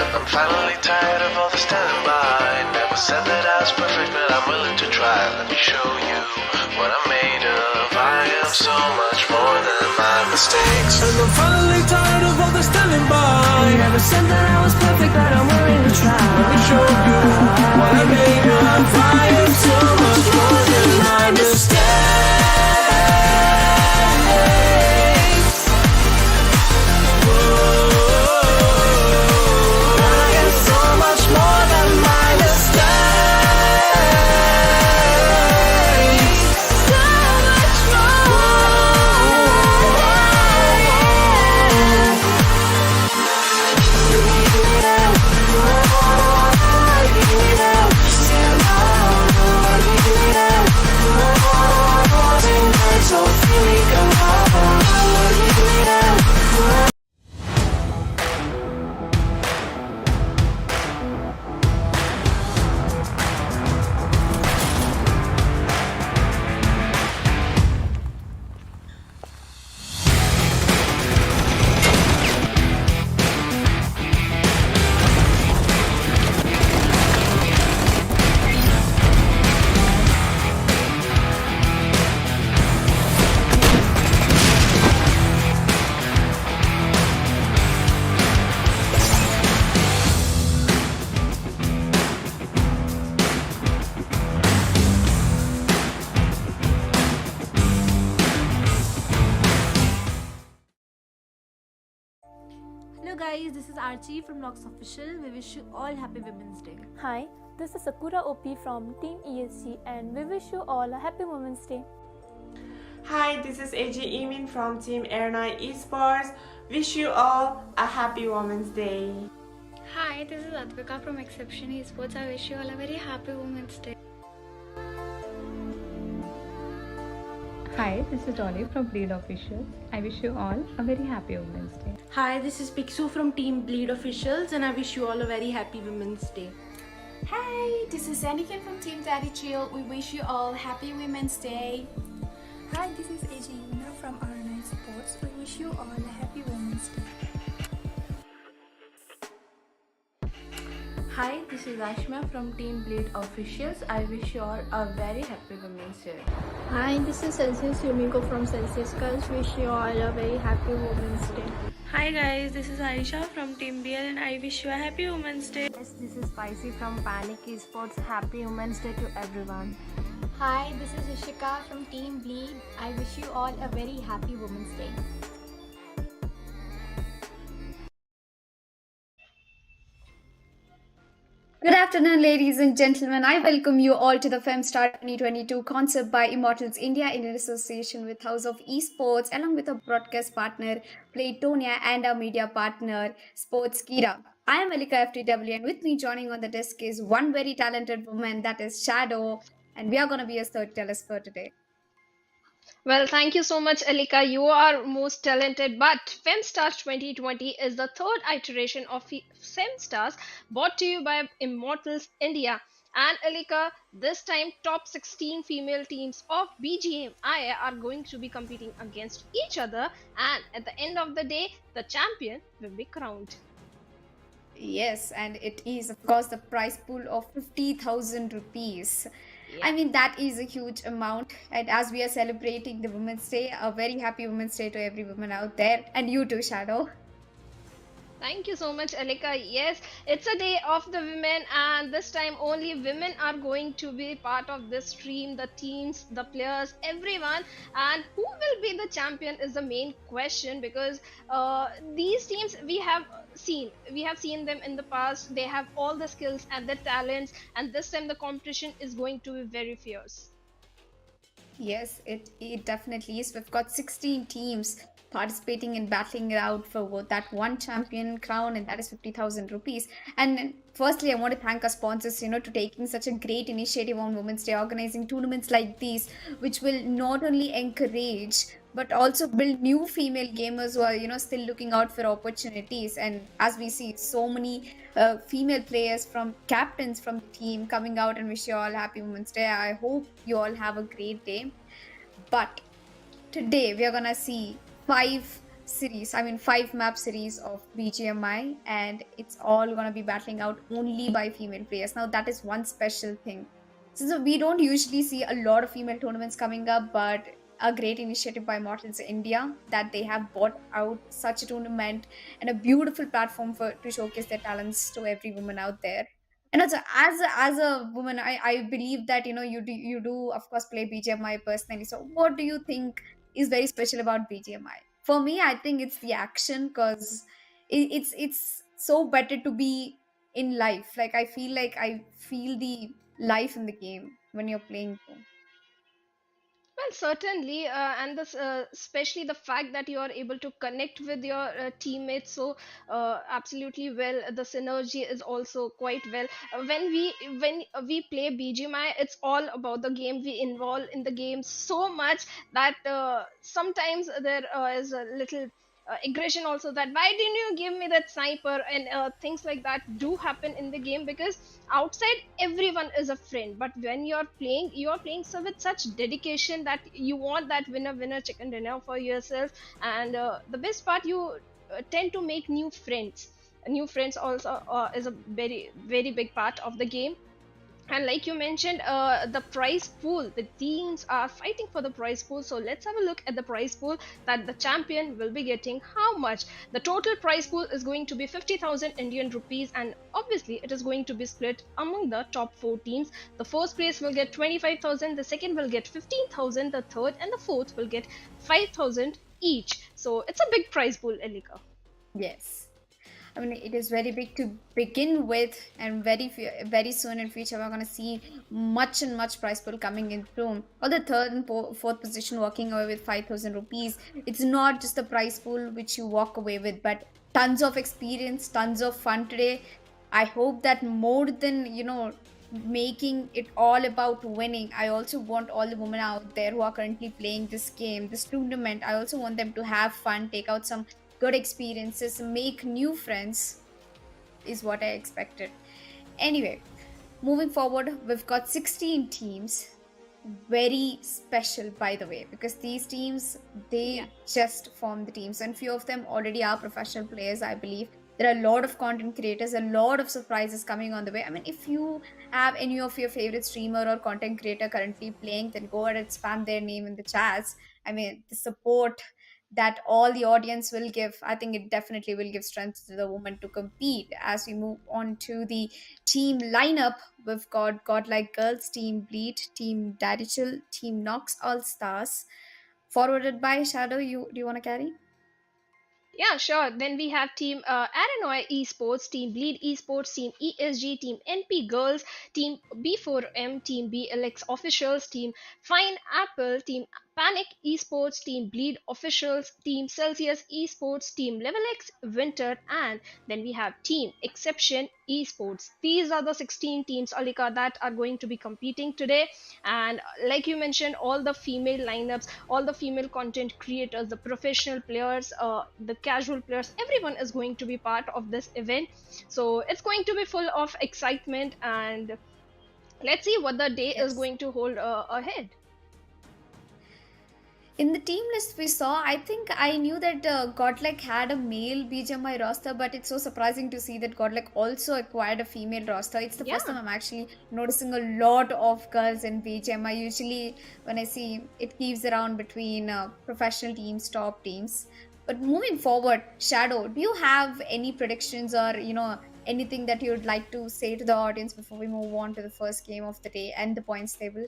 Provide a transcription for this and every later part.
I'm finally tired of all the standing by. Never said that I was perfect, but I'm willing to try. Let me show you what I'm made of. I am so much more than my mistakes. And I'm finally tired of all the standing by. Never said that I was perfect, but I'm willing to try. Let me show you what I made of. I am so much more than my mistakes. Hello guys, this is Archie from Levelx Official. We wish you all happy Women's Day. Hi, this is Sakura OP from Team ESG and we wish you all a happy Women's Day. Hi, this is AJ Emin from Team Aronai eSports. Wish you all a happy Women's Day. Hi, this is Advika from XCEPTION eSports. I wish you all a very happy Women's Day. Hi, this is Dolly from BleedESP. I wish you all a very happy Women's Day. Hi, this is Pixu from Team BleedESP and I wish you all a very happy Women's Day. Hi, this is Anikin from Team Daddychill. We wish you all happy Women's Day. Hi, this is AJ Yuna from Aronai Sports. We wish you all a happy Women's Day. Hi, this is Ashma from Team BleedESP. I wish you all a very happy Women's Day. Hi, this is Celsius Yumiko from Celsius Girls. Wish you all a very happy Women's Day. Hi guys, this is Aisha from Team BL and I wish you a happy Women's Day. Yes, this is Spicy from Panic eSports. Happy Women's Day to everyone. Hi, this is Ishika from Team Bleed. I wish you all a very happy Women's Day. Good afternoon, ladies and gentlemen. I welcome you all to the Femstars 2022 concert by Immortals India in association with House of Esports, along with our broadcast partner Playtonia and our media partner Sports Kira. I am Alika FTW, and with me joining on the desk is one very talented woman, that is Shadow, and we are going to be a storyteller for today. Well, thank you so much, Alika. You are most talented. But Femstars 2020 is the third iteration of Femstars brought to you by Immortals India. And Alika, this time top 16 female teams of BGMI are going to be competing against each other. And at the end of the day, the champion will be crowned. Yes, and it is, of course, the prize pool of 50,000 rupees. Yeah. I mean, that is a huge amount. And as we are celebrating the Women's Day, a very happy Women's Day to every woman out there. And you too, Shadow. Thank you so much, Alika. Yes, it's a day of the women, and this time only women are going to be part of this stream. The teams, the players, everyone. And who will be the champion is the main question, because these teams we have seen them in the past. They have all the skills and the talents, and this time the competition is going to be very fierce. Yes, it definitely is. We've got 16 teams participating in battling it out for that one champion crown, and that is 50,000 rupees. And firstly, I want to thank our sponsors, to taking such a great initiative on Women's Day, organizing tournaments like these, which will not only encourage but also build new female gamers who are, still looking out for opportunities. And as we see, so many female players from captains from the team coming out, and wish you all happy Women's Day. I hope you all have a great day. But today we are gonna see 5 series, I mean 5 map series of BGMI, and it's all gonna be battling out only by female players. Now that is one special thing. So we don't usually see a lot of female tournaments coming up, but a great initiative by Mortals India that they have bought out such a tournament and a beautiful platform for to showcase their talents to every woman out there. And also, as a woman, I believe that you do of course play BGMI personally. So what do you think is very special about BGMI? For me, I think it's the action, because it's so better to be in life. Like I feel the life in the game when you're playing. Well, certainly, and this, especially the fact that you are able to connect with your teammates so absolutely well. The synergy is also quite well. When we play BGMI, it's all about the game. We involve in the game so much that sometimes there is a little aggression also, that why didn't you give me that sniper, and things like that do happen in the game, because outside everyone is a friend, but when you're playing so with such dedication that you want that winner chicken dinner for yourself. And the best part, you tend to make new friends also is a very very big part of the game. And like you mentioned, the prize pool, the teams are fighting for the prize pool. So let's have a look at the prize pool that the champion will be getting. How much? The total prize pool is going to be 50,000 Indian rupees, and obviously it is going to be split among the top 4 teams. The first place will get 25,000, the second will get 15,000, the third and the fourth will get 5,000 each. So it's a big prize pool, Elika. Yes. I mean, it is very big to begin with, and very soon in future we're going to see much and much prize pool coming in through. Or the third and fourth position walking away with 5,000 rupees. It's not just the prize pool which you walk away with, but tons of experience, tons of fun today. I hope that more than making it all about winning, I also want all the women out there who are currently playing this game, this tournament, I also want them to have fun, take out some good experiences, make new friends, is what I expected. Anyway, moving forward, we've got 16 teams. Very special, by the way, because these teams, they just form the teams, and few of them already are professional players, I believe. There are a lot of content creators, a lot of surprises coming on the way. I mean, if you have any of your favorite streamer or content creator currently playing, then go ahead and spam their name in the chats. I mean, the support that all the audience will give, I think it definitely will give strength to the woman to compete. As we move on to the team lineup, we've got Godlike Girls, Team Bleed, Team Daddychill, Team Nox All Stars, forwarded by Shadow. Do you want to carry? Yeah, sure. Then we have Team Aronai eSports, Team BleedESP, Team ESG, Team NP Girls, Team B4M, Team BLX Officials, Team Fineapple, Team Panic Esports, Team Bleed Officials, Team Celsius Esports, Team Levelx Winter, and then we have Team XCEPTION Esports. These are the 16 teams, Alika, that are going to be competing today. And like you mentioned, all the female lineups, all the female content creators, the professional players, the casual players, everyone is going to be part of this event. So it's going to be full of excitement, and let's see what the day is going to hold ahead. In the team list we saw, I think I knew that Godlike had a male BGMI roster, but it's so surprising to see that Godlike also acquired a female roster. It's the first time I'm actually noticing a lot of girls in BGMI. Usually when I see, it keeps around between professional teams, top teams. But moving forward, Shadow, do you have any predictions or anything that you'd like to say to the audience before we move on to the first game of the day and the points table?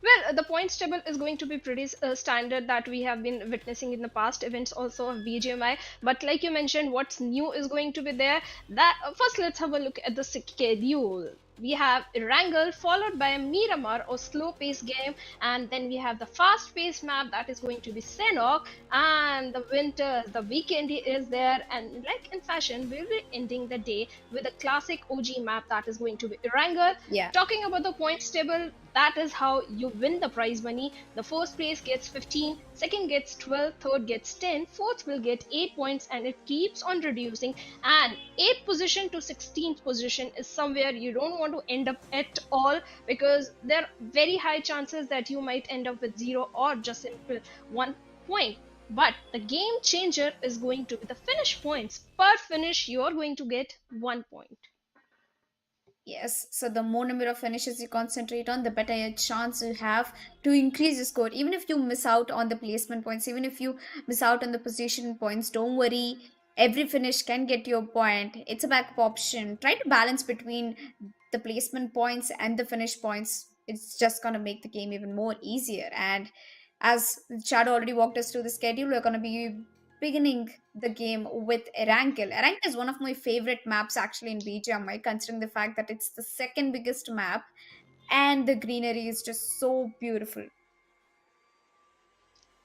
Well, the points table is going to be pretty standard that we have been witnessing in the past events also of BGMI. But like you mentioned, what's new is going to be there. That first, let's have a look at the schedule. We have Wrangle followed by a Miramar or slow paced game, and then we have the fast paced map that is going to be Senok, and the winter, the weekend is there, and like in fashion, we'll be ending the day with a classic OG map that is going to be Wrangle. Talking about the points table, that is how you win the prize money. The first place gets 15, second gets 12, third gets 10, fourth will get 8 points, and it keeps on reducing. And 8th position to 16th position is somewhere you don't want to end up at all, because there are very high chances that you might end up with 0 or just simple 1 point. But the game changer is going to be the finish points. Per finish, you're going to get 1 point. Yes, so the more number of finishes you concentrate on, the better your chance you have to increase your score. Even if you miss out on the placement points, even if you miss out on the position points, don't worry. Every finish can get you a point. It's a backup option. Try to balance between the placement points and the finish points. It's just gonna make the game even more easier. And as Chad already walked us through the schedule, we're gonna be beginning the game with Erangel. Erangel is one of my favorite maps actually in BGMI, considering the fact that it's the second biggest map and the greenery is just so beautiful.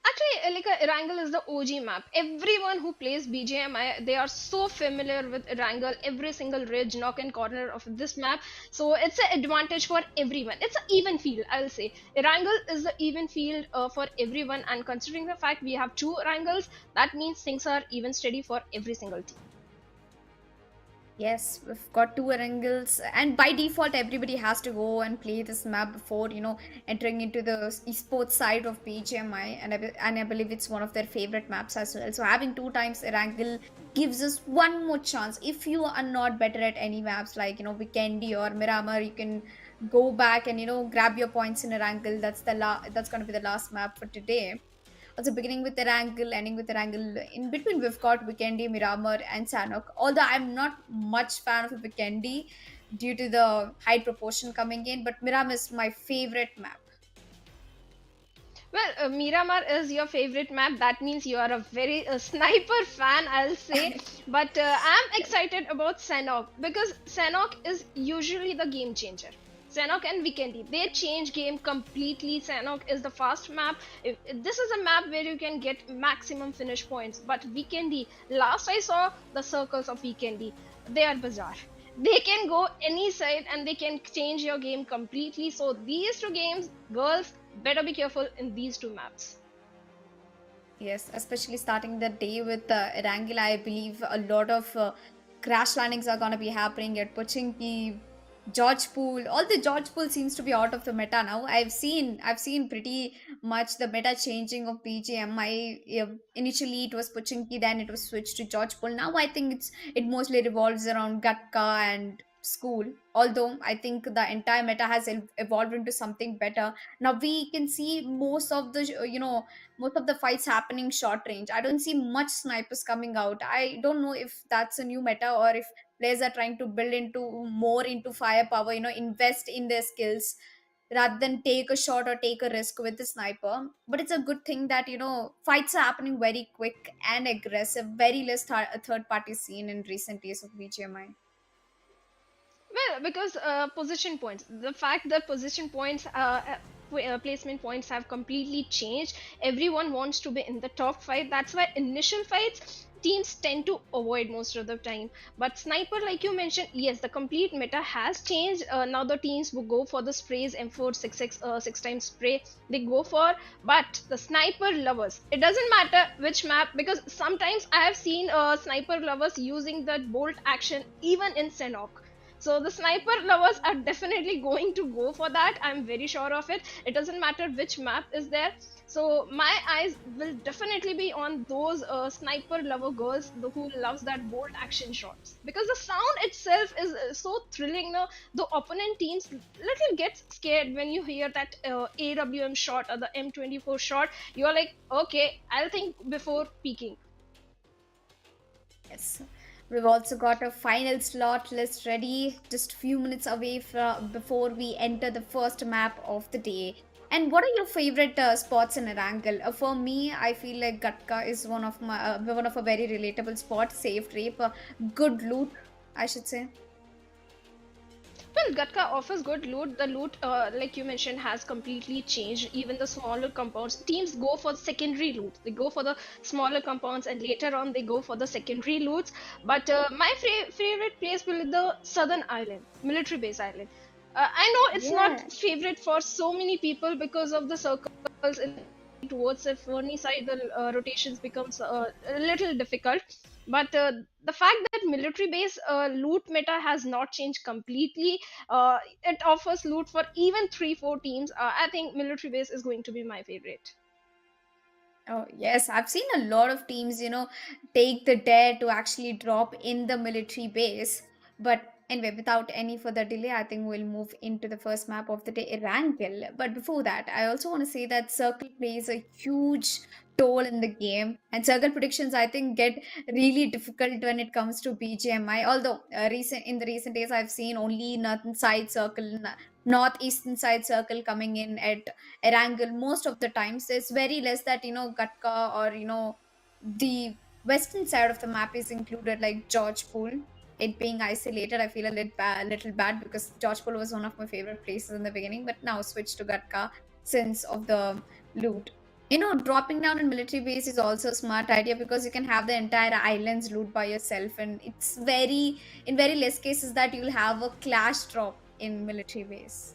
Actually, like Erangel is the OG map. Everyone who plays BGMI, they are so familiar with Erangel, every single ridge, nook and corner of this map. So it's an advantage for everyone. It's an even field, I'll say. Erangel is the even field for everyone, and considering the fact we have two Erangels, that means things are even steady for every single team. Yes, we've got two angles, and by default, everybody has to go and play this map before entering into the esports side of BGMI, and I believe it's one of their favorite maps as well. So having two times Erangel gives us one more chance. If you are not better at any maps like Vikendi or Miramar, you can go back and grab your points in Erangel. That's going to be the last map for today. Also beginning with Erangel, ending with Erangel. In between, we've got Vikendi, Miramar, and Sanok. Although I'm not much fan of Vikendi due to the height proportion coming in, but Miramar is my favorite map. Well, Miramar is your favorite map. That means you are a very sniper fan, I'll say. But I'm excited about Sanok because Sanok is usually the game changer. Sanok and Vikendi, they change game completely. Sanok is the fast map. This is a map where you can get maximum finish points. But Vikendi, last I saw the circles of Vikendi, they are bizarre. They can go any side and they can change your game completely. So these two games, girls, better be careful in these two maps. Yes, especially starting the day with Erangel, I believe a lot of crash landings are going to be happening at Pochinki, George Pool. All the George Pool seems to be out of the meta now. I've seen pretty much the meta changing of BGMI. Initially it was Pochinki, then it was switched to George Pool. Now I think it mostly revolves around Gatka and School. Although I think the entire meta has evolved into something better. Now we can see most of the fights happening short range. I don't see much snipers coming out. I don't know if that's a new meta or if players are trying to build into more into firepower, invest in their skills rather than take a shot or take a risk with the sniper. But it's a good thing that fights are happening very quick and aggressive, very less third party scene in recent days of BGMI. Well, because position points, the fact that position points, placement points have completely changed. Everyone wants to be in the top five. That's why initial fights teams tend to avoid most of the time. But sniper, like you mentioned, yes, the complete meta has changed. Now the teams will go for the sprays, M4, 6x, 6 times spray. They go for, but the sniper lovers, it doesn't matter which map, because sometimes I have seen sniper lovers using that bolt action even in Senok. So the sniper lovers are definitely going to go for that. I'm very sure of it. It doesn't matter which map is there. So my eyes will definitely be on those sniper lover girls who loves that bolt action shots, because the sound itself is so thrilling. Now the opponent teams little gets scared when you hear that AWM shot or the M24 shot. You're like, okay, I'll think before peeking. Yes. We've also got a final slot list ready, just a few minutes away from before we enter the first map of the day. And what are your favorite spots in Erangel? For me, I feel like Gatka is one of a very relatable spot, safe rape, good loot, I should say. Well, Gatka offers good loot. The loot, like you mentioned, has completely changed. Even the smaller compounds, teams go for secondary loot. They go for the smaller compounds, and later on they go for the secondary loots. But my favorite place will be the southern island, military base island. I know it's not favorite for so many people because of the circles in towards the Fernie side. The rotations becomes a little difficult. But the fact that military base loot meta has not changed completely, it offers loot for even 3-4 teams. I think military base is going to be my favorite. Oh, yes, I've seen a lot of teams, take the dare to actually drop in the military base. But anyway, without any further delay, I think we'll move into the first map of the day, Erangel. But before that, I also want to say that Circle plays a huge toll in the game, and Circle predictions, I think, get really difficult when it comes to BGMI. Although in the recent days, I've seen only northern side circle, northeastern side circle coming in at Erangel most of the times. It's very less that Gatka or the western side of the map is included, like George Pool. It being isolated, I feel a little bad because George Pool was one of my favorite places in the beginning, but now switched to Gatka since of the loot. Dropping down in military base is also a smart idea because you can have the entire islands loot by yourself, and it's in very less cases that you'll have a clash drop in military base.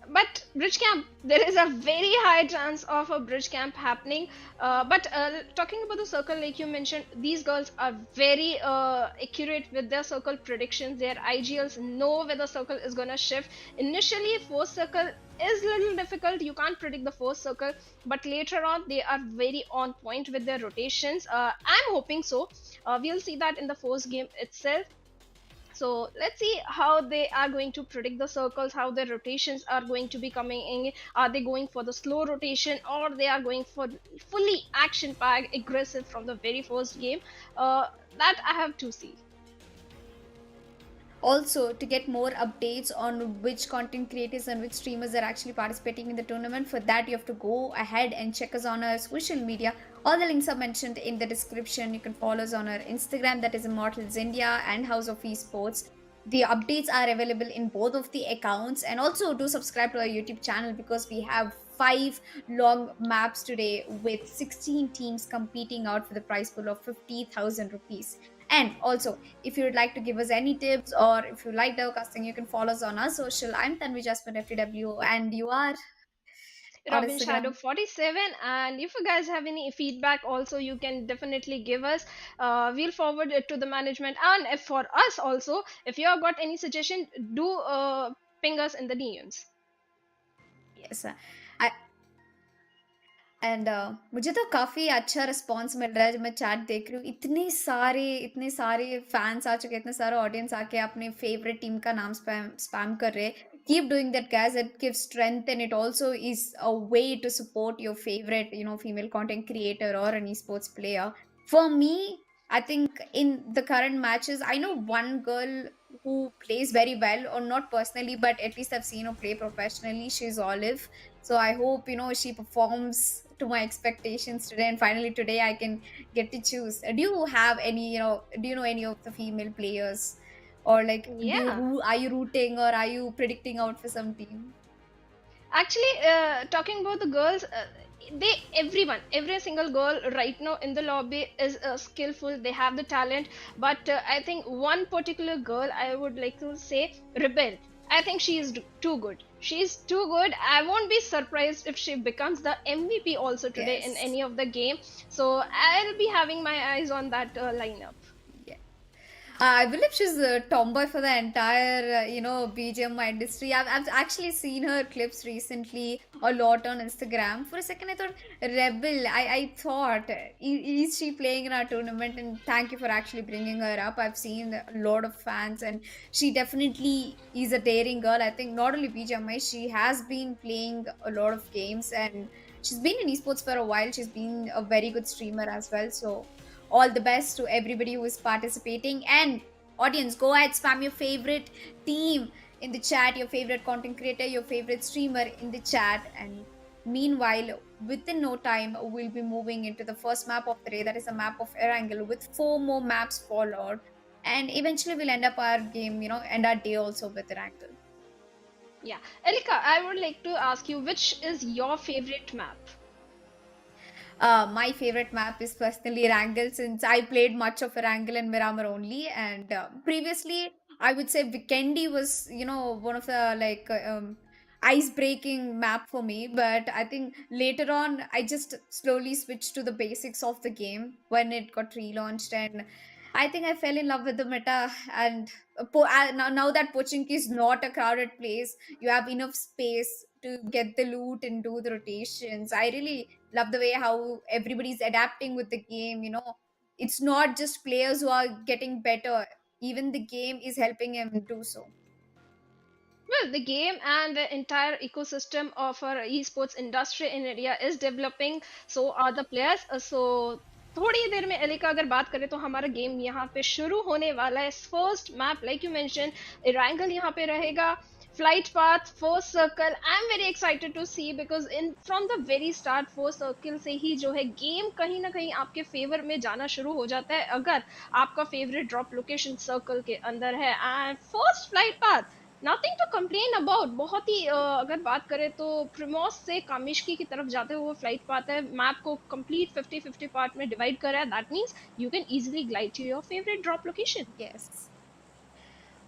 But bridge camp, there is a very high chance of a bridge camp happening. But talking about the circle, like you mentioned, these girls are very accurate with their circle predictions. Their IGLs know where the circle is gonna shift. Initially, first circle is a little difficult. You can't predict the first circle, but later on they are very on point with their rotations. I'm hoping so. We'll see that in the first game itself. So let's see how they are going to predict the circles, how their rotations are going to be coming in. Are they going for the slow rotation, or they are going for fully action packed aggressive from the very first game? That I have to see. Also, to get more updates on which content creators and which streamers are actually participating in the tournament, for that you have to go ahead and check us on our social media. All the links are mentioned in the description. You can follow us on our Instagram, that is Immortals India and House of Esports. The updates are available in both of the accounts, and also do subscribe to our YouTube channel because we have 5 long maps today with 16 teams competing out for the prize pool of 50,000 rupees. And also, if you would like to give us any tips or if you like our casting, you can follow us on our social. I'm Tanvi Jasper FTW, and you are Robin Shadow 47. And if you guys have any feedback, also you can definitely give us. We'll forward it to the management. And if for us also, if you have got any suggestion, do ping us in the DMs. Yes, and मुझे तो काफ़ी अच्छा response मिल रहा है जब मैं chat देख रही हूँ. इतने सारे फैंस आ चुके हैं, इतने सारे ऑडियंस आके अपने फेवरेट टीम का नाम स्पैम कर रहे हैं. Keep doing that, guys. It gives strength, and it also is a way to support your favorite female content creator or an esports player. For me, I think in the current matches, I know one girl who plays very well, or not personally, but at least I've seen her play professionally. She's Olive. So I hope she performs to my expectations today, and finally today I can get to choose. Do you have any do you know any of the female players, or like are you rooting or are you predicting out for some team? Actually, talking about the girls, every single girl right now in the lobby is skillful. They have the talent, but I think one particular girl I would like to say, Rebel. I think she is too good. She's too good. I won't be surprised if she becomes the MVP also today in any of the game. So I'll be having my eyes on that lineup. I believe she's a tomboy for the entire, BGMI industry. I've actually seen her clips recently a lot on Instagram. For a second, I thought, Rebel. I thought, is she playing in our tournament? And thank you for actually bringing her up. I've seen a lot of fans, and she definitely is a daring girl. I think not only BGMI, she has been playing a lot of games, and she's been in esports for a while. She's been a very good streamer as well. So all the best to everybody who is participating. And audience, go ahead, spam your favorite team in the chat, your favorite content creator, your favorite streamer in the chat. And meanwhile, within no time, we'll be moving into the first map of the day. That is a map of Erangel with 4 more maps followed. And eventually we'll end up our game, end our day also with Erangel. Yeah. Elika, I would like to ask you, which is your favorite map? My favorite map is personally Erangel, since I played much of Erangel and Miramar only. And previously, I would say Vikendi was, one of the ice-breaking map for me. But I think later on, I just slowly switched to the basics of the game when it got relaunched. And I think I fell in love with the meta. And now that Pochinki is not a crowded place, you have enough space to get the loot and do the rotations. I really love the way how everybody's adapting with the game. It's not just players who are getting better, even the game is helping him do so. Well, the game and the entire ecosystem of our esports industry in India is developing. So are the players. So थोड़ी देर में Elika अगर बात करें तो हमारा game यहाँ पे शुरू होने वाला है. First map like you mention Erangel यहाँ पे रहेगा. Flight path, first circle. I'm very excited to see because in from the very start first circle से ही जो है गेम कहीं ना कहीं आपके फेवर में जाना शुरू हो जाता है अगर आपका फेवरेट ड्रॉप लोकेशन सर्कल के अंदर है. And first flight path nothing to complain about. बहुत ही अगर बात करें तो प्रिमोस से कामिश्की की तरफ जाते हुए फ्लाइट पाथ है. मैप को कंप्लीट 50-50 पार्ट में डिवाइड करा है. That means you can easily glide to your favourite drop location. Yes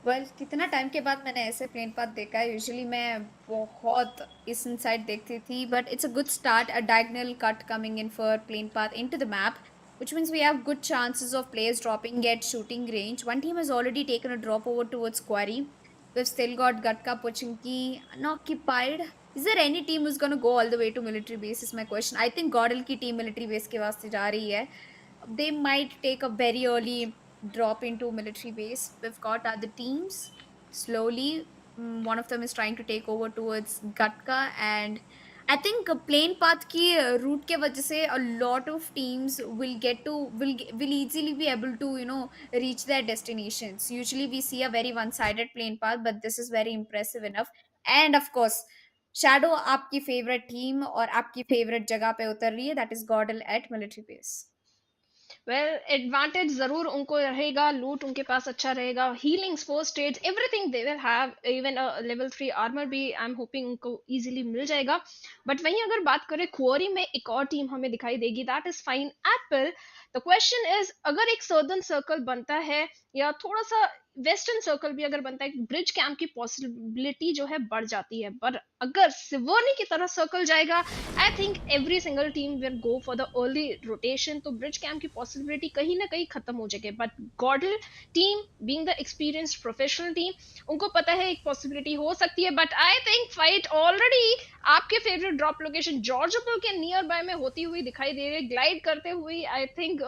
well कितना टाइम के बाद मैंने ऐसे प्लेन पाथ देखा है. यूजुअली मैं बहुत इस साइड देखती थी, but it's a good start. A diagonal cut coming in for plane path into the map, which means we have good chances of players dropping at shooting range. One team has already taken a drop over towards Quarry. We've still got Gatka, Pochinki unoccupied. Is there any team who's going to go all the way to military base is my question. I think Godlike की team military base के वास्ते जा रही है. They might take a very early drop into military base. We've got other teams slowly. One of them is trying to take over towards Gatka, and I think plane path की route के वजह से a lot of teams will easily be able to reach their destinations. Usually we see a very one-sided plane path, but this is very impressive enough. And of course Shadow आपकी favorite team और आपकी favorite जगह पे उतर रही है, that is Godel at military base. Well advantage जरूर उनको रहेगा. लूट उनके पास अच्छा रहेगा. Healings first aid everything they will have. Even level 3 armour भी आई एम होपिंग उनको इजीली मिल जाएगा. बट वहीं अगर बात करें क्वारी में एक और टीम हमें दिखाई देगी, that is fine Apple. The question is अगर एक सर्दर्न सर्कल बनता है या थोड़ा सा वेस्टर्न सर्कल भी अगर बनता है, ब्रिज कैंप की पॉसिबिलिटी जो है बढ़ जाती है. पर अगर सिवर्नी की तरह सर्कल जाएगा, I think every single team will go for the early rotation. तो ब्रिज कैंप की पॉसिबिलिटी कहीं ना कहीं खत्म हो जाएगी. But गॉडल team being the experienced professional team, उनको पता है एक पॉसिबिलिटी हो सकती है. But I think fight already आपके फेवरेट ड्रॉप लोकेशन जॉर्जपुल के नियर बाय में होती हुई दिखाई दे रही है, ग्लाइड करते हुए. आई थिंक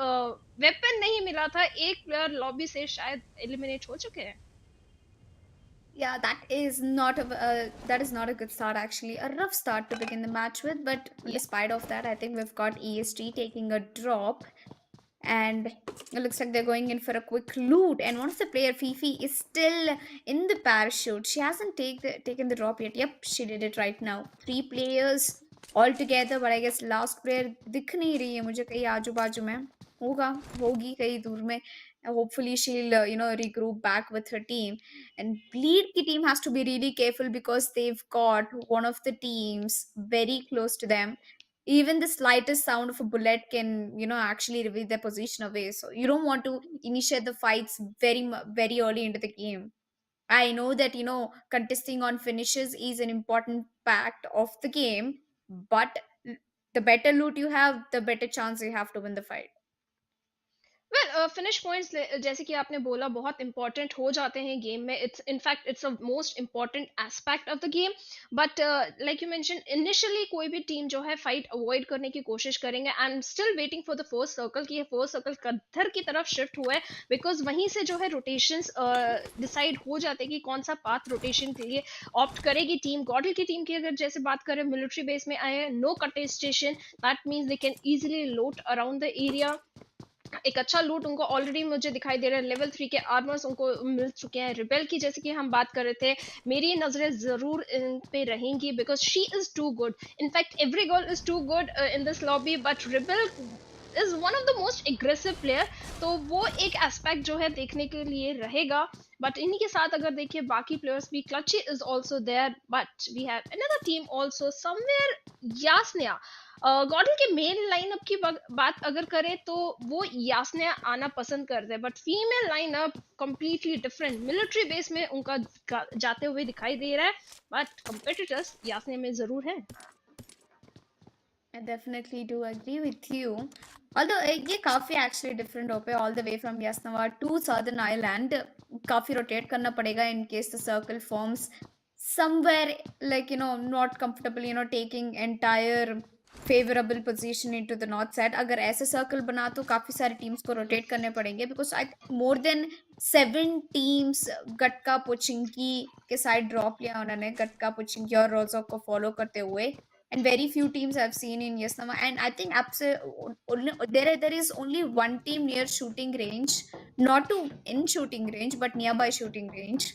वेपन नहीं मिला था. एक प्लेयर लॉबी से शायद एलिमिनेट हो चुके हैं. Yeah, that is not a good start actually. A rough start to begin the match with, but despite of that, I think we've got EST taking a drop, and it looks like they're going in for a quick loot. And one of the player, Fifi, is still in the parachute. She hasn't taken the drop yet. Yep, she did it right now. 3 players all together, but I guess last player दिख नहीं रही है मुझे कहीं आजू बाजू में. होगी कहीं दूर में. Hopefully she'll regroup back with her team. And Bleed ki team has to be really careful because they've got one of the teams very close to them. Even the slightest sound of a bullet can actually reveal their position away. So you don't want to initiate the fights very early into the game. I know that contesting on finishes is an important fact of the game, but the better loot you have, the better chance you have to win the fight. Well finish points जैसे कि आपने बोला बहुत important हो जाते हैं game में. It's in fact it's a most important aspect of the game. But like you mention initially कोई भी टीम जो है फाइट अवॉइड करने की कोशिश करेंगे. I am still waiting for the first circle कि ये फर्स्ट सर्कल कद्धर की तरफ शिफ्ट हुआ है, बिकॉज वहीं से जो है रोटेशंस डिसाइड हो जाते हैं कि कौन सा पाथ रोटेशन के लिए ऑप्ट करेगी टीम. गॉडल की टीम की अगर जैसे बात करें मिलिट्री बेस में आए हैं, no contestation, that means they can easily loot around the area. एक अच्छा लूट उनको ऑलरेडी मुझे दिखाई दे रहा है. लेवल 3 के आर्मर्स उनको मिल चुके हैं. रिबेल की जैसे कि हम बात कर रहे थे, मेरी नजरें जरूर इन पे रहेंगी because she is too good. In fact every girl is too good in this lobby, but Rebel is one of the most aggressive player. तो वो एक एस्पेक्ट जो है देखने के लिए रहेगा. बट इन्हीं के साथ अगर देखिए बाकी प्लेयर्स भी, Clutchy is also there, but we have another team also somewhere. Yasnaya Godl के मेल लाइनअप की बात अगर करें तो वो यास्निया आना पसंद करते हैं, but female lineup completely different. Military base में उनका जाते हुए दिखाई दे रहा है, बट कंपेटिटर्स यास्निया में जरूर है. I definitely do agree with you. Although ये काफी actually different हो पे all the way from Yasnava to Southern Island. काफी rotate करना पड़ेगा in case the circle forms somewhere like not comfortable taking entire favorable position into the north side. अगर ऐसे circle बना तो काफी सारी टीम्स को रोटेट करने पड़ेंगे, because I think more than 7 teams gatka Pochinki के साइड ड्रॉप लिया उन्होंने, गटका पोचिंकी और रोजॉक को फॉलो करते हुए, and very few teams I've seen in Yasnama, and I think there is only one team near shooting range, not to in shooting range but nearby shooting range,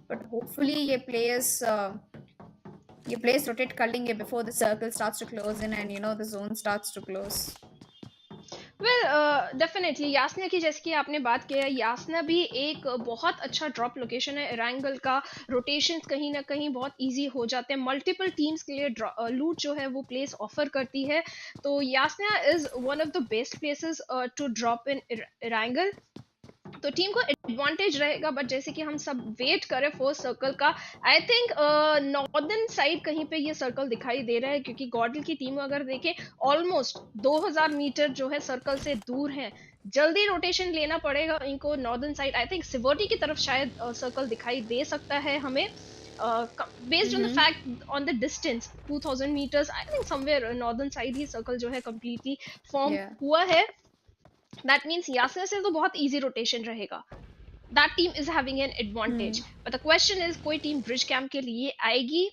but hopefully ये players rotate कर लेंगे before the circle starts to close in and the zone starts to close. Well definitely Yasnaya की जैसे कि आपने बात किया, यासना भी एक बहुत अच्छा ड्रॉप लोकेशन है। एरांगल का रोटेशन कहीं ना कहीं बहुत इजी हो जाते हैं, मल्टीपल टीम्स के लिए लूट जो है वो प्लेस ऑफर करती है, तो Yasnaya is one of the best places to drop in Erangel, तो टीम को एडवांटेज रहेगा। बट जैसे कि हम सब वेट करें फर्स्ट सर्कल का, आई थिंक नॉर्दर्न साइड कहीं पे ये सर्कल दिखाई दे रहा है, क्योंकि गॉडल की टीम अगर देखें ऑलमोस्ट 2000 मीटर जो है सर्कल से दूर है, जल्दी रोटेशन लेना पड़ेगा इनको नॉर्दर्न साइड। आई थिंक सिवर्टी की तरफ शायद सर्कल दिखाई दे सकता है हमें, based on the fact on the distance 2000 meters, I think somewhere northern side he circle जो है completely form हुआ है। That means यासना से तो बहुत easy rotation रहेगा, that team is having an advantage, but the question is कोई team bridge camp के लिए आएगी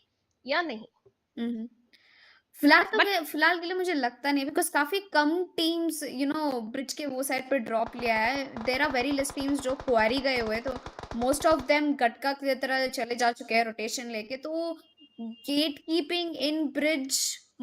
या नहीं। फिलहाल के लिए मुझे लगता नहीं, बिकॉज काफी कम टीम्स ब्रिज के वो साइड पर ड्रॉप लिया है। There are very less teams जो क्वारी गए हुए, तो मोस्ट ऑफ देम गटका की तरह चले जा चुके हैं रोटेशन लेके, तो gate keeping in bridge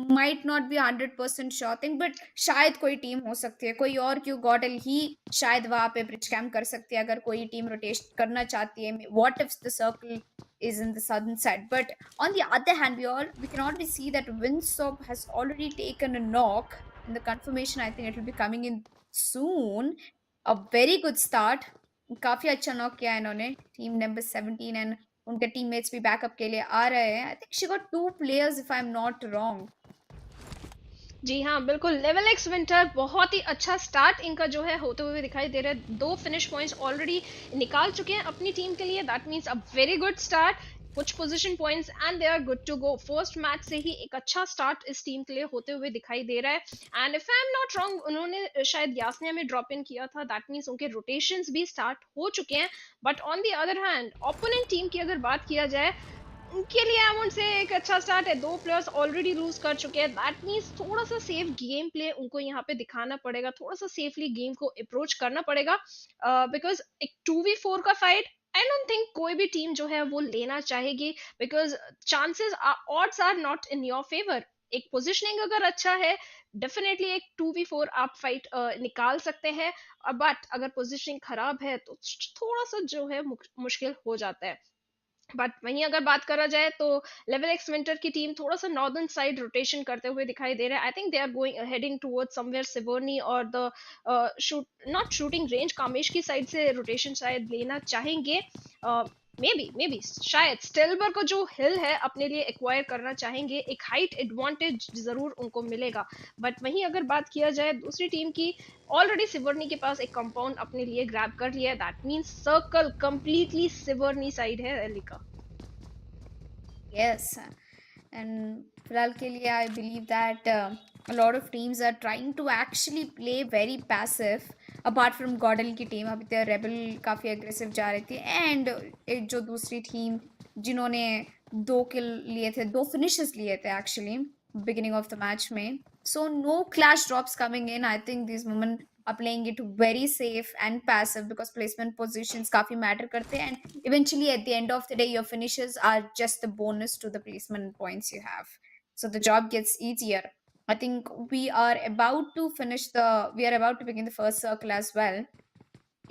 might not be 100% sure thing, but शायद कोई टीम हो सकती है, कोई और क्यों, गॉडल ही शायद वहां पे ब्रिज कैंप कर सकती है अगर कोई टीम रोटेट करना चाहती है। what if the circle is in the southern side? But on the other hand, we can already see that Winsop has already taken a knock, and the confirmation I think it will be coming in soon. A very good start, काफी अच्छा knock किया इन्होंने, team number 17, and उनके teammates भी backup के लिए आ रहे हैं। I think she got 2 players if I'm not wrong. जी हाँ बिल्कुल, लेवलएक्स विंटर बहुत ही अच्छा स्टार्ट इनका जो है होते हुए दिखाई दे रहा है, 2 फिनिश पॉइंट्स ऑलरेडी निकाल चुके हैं अपनी टीम के लिए, that means a very good start, कुछ position points and they are good to go. First match से ही एक अच्छा स्टार्ट इस टीम के लिए होते हुए दिखाई दे रहा है, and if I am not wrong उन्होंने शायद यासना में ड्रॉप इन किया था, दैट मींस उनके रोटेशंस भी स्टार्ट हो चुके हैं। But on the other hand opponent team की अगर बात किया जाए, उनके लिए आई वुड से एक अच्छा स्टार्ट है, 2 प्लेयर्स ऑलरेडी लूज कर चुके हैं, दैट मींस थोड़ा सा सेफ गेम प्ले उनको यहाँ पे दिखाना पड़ेगा, थोड़ा सा सेफली गेम को अप्रोच करना पड़ेगा, बिकॉज एक 2v4 का फाइट आई डोंट थिंक कोई भी टीम जो है वो लेना चाहेगी, because chances odds are not in your favour. एक पोजिशनिंग अगर अच्छा है, डेफिनेटली एक 2v4 आप फाइट निकाल सकते हैं, बट अगर पोजिशनिंग खराब है तो थोड़ा सा जो है मुश्किल हो जाता है। बट वहीं अगर बात करा जाए तो लेवलएक्स विंटर की टीम थोड़ा सा नॉर्दर्न साइड रोटेशन करते हुए दिखाई दे रहा है। I think they are going heading towards somewhere Severny और the not shooting range Kamesh की साइड से रोटेशन शायद लेना चाहेंगे, मे बी शायद स्टेलबर को जो हिल है अपने लिए एक्वायर करना चाहेंगे, एक हाइट एडवांटेज जरूर उनको मिलेगा। बट वहीं अगर बात किया जाए दूसरी टीम की, ऑलरेडी सिवर्नी के पास एक कंपाउंड अपने लिए ग्रैब कर लिया है, that means circle completely Severny side है एलिका। यस, एंड फिलहाल के लिए I believe that a lot of teams are trying to actually play very passive apart from गॉडल की टीम। अभी तो रेबल काफ़ी एग्रेसिव जा रही थी, एंड एक जो दूसरी टीम जिन्होंने 2 किल लिए थे, 2 फिनिशेस लिए थे actually beginning of the match में, so no clash drops coming in. I think this women are playing it very safe and passive because placement positions काफी matter करते हैं, and eventually at the end of the day your finishes are just the bonus to the placement points you have, so the job gets easier. I think we are about to begin the first circle as well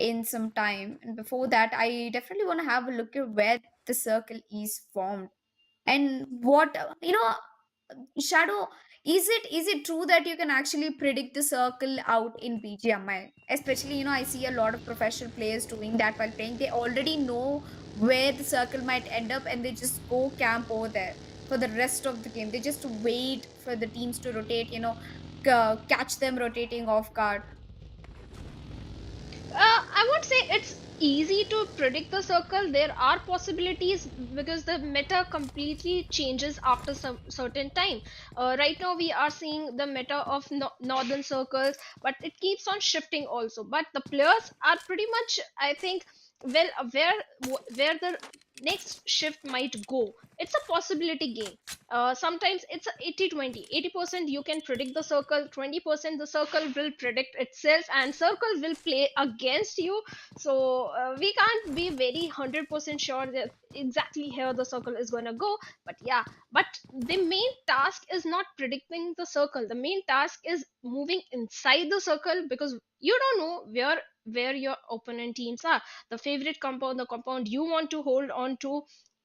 in some time, and before that I definitely want to have a look at where the circle is formed and what Shadow, is it true that you can actually predict the circle out in BGMI? Especially, I see a lot of professional players doing that while playing. They already know where the circle might end up and they just go camp over there for the rest of the game. They just wait for the teams to rotate, catch them rotating off guard. I would say it's easy to predict the circle. There are possibilities because the meta completely changes after some certain time. Right now we are seeing the meta of northern circles, but it keeps on shifting also. But the players are pretty much, I think, well aware where the next shift might go. It's a possibility game. Sometimes it's a 80-20. 80% you can predict the circle, 20% the circle will predict itself, and circle will play against you. So we can't be very 100% sure that exactly here the circle is going to go. But yeah, but the main task is not predicting the circle. The main task is moving inside the circle, because you don't know where your opponent teams are, the favorite compound, the compound you want to hold on to.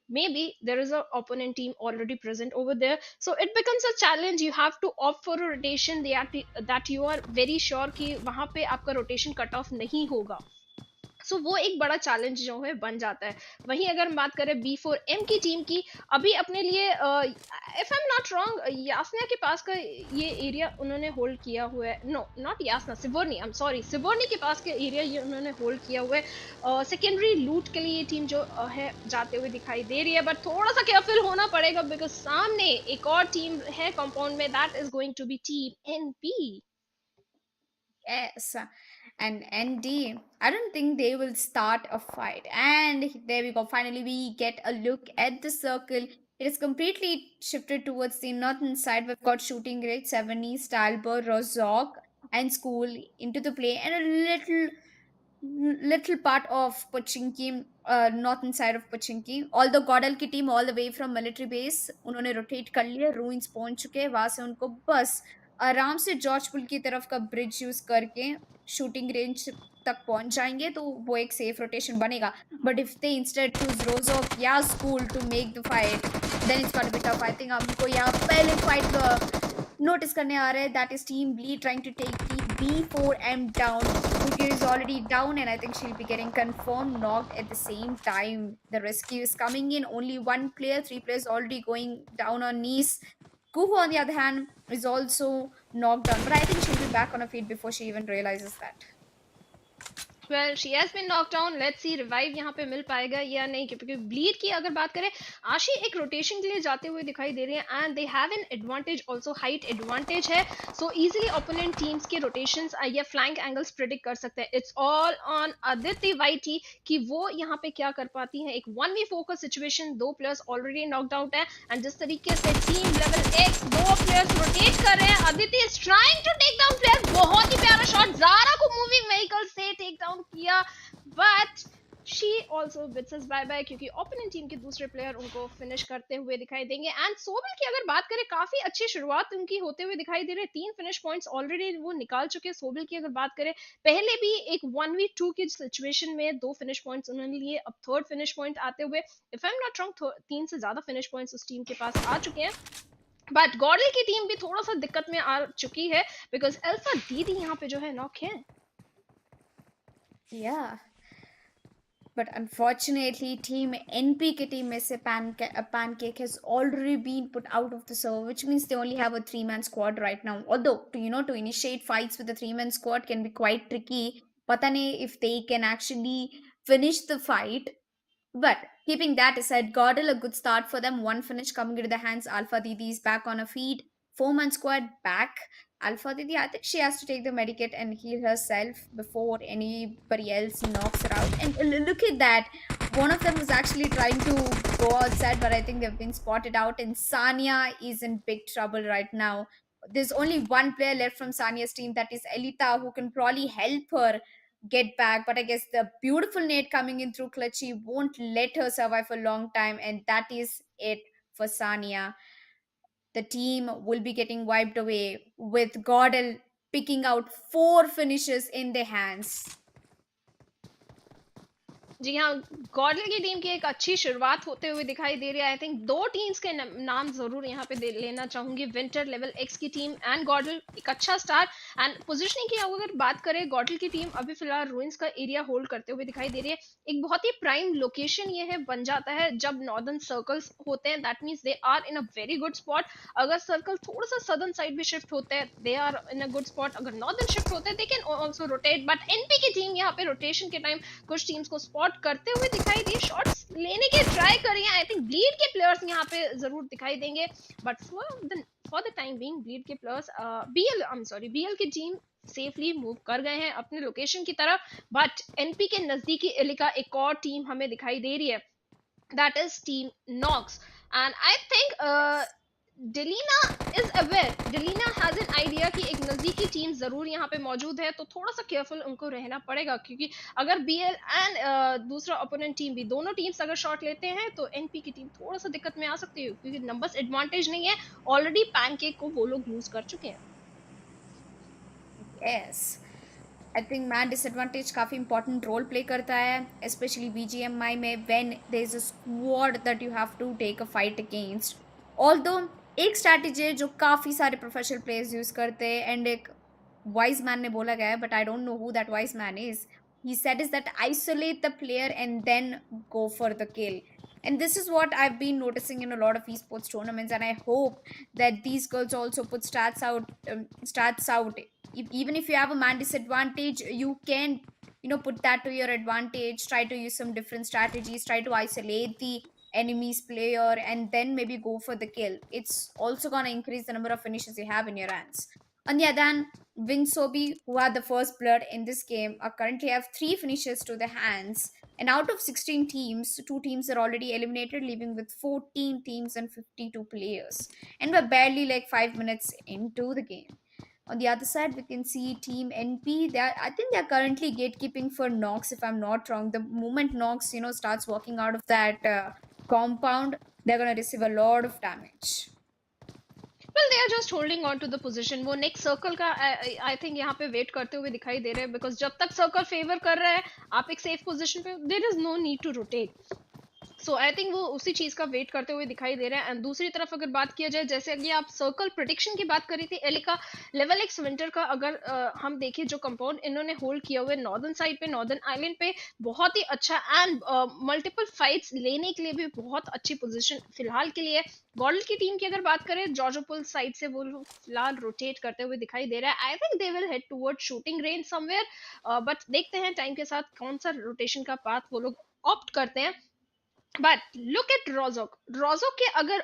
Maybe there is a opponent team already present over there, so it becomes a challenge. You have to opt for a rotation that you are very sure कि वहां पे आपका rotation cut off नहीं होगा. सो वो एक बड़ा challenge जो है बन जाता है. वहीं अगर हम बात करें B4M की टीम की, अभी अपने लिए if I am not wrong, Yasnaya के पास का ये एरिया उन्होंने होल्ड किया हुआ है. No, not Yasnaya, Severny, I am sorry, Severny के पास का एरिया ये उन्होंने होल्ड किया हुआ है. सेकेंडरी लूट के लिए ये टीम जो है जाते हुए दिखाई दे रही है, बट थोड़ा सा केयरफुल होना पड़ेगा बिकॉज सामने एक और टीम है कंपाउंड में, that is going to be team NP. Yes, and ND, I don't think they will start a fight. And there we go. Finally, we get a look at the circle. It is completely shifted towards the northern side. We've got shooting grade 70, Stalber, Rozok, and School into the play, and a little part of Pochinki, northern side of Pochinki. Although Godal की team all the way from military base, उन्होंने rotate कर लिया, ruins पहुंच चुके हैं, वहां से उनको बस आराम से जॉर्ज पुल की तरफ का ब्रिज यूज करके शूटिंग रेंज तक पहुंच जाएंगे, तो वो एक सेफ रोटेशन बनेगा. But if they instead choose Rozhok or school to make the fight, then it's gonna be tough. I think हमको यहाँ पहले फाइट नोटिस करने आ रहा है, that is team Bleed trying to take the B4M down. Cookie is already down, and I think she'll be getting confirmed knocked at the same time. The rescue is coming in. Only one player, 3 players already going down on knees. Kuhu, on the other hand, is also knocked down, but I think she'll be back on her feet before she even realizes that. Well, she has been knocked down. Let's see revive यहाँ पे मिल पाएगा या नहीं, क्योंकि bleed की अगर बात करें, आशी एक रोटेशन के लिए जाते हुए दिखाई दे रहे हैं, and they have an advantage also, height advantage है. सो इजीली ओपोनेंट टीम्स के रोटेशंस या फ्लैंक एंगल्स प्रिडिक्ट कर सकते हैं. इट्स ऑल ऑन अदिति वाइटी कि वो यहाँ पे क्या कर पाती हैं. एक 1v4 का situation, 2 players already knocked out है, एंड जिस तरीके से team level X 2 players rotate कर रहे हैं, Aditi is trying to take down player. बहुत ही प्यारा शॉट, जारा को मूविंग व्हीकल से टेक डाउन किया, but she also bids us bye bye, क्योंकि ओपोनेंट टीम के दूसरे प्लेयर उनको फिनिश करते हुए दिखाई देंगे. एंड सोबल की अगर बात करें, काफी अच्छी शुरुआत उनकी होते हुए दिखाई दे रही है. 3 फिनिश पॉइंट्स ऑलरेडी वो निकाल चुके हैं. सोबल की अगर बात करें, पहले भी एक 1v2 की सिचुएशन में 2 फिनिश पॉइंट्स उन्होंने लिए, अब 3rd फिनिश पॉइंट आते हुए, if I am not wrong 3 से ज्यादा फिनिश पॉइंट्स उस टीम के पास आ चुके हैं. बट गॉडल की टीम भी थोड़ा सा दिक्कत में आ चुकी है, बिकॉज अल्फा दीदी यहाँ पे जो है नॉक है. Yeah. But unfortunately, team NP के team में से Pancake has already been put out of the server, which means they only have a 3-man squad right now. Although, to initiate fights with a 3-man squad can be quite tricky. पता नहीं if they can actually finish the fight. But keeping that aside, Godel a good start for them. 1 finish coming into the hands. Alpha Didi is back on her feet. 4-man squad back. Alpha Didi, I think she has to take the medikit and heal herself before anybody else knocks her out. And look at that. One of them was actually trying to go outside, but I think they've been spotted out. And Sanya is in big trouble right now. There's only one player left from Sanya's team, that is Elita, who can probably help her get back. But I guess the beautiful nade coming in through Clutchy won't let her survive for a long time. And that is it for Sanya. The team will be getting wiped away with Godel picking out 4 finishes in their hands. जी हाँ, गॉडल की team की एक अच्छी शुरुआत होते हुए दिखाई दे रही है। आई थिंक दो टीम्स के नाम जरूर यहाँ पे लेना चाहूंगी, विंटर लेवल एक्स की टीम एंड गॉडल। एक अच्छा स्टार्ट एंड पोजीशनिंग की अगर बात करें, गॉडल की टीम अभी फिलहाल रूइंस का एरिया होल्ड करते हुए दिखाई दे रही है। एक बहुत ही प्राइम लोकेशन ये है बन जाता है जब नॉर्दर्न सर्कल्स होते हैं, that means they are in a very good spot. अगर सर्कल थोड़ा सा सदर्न साइड भी शिफ्ट होते हैं, they are in a good spot. अगर नॉर्दर्न शिफ्ट होते हैं, they can also rotate, but NP की टीम यहाँ पे रोटेशन के टाइम कुछ टीम्स को स्पॉट करते हुए दिखाई दी, शॉट्स लेने के ट्राई करिए। आई थिंक ब्लीड के प्लेयर्स यहाँ पे जरूर दिखाई देंगे, but for the time being bleed के प्लेयर्स, बीएल की टीम सेफली मूव कर गए हैं अपने लोकेशन की तरफ। बट एनपी के नजदीकी इलाका एक और टीम हमें दिखाई दे रही है, that is team Nox. And I think Delina is aware, Delina has an idea कि एक नजदीकी टीम जरूर यहाँ पे मौजूद है, तो थोड़ा सा केयरफुल उनको रहना पड़ेगा, क्योंकि अगर बीएल एंड दूसरा ओपोनेंट टीम भी, दोनों टीम्स अगर शॉट लेते हैं तो एनपी की टीम थोड़ा सा दिक्कत में आ सकती है, क्योंकि नंबर्स एडवांटेज नहीं है, ऑलरेडी पैनकेक को वो लोग यूज कर चुके हैं। Yes. I think man disadvantage काफ़ी इंपॉर्टेंट रोल प्ले करता है, स्पेशली BGMI में, when there is a squad that you have to take a fight against. Although एक स्ट्रैटेजी है जो काफ़ी सारे प्रोफेशनल प्लेयर्स यूज़ करते हैं, एंड एक वाइज मैन ने बोला गया है, but I don't know who that wise man is. He said is that isolate the player and then go for the kill. And this is what I've been noticing in a lot of esports tournaments, and I hope that these girls also put stats out. Even if you have a man disadvantage, you can put that to your advantage. Try to use some different strategies, try to isolate the enemy's player, and then maybe go for the kill. It's also going to increase the number of finishes you have in your hands. On the other hand, Winsobi, who had the first blood in this game, currently have 3 finishes to their hands. And out of 16 teams, 2 teams are already eliminated, leaving with 14 teams and 52 players. And we're barely like 5 minutes into the game. On the other side, we can see Team NP. I think they're currently gatekeeping for Nox, if I'm not wrong. The moment Nox, starts walking out of that compound, they're gonna receive a lot of damage. Well, they are just holding on to the position. वो next circle का I think यहाँ पे wait करते हुए दिखाई दे रहे हैं, because जब तक circle favor कर रहा है, आप एक safe position पे, there is no need to rotate. So I think वो उसी चीज का वेट करते हुए दिखाई दे रहा है। एंड दूसरी तरफ अगर बात किया जाए, जैसे अभी आप सर्कल प्रिडिक्शन की बात करी थी, एलिका लेवल एक्स विंटर का अगर हम देखें, जो कंपाउंड इन्होंने होल्ड किया हुआ है नॉर्दर्न साइड पे, नॉर्दर्न आइलैंड पे, बहुत ही अच्छा, एंड मल्टीपल फाइट्स लेने के लिए भी बहुत अच्छी पोजीशन फिलहाल के लिए। गॉडल की टीम की अगर बात करें, जॉर्जोपुल साइड से वो लोग फिलहाल रोटेट करते हुए दिखाई दे रहा है। I think they will head toward shooting range somewhere, but देखते हैं टाइम के साथ कौन सा रोटेशन का पाथ वो लोग ऑप्ट करते हैं। बट लुक एट रोजोक के अगर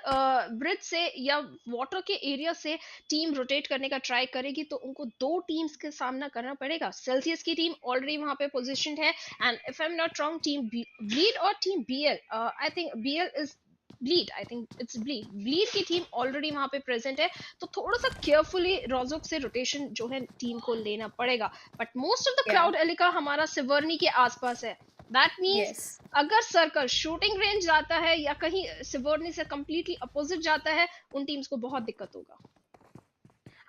ब्रिज से या वाटर के एरिया से टीम रोटेट करने का ट्राई करेगी, तो उनको 2 टीम्स के सामना करना पड़ेगा। सेल्सियस की टीम ऑलरेडी वहां पे पोजिशन है, and if I am not wrong, team Bleed और team BL, I think BL is Bleed, I think it's Bleed की टीम ऑलरेडी वहां पे प्रेजेंट है, तो थोड़ा सा केयरफुली रोजोक से रोटेशन जो है टीम को लेना पड़ेगा। But most of the crowd Elika हमारा सिवर्नी के आसपास है, दैट मीन्स अगर सर्कल शूटिंग रेंज जाता है या कहीं सिवर्नी से कंप्लीटली अपोजिट जाता है, उन टीम्स को बहुत दिक्कत होगा।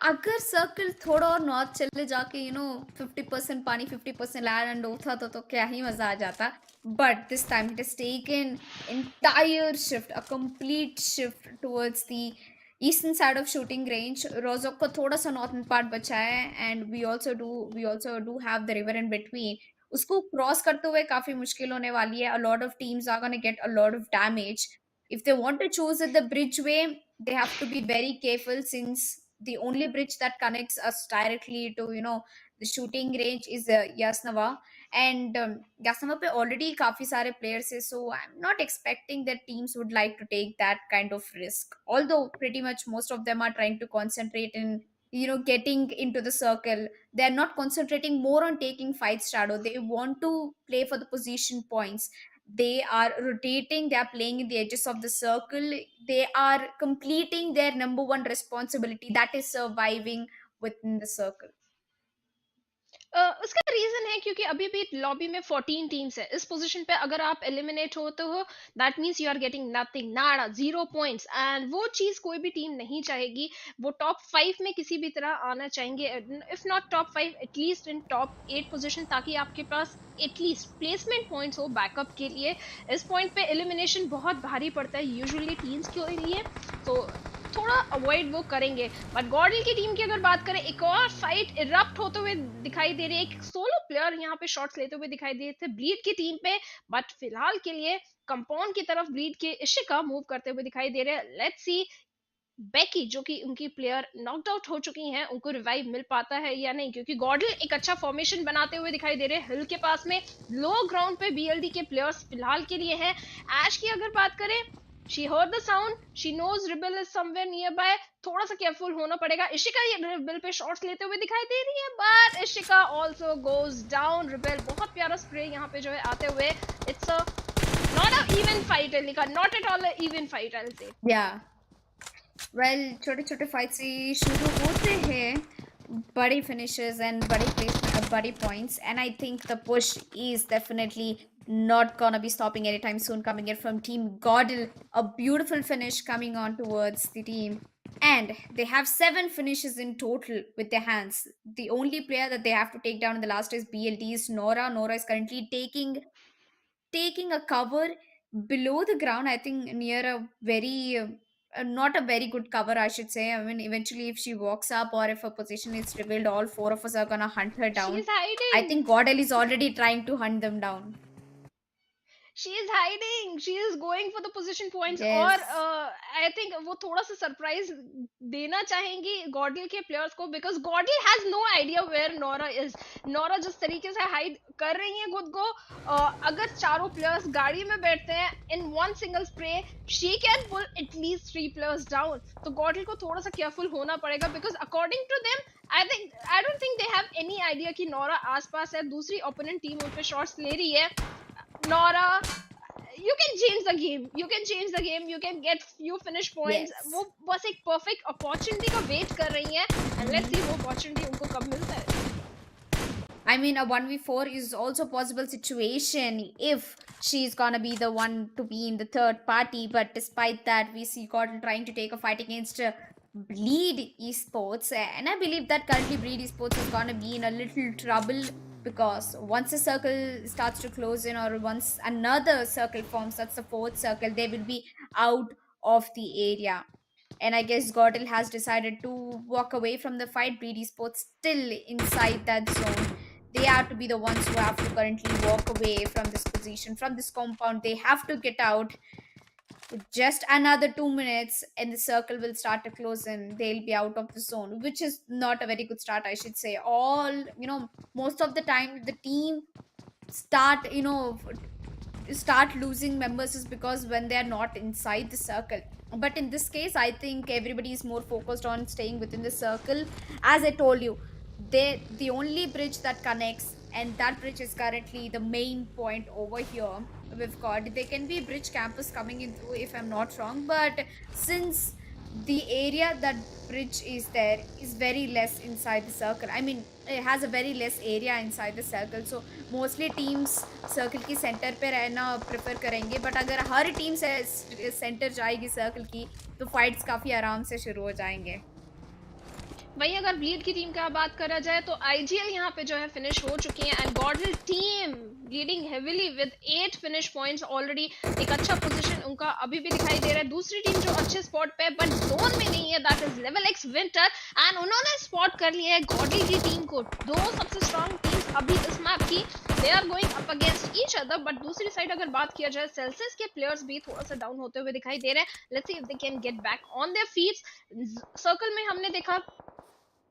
अगर सर्कल थोड़ा और नॉर्थ चले जाके 50% पानी 50% लैंड होता तो क्या ही मजा आ जाता। But this time it is taken entire shift, a complete shift towards the eastern side of shooting range. Rozhok को थोड़ा सा नॉर्थन पार्ट बचा है, and we also do have the river in between. उसको क्रॉस करते हुए काफी मुश्किल होने वाली है। A lot of teams are gonna get a lot of damage. If they want to choose it the bridge way, they have to be very careful, since the only bridge that connects us directly to the shooting range is Yasnava, and Yasnava pe already काफी सारे players है, so I'm not expecting that teams would like to take that kind of risk, although pretty much most of them are trying to concentrate in getting into the circle. They're not concentrating more on taking fight shadow. They want to play for the position points. They are rotating, they are playing in the edges of the circle. They are completing their number one responsibility, that is surviving within the circle. उसका reason है क्योंकि अभी भी lobby में 14 teams है। इस position पे अगर आप एलिमिनेट होते हो that means you are getting nothing, nada, 0 points, and वो चीज कोई भी टीम नहीं चाहेगी। वो टॉप 5 में किसी भी तरह आना चाहेंगे, if not top 5 at least in top 8 position, ताकि आपके पास एटलीस्ट प्लेसमेंट पॉइंट्स हो बैकअप के लिए। इस पॉइंट पे एलिमिनेशन बहुत भारी पड़ता है यूजुअली टीम्स के लिए, तो थोड़ा अवॉइड वो करेंगे। बट गॉडल की टीम की अगर बात करें, एक और फाइट इरप्ट होते हुए दिखाई दे रही है। एक सोलो प्लेयर यहाँ पे शॉट्स लेते हुए दिखाई दे रहे थे ब्लीड की टीम पे, बट फिलहाल के लिए कंपाउंड की तरफ ब्लीड के इशिका मूव करते हुए दिखाई दे रहे हैं। लेट्स सी बेकी जो कि उनकी प्लेयर नॉकड आउट हो चुकी हैं, उनको रिवाइव मिल पाता है या नहीं, क्योंकि गॉडल एक अच्छा फॉर्मेशन बनाते हुए दिखाई दे रहे हैं हिल के पास में। लो ग्राउंड पे बीएलडी के प्लेयर्स फिलहाल के लिए हैं। ऐश की अगर बात करें, she heard the sound, she knows rebel is somewhere nearby, थोड़ा सा केयरफुल होना पड़ेगा। इशिका ये रिबल पे शॉट्स लेते हुए दिखाई दे रही है, but Ishika also goes down। Rebel बहुत प्यारा स्प्रे यहाँ पे जो है आते हुए। It's a not a even fight लिखा, not at all a even fight I'll say। Yeah. Well, छोटे छोटे फाइट से शुरू होते हैं बड़े finishes and बड़े points, and I think the push is definitely not gonna be stopping anytime soon, coming in from Team Godel. A beautiful finish coming on towards the team, and they have 7 finishes in total with their hands. The only player that they have to take down in the last is BLD's Nora. Nora is currently taking a cover below the ground, I think near a very not a very good cover, I should say. I mean, eventually if she walks up or if her position is revealed, all 4 of us are gonna hunt her down. She's hiding. I think Godel is already trying to hunt them down. She is hiding, she is going for the position points। Yes. और I think वो थोड़ा सा surprise देना चाहेंगी गॉडल के players को, because GodL has no idea where Nora is. Nora जिस तरीके से हाइड कर रही है खुद को, अगर चारों प्लेयर्स गाड़ी में बैठते हैं in one single spray, she can pull at least 3 players down. तो गॉडल को थोड़ा सा केयरफुल होना पड़ेगा, because according to them I don't think they have any idea कि नोरा आसपास है। दूसरी ओपोनेंट टीम उन पे शॉट्स ले रही है। Nora, you can change the game, you can get few finish points। Yes. वो बस एक perfect opportunity का वेट कर रही है, and let's see वो opportunity उनको कब मिलता है। I mean, a 1v4 is also a possible situation if she's gonna be the one to be in the third party, but despite that, we see Gordon trying to take a fight against BleedESports, and I believe that currently BleedESports is gonna be in a little trouble, because once a circle starts to close in, or once another circle forms, that's the 4th circle, they will be out of the area. And I guess Godel has decided to walk away from the fight. BleedESports still inside that zone. They are to be the ones who have to currently walk away from this position, from this compound. They have to get out. Just another 2 minutes and the circle will start to close in. They'll be out of the zone, which is not a very good start, I should say. Most of the time the team start losing members is because when they are not inside the circle. But in this case, I think everybody is more focused on staying within the circle. As I told you, the only bridge that connects, and that bridge is currently the main point over here. We've got, there can be bridge campus coming in through, if I'm not wrong, but since the area that bridge is there is very less inside the circle, I mean it has a very less area inside the circle, so mostly teams circle की center पे रहना prefer करेंगे। but अगर हर team से center जाएगी circle की, तो fights काफी आराम से शुरू हो जाएंगे। वहीं अगर ब्लीड की टीम का बात करा जाए तो आईजीएल यहाँ पे जो है फिनिश हो चुकी है, and गॉडल team leading heavily with 8 finish points already. एक अच्छा पोजीशन उनका अभी भी दिखाई दे रहा है। दूसरी टीम जो अच्छे स्पॉट पे बट जोन में नहीं है, दैट इज लेवलएक्स विंटर, एंड उन्होंने स्पॉट कर लिया है गॉडल की टीम को। दो सबसे स्ट्रॉन्ग टीम्स अभी इस मैप की, they are going up against each other. But दूसरी साइड अगर बात किया जाए, सेल्सियस के प्लेयर्स भी थोड़ा सा डाउन होते हुए दिखाई दे रहे हैं। Let's see if they can get back on their feet. Circle में हमने देखा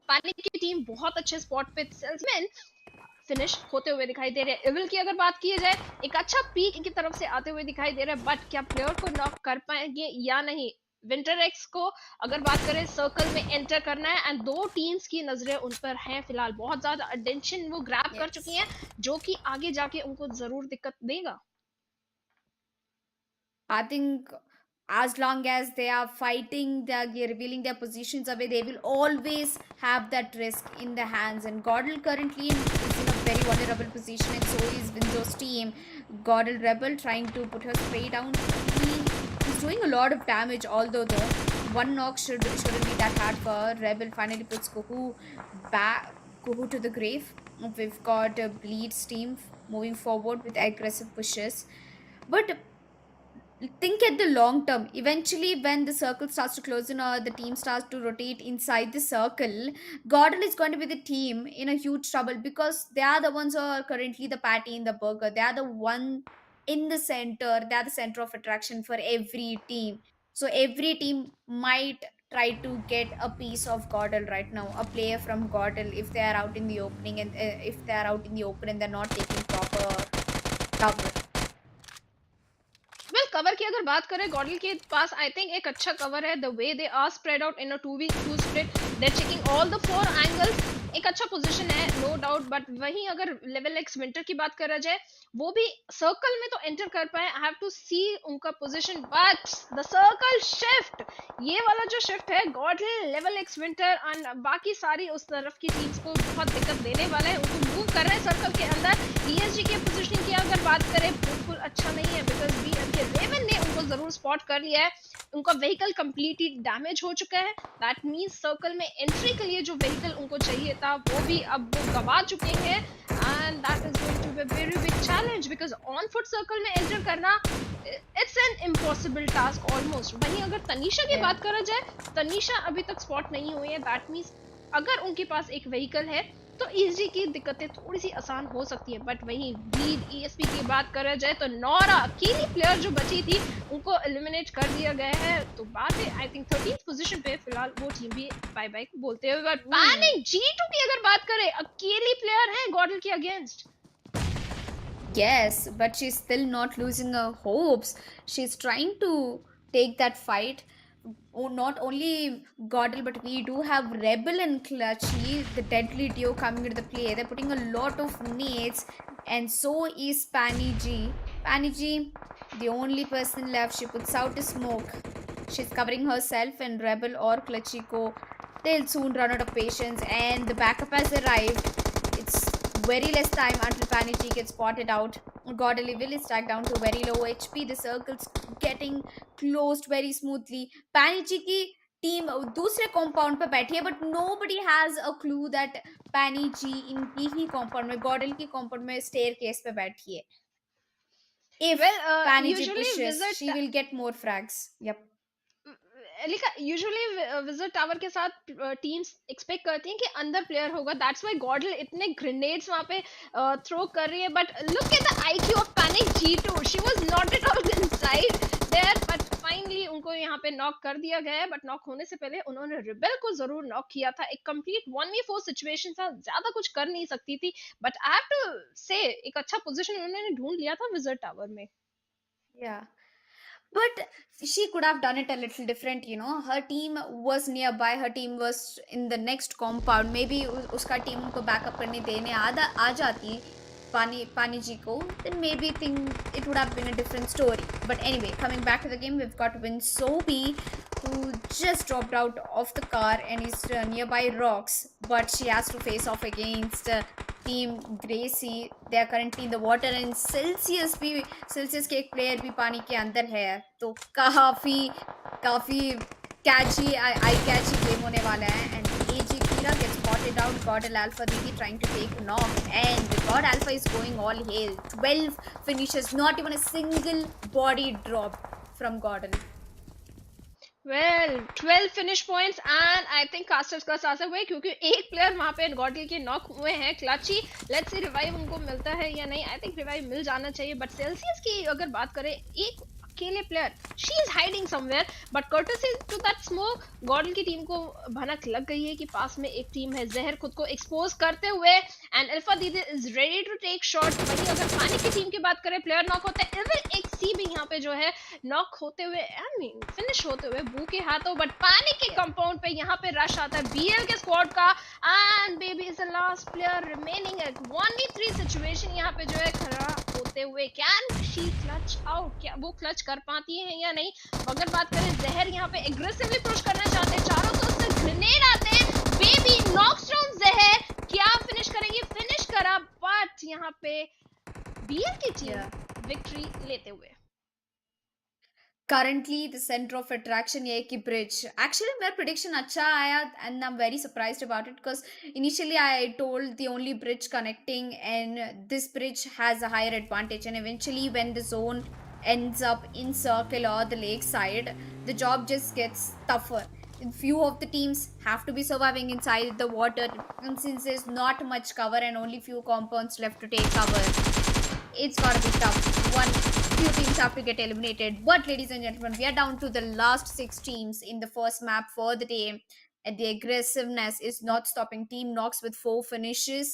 पानी की टीम बहुत अच्छे स्पॉट पे सेल्समैन फिनिश होते हुए दिखाई दे रहे हैं। इविल की अगर बात की जाए, एक अच्छा पीक की तरफ से आते हुए दिखाई दे रहा है, बट क्या प्लेयर को नॉक कर पाएंगे या नहीं। विंटर एक्स को अगर बात करें, सर्कल में एंटर करना है, एंड 2 टीम्स की नजरें उन पर हैं फिलहाल। बहुत ज्यादा अटेंशन वो ग्रैब कर चुकी हैं, जो कि आगे जाके उनको जरूर दिक्कत देगा। I think as long as they are fighting, they are revealing their positions away, they will always have that risk in the hands. And Godel currently is in a very vulnerable position, and so is Winzo's team. Godel Rebel trying to put her spray down. He's doing a lot of damage, although though one knock shouldn't be that hard for her. Rebel finally puts Kuhu to the grave. We've got Bleed's team moving forward with aggressive pushes. But think at the long term. Eventually, when the circle starts to close in or the team starts to rotate inside the circle, Gordon is going to be the team in a huge trouble, because they are the ones who are currently the patty in the burger. They are the one in the center. They are the center of attraction for every team. So every team might try to get a piece of Gordon right now, a player from Gordon, if they are out in the opening, and if they are out in the open and they're not taking proper cover. Well cover की अगर बात करें गॉडल के पास I think एक अच्छा cover है the way they are spread out in a 2v2 split they checking all the 4 angles एक अच्छा पोजीशन है नो डाउट बट वहीं अगर लेवल एक्स विंटर की बात करा जाए वो भी सर्कल में तो एंटर कर पाए आई हैव टू सी उनका position but the circle shift ये वाला जो शिफ्ट है गॉडल लेवल एक्स विंटर एंड बाकी सारी उस तरफ की टीम्स को बहुत दिक्कत देने वाला है उनको मूव कर रहे हैं सर्कल के अंदर ईएसजी के पोजीशनिंग की अगर बात करें बिल्कुल अच्छा नहीं है बिकॉज बी के रेवन ने उनको जरूर स्पॉट कर लिया है उनका व्हीकल कंप्लीटली डैमेज हो चुका है दैट मींस सर्कल में एंट्री के लिए जो व्हीकल उनको चाहिए था वो भी अब वो गवा चुके हैं and that is going to be a very big challenge because on foot circle में एंटर करना it's an impossible task almost वहीं अगर तनीषा की बात करा जाए तनीषा अभी तक स्पॉट नहीं हुई है दैट मींस अगर उनके पास एक व्हीकल है तो ईजी की दिक्कतें थोड़ी सी आसान हो सकती है बट वहीं ब्लीड ईएसपी की बात करा जाए तो नौरा अकेली प्लेयर जो बची थी उनको एलिमिनेट कर दिया गया है तो बात है आई थिंक 13th पोजीशन पे फिलहाल वो टीम भी बाय बाय बोलते हुए बट पैनिक G2 की अगर बात करें अकेली प्लेयर है गॉडल के against Yes, but she's still not losing her hopes. She's trying to take that fight. Not only Godel, but we do have Rebel and Clutchy, the deadly duo coming into the play. They're putting a lot of nades, and so is Pani G. Pani G, the only person left, she puts out a smoke. She's covering herself, and Rebel or Clutchy go. They'll soon run out of patience, and the backup has arrived. It's very less time until Pani G gets spotted out. Godel will is stacked down to very low HP. The circle's getting closed very smoothly. Pani G की team दूसरे compound पे बैठी है but nobody has a clue that Pani G इनकी ही compound में Godel की compound में stair case पे बैठी है. If Pani G pushes, she will get more frags. Yep. Usually visit tower के साथ टीम्स एक्सपेक्ट करती हैं कि अंदर प्लेयर होगा दैट्स व्हाई गॉडल इतने ग्रेनेड्स वहां पे थ्रो कर रही है but look at the IQ of panic G2 she was not at all inside there but finally उनको यहां पे नॉक कर दिया गया है बट नॉक होने से पहले उन्होंने रिबेल को जरूर नॉक किया था एक कंप्लीट 1v4 सिचुएशन था ज्यादा कुछ कर नहीं सकती थी बट आई हैव टू से एक अच्छा पोजीशन उन्होंने ढूंढ लिया था विजिट टावर में Yeah. But she could have done it a little different, you know. Her team was nearby. Her team was in the next compound. Maybe उसका team उनको backup करने देने आ जाती Pani Ji ko, then maybe it would have been a different story. But anyway, coming back to the game, we've got Winsobi, who just dropped out of the car and is nearby rocks. But she has to face off against Team Gracie. They are currently in the water and Celsius के एक player भी पानी के अंदर है तो काफी catchy eye catchy game होने वाला है and AG Kira gets spotted out. Godel Alpha Didi trying to take a knock and God Alpha is going all hail. 12 finishes, not even a single body drop from Godel. Well, 12 finish points and I think casters का सासा हुआ है क्योंकि एक player वहाँ पे गॉडल के knock हुए हैं क्लची लेट्स सी रिवाइव उनको मिलता है या नहीं आई थिंक रिवाइव मिल जाना चाहिए बट सेल्सियस की अगर बात करें एक अकेले player she is hiding somewhere but courtesy to that smoke Godl की टीम को भनक लग गई है कि पास में एक टीम है जहर खुद को एक्सपोज करते हुए and Alpha Didi is ready to take shot वहीं अगर पानी की टीम की बात करें प्लेयर नॉक होते हैं इवन एक सी भी यहाँ पे जो है नॉक होते हुए आई मीन फिनिश होते हुए बू के हाथों बट पानी के कंपाउंड पे यहाँ पे रश आता है बीएल के स्क्वाड का and baby is the last player remaining 1v3 situation यहाँ पे जो है खड़ा होते हुए कैन शी क्लच आउट, क्या वो क्लच कर पाती है या नहीं। अगर बात करें जहर यहाँ पे एग्रेसिवली पुश करना चाहते हैं, चारों तरफ से ग्रेनेड आते हैं, बेबी नॉक्स डाउन जहर, क्या फिनिश करेंगे, फिनिश करा, बट यहाँ पे बीएल की टीम विक्ट्री लेते हुए। Currently the center of attraction ये कि bridge. Actually मेरा prediction अच्छा आया and I'm very surprised about it because initially I told the only bridge connecting and this bridge has a higher advantage, and eventually when the zone ends up in circle or the lake side, the job just gets tougher. Few of the teams have to be surviving inside the water, and since there's not much cover and only few compounds left to take cover, it's gonna be tough. Few teams have to get eliminated. But ladies and gentlemen, we are down to the last 6 teams in the first map for the day, and the aggressiveness is not stopping. Team Nox with 4 finishes,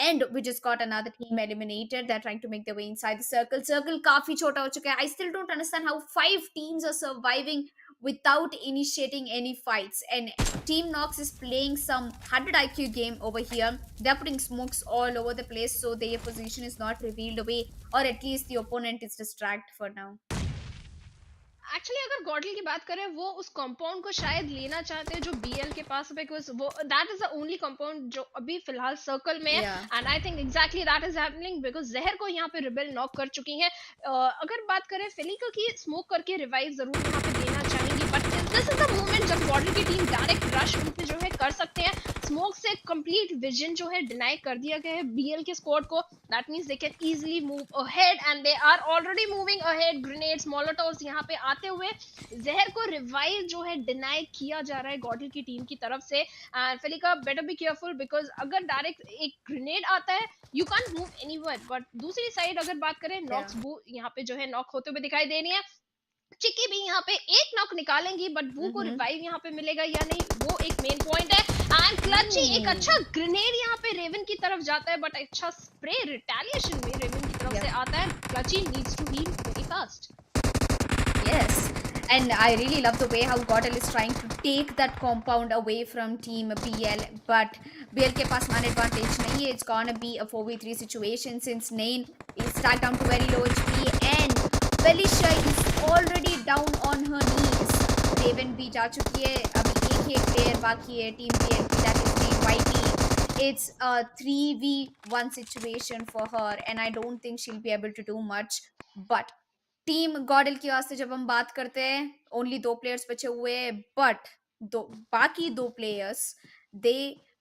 and we just got another team eliminated. They're trying to make their way inside the circle. Circle काफी छोटा हो चुका है. I still don't understand how 5 teams are surviving without initiating any fights, and Team Nox is playing some 100 IQ game over here. They're putting smokes all over the place so their position is not revealed away, or at least the opponent is distracted for now. Actually अगर गॉडल की बात करें, वो उस compound को शायद लेना चाहते हैं जो बीएल के पास है, बिकॉज वो that is the only compound जो अभी फिलहाल सर्कल में है, and I think exactly that is happening because जहर को यहाँ पे रिबेल नॉक कर चुकी है। अगर बात करें फेलिका की, स्मोक करके रिवाइव जरूर यहाँ पे देना चाहेंगी, but this is the moment जब गॉडल की टीम डायरेक्ट रश उन पे जो है कर सकते हैं। स्मोक से कंप्लीट विजन जो है डिनाई कर दिया गया है बीएल के स्क्वाड को, that means they can easily move ahead and they are already moving ahead. Grenades molotovs यहाँ पे आते हुए जहर को रिवाइव जो है डिनाई किया जा रहा है गॉडल की टीम की तरफ से, and Felika better be careful because अगर डायरेक्ट एक ग्रेनेड आता है you can't move anywhere. But दूसरी साइड अगर बात करें, नॉक्स बू यहाँ पे जो है नॉक होते हुए दिखाई दे रही है, चिक्की भी यहाँ पे एक नॉक निकालेंगी, बट बू को रिवाइव यहाँ पे मिलेगा या नहीं वो एक मेन पॉइंट है। एंड क्लची एक अच्छा ग्रेनेड यहाँ पे रेवन की तरफ जाता है, बट अच्छा स्प्रे रिटेलिएशन में रेवन की तरफ से आता है। Clutchy needs to heal very fast. Yes, and I really love the way how Godel is trying to take that compound away from Team BL, but BL के पास man advantage नहीं है. It's gonna be a 4v3 situation since Nain is stacked down to very low HP and Felicia is already down on her knees. Raven भी जा चुकी है, अभी एक player बाकी है Team BL की, that is Team YT. It's a 3v1 situation for her and I don't think she'll be able to do much, but team Godl की वास्ते जब हम बात करते हैं, ओनली 2 प्लेयर्स बचे हुए हैं, बट बाकी 2 players they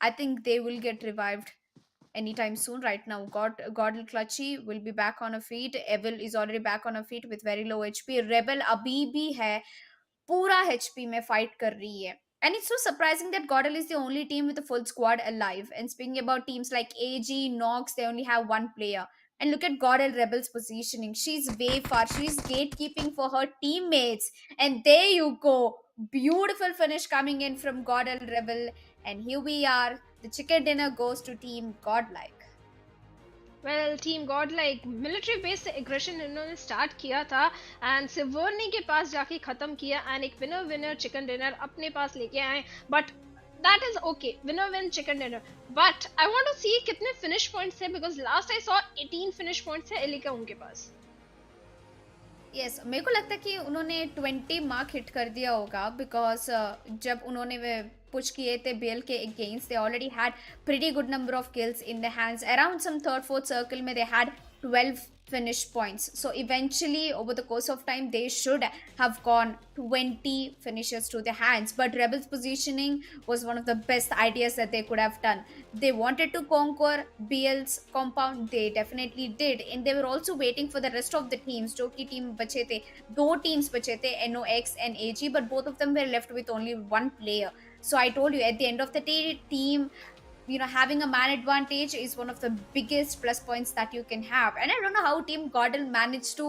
I think they will get revived anytime soon. Right now Godel Clutchy will be back on her feet. Evil is already back on her feet with very low HP. Rebel अभी भी है, पूरा HP में fight कर रही है. And it's so surprising that Godel is the only team with a full squad alive. And speaking about teams like AG, Nox, they only have 1 player. And look at Godel Rebel's positioning. She's way far. She's gatekeeping for her teammates. And there you go. Beautiful finish coming in from Godel Rebel. And here we are. The chicken dinner goes to Team Godlike. Well team Godlike military base से aggression इन्होंने start किया था and Seoni के पास जाके खत्म किया and एक winner winner chicken dinner अपने पास लेके आए, but that is okay, winner win chicken dinner. But I want to see कितने फिनिश पॉइंट्स थे because last I saw 18 finish points है एलिका उनके पास। यस, मेरे को लगता है कि उन्होंने 20 मार्क हिट कर दिया होगा बिकॉज जब उन्होंने वे पुश किए थे बेल के against, they already had pretty good number of kills in the hands. Around some 3rd 4th circle में they had 12 finish points. So eventually over the course of time they should have gone 20 finishes to their hands, but Rebels positioning was one of the best ideas that they could have done. They wanted to conquer BL's compound, they definitely did, and they were also waiting for the rest of the teams. जो कि team बचे थे, 2 teams बचे थे, NOX and AG, but both of them were left with only 1 player. So I told you, at the end of the day, team, having a man advantage is one of the biggest plus points that you can have. And I don't know how Team Godel managed to,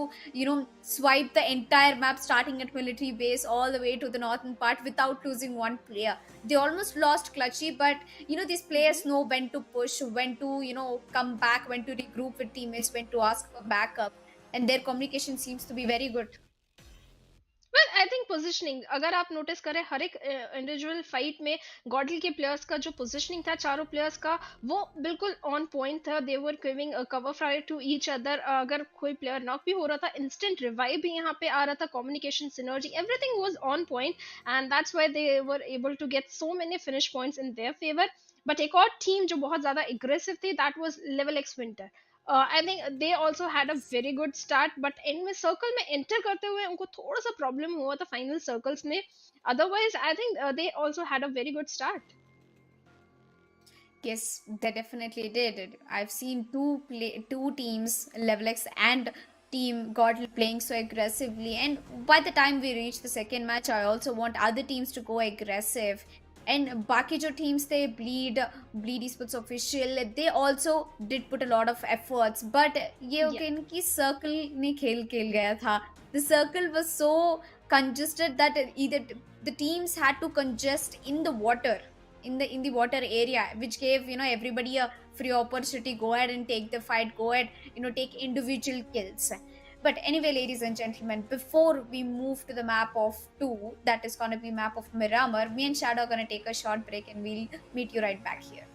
swipe the entire map starting at military base all the way to the northern part without losing 1 player. They almost lost Clutchy, but these players know when to push, when to, come back, when to regroup with teammates, when to ask for backup. And their communication seems to be very good. Well, I think positioning अगर आप notice करें हर एक individual fight में गॉडल के players का जो positioning था चारों प्लेयर्स का वो बिल्कुल ऑन पॉइंट था. They were giving cover fire to each other. अगर कोई प्लेयर नॉक भी हो रहा था इंस्टेंट रिवाइव भी यहाँ पे आ रहा था. Communication synergy everything was on point and that's why they were able to get so many finish points in their favour. But एक और टीम जो बहुत ज्यादा एग्रेसिव थी that was Level X Winter. I think they also had a very good start but end में circle में enter करते हुए उनको थोड़ा सा प्रॉब्लम हुआ था फाइनल सर्कल्स में. Otherwise I think they also had a very good start. Yes, they definitely did. I've seen two teams, Levelx and Team Godlike, playing so aggressively. And by the time we reach the second match, I also want other teams to go aggressive. And बाकी जो teams थे, BleedESP official, they also did put a lot of efforts. But ये okay, इनकी circle ने खेल गया था. The circle was so congested that either the teams had to congest in the water. In the water area, which gave everybody a free opportunity. Go ahead and take the fight. Go ahead, take individual kills. But anyway, ladies and gentlemen, before we move to the map of 2, that is gonna be map of Miramar, me and Shadow are gonna take a short break and we'll meet you right back here.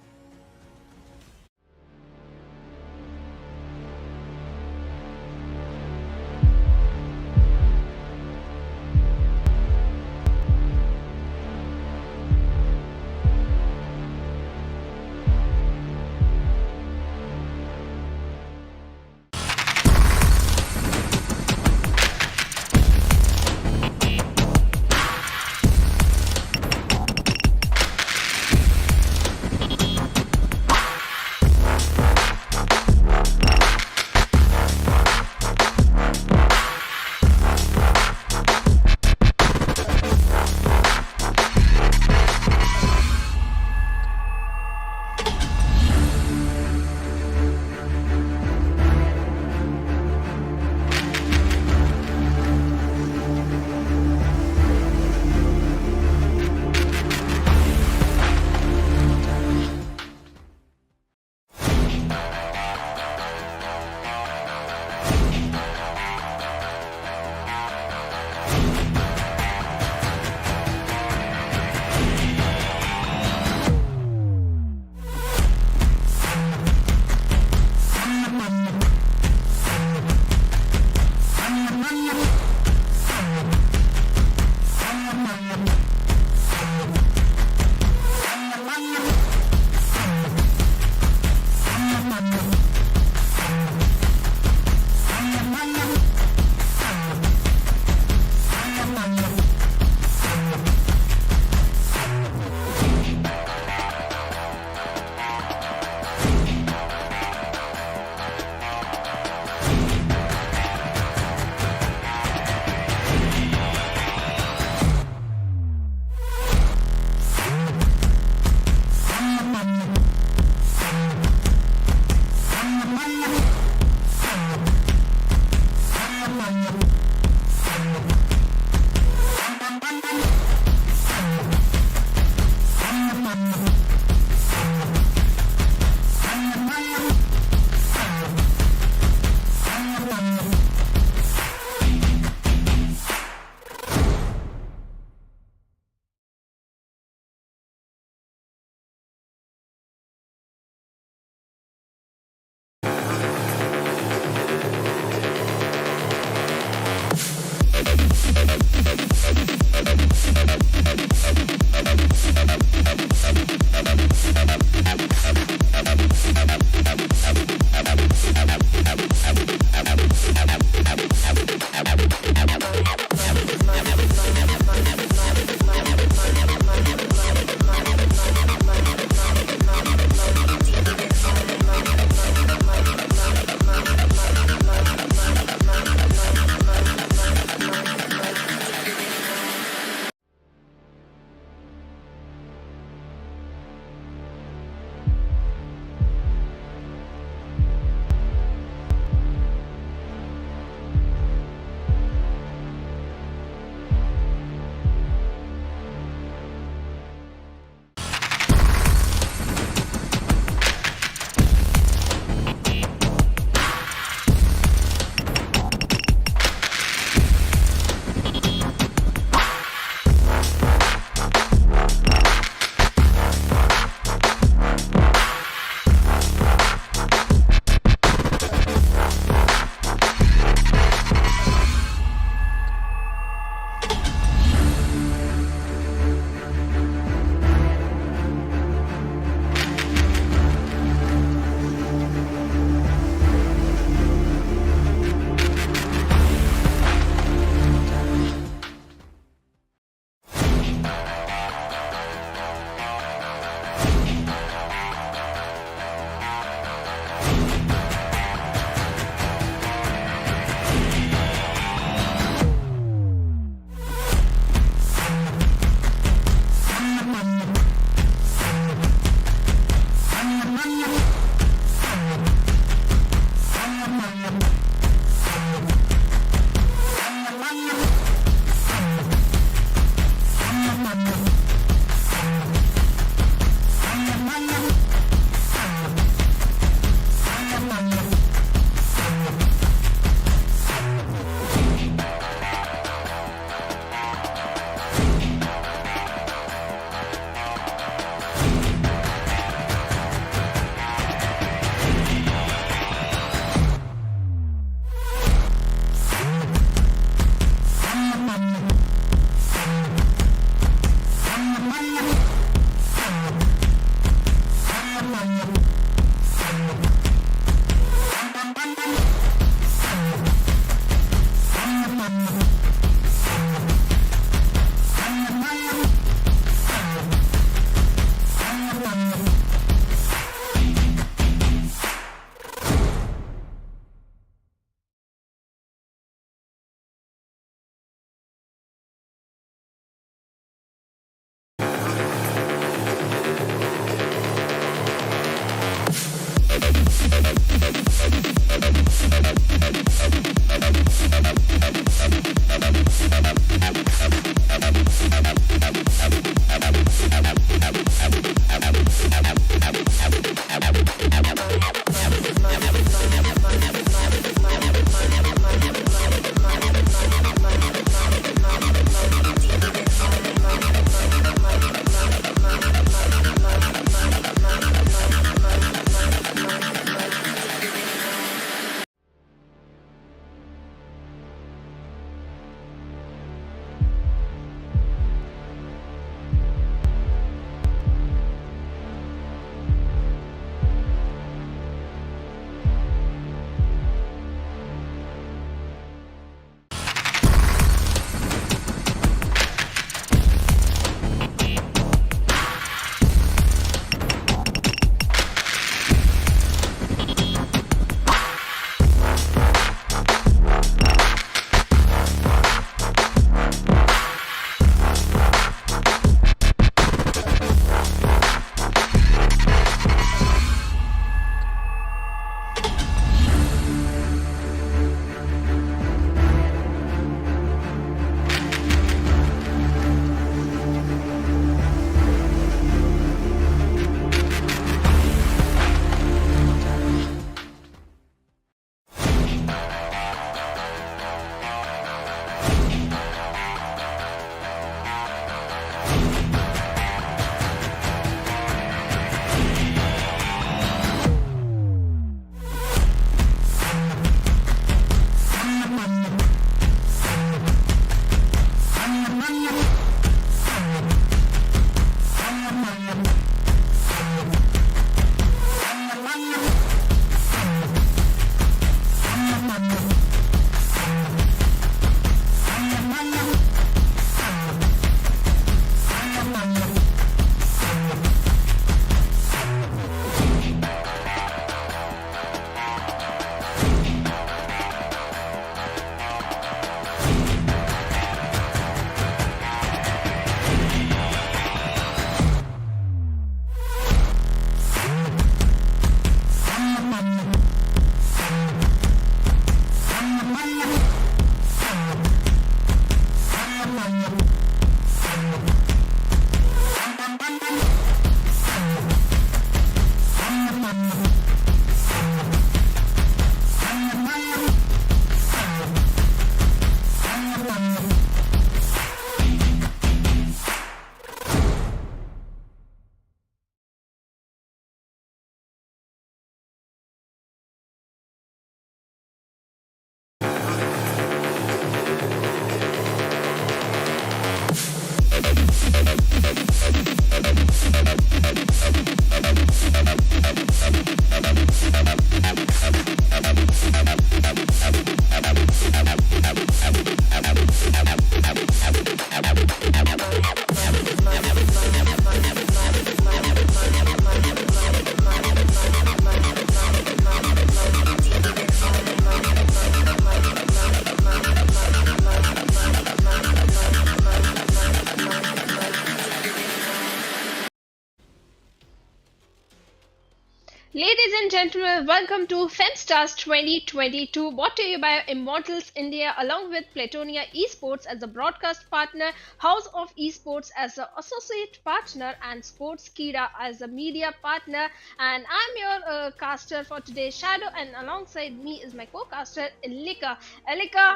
and gentlemen, welcome to Femstars 2022, brought to you by Immortals India, along with Platonia eSports as a broadcast partner, House of eSports as an associate partner, and Sports Kira as a media partner. And I'm your caster for today, Shadow, and alongside me is my co-caster, Elika. Elika,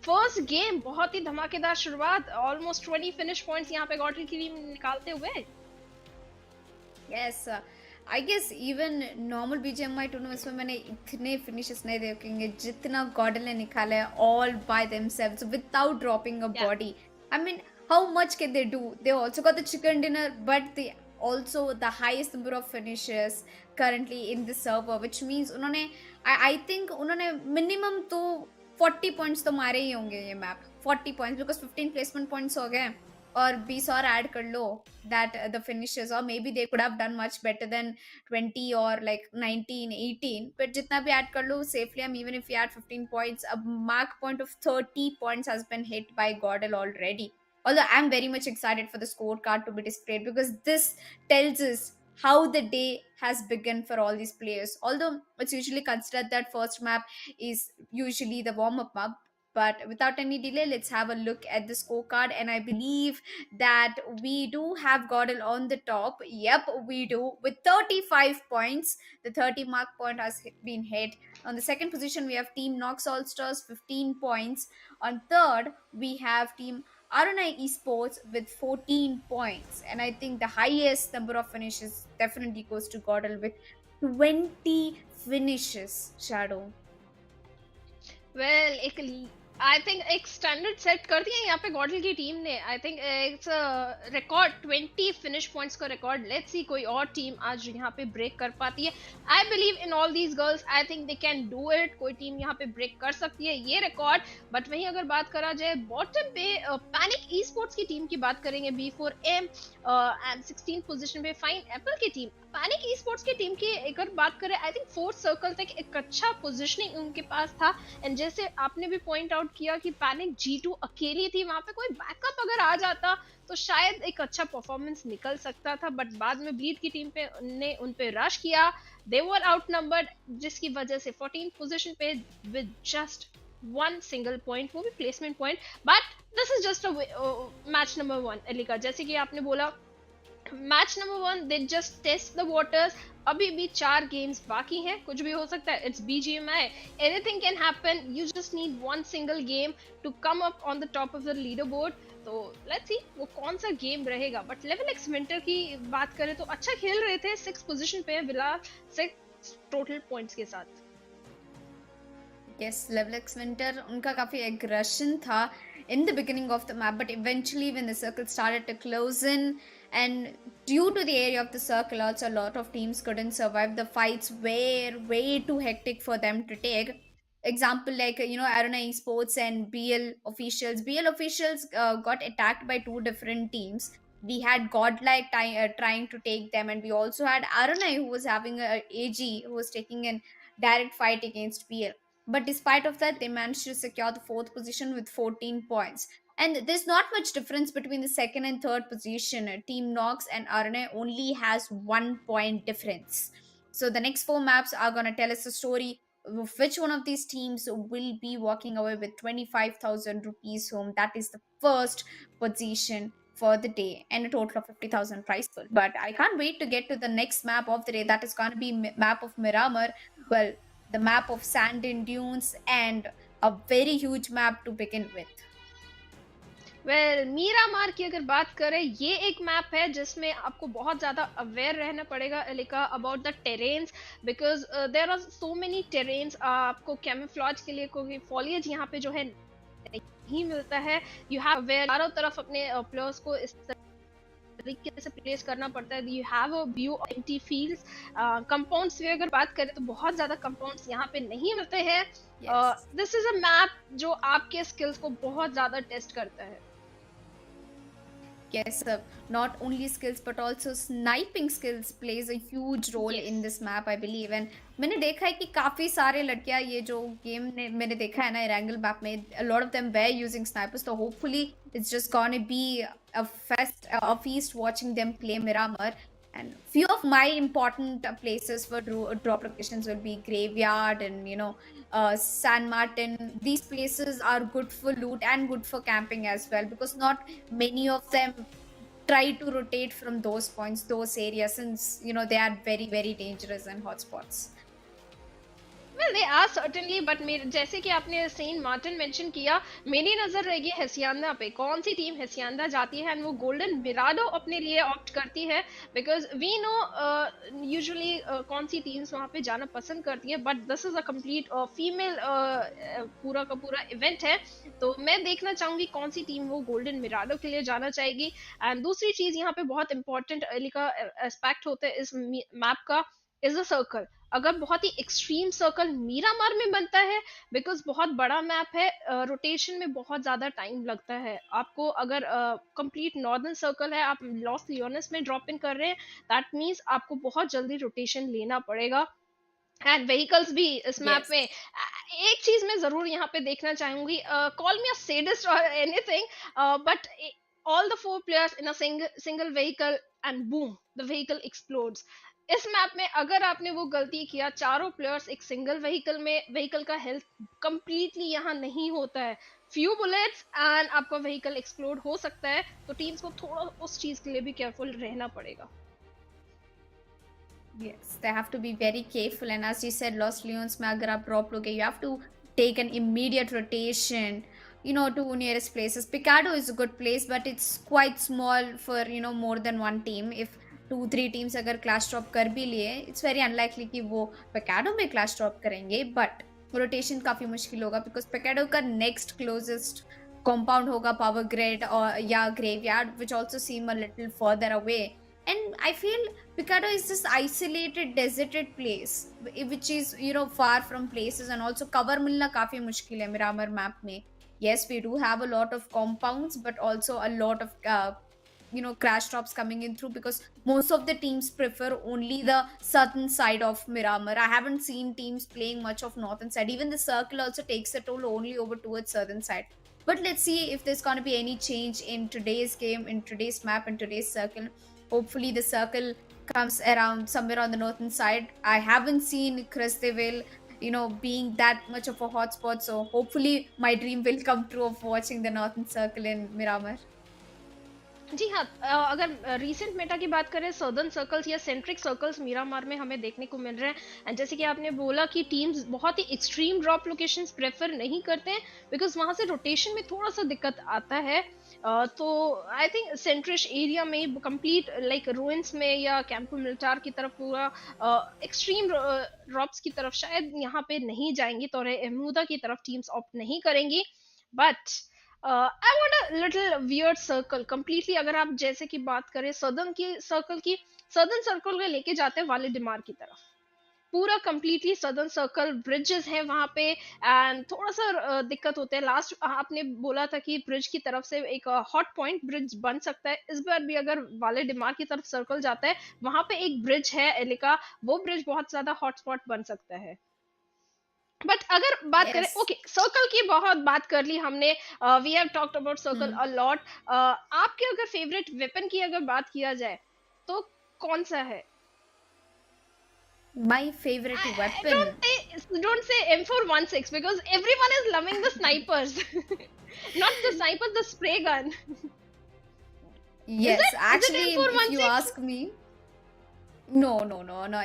first game बहुत ही धमाकेदार शुरुआत, almost 20 finish points यहाँ पे गॉडल की team निकालते हुए. Yes, I guess even normal BGMI tournaments में मैंने इतने finishes नहीं देखेंगे जितना गॉडल ने निकाला है all by themselves without dropping a body. I mean, how much can they do? They also got the chicken dinner, but they also the highest number of finishes currently in the server, which means उन्होंने I think उन्होंने minimum तो 40 points तो मारे ही होंगे ये map. 40 points because 15 placement points हो गए और 20 और ऐड कर लो दैट द फिनिशेस, और may be they could have done much better than 20 और लाइक 19 18, बट जितना भी ऐड कर लो safely. I even if you add 15 points, a mark point of 30 points has been hit by Godl already. Although I'm very much excited for the scorecard to be displayed because this tells us how the day has begun for all these players. Although it's usually considered that first map is usually the warm-up map, but without any delay, let's have a look at the scorecard. And I believe that we do have Godel on the top. Yep, we do, with 35 points. The 30 mark point has been hit. On the second position, we have Team Nox All-Stars, 15 points. On third, we have Team Aronai eSports with 14 points. And I think the highest number of finishes definitely goes to Godel with 20 finishes, Shadow. Well, I think एक standard set कर दिया यहाँ पे गॉडल की team ने. आई think it's record 20 finish points का record. Let's see कोई और टीम आज यहाँ पे ब्रेक कर पाती है. I believe in all these girls. I think they can do it. कोई टीम यहाँ पे ब्रेक कर सकती है ये रिकॉर्ड. बट वहीं अगर बात करा जाए बॉटम पे, पैनिक eSports की टीम की बात करेंगे, B4M एंड 16th पोजीशन पे Fineapple की टीम. पैनिक eSports की टीम की अगर बात करें, आई थिंक 4th सर्कल तक एक अच्छा पोजीशनिंग उनके पास था. एंड जैसे आपने भी पॉइंट आउट किया कि पैनिक G2 अकेली थी, वहां पे कोई बैकअप अगर आ जाता तो शायद एक अच्छा परफॉर्मेंस निकल सकता था. बट बाद में ब्लीड की टीम पे ने उन पे रश किया. दे वर आउटनंबर्ड, जिसकी वजह से 14th पोजीशन पे with just one single point, वो भी placement point. But this is just match number 1. एलिका, जैसे कि आपने बोला, match number 1 they just test the waters. अभी भी 4 गेम्स बाकी हैं, कुछ भी हो सकता है. It's BGMI, anything can happen. You just need one single game to come up on the top of the leader board. तो लेट्स सी वो कौन सा गेम रहेगा. बट लेवलएक्स विंटर की बात करें तो अच्छा खेल रहे थे. 6th पोजीशन पे विला 6 टोटल पॉइंट्स के साथ. Yes, Levelx Winter, उनका काफी aggression था in the beginning of the map, but eventually when the circle started to close in, and due to the area of the circle also a lot of teams couldn't survive. The fights were way too hectic for them to take. Example like Aronai eSports and BL officials. BL officials got attacked by 2 different teams. We had Godlike trying to take them, and we also had Aronai who was having a AG who was taking a direct fight against BL. But despite of that, they managed to secure the 4th position with 14 points. And there's not much difference between the 2nd and 3rd position. Team Nox and Aronai only has 1 point difference. So the next 4 maps are going to tell us the story of which one of these teams will be walking away with 25,000 rupees home. That is the first position for the day, and a total of 50,000 prize pool. But I can't wait to get to the next map of the day. That is going to be map of Miramar. Well, the map of sand and dunes, and a very huge map to begin with. Well, Miramar की अगर बात करें, ये एक map है जिसमें आपको बहुत ज़्यादा अवेयर रहना पड़ेगा Alika about the terrains, because there are so many terrains. आपको कैमोफ्लेज के लिए कोई फॉलिएज यहाँ पे जो है नहीं मिलता है. यू हैव अवेयर, चारों तरफ अपने प्लेयर्स को इस तरीके से प्लेस करना पड़ता है. You have a view of empty fields. Compounds की अगर बात करें तो बहुत ज़्यादा कंपाउंड्स यहाँ पे नहीं मिलते हैं. दिस इज अ मैप जो आपके स्किल्स को बहुत ज़्यादा टेस्ट करता है. Yes, not only skills but also sniping skills plays a huge role in this map, I believe. And मैंने देखा है कि काफ़ी सारे लड़कियाँ ये जो गेम ने मैंने देखा है ना एरेंगल मैप में, a lot of them were using snipers. So hopefully it's just gonna be a feast watching them play Miramar. And few of my important places for drop locations will be Graveyard and San Martin. These places are good for loot and good for camping as well, because not many of them try to rotate from those points, those areas, since they are very very dangerous and hotspots. Well, they are certainly, but जैसे कि आपने Saint Martin mention किया, मेरी नजर रहेगी हेसियांदा पे. कौन सी team हेसियांदा जाती है एंड वो गोल्डन मिराडो अपने लिए ऑप्ट करती है, बिकॉज वी नो यूजुअली कौन सी टीम्स वहां पे जाना पसंद करती है, but this is a complete female पूरा का पूरा इवेंट है, तो मैं देखना चाहूंगी कौन सी टीम वो गोल्डन मिराडो के लिए जाना चाहेगी. एंड दूसरी चीज यहाँ पे बहुत इंपॉर्टेंट का एस्पेक्ट होता है इस मैप का, इज अ सर्कल. अगर बहुत ही एक्सट्रीम सर्कल मीरामार में बनता है, बिकॉज बहुत बड़ा मैप है, रोटेशन में बहुत ज्यादा टाइम लगता है आपको. अगर कंप्लीट नॉर्दर्न सर्कल है, आप लॉस लियोनस में ड्रॉप इन कर रहे हैं, दैट मीन्स आपको बहुत जल्दी रोटेशन लेना पड़ेगा. एंड व्हीकल्स भी इस मैप में एक चीज मैं जरूर यहाँ पे देखना चाहूंगी, कॉल मी अ सैडिस्ट और anything, but all the 4 players in a single vehicle and boom, the vehicle explodes. इस मैप में अगर आपने वो गलती किया, चारों प्लेयर्स एक सिंगल व्हीकल में, व्हीकल का हेल्थ कंप्लीटली यहाँ नहीं होता है, फ्यू बुलेट्स एंड आपका व्हीकल एक्सप्लोड हो सकता है, तो टीम्स को थोड़ा उस चीज के लिए भी केयरफुल रहना पड़ेगा. Yes, they have to be very careful, and as you said, Los Leones में अगर आप ड्रॉप लोगे, you have to take an immediate rotation to nearest places. Picado is a good place, but it's quite small for more than one team. If 2-3 teams अगर class drop कर भी लिए, it's very unlikely कि वो Pecado में class drop करेंगे, but rotation काफ़ी मुश्किल होगा, बिकॉज पेकाडो का नेक्स्ट क्लोजेस्ट कॉम्पाउंड होगा पावर ग्रिड और या graveyard, which also seem a little further away. And I feel Picado is this isolated, deserted place, which is far from places, and also cover मिलना काफ़ी मुश्किल है Miramar map में. Yes, we do have a lot of compounds, but also a lot of crash drops coming in through, because most of the teams prefer only the southern side of Miramar. I haven't seen teams playing much of northern side. Even the circle also takes a toll only over towards southern side. But let's see if there's going to be any change in today's game, in today's map, in today's circle. Hopefully the circle comes around somewhere on the northern side. I haven't seen Cresteville being that much of a hotspot, so hopefully my dream will come true of watching the northern circle in Miramar. जी हाँ, अगर recent Meta की बात करें, southern circles या centric circles Miramar में हमें देखने को मिल रहे हैं. एंड जैसे कि आपने बोला कि टीम्स बहुत ही एक्सट्रीम ड्रॉप लोकेशंस प्रेफर नहीं करते हैं, बिकॉज वहाँ से रोटेशन में थोड़ा सा दिक्कत आता है. तो आई थिंक सेंट्रिश एरिया में कंप्लीट लाइक रूइंस में या कैंपो मिलिटार की तरफ पूरा एक्सट्रीम ड्रॉप्स की तरफ शायद यहाँ पे नहीं जाएंगी, तो एमूदा की तरफ टीम्स ऑप्ट नहीं करेंगी. But I want a little weird circle completely. अगर आप जैसे की बात करें सदर्न सर्कल को लेके जाते हैं वाले डिमार की तरफ, पूरा कंप्लीटली सदर्न सर्कल, ब्रिजेस हैं वहां पे, एंड थोड़ा सा दिक्कत होता है. लास्ट आपने बोला था कि ब्रिज की तरफ से एक हॉट पॉइंट ब्रिज बन सकता है. इस बार भी अगर वाले डिमार की तरफ सर्कल जाता है, वहां पे एक ब्रिज है एलिका, वो ब्रिज बहुत ज्यादा हॉटस्पॉट बन सकता है. बट अगर बात करें, ओके, सर्कल की बहुत बात कर ली हमने, we have talked about circle a lot. आपके अगर फेवरेट वेपन की अगर बात किया जाए तो कौन सा है? My favorite weapon. Don't say M416 because everyone is loving the snipers. Not the sniper, the spray gun. Yes, actually, if you ask me. No.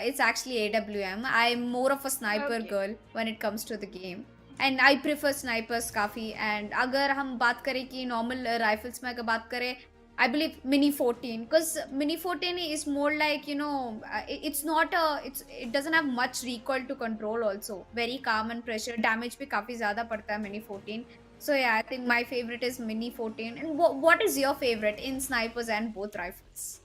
It's actually AWM. I'm more of a sniper girl when it comes to the game. And I prefer snipers काफ़ी. And अगर हम बात करें कि normal rifles में अगर बात करें, I believe Mini 14, because Mini 14 is more like, it doesn't have much recoil to control also. Very calm and pressure. Damage भी काफ़ी ज़्यादा पड़ता है Mini 14. So yeah, I think my favorite is Mini 14. And what is your favorite in snipers and both rifles?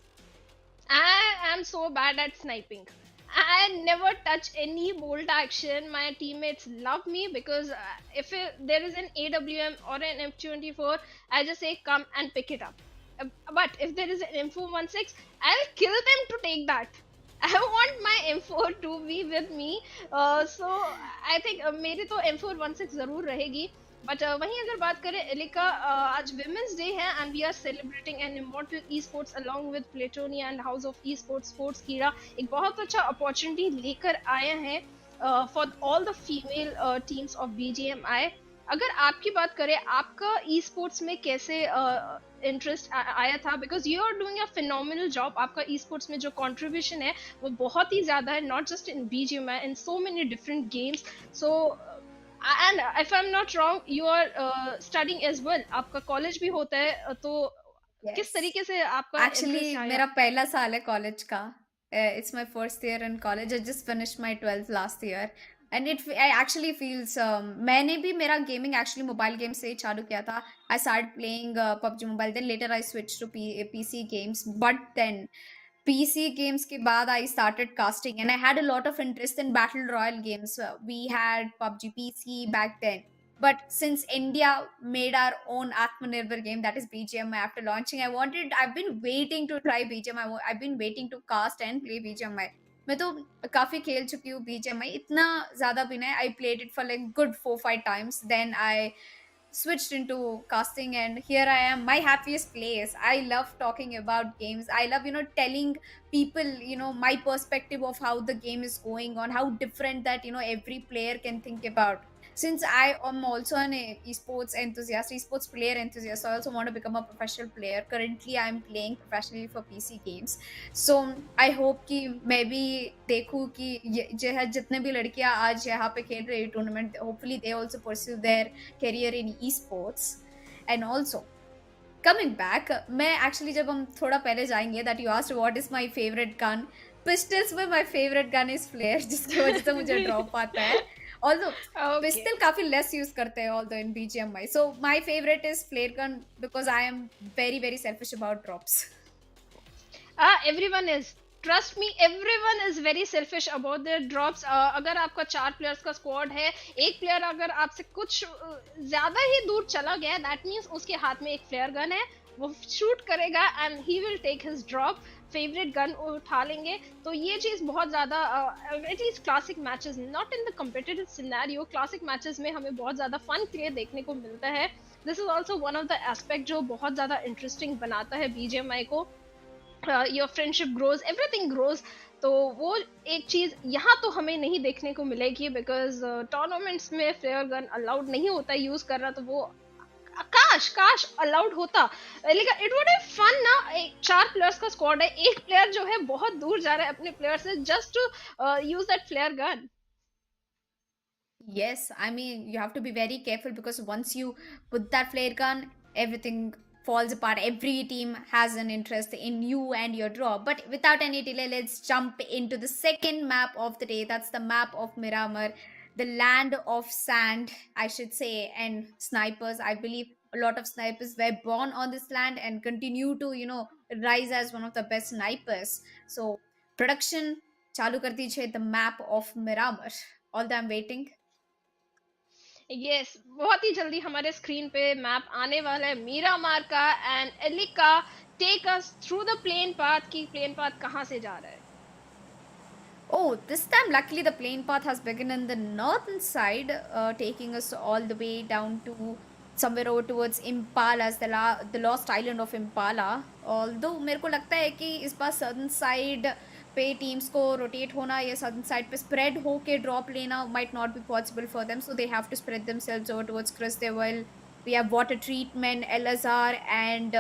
I am so bad at sniping. I never touch any bolt action. My teammates love me because if there is an AWM or an M24, I just say come and pick it up. But if there is an M416, I'll kill them to take that. I want my M4 to be with me. So I think मेरी तो M416 जरूर रहेगी. But वहीं अगर बात करें Elika, आज women's day है and we are celebrating an immortal e sports along with Platonia and house of e sports sports Keeda एक बहुत अच्छा अपॉर्चुनिटी लेकर आए हैं for all the female teams of BGMI। अगर आपकी बात करें, आपका ई स्पोर्ट्स में कैसे इंटरेस्ट आया था? Because you are doing a phenomenal job. आपका ई स्पोर्ट्स में जो कंट्रीब्यूशन है वो बहुत ही ज्यादा है, not just in BGMI, in so many different games. So and if I am not wrong, you are studying as well, आपका कॉलेज भी होता है, तो किस तरीके से आपका एक्चुअली इंटरेस्ट आया? मेरा पहला साल है कॉलेज का. It's my first year in college. I just finished my 12th last year. And I actually feels मैंने भी मेरा gaming actually mobile game से ही चालू किया था. I started playing PUBG Mobile. Then later I switched to PC games. But then PC games के बाद I started casting and I had a lot of interest in battle royale games. We had PUBG PC back then. But since India made our own Atmanirbhar game, that is BGMI, after launching, I've been waiting to try BGMI. I've been waiting to cast and play BGMI. मैं तो काफी खेल चुकी हूँ BGMI, इतना ज्यादा भी नहीं. I played it for like good 4-5 times. Then I switched into casting and here I am, my happiest place. I love talking about games. I love, telling people, my perspective of how the game is going on, how different that, every player can think about. Since I am also an esports enthusiast, esports player enthusiast, I also want to become a professional player. Currently I'm playing professionally for PC games. So I hope कि मैं भी देखूं कि जितने भी लड़कियां आज यहाँ पे खेल रही tournament, hopefully they also pursue their career in esports. And also coming back, मैं actually जब हम थोड़ा पहले जाएंगे, that you asked what is my favorite gun, pistols में my favorite gun is flare, जिसकी वजह से मुझे ड्रॉप आता है. Although pistol काफी less use करते हैं although in BGMI. So my favorite is flare gun because I am very very selfish about drops. Everyone is, trust me, everyone is very selfish about their drops. अगर आपका 4 players का squad है, एक player अगर आपसे कुछ ज्यादा ही दूर चला गया, दैट मीन्स उसके हाथ में एक फ्लेयर गन है, वो शूट करेगा and he will take his drop, favourite gun उठा लेंगे. तो ये चीज़ बहुत ज़्यादा, at least classic matches, not in the competitive scenario, classic matches में हमें बहुत ज़्यादा फन प्ले देखने को मिलता है. This is also one of the aspect जो बहुत ज़्यादा इंटरेस्टिंग बनाता है BGMI को. Your friendship grows, everything grows. तो वो एक चीज़ यहाँ तो हमें नहीं देखने को मिलेगी, बिकॉज टूर्नामेंट्स में फ्लेयर गन अलाउड नहीं होता यूज़ करना. तो वो काश अलाउड होता, लेकिन इट वुड बी फन ना. एक 4 प्लेयर्स का स्क्वाड है, एक प्लेयर जो है बहुत दूर जा रहा है अपने प्लेयर से just to use that flare gun. Yes, I mean you have to be very careful because once you put that flare gun, everything falls apart. Every team has an interest in you and your draw. But without any delay, let's jump into the second map of the day. That's the map of Miramar, the land of sand, I should say, and snipers. I believe a lot of snipers were born on this land and continue to, rise as one of the best snipers. So production chalu kar dijiye the map of Miramar. Although I'm waiting. Yes, बहुत ही जल्दी हमारे screen पे map आने वाला है Miramar का. And Alika, take us through the plane path. की plane path कहाँ से जा रहा है? Oh, this time luckily the plane path has begun in the northern side, taking us all the way down to somewhere over towards Impala, as the lost island of Impala. Although मेरे को लगता है कि इस बार southern side पे teams को rotate होना या सदर्न साइड पे स्प्रेड हो के ड्रॉप लेना might not be possible for them, so they have to spread themselves over towards Christewell. We have water treatment, Elazar, and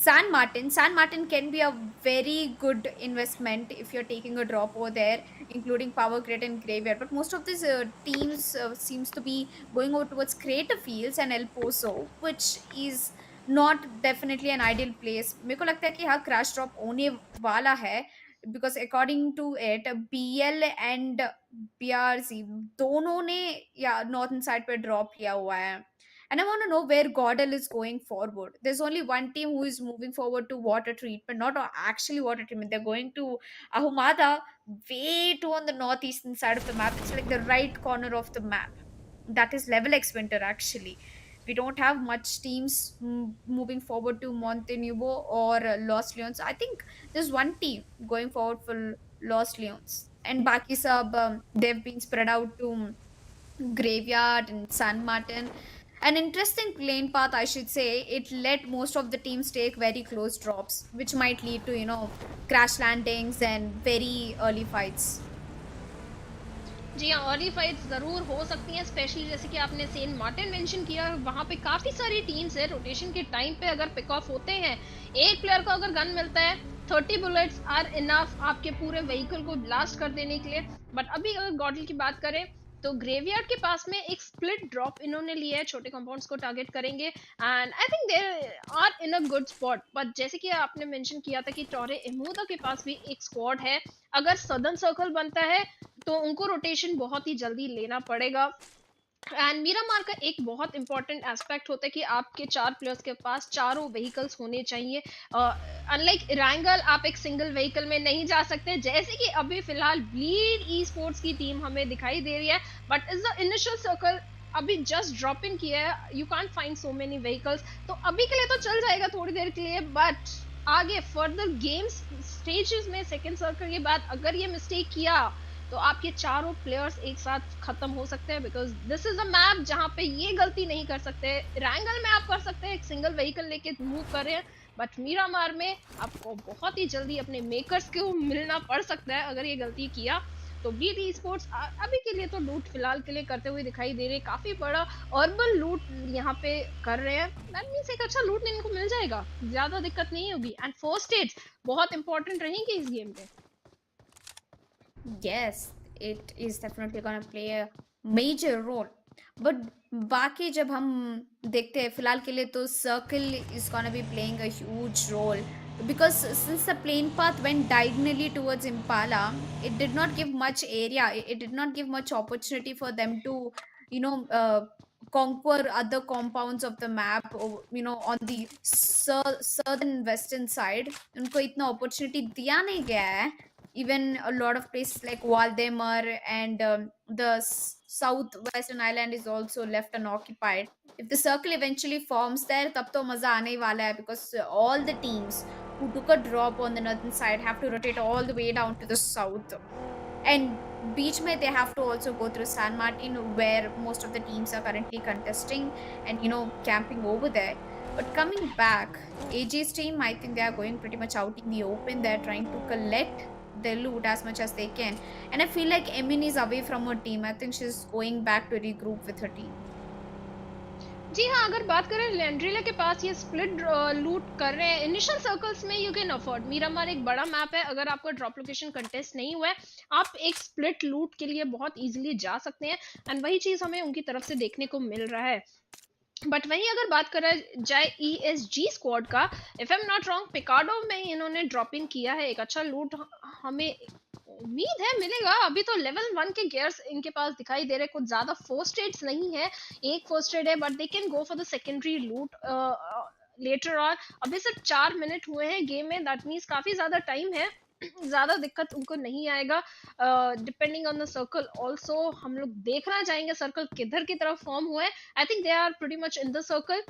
San Martin. San Martin can be a very good investment if you're taking a drop over there, including Power Grid and Graveyard. But most of these teams seems to be going over towards Crater Fields and El Pozo, which is not definitely an ideal place. मेरे को लगता है कि हाँ crash drop होने वाला है, because according to it BL and BRZ दोनों ने या नॉर्थन साइड पे ड्रॉप किया हुआ है. And I want to know where Godel is going forward. There's only one team who is moving forward to water treatment, not actually water treatment. They're going to Ahumada, way too on the northeastern side of the map. It's like the right corner of the map. That is Levelx Winter, actually. We don't have much teams moving forward to Montenubo or Los Leones. I think there's one team going forward for Los Leones. And Baki sab, they've been spread out to Graveyard and San Martin. An interesting lane path, I should say. It let most of the teams take very close drops, which might lead to, crash landings and very early fights. जी हाँ, early fights ज़रूर हो सकती हैं, specially जैसे कि आपने Saint Martin mention किया, वहाँ पे काफ़ी सारी टीम्स है। रोटेशन के टाइम पे अगर पिक ऑफ होते हैं, एक प्लेयर को अगर गन मिलता है, 30 बुलेट्स आर इनफ आपके पूरे व्हीकल को ब्लास्ट कर देने के लिए। बट अभी अगर गॉडल की बात करें तो ग्रेवयार्ड के पास में एक स्प्लिट ड्रॉप इन्होंने लिया है, छोटे कंपाउंड्स को टारगेट करेंगे and I think they are in a good spot. But जैसे कि आपने मेंशन किया था कि टोरे इमूदा के पास भी एक स्क्वाड है, अगर सदर्न सर्कल बनता है तो उनको रोटेशन बहुत ही जल्दी लेना पड़ेगा। एंड मीरामार का एक बहुत इंपॉर्टेंट एस्पेक्ट होता है कि आपके 4 प्लेयर्स के पास चारों व्हीकल्स होने चाहिए। अनलाइक इरांगल आप एक सिंगल व्हीकल में नहीं जा सकते, जैसे कि अभी फिलहाल ब्लीड ई स्पोर्ट्स की टीम हमें दिखाई दे रही है। But is the initial circle अभी जस्ट ड्रॉप इन किया है, you can't find so many vehicles, तो अभी के लिए तो चल जाएगा थोड़ी देर के लिए। बट आगे फर्दर गेम्स स्टेजेस में सेकेंड सर्कल के बाद अगर ये मिस्टेक किया तो आपके चारों प्लेयर्स एक साथ खत्म हो सकते हैं, because this is a map जहाँ पे ये गलती नहीं कर सकते। रैंगल में आप कर सकते हैं, एक सिंगल व्हीकल लेके मूव कर रहे हैं, बट मीरामार में आपको बहुत ही जल्दी अपने मेकर्स को मिलना पड़ सकता है अगर ये गलती किया। तो ब्लीड ई-स्पोर्ट्स अभी के लिए तो लूट फिलहाल के लिए करते हुए दिखाई दे रहे, काफी बड़ा अर्बन लूट यहाँ पे कर रहे हैं। दैट मींस एक अच्छा लूट इनको मिल जाएगा, ज्यादा दिक्कत नहीं होगी। एंड फर्स्ट एड बहुत इंपॉर्टेंट रहेंगे इस गेम पे। Yes, it is definitely gonna play a major role. But बाकी जब हम देखते हैं फिलहाल के लिए तो circle is gonna be playing a huge role because since the plane path went diagonally towards Impala, it did not give much area. It did not give much opportunity for them to, conquer other compounds of the map. Or, on the southern western side, उनको इतना opportunity दिया नहीं गया है. Even a lot of places like Waldemar and the southwestern island is also left unoccupied. If the circle eventually forms there, तब तो मजा आने ही वाला है, because all the teams who took a drop on the northern side have to rotate all the way down to the south. And beach mein they have to also go through San Martin, where most of the teams are currently contesting and camping over there. But coming back, AJ's team, I think they are going pretty much out in the open. They are trying to collect the loot as much as they can, and I feel like Emin is away from her team. I think she's going back to regroup with her team. जी हाँ, अगर बात करें लैंड्रिला के पास ये split लूट कर रहे हैं इनिशियल सर्कल्स में, यू कैन अफोर्ड। मीरामार एक बड़ा मैप है, अगर आपका ड्रॉप लोकेशन कंटेस्ट नहीं हुआ है आप एक स्प्लिट लूट के लिए बहुत इजीली जा सकते हैं, एंड वही चीज हमें उनकी तरफ से देखने को मिल रहा है। बट वहीं अगर बात करा जाए ESG स्क्वाड का, if I am not wrong Pecado में इन्होंने ड्रॉप इन किया है, एक अच्छा लूट हमें उम्मीद है मिलेगा। अभी तो लेवल 1 के गियर्स इनके पास दिखाई दे रहे, कुछ ज्यादा फर्स्ट एड्स नहीं है, एक फर्स्ट एड है, but they can go for the secondary लूट लेटर ऑन। अभी सिर्फ 4 मिनट हुए हैं गेम में, दैट मीन्स काफी ज्यादा टाइम है, ज्यादा दिक्कत उनको नहीं आएगा। Depending on the circle also हम लोग देखना चाहेंगे सर्कल किधर की तरफ फॉर्म हुआ है। I think they are pretty much in the circle.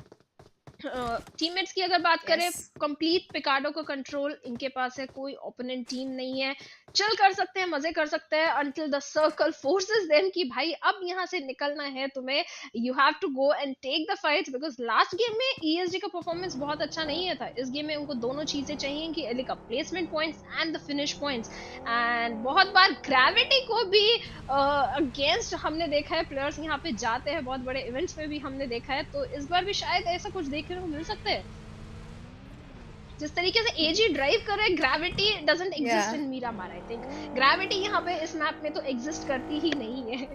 Teammates की अगर बात करें, कंप्लीट पिकाडो का कंट्रोल इनके पास है, कोई ओपोनेंट टीम नहीं है, चिल कर सकते हैं, मजे कर सकते हैं until the circle forces them कि भाई अब यहाँ से निकलना है तुम्हें, you have to go and take the fights, because last game में ESG का परफॉर्मेंस बहुत अच्छा नहीं था। इस गेम में उनको दोनों चीजें चाहिए कि एली का placement points and the finish points, and बहुत बार ग्रेविटी को भी अगेंस्ट हमने देखा है, प्लेयर्स यहाँ पे जाते हैं, बहुत बड़े इवेंट्स में भी हमने देखा है, तो इस बार भी शायद ऐसा कुछ देखने को मिल सकता है। जिस तरीके से एजी ड्राइव कर रहे, gravity doesn't exist in Miramar. I think gravity यहाँ पे इस मैप में तो एग्जिस्ट करती ही नहीं है।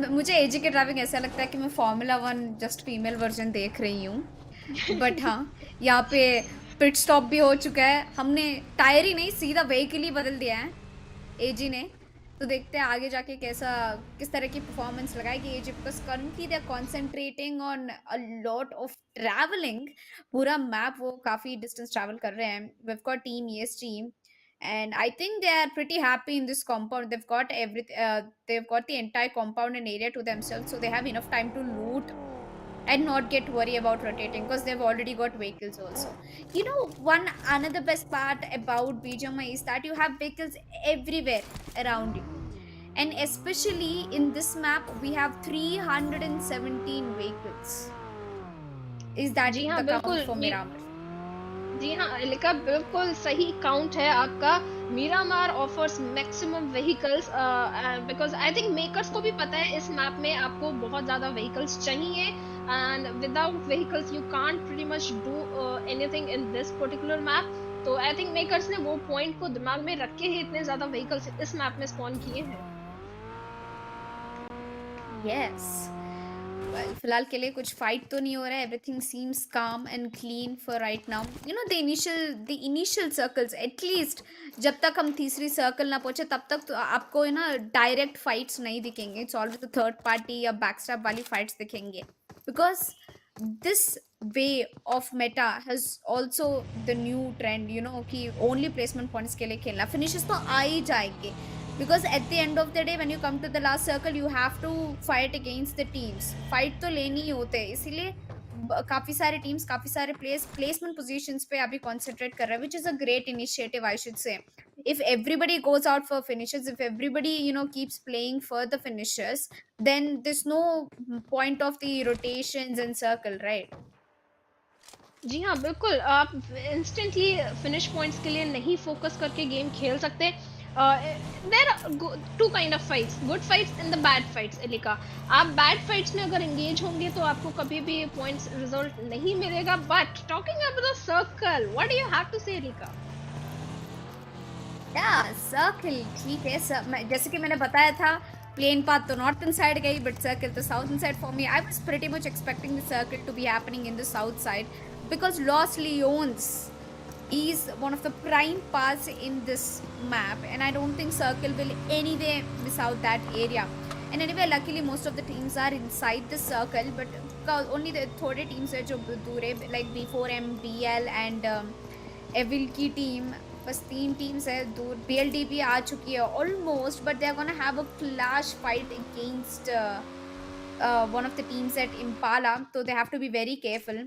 मुझे एजी के ड्राइविंग ऐसा लगता है कि मैं फार्मूला 1 जस्ट फीमेल वर्जन देख रही हूँ। बट हाँ, यहाँ पे पिट स्टॉप भी हो चुका है, हमने टायर ही नहीं सीधा व्हीकल ही बदल दिया है एजी ने, तो देखते हैं आगे जाके किस तरह की परफॉर्मेंस लगाएगी AG, because currently they are concentrating on a lot of travelling. पूरा मैप वो काफ़ी डिस्टेंस ट्रैवल कर रहे हैं। We have got team ESG and I think they are pretty happy in this compound. They've got the entire compound and area to themselves, so they have enough time to loot and not get worried about rotating, because they've already got vehicles also. Another best part about BGMI is that you have vehicles everywhere around you, and especially in this map we have 317 vehicles. Is that जी the हाँ count बिल्कुल for Miramar? जी हाँ अलिका बिल्कुल सही count है आपका Miramar offers maximum vehicles because I think makers को भी पता है इस मैप में आपको बहुत ज्यादा व्हीकल्स चाहिए and without vehicles you can't pretty much do anything in this particular map तो आई थिंक मेकर्स ने वो पॉइंट को दिमाग में रख के ही इतने ज्यादा व्हीकल्स इस मैप में स्पॉन किए हैं Yes. Well, फिलहाल के लिए कुछ फाइट तो नहीं हो रहा है. Everything seems calm and clean for right now. You know, the initial circles, at least जब तक हम तीसरी सर्कल ना पहुंचे तब तक तो आपको ना डायरेक्ट फाइट्स नहीं दिखेंगे. It's always the third party या backstab वाली फाइट्स दिखेंगे. Because this way of meta has also the new trend, you know, कि only placement points के लिए खेलना. Finishes तो आ ही जाएंगे. Because at the end of the day when you come to the last circle you have to fight against the teams. Fight तो लेनी ही होते हैं, इसीलिए काफ़ी सारे teams, काफ़ी सारे placement positions पे अभी concentrate कर रहे हैं, which is a great initiative I should say. If everybody goes out for finishes, if everybody you know keeps playing for the finishes, then there's no point of the rotations and circle, right? जी हाँ बिल्कुल आप instantly finish points के लिए नहीं focus करके game खेल सकते there two kind of fights good fights and the bad fights Alika आप बैड फाइट्स में अगर एंगेज होंगे तो आपको कभी भी पॉइंट्स रिजल्ट नहीं मिलेगा but talking about the circle what do you have to say Alika circle ठीक है जैसे कि मैंने बताया था प्लेन पाथ तो नॉर्थन साइड गई बट सर्कल तो southern side for me I was pretty much expecting the circle to be happening in the south side because Los Leones is one of the prime paths in this map and I don't think circle will anyway miss out that area and anyway luckily most of the teams are inside the circle but only the थोड़े teams है जो दूर है like B4M BL and Evil की team बस 3 teams है दूर BLD भी आ चुकी है almost but they are gonna have a clash fight against one of the teams at Impala, so they have to be very careful.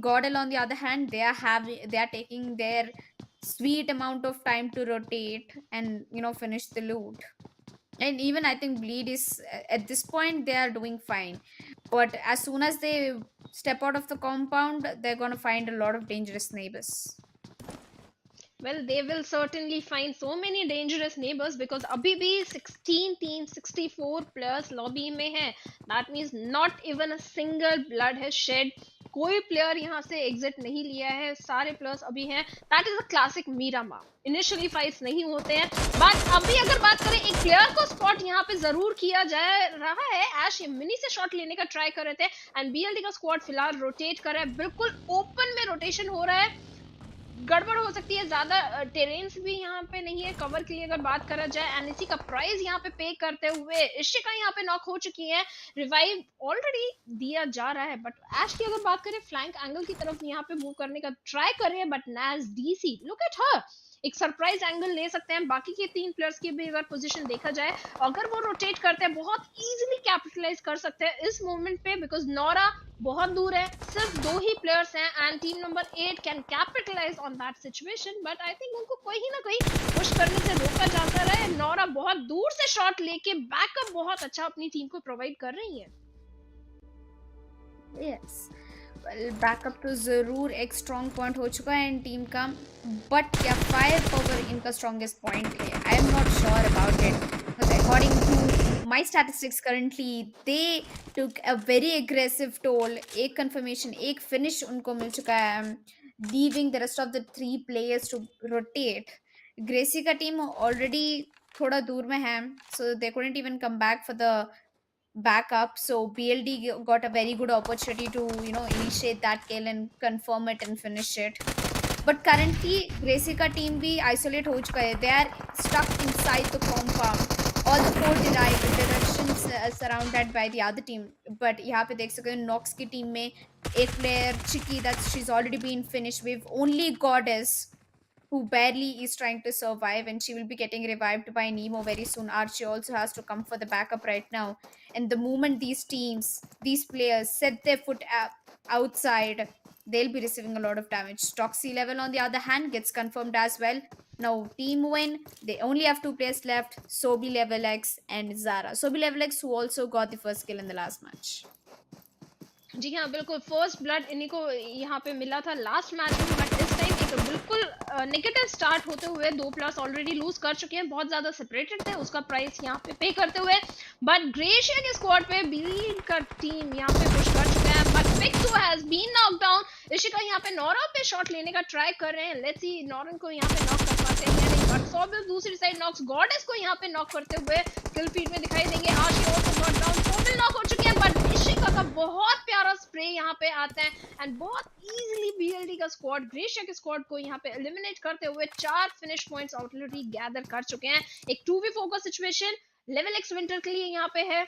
Godel, on the other hand, they are taking their sweet amount of time to rotate and you know finish the loot. And even I think Bleed is at this point they are doing fine, but as soon as they step out of the compound, they're gonna find a lot of dangerous neighbors. Well, they will certainly find so many dangerous neighbors because अभी भी 16 teams 64 players lobby में हैं. That means not even a single blood has shed. कोई player यहाँ से exit नहीं लिया है सारे प्लेयर्स अभी हैं. That is a classic Miramar. Initially fights नहीं होते हैं बट अभी अगर बात करें एक प्लेयर को स्पॉट यहाँ पे जरूर किया जा रहा है. ऐश मिनी से शॉट लेने का ट्राई कर रहे थे एंड बीएलडी का स्क्वाड फिलहाल रोटेट कर रहा है. बिल्कुल ओपन में रोटेशन हो रहा है. गड़बड़ हो सकती है ज्यादा टेरेन्स भी यहाँ पे नहीं है कवर के लिए अगर बात करा जाए एंड इसी का प्राइस यहाँ पे करते हुए इशिका यहाँ पे नॉक हो चुकी है. रिवाइव ऑलरेडी दिया जा रहा है बट ऐश की अगर बात करें फ्लैंक एंगल की तरफ यहाँ पे मूव करने का ट्राई कर रहे हैं बट नाज डीसी लुक एट हर एक सरप्राइज एंगल ले सकते हैं. बाकी के 3 प्लेयर्स की भी अगर पोजीशन देखा जाए अगर वो रोटेट करते हैं बहुत इजीली कैपिटलाइज कर सकते हैं इस मोमेंट पे बिकॉज नोरा बहुत दूर है सिर्फ 2 ही प्लेयर्स हैं and team number 8 can capitalize on that situation but I think उनको कहीं ना कहीं पुश करने से रोका जाता रहा है. नोरा बहुत दूर से शॉट लेके बैकअप बहुत अच्छा अपनी टीम को प्रोवाइड कर रही है. Yes. बैकअप तो ज़रूर एक स्ट्रॉन्ग पॉइंट हो चुका है इन टीम का बट क्या फायर पावर इनका स्ट्रॉन्गेस्ट पॉइंट है I am not sure about it according to my statistics currently they took a very aggressive toll. एक कंफर्मेशन एक फिनिश उनको मिल चुका है leaving the rest of the 3 players to rotate. Gracy का team already थोड़ा दूर में है सो दे couldn't even come back for the backup, so BLD got a very good opportunity to you know initiate that kill and confirm it and finish it. But currently Gracie का team भी isolate हो चुका है. They are stuck inside the compound. All the 4 directions surrounded by the other team. But यहाँ पे देख सकते हैं Nox की team में एक player Chiki that she's already been finished. We've only Goddess who barely is trying to survive and she will be getting revived by Nemo very soon. Archie also has to come for the backup right now. And the moment these players set their foot outside, they'll be receiving a lot of damage. Toxie level, on the other hand, gets confirmed as well. Now, team win, they only have two players left, Sobi level X and Zara. Sobi level X, who also got the first kill in the last match. जी हाँ बिल्कुल first blood इन्हीं को यहाँ पे मिला था last match में but इस टाइम एक बिल्कुल नेगेटिव स्टार्ट होते हुए दो प्लेयर्स ऑलरेडी लूज कर चुके हैं बहुत ज्यादा सेपरेटेड थे उसका प्राइस यहाँ पे करते हुए बट ग्रेशिया के स्क्वाड पे ब्लीड का टीम यहाँ पे पुश कर चुका है but Fixu has been knock down Ishika यहाँ पे नॉरा पे शॉट लेने का ट्राई कर रहे हैं लेट्स सी नॉरन को यहाँ पे नॉक कर पाते हैं या नहीं बट सोबिल दूसरी साइड नॉक्स गॉडेस को यहाँ पे नॉक करते हुए किल फीड में दिखाई देंगे आशी also got down Sobel knock हो चुके हैं बट इशिका का बहुत प्यारा स्प्रे यहाँ पे आता है एंड बहुत इजीली बीएलडी का स्क्वाड ग्रेशिया के स्क्वाड को यहाँ पे एलिमिनेट करते हुए 4 फिनिश पॉइंट्स ऑलरेडी गैदर कर चुके हैं एक 2v4 का सिचुएशन लेवल एक्स विंटर के लिए यहाँ पे है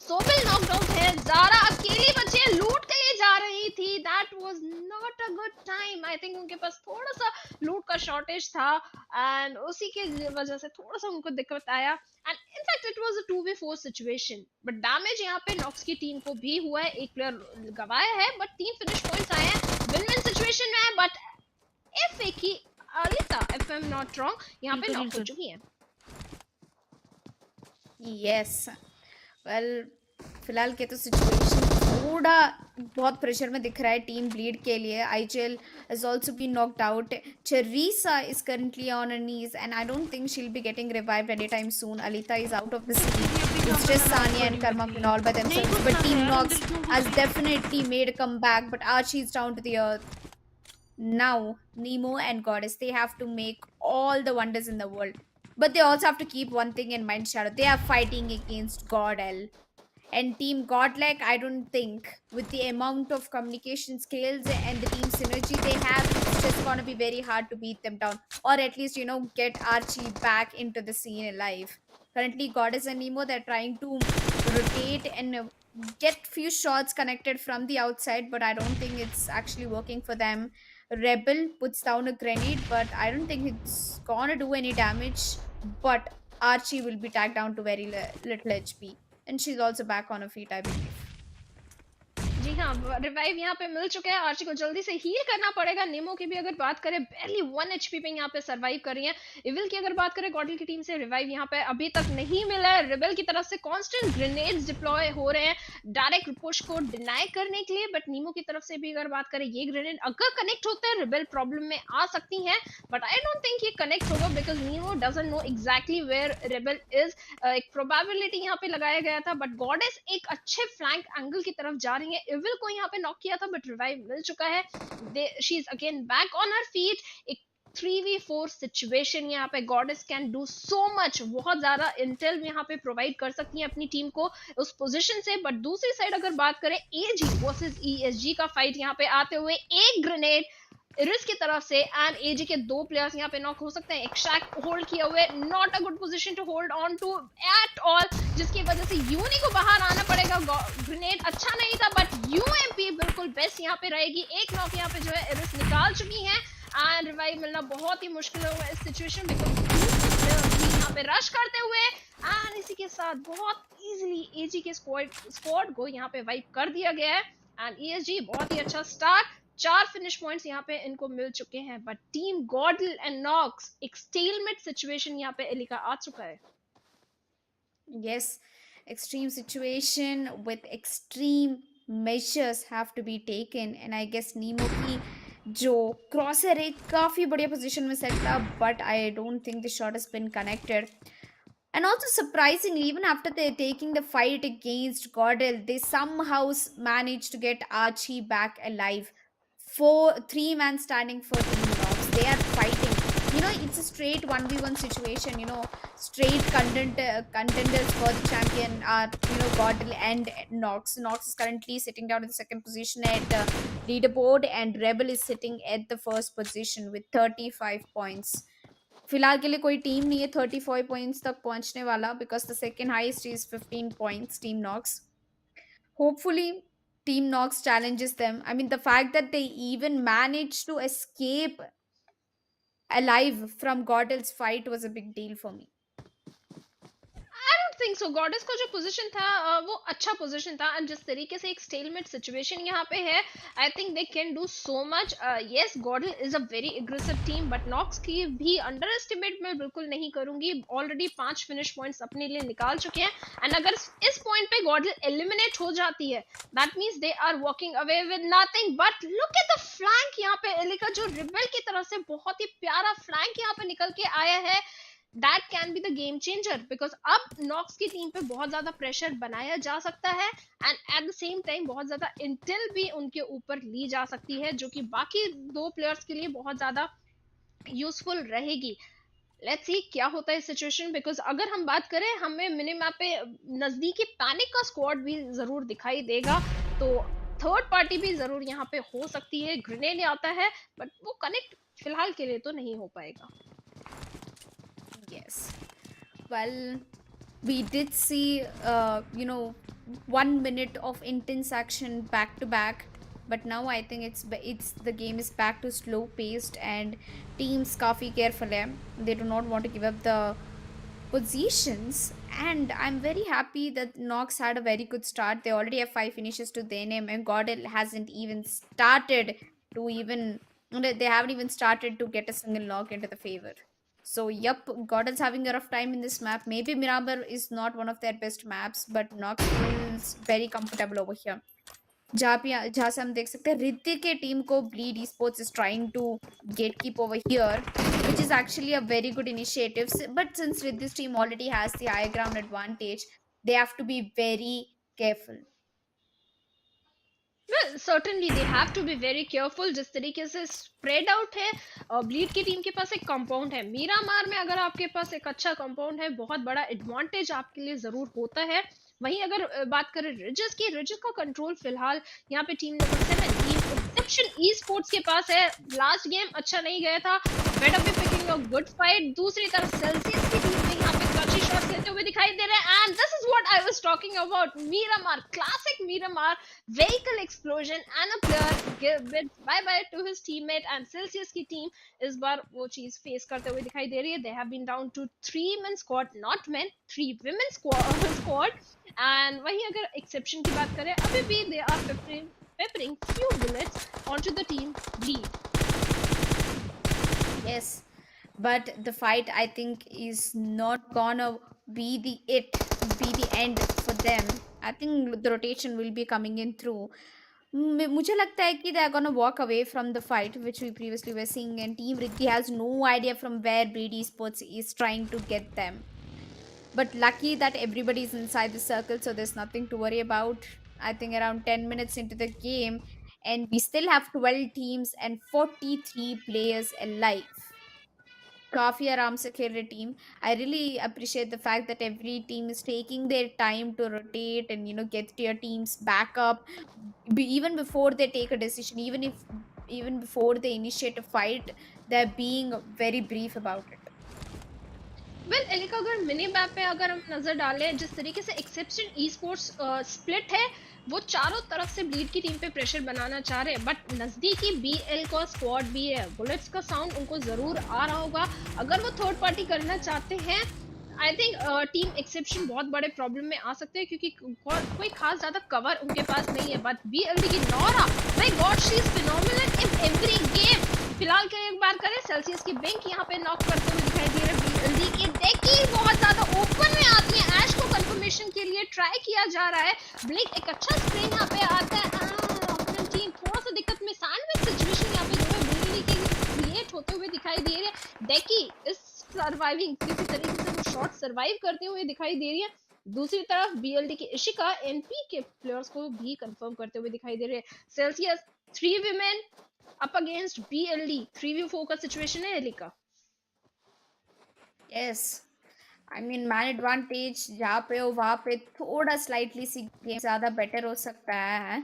सोबिल नॉकडाउन है ज़ारा अकेली बच्चे लूट के लिए जा रही थी that was not a good time I think उनके पास थोड़ा सा लूट का शॉर्टेज था एंड उसी के वजह से थोड़ा सा उनको दिक्कत आया and in fact it was a 2v4 situation but damage यहाँ पे नॉक्स की टीम को भी हुआ है एक प्लेयर गवाया है बट 3 फिनिश पॉइंट्स आए हैं विन विन सिचुएशन में है बट एफए की Alita if I am not wrong यहाँ पे नॉक हो चुकी है यस वेल फिलहाल के तो सिचुएशन थोड़ा बहुत प्रेशर में दिख रहा है टीम ब्लीड के लिए eye gel has also been knocked out. Charissa is currently on her knees and I don't think she'll be getting revived anytime soon. Alita is out of the city. It's just Sanya and Karma all by themselves. But Team Nox has definitely made a comeback but Archie is down to the earth. Now Nemo and Goddess, they have to make all the wonders in the world. But they also have to keep one thing in mind, Shadow. They are fighting against Godel. And Team Godlike, I don't think, with the amount of communication skills and the team synergy they have, it's just gonna be very hard to beat them down. Or at least, get Archie back into the scene alive. Currently, Goddess and Nemo, they're trying to rotate and get few shots connected from the outside, but I don't think it's actually working for them. Rebel puts down a grenade, but I don't think it's gonna do any damage. But Archie will be tagged down to very little HP. And she's also back on her feet, I believe. जी हाँ revive यहाँ पे मिल चुके हैं Archie को जल्दी से heal करना पड़ेगा नेमो की भी अगर बात करें बैरली 1 एचपी पे यहाँ पे सरवाइव कर रही है इविल की अगर बात करें गॉडल की टीम से रिवाइव यहाँ पे अभी तक नहीं मिला है रिबेल की तरफ से कांस्टेंट ग्रेनेड्स डिप्लॉय हो रहे हैं डायरेक्ट पुश को डिनाई करने के लिए बट नीमो की तरफ से भी अगर बात करें ये ग्रेनेड अगर कनेक्ट होते हैं रिबेल प्रॉब्लम में आ सकती है बट आई डोंट थिंक ये कनेक्ट होगा because Nemo doesn't know exactly where Rebel is एक प्रोबेबिलिटी यहाँ पे लगाया गया था बट गॉडेस एक अच्छे फ्लैंक एंगल की तरफ जा रही है इविल को यहाँ पे नॉक किया था बट रिवाइव मिल चुका है she is again back on her feet एक 3v4 सिचुएशन यहाँ पे goddess can do so much बहुत ज्यादा इंटेल यहाँ पे प्रोवाइड कर सकती है अपनी टीम को उस पोजीशन से बट दूसरी साइड अगर बात करें एजी वर्सेस ईएसजी का फाइट यहाँ पे आते हुए एक ग्रेनेड इरिस की तरफ से एंड एजी के दो प्लेयर्स यहाँ पे नॉक हो सकते हैं एक शैक होल्ड किया हुए not a good position to hold on to at all जिसकी वजह से यूनी को बाहर आना पड़ेगा ग्रेनेड अच्छा नहीं था बट यूएमपी बिल्कुल बेस्ट यहाँ पे रहेगी एक नॉक यहाँ पे जो है इरिस निकाल चुकी है एंड रिवाइव मिलना बहुत ही मुश्किल होगा इस सिचुएशन बिकॉज यहाँ पे रश करते हुए एंड इसी के साथ बहुत इजीली एजी के स्क्वाड को यहाँ पे वाइप कर दिया गया है एंड ईएसजी बहुत ही अच्छा स्टार्ट 4 फिनिश पॉइंट्स यहाँ पे इनको मिल चुके हैं but team GodL and Nox एक स्टेलमेट सिचुएशन यहाँ पे एलिका आ चुका है Yes, extreme situation with extreme measures have to be taken and I guess Nemo की जो क्रॉसर है काफ़ी बढ़िया पोजीशन में सेट था but I don't think the shot has been connected. And also surprisingly, even after they taking the fight against Godel, they somehow managed to get Archie back alive. 3-man standing for Team Nox. They are fighting. It's a straight 1v1 situation. Straight contenders for the champion are, Godel and Nox. Nox is currently sitting down in the second position at the leaderboard and Rebel is sitting at the first position with 35 points. फिलहाल के लिए कोई team नहीं है 35 points तक पहुंचने वाला because the second highest is 15 points team Nox hopefully Team Nox challenges them. I mean, the fact that they even managed to escape alive from Godel's fight was a big deal for me. I don't think so goddess का जो position था वो अच्छा position था, and जिस तरीके से एक स्टेलमेट सिचुएशन यहाँ पे है, I think they can do so much. Yes, GodL is a very aggressive team, but Nox की भी अंडर एस्टिमेट मैं बिल्कुल नहीं करूंगी. ऑलरेडी 5 फिनिश पॉइंट्स अपने लिए निकाल चुके हैं, एंड अगर इस पॉइंट पे गॉडल एलिमिनेट हो जाती है, that means they are walking away with nothing. But look at the flank यहाँ पे एलिका जो रिबेल की तरफ से बहुत ही प्यारा फ्लैंक यहाँ पे निकल के आया है. That can be the game changer, because अब नॉक्स की टीम पे बहुत ज्यादा प्रेशर बनाया जा सकता है, and at the same time बहुत ज्यादा इंटेल भी उनके ऊपर ली जा सकती है, जो कि बाकी दो प्लेयर्स के लिए बहुत ज्यादा यूजफुल रहेगी. लेट्स सी क्या होता है सिचुएशन, बिकॉज अगर हम बात करें, हमें मिनी मैप पे नजदीकी पैनिक का स्क्वाड भी जरूर दिखाई देगा, तो थर्ड पार्टी भी जरूर यहाँ पे हो सकती है. ग्रेनेड आता है, बट वो कनेक्ट फिलहाल के लिए तो नहीं हो पाएगा. Yes. Well, we did see, 1 minute of intense action back to back, but now I think it's the game is back to slow paced, and teams काफी careful है. They do not want to give up the positions, and I'm very happy that Nox had a very good start. They already have 5 finishes to their name, and Godel hasn't even started to even they haven't even started to get a single knock into the favor. So yup, Gordon's having a rough time in this map. Maybe Miramar is not one of their best maps, but Nox feels very comfortable over here. जहाँ से हम देख सकते हैं ऋतिक के team को Bleed eSports is trying to gatekeep over here, which is actually a very good initiative. But since Ridik's team already has the high ground advantage, they have to be very careful. Well, certainly they have to be very careful. जिस तरीके से spread out है, bleed की team के पास एक compound है. मीरामार में अगर आपके पास एक अच्छा कंपाउंड है, बहुत बड़ा एडवांटेज आपके लिए जरूर होता है. वहीं अगर बात करें रिजेस की, रिजेस का कंट्रोल फिलहाल यहाँ पे team number 7 team exception eSports के पास है. लास्ट गेम अच्छा नहीं गया था, better be picking a good fight. दूसरी तरफ सेल्सियस की टीम में यहाँ पे क्लची शॉट्स लेते हुए दिखाई दे रहे हैं, and this is what I was talking about. Miramar, classic Miramar, vehicle explosion and a player bid bye bye to his teammate, and Celsius की टीम इस बार वो चीज फेस करते हुए दिखाई दे रही है. They have been down to 3 men squad, not men, 3 women squad. And वहीं अगर exception की बात करें, अभी भी they are peppering few bullets onto the team bleed. Yes, but the fight I think is not gonna be the end for them. I think the rotation will be coming in through. मुझे लगता है कि they are gonna walk away from the fight which we previously were seeing, and Team Ricky has no idea from where BleedESports is trying to get them. But lucky that everybody is inside the circle, so there's nothing to worry about. I think around 10 minutes into the game, and we still have 12 teams and 43 players alive. काफी आराम से खेल रहे team. I really appreciate the fact that every team is taking their time to rotate and get their teams back up even before they take a decision, even before they initiate a fight. They're being very brief about it. Well Elika, अगर mini map पे अगर हम नजर डालें, जिस तरीके से exception eSports split है, वो चारों तरफ से ब्लीड की टीम पे प्रेशर बनाना चाह रहे हैं, बट नजदीकी बीएल का स्क्वाड भी है. बुलेट्स का साउंड उनको जरूर आ रहा होगा. अगर वो थर्ड पार्टी करना चाहते हैं, आई थिंक टीम एक्सेप्शन बहुत बड़े प्रॉब्लम में आ सकते हैं, क्योंकि कोई खास ज्यादा कवर उनके पास नहीं है. बट बीएलडी की Naura, my god, she is phenomenal in every game. फिलहाल के एक बार करें, सेल्सियस की बैंक यहाँ पे नॉक करते हुए दिखाई दे रहे हैं. बीएलडी की डेकी बहुत ज्यादा ओपन में आती है. ऐश को कंफर्मेशन के लिए ट्राई किया जा रहा है. ब्लिक एक अच्छा स्प्रे यहाँ पे आता है. अपनी टीम थोड़ा सा दिक्कत में, सैंडविच सिचुएशन यहाँ पे जो है बीएलडी के क्रिएट होते हुए दिखाई दे रहे हैं. डेकी इस सर्वाइविंग, किसी तरीके से वो शॉट सर्वाइव करते हुए दिखाई दे रही है. दूसरी तरफ बीएलडी की इशिका एनपी के प्लेयर्स को भी कंफर्म करते हुए दिखाई दे रहे हैं. Celsius 3 women up against BLD, 3v4 का सिचुएशन है Elika. Yes, I mean man advantage जहाँ पे हो वहाँ पे थोड़ा slightly सी गेम ज़्यादा बेटर हो सकता है.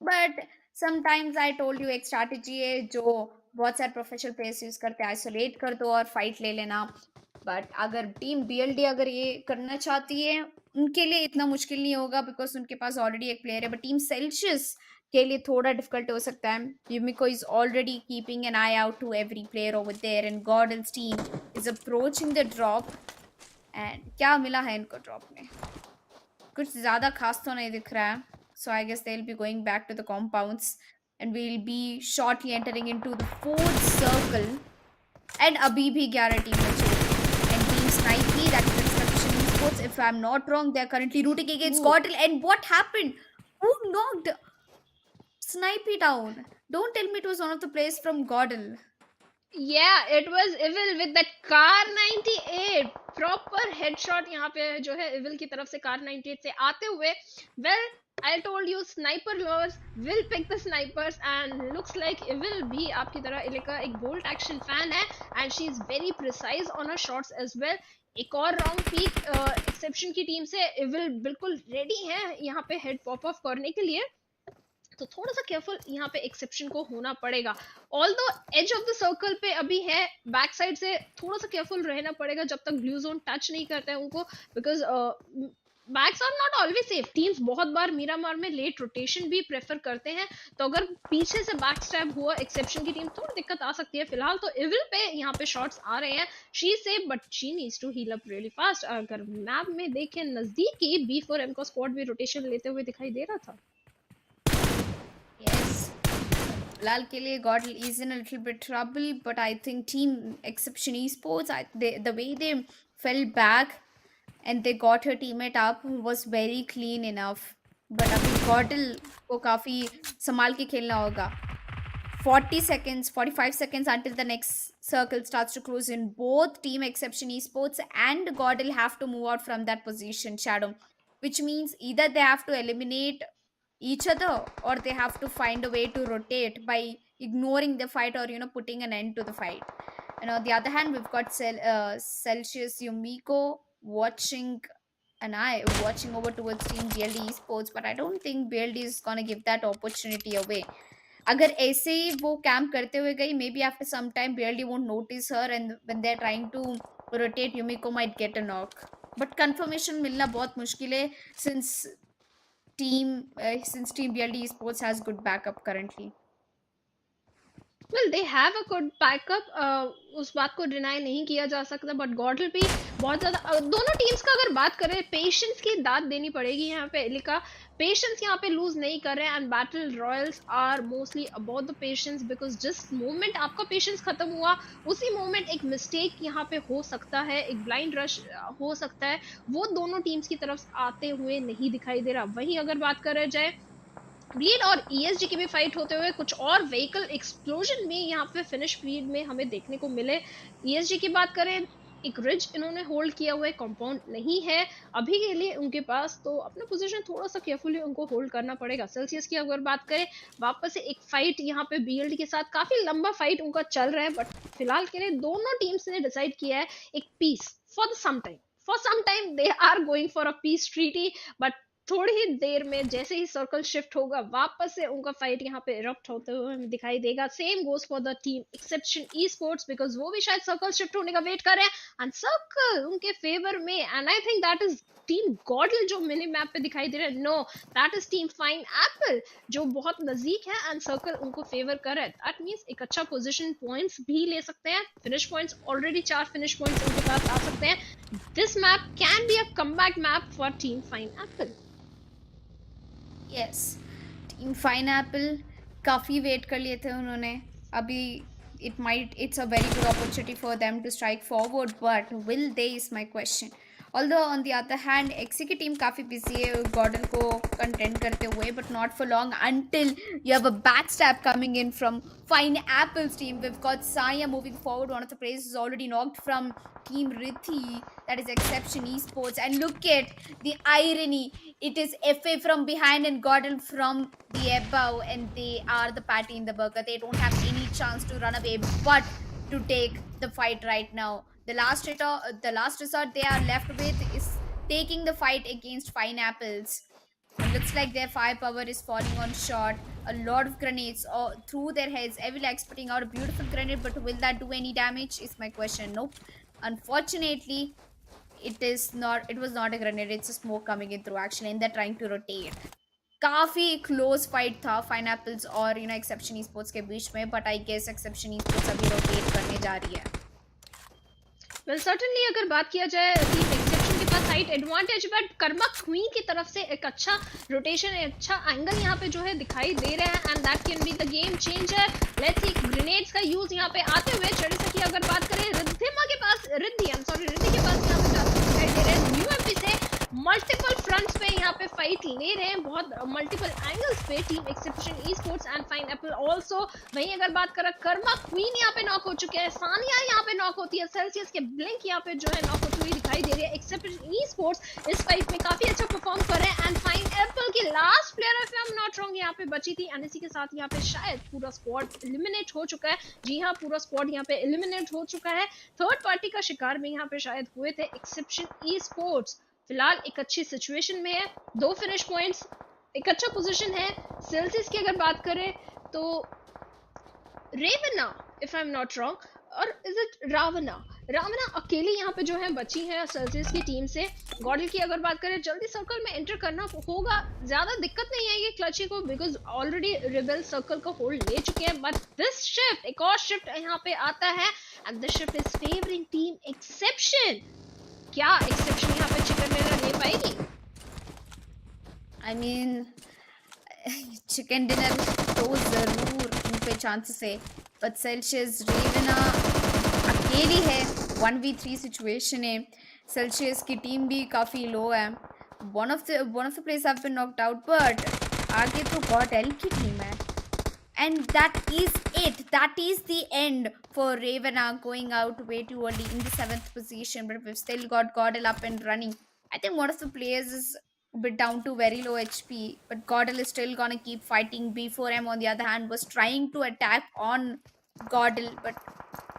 But sometimes I told you एक strategy है जो बहुत सारे प्रोफेशनल प्लेयर्स यूज करते हैं. आइसोलेट कर दो और फाइट ले लेना. बट अगर टीम BLD अगर ये करना चाहती है, उनके लिए इतना मुश्किल नहीं होगा, बिकॉज उनके पास ऑलरेडी एक प्लेयर है. बट टीम सेल्सियस के लिए थोड़ा डिफिकल्ट हो सकता है. Yumiko is already keeping an eye out to every player over there, and Godl's team is approaching the drop. And क्या मिला है इनको ड्रॉप में, कुछ ज़्यादा खास तो नहीं दिख रहा है. So I guess they'll be going back to the compounds and we'll be shortly entering into the fourth circle. And अभी भी 11 टीम बची है. And Team Snipey, that is Exception eSports, if I'm not wrong, they are currently rooting against Godlike. And what happened? Who knocked Snipey down? Don't tell me it was one of the players from Godlike. Yeah, it was Evil with that car 98 proper headshot यहाँ पे जो है evil की तरफ से car 98 से आते हुए. Well I told you sniper lovers will pick the snipers and looks like Evil भी आपकी तरह इलेका एक bolt action fan है and she is very precise on her shots as well. एक और राउंड पीक एक्सेप्शन की टीम से Evil बिल्कुल रेडी है यहाँ पे हेड पॉप ऑफ करने के लिए, तो थोड़ा सा केयरफुल यहाँ पे एक्सेप्शन को होना पड़ेगा. Although edge of the circle पे अभी है, बैक साइड से थोड़ा सा केयरफुल रहना पड़ेगा जब तक ब्लू जोन टच नहीं करते हैं उनको, because backs are not always safe. Teams बहुत बार मीरामार में लेट रोटेशन भी प्रेफर करते हैं, तो अगर पीछे से बैक स्टैब हुआ एक्सेप्शन की टीम थोड़ी दिक्कत आ सकती है. फिलहाल तो इविल पे यहाँ पे शॉट्स आ रहे हैं. She safe but she needs to heal up really fast. अगर मैप में देखें नजदीकी B4M का स्क्वाड भी रोटेशन लेते हुए दिखाई दे रहा था. Yes, फिलहाल के लिए Godlike is in a little bit trouble, but I think Team Exception eSports, the way they fell back and they got her teammate up was very clean enough. But अभी Godlike को काफ़ी संभाल के खेलना होगा. 40 seconds, 45 seconds until the next circle starts to close in. Both Team Exception eSports and Godlike have to move out from that position, Shadow, which means either they have to eliminate each other or they have to find a way to rotate by ignoring the fight or putting an end to the fight. And on the other hand, we've got Celsius Yumiko watching over towards Team BLD eSports, but I don't think BLD is gonna give that opportunity away. अगर ऐसे ही वो camp करते हुए गई, maybe after some time BLD won't notice her, and when they're trying to rotate, Yumiko might get a knock. But confirmation मिलना बहुत मुश्किल है since Team BLD eSports has good backup currently. Well, they have a good backup. उस बात को deny नहीं किया जा सकता, बट Godlike भी बहुत ज़्यादा, दोनों टीम्स का अगर बात करें पेशेंस की दाद देनी पड़ेगी यहाँ पे. एलिका पेशेंस यहाँ पे लूज नहीं कर रहे हैं and battle royales are mostly about the patience, because जिस मोमेंट आपका पेशेंस खत्म हुआ उसी मोमेंट एक मिस्टेक यहाँ पे हो सकता है, एक ब्लाइंड रश हो सकता है. वो दोनों टीम्स की तरफ आते हुए नहीं दिखाई दे रहा. वहीं अगर बात करें जाए ब्लीड और ESG की भी फाइट होते हुए, कुछ और व्हीकल एक्सप्लोजन में यहाँ पे फिनिश स्पीड में हमें देखने को मिले. ESG की बात करें, एक रिज इन्होंने होल्ड किया हुआ है, कंपाउंड नहीं है अभी के लिए उनके पास, तो अपना पोजीशन थोड़ा सा केयरफुली उनको होल्ड करना पड़ेगा. सेल्सियस की अगर बात करें, वापस से एक फाइट यहाँ पे BLD के साथ, काफी लंबा फाइट उनका चल रहा है, बट फिलहाल के लिए दोनों टीम्स ने डिसाइड किया है एक peace for some time they are going for a peace treaty. But थोड़ी ही देर में जैसे ही सर्कल शिफ्ट होगा, वापस से उनका फाइट यहाँ पे इरप्ट होते हुए हमें दिखाई देगा. Same goes for the team exception eSports, because वो भी शायद सर्कल शिफ्ट होने का वेट कर रहे हैं एंड सर्कल उनके फेवर में. And I think that is team Godlike जो मिनी मैप पे दिखाई दे रहा है. No, that is team Fineapple जो बहुत नजदीक है एंड सर्कल उनको फेवर कर रहा है. दैट मीन्स एक अच्छा पोजिशन पॉइंट्स भी ले सकते हैं. Finish points already 4 finish points उनके पास आ सकते हैं. This map can be a comeback map for team Fineapple. Yes, Team Fineapple काफ़ी वेट कर लिए थे उन्होंने. अभी it's a very good opportunity for them to strike forward, but will they is my question. Although on the other hand, XC की team काफ़ी busy है Godlike को कंटेंट करते हुए, but not for long until you have a backstab coming in from Fineapple's team. We've got Saya moving forward. One of the players is already knocked from Team Rithi, that is Exception eSports. And look at the irony. It is FA from behind and Godlike from the above, and they are the patty in the burger. They don't have any chance to run away but to take the fight right now. The last resort they are left with is taking the fight against Fineapples. It looks like their firepower is falling on short. A lot of grenades through their heads. Levelx putting out a beautiful grenade, but will that do any damage is my question. Nope. Unfortunately, it was not a grenade. It's a smoke coming in through actually, and they're trying to rotate. काफ़ी close fight था Fineapples और exception eSports के बीच में, but I guess exception eSports अभी rotate करने जा रही है. वेल सर्टेनली अगर बात किया जाए टीम एक्सेप्शन के पास side advantage, but Karma Queen की तरफ से एक अच्छा रोटेशन, अच्छा एंगल यहाँ पे जो है दिखाई दे रहा है, and that can be the game changer. Let's see grenades का यूज यहाँ पे आते हुए। जैसे कि अगर बात करें रिद्धिमा के पास, रिद्धि के पास यहाँ पे जाते दिखाई दे रहे हैं। यूएमपी से मल्टीपल फ्रंट्स पे यहाँ पे फाइट ले रहे हैं, बहुत मल्टीपल एंगल्स पे team exception esports and pineapple also. वहीं अगर बात करें कर्मा क्वीन यहाँ पे नॉक हो चुके हैं, सानिया यहाँ पे नॉक होती है, सेल्सियस के ब्लिंक यहाँ पे जो है नॉक होती हुई दिखाई दे रही है। एक्सेप्शन ई-स्पोर्ट्स इस फाइट में काफी अच्छा परफॉर्म कर रहे हैं, एंड फाइनएप्पल की last player if I am not wrong यहाँ पे बची थी, एंड इसी के साथ यहाँ पे शायद पूरा स्क्वाड एलिमिनेट हो चुका है। जी हाँ, पूरा स्क्वाड यहाँ पे एलिमिनेट हो चुका है। थर्ड पार्टी का शिकार में यहाँ पे शायद हुए थे एक्सेप्शन ई-स्पोर्ट्स। फिलहाल एक अच्छी सिचुएशन में है, 2 फिनिश पॉइंट्स, एक अच्छा पोजीशन है। सेल्सियस की अगर बात करें तो Revna if I am not wrong, और इज इट रावना अकेली यहाँ पे जो है बची है सेल्सियस की टीम से। गॉडल की अगर बात करें, जल्दी सर्कल में एंटर करना होगा, ज्यादा दिक्कत नहीं है ये क्लची को, बिकॉज ऑलरेडी रिबेल सर्कल का होल्ड ले चुके हैं। बट दिस शिफ्ट, एक और शिफ्ट यहाँ पे आता है, and this shift is favouring team exception. क्या एक्सेप्शन यहाँ पे चिकन डिनर ले पाएगी? I mean, चिकन डिनर तो जरूर उन पे चांसेस है, बट सेल्सियस रेवना अकेली है, 1v3 सिचुएशन है। सेल्सियस की टीम भी काफी लो है, one of the players have been knocked out, but आगे तो गॉडल की टीम है, and that is it. That is the end for Ravena going out way too early in the 7th position, but we've still got Godel up and running. I think one of the players is a bit down to very low HP, but Godel is still gonna keep fighting. B4M on the other hand was trying to attack on Godel, but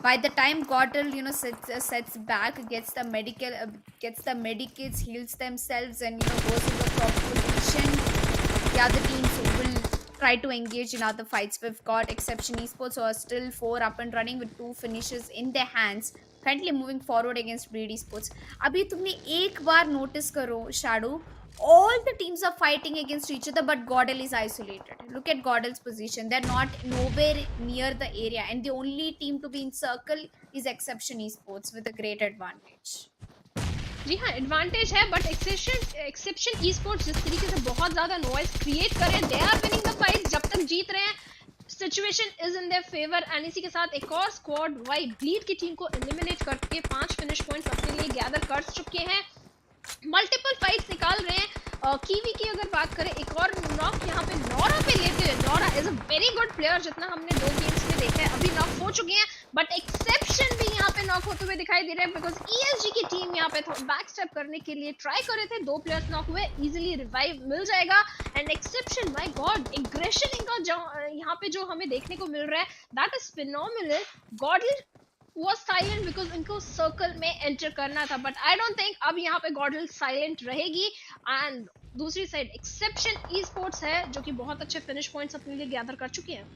by the time Godel sets back, gets the medikits, heals themselves, and goes in the proper position, the other teams will try to engage in other fights. We've got Exception eSports who are still 4 up and running with 2 finishes in their hands, currently moving forward against BleedESP. अभी तुमने एक बार notice करो Shadow, all the teams are fighting against each other, but Godel is isolated. Look at Godel's position. They're not nowhere near the area, and the only team to be in circle is Exception eSports with a great advantage. जी हाँ, advantage है, but exception esports जिस तरीके से बहुत ज्यादा noise create कर रहे हैं, they are winning the fight. जब तक जीत रहे हैं, situation is in their favour, and इसी के साथ एक और स्क्वाड वाइड ब्लीड की टीम को एलिमिनेट करके 5 फिनिश पॉइंट्स अपने लिए गैदर कर चुके हैं। मल्टीपल फाइट्स निकाल रहे हैं। कीवी की अगर बात करें, एक और नॉक यहाँ पे नोरा पे लेते हैं। Nora is a very good player, जितना हमने 2 गेम्स में देखा है, अभी नॉक हो चुके हैं, बट एक्सेप्शन भी यहाँ पे नॉक होते हुए दिखाई दे रहे हैं, बिकॉज ईएसजी की टीम यहाँ पे बैक स्टेप करने के लिए ट्राई कर रहे थे। 2 प्लेयर्स नॉक हुए, इजीली रिवाइव मिल जाएगा, and exception, my God, aggression इनका यहाँ पे जो हमें देखने को मिल रहा है, that is phenomenal. गॉडल was silent because इनको सर्कल में एंटर करना था, बट आई डोंट थिंक अब यहाँ पे गॉडल साइलेंट रहेगी। एंड दूसरी साइड एक्सेप्शन ई-स्पोर्ट्स है, जो कि बहुत अच्छे फिनिश पॉइंट्स अपने लिए गैदर कर चुके हैं।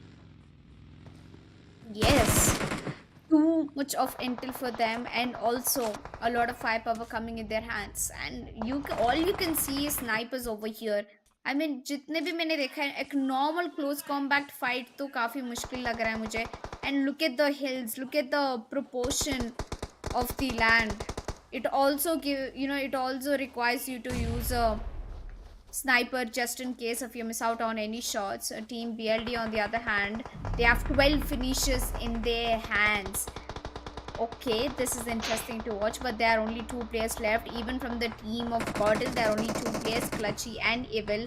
Yes, too much of intel for them, and also a lot of firepower coming in their hands, and all you can see is snipers over here. I mean, जितने भी मैंने देखा है, एक नॉर्मल क्लोज कॉम्बैक्ट फाइट तो काफ़ी मुश्किल लग रहा है मुझे। And look at the hills, look at the proportion of the land. It also requires you to use a sniper just in case if you miss out on any shots. Team BLD on the other hand, they have 12 finishes in their hands. Okay, this is interesting to watch, but there are only 2 players left. Even from the team of Godel, there are only 2 players, Clutchy and Evil.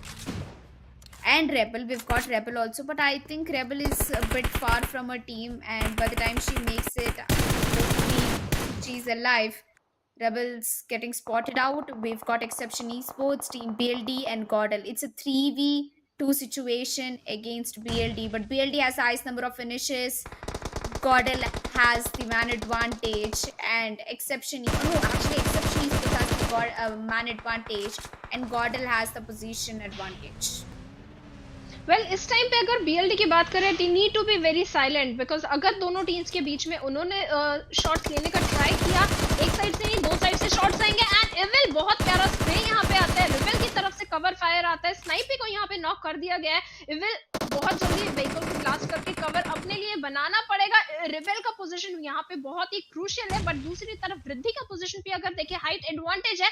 And Rebel, we've got Rebel also, but I think Rebel is a bit far from her team, and by the time she makes it, hopefully she's alive. Rebel's getting spotted out. We've got Exception eSports, Team BLD and Godel. It's a 3v2 situation against BLD, but BLD has the highest number of finishes. Godel has the man advantage, and Exception eSports has the man advantage, and Godel has the position advantage. Well इस time पे अगर BLD की बात करें, they need to be very silent, because अगर दोनों teams के बीच में उन्होंने शॉट्स लेने का ट्राई किया, एक साइड से नहीं 2 साइड से शॉट्स आएंगे, एंड एविल बहुत प्यारा स्प्रे यहाँ पे आता है, रिबेल की तरफ से कवर फायर आता है, स्नाइपी को यहाँ पे नॉक कर दिया गया है। एविल बहुत जल्दी व्हीकल को ब्लास्ट करके कवर अपने लिए बनाना पड़ेगा। रिबेल का पोजीशन यहाँ पे बहुत ही क्रूशियल है, बट दूसरी तरफ वृद्धि का पोजीशन पे अगर देखें हाइट एडवांटेज है,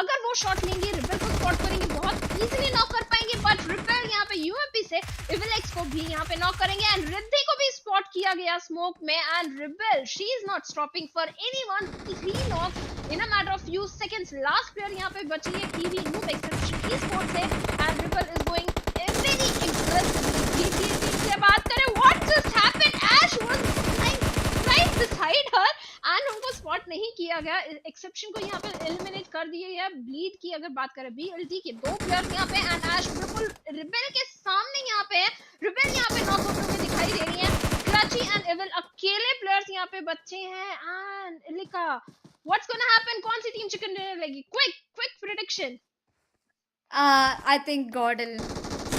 अगर वो शॉट लेंगे रिबेल को स्पॉट करेंगे, बहुत इजीली नॉक कर पाएंगे, बट रिबेल यहाँ पे यूएमपी से लेवलैक्स को भी यहाँ पे नॉक करेंगे एंड रिद्धि को भी स्पॉट किया गया स्मोक में and Rebel she is not stopping for anyone, 3 Nox in a matter of few seconds. Last player यहाँ पे बची है टीवी नूब एक्सेप्शन eSports से and Rebel is going very aggressively. Team से बात करें, what just happened, Ash was right beside her and उनको spot नहीं किया गया। एक्सेप्शन को यहाँ पे एलिमिनेट कर दिया गया। ब्लीड की अगर बात करें, बीएलटी के 2 प्लेयर्स यहाँ पे एंड ऐश बिल्कुल रिबेल के सामने यहाँ पे है। रिबेल यहाँ पे नॉक होते हुए दिखाई दे रही है। क्लची एंड एविल अकेले प्लेयर्स यहाँ पे बच्चे हैं and Elika what's gonna happen, कौन सी टीम चिकन डिनर लेगी? Quick prediction. I think Godel.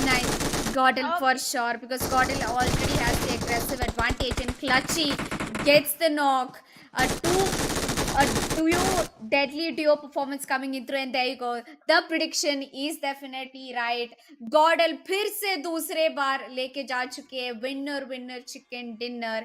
Nice. Godel for sure, because Godel already has the aggressive advantage and Clutchy gets the knock. A two deadly duo performance coming in through and there you go. The prediction is definitely right. Godel फिर से दूसरे बार लेके जा चुके हैं winner chicken dinner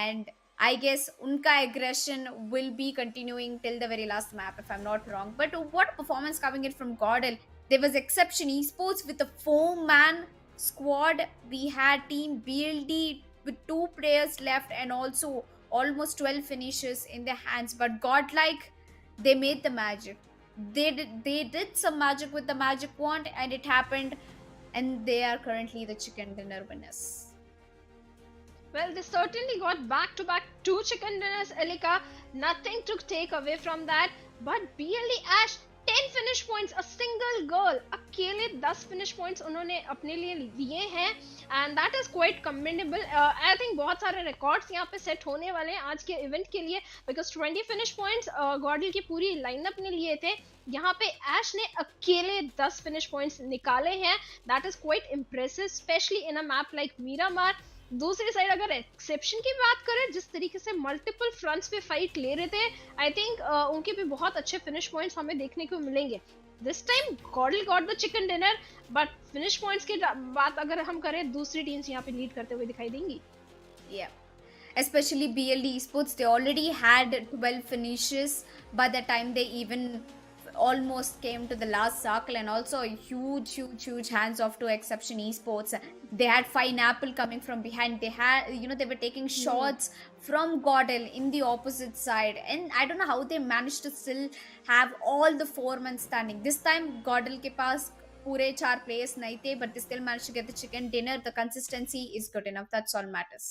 and I guess unka aggression will be continuing till the very last map if I'm not wrong. But what performance coming in from Godel. There was Exception eSports with a 4-man squad. We had Team BLD with 2 players left and also almost 12 finishes in their hands. But Godlike, they made the magic. They did some magic with the magic wand and it happened. And they are currently the chicken dinner winners. Well, they certainly got back-to-back 2 chicken dinners, Elika. Nothing to take away from that. But BLD Ash, 10 finish points, a single girl. अकेले 10 finish points उन्होंने अपने लिए लिए हैं and that is quite commendable. I think बहुत सारे records यहाँ पे set होने वाले हैं आज के event के लिए because 20 finish points Godel की पूरी lineup ने लिए थे. यहाँ पे Ash ने अकेले 10 finish points निकाले हैं. That is quite impressive, especially in a map like Miramar. दूसरी साइड अगर एक्सेप्शन की बात करें, जिस तरीके से मल्टीपल फ्रंट्स पे फाइट ले रहे थे, आई थिंक उनके भी बहुत अच्छे फिनिश पॉइंट्स हमें देखने को मिलेंगे. This time गॉडल got the chicken dinner, but finish points की बात अगर हम करें, दूसरी टीम्स यहाँ पे लीड करते हुए दिखाई देंगी. Yeah. Especially BLD eSports, they already had 12 finishes by the time they even almost came to the last circle, and also a huge hands off to Exception eSports. They had Fineapple coming from behind. They had, they were taking shots from Godel in the opposite side, and I don't know how they managed to still have all the 4 men standing. This time Godel ke paas pure 4 players nahi the, but they still managed to get the chicken dinner. The consistency is good enough. That's all matters.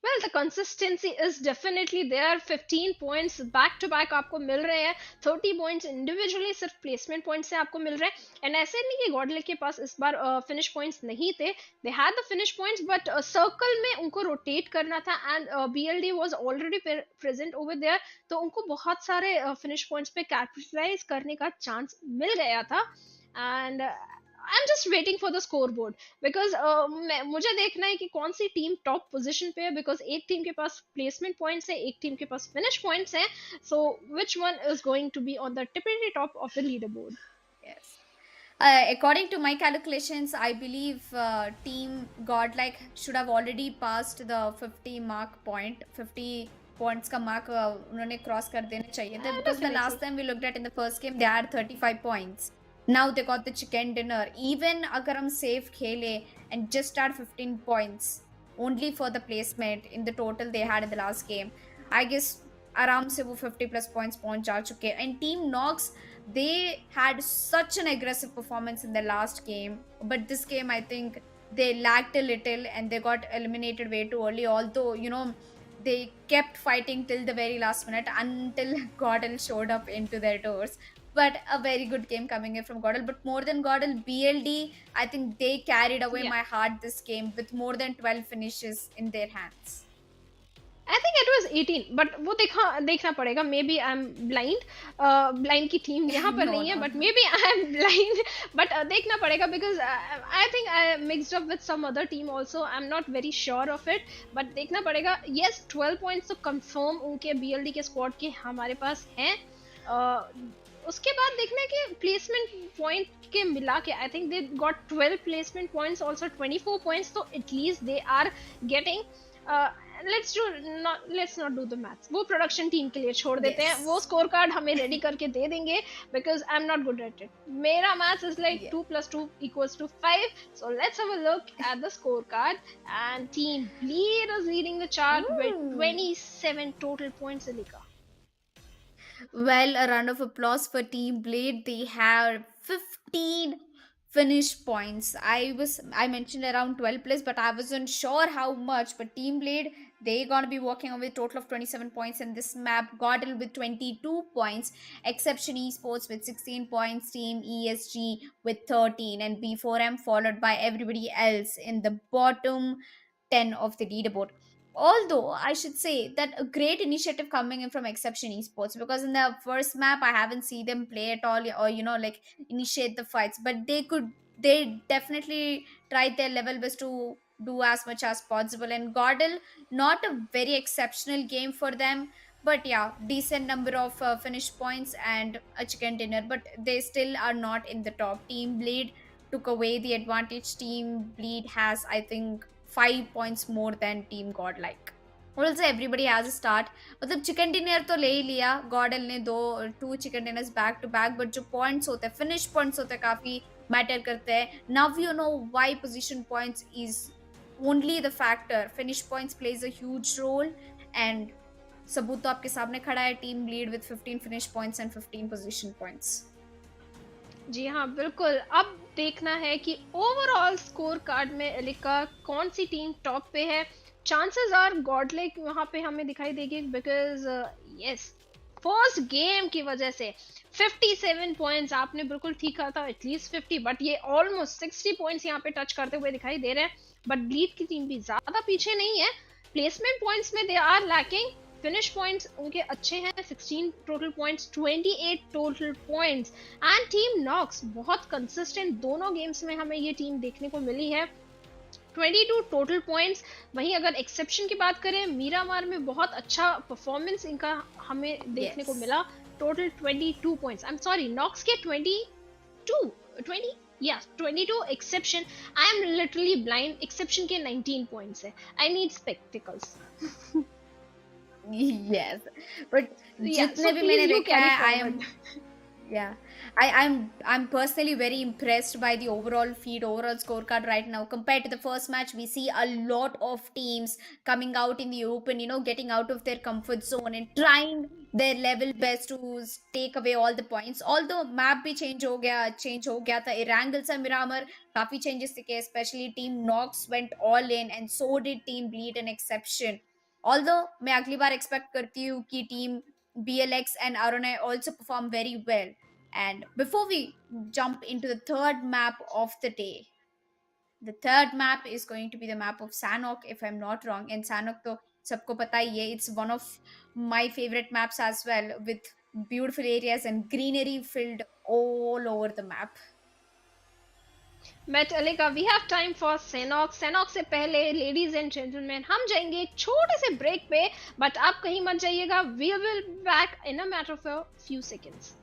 Well, the consistency is definitely there. 15 points back to back आपको मिल रहे हैं. 30 points individually सिर्फ placement points से आपको मिल रहे हैं. And ऐसे नहीं कि Godlike के पास इस बार finish points नहीं थे. They had the finish points, but circle में उनको rotate करना था and BLD was already present over there. तो उनको बहुत सारे finish points पे capitalize करने का chance मिल गया था. And I'm just waiting for the scoreboard because मुझे देखना है कि कौन सी टीम टॉप पोजीशन पे है, because एक टीम के पास प्लेसमेंट पॉइंट्स है, एक टीम के पास फिनिश पॉइंट्स हैं. So which one is going to be on the tippity top of the leaderboard? Yes. According to my calculations, I believe Team Godlike should have already passed the 50 mark point. 50 points का mark उन्होंने cross कर देने चाहिए थे, because the last time we looked at in the first game they had 35 points. Now they got the chicken dinner. Even अगर हम safe खेले and just start 15 points only for the placement in the total they had in the last game, I guess आराम से वो 50 plus points पहुंच जा चुके. And Team Nox, they had such an aggressive performance in the last game, but this game I think they lacked a little and they got eliminated way too early. Although they kept fighting till the very last minute until Godel showed up into their doors. But a very good game coming in from Godel. But more than Godel, BLD, I think they carried away my heart this game with more than 12 finishes in their hands. I think it was 18, but वो देखना पड़ेगा. Maybe I'm blind. Blind की team यहाँ पर नहीं है, but maybe I'm blind. But देखना पड़ेगा because I think I mixed up with some other team also. I'm not very sure of it, but देखना पड़ेगा. Yes, 12 points तो confirm उनके BLD के squad के हमारे पास हैं. उसके बाद देखना है कि प्लेसमेंट पॉइंट के मिला के I think they got 12 placement points, also 24 points, तो at least they are getting let's not do the maths. वो production team के लिए छोड़ देते हैं. वो score card हमें ready करके दे देंगे because I'm not good at it. मेरा maths is like 2 + 2 = 5. So let's have a look at the scorecard. And Team Bleed is leading the chart with 27 total points. Alika. Well, a round of applause for Team Blade. They have 15 finish points. I mentioned around 12 plus, but I wasn't sure how much. But Team Blade, they're gonna be walking away with a total of 27 points in this map. Godlike with 22 points, Exception eSports with 16 points, Team ESG with 13, and B4M followed by everybody else in the bottom 10 of the leaderboard. Although I should say that a great initiative coming in from Exception esports, because in the first map I haven't seen them play at all, or like initiate the fights, but they definitely tried their level best to do as much as possible. And Godel, not a very exceptional game for them, but yeah, decent number of finish points and a chicken dinner, but they still are not in the top. Team Bleed took away the advantage. Team Bleed has, I think, 5 points more than Team Godlike. Also, everybody has a start. मतलब chicken dinner तो ले ही लिया. Godel ने 2 chicken dinners back to back, but जो points होते हैं, finish points होते हैं, काफी matter करते हैं. Now you know why position points is only the factor. Finish points plays a huge role, and सबूत तो आपके सामने खड़ा है. Team Bleed with 15 finish points and 15 position points. जी हाँ बिल्कुल. अब देखना है कि ओवरऑल स्कोर कार्ड में एलिका कौन सी टीम टॉप पे है. चांसेस आर गॉडलाइक वहां पे हमें दिखाई देगी, बिकॉज यस फर्स्ट गेम की वजह से 57 पॉइंट्स आपने बिल्कुल ठीक कहा था, एटलीस्ट 50, बट ये ऑलमोस्ट 60 पॉइंट्स यहाँ पे टच करते हुए दिखाई दे रहे हैं. बट ब्लीड की टीम भी ज्यादा पीछे नहीं है. प्लेसमेंट पॉइंट्स में they are lacking. Finish points उनके अच्छे हैं, 16 total points, 28 total points. And team Nox बहुत कंसिस्टेंट दोनों गेम्स में हमें ये टीम देखने को मिली है, 22 टोटल पॉइंट्स. वहीं अगर एक्सेप्शन की बात करें, मीरामार में बहुत अच्छा परफॉर्मेंस इनका हमें देखने को मिला, total 22 points. I am sorry, Nox के 22 exception. I am literally blind. Exception के 19 पॉइंट्स है. I need spectacles. Yes, but जितने भी मैंने देखा है, I'm personally very impressed by the overall scorecard right now. Compared to the first match, we see a lot of teams coming out in the open, getting out of their comfort zone and trying their level best to take away all the points. Although map भी change हो गया था. Erangel and Miramar काफी changes थे, especially team Nox went all in, and so did team Bleed and Exception. Although मैं अगली बार expect करती हूँ कि team BLX and Aronai also perform very well. And before we jump into the third map of the day, the third map is going to be the map of Sanhok, if I'm not wrong. And Sanhok तो सबको पता ही है, it's one of my favorite maps as well, with beautiful areas and greenery filled all over the map. But Alika, we have time for Sanhok. Sanhok से पहले ladies and gentleman हम जाएंगे एक छोटे से ब्रेक पे, बट आप कहीं मत जाइएगा. We will back in a matter of a few seconds.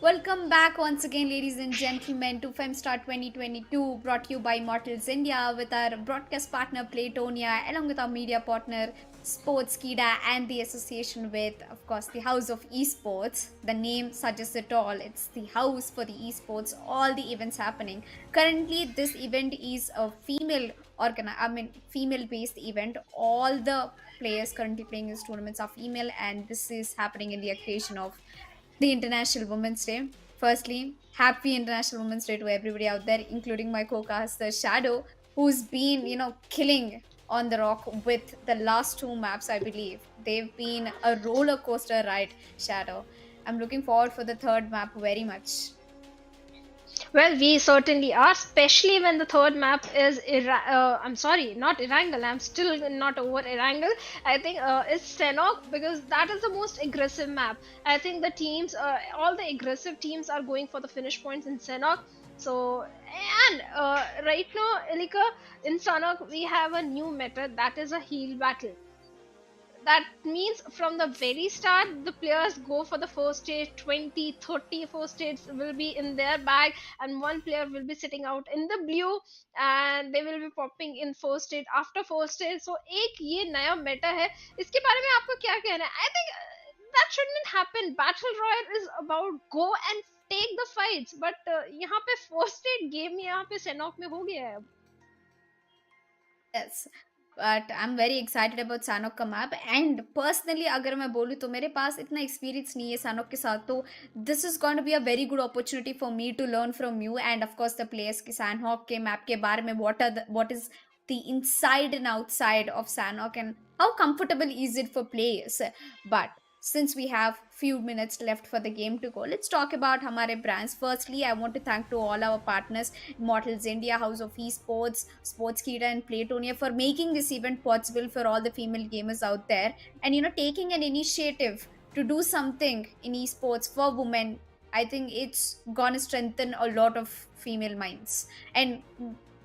Welcome back once again, ladies and gentlemen, to Femstar 2022, brought to you by Mortals India with our broadcast partner Playtonia, along with our media partner Sportskida, and the association with, of course, the House of Esports. The name suggests it all. It's the house for the esports, all the events happening. Currently, this event is a female-based event. All the players currently playing these tournaments are female, and this is happening in the occasion of the International Women's Day. Firstly, happy International Women's Day to everybody out there, including my co-caster Shadow, who's been, killing on the rock with the last two maps, I believe. They've been a roller coaster ride, Shadow. I'm looking forward for the third map very much. Well, we certainly are, especially when the third map is I'm sorry, not Erangel. I'm still not over Erangel. I think it's Senok, because that is the most aggressive map. I think the teams, all the aggressive teams are going for the finish points in Senok. So, and right now, Elika, in Senok, we have a new meta, that is a heal battle. that means from the very start the players go for the first stage. 20, 30 first stages will be in their bag, and one player will be sitting out in the blue, and they will be popping in first stage after first stage. So एक ये नया meta है, इसके बारे में आपको क्या कहना है? I think that shouldn't happen. Battle Royale is about go and take the fights, but यहाँ पे first stage game यहाँ पे Senok में हो गया है अब. Yes, but I'm very excited about Sanok का map, and personally अगर मैं बोलूँ तो मेरे पास इतना experience नहीं है Sanok के साथ, तो this is going to be a very good opportunity for me to learn from you and of course the players के Sanhok के map के बारे में what is the inside and outside of Sanhok and how comfortable is it for players. But since we have few minutes left for the game to go, let's talk about hamare brands. Firstly, I want to thank to all our partners, Immortals India, House of eSports, Sportskeeda and Playtonia for making this event possible for all the female gamers out there, and taking an initiative to do something in esports for women. I think it's gonna strengthen a lot of female minds, and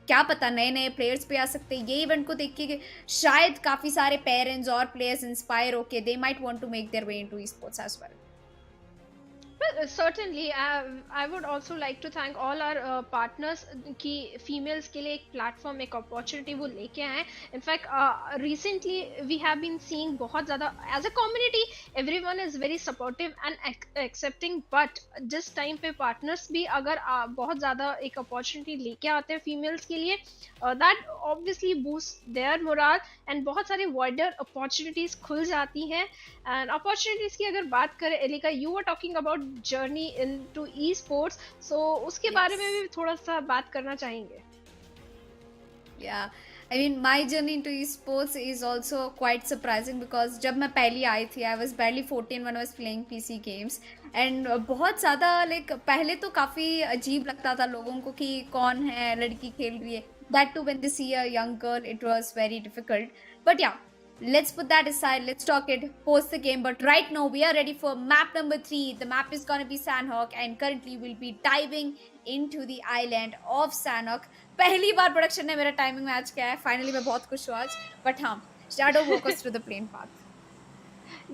क्या पता नए नए players पे आ सकते हैं ये event को देख के, शायद काफी सारे पेरेंट्स और प्लेयर्स इंस्पायर होके they might want to make their way into esports as well. Well, certainly, I would also like to thank all our partners कि females के लिए एक platform, एक opportunity वो लेके आए. In fact, recently we have been seeing बहुत ज़्यादा as a community, everyone is very supportive and accepting. But जिस time पे partners भी अगर बहुत ज़्यादा एक opportunity लेके आते हैं females के लिए, that obviously boosts their morale and बहुत सारे wider opportunities खुल जाती हैं. And opportunities की अगर बात करें, Elika, you were talking about journey into esports, so उसके बारे में भी थोड़ा सा बात करना चाहेंगे. Yeah, I mean my journey into esports is also quite surprising because जब मैं पहली आई थी, I was barely 14 when I was playing PC games, and बहुत ज़्यादा like पहले तो काफ़ी अजीब लगता था लोगों को कि कौन है लड़की खेल रही है. That too when they see a young girl, it was very difficult. But yeah, let's put that aside. Let's talk it post the game. But right now we are ready for map number 3. The map is gonna be Sanhok, and currently we'll be diving into the island of Sanhok. पहली बार production ने मेरा timing match किया है. Finally मैं बहुत खुश हूँ आज. बट हाँ, Shadow walk us through the plane path.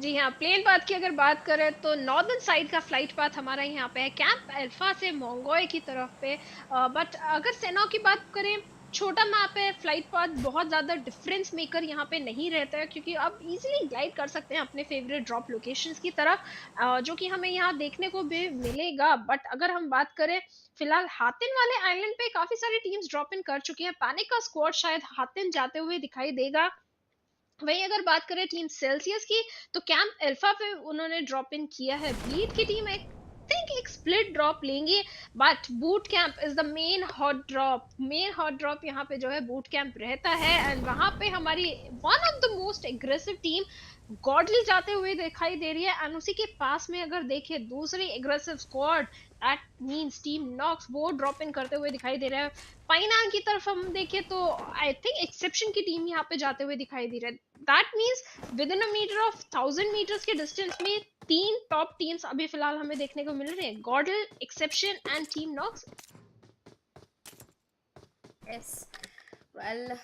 जी हाँ, प्लेन पाथ की अगर बात करें तो नॉर्दर्न साइड का फ्लाइट पाथ हमारा यहाँ पे है, कैंप अल्फा से मोंगोय की तरफ पे. बट अगर सेनॉक की बात करें, छोटा मैप है, फ्लाइट पाथ बहुत ज़्यादा डिफरेंस मेकर यहाँ पे नहीं रहता है, क्योंकि आप इजीली ग्लाइड कर सकते हैं अपने फेवरेट ड्रॉप लोकेशंस की तरफ, जो कि हमें यहाँ देखने को भी मिलेगा. बट अगर हम बात करें, फिलहाल हातिन वाले आइलैंड पे काफ़ी सारी टीम्स ड्रॉप इन कर चुकी हैं. पैनिक का स्क्वाड शायद हातिन जाते हुए दिखाई देगा. वहीं अगर बात करें टीम सेल्सियस की, तो कैंप अल्फा पे उन्होंने ड्रॉप इन किया है. ब्लीड की टीम एक स्प्लिट ड्रॉप लेंगे, but boot camp is the main hot drop यहाँ पे जो है बूट कैंप रहता है. एंड वहां पे हमारी one of the most aggressive team godly जाते हुए दिखाई दे रही है. एंड उसी के पास में अगर देखें दूसरी aggressive squad, that means team Nox, वो ड्रॉप इन करते हुए दिखाई दे रहा है. फाइनान की तरफ हम देखें तो आई थिंक एक्सेप्शन की टीम यहाँ पे जाते हुए दिखाई दे रहा है. That means within a metre of 1000 metres के डिस्टेंस में 3 टॉप टीम्स अभी फिलहाल हमें देखने को मिल रहे हैं, Godl, exception and team Knox. Yes, well,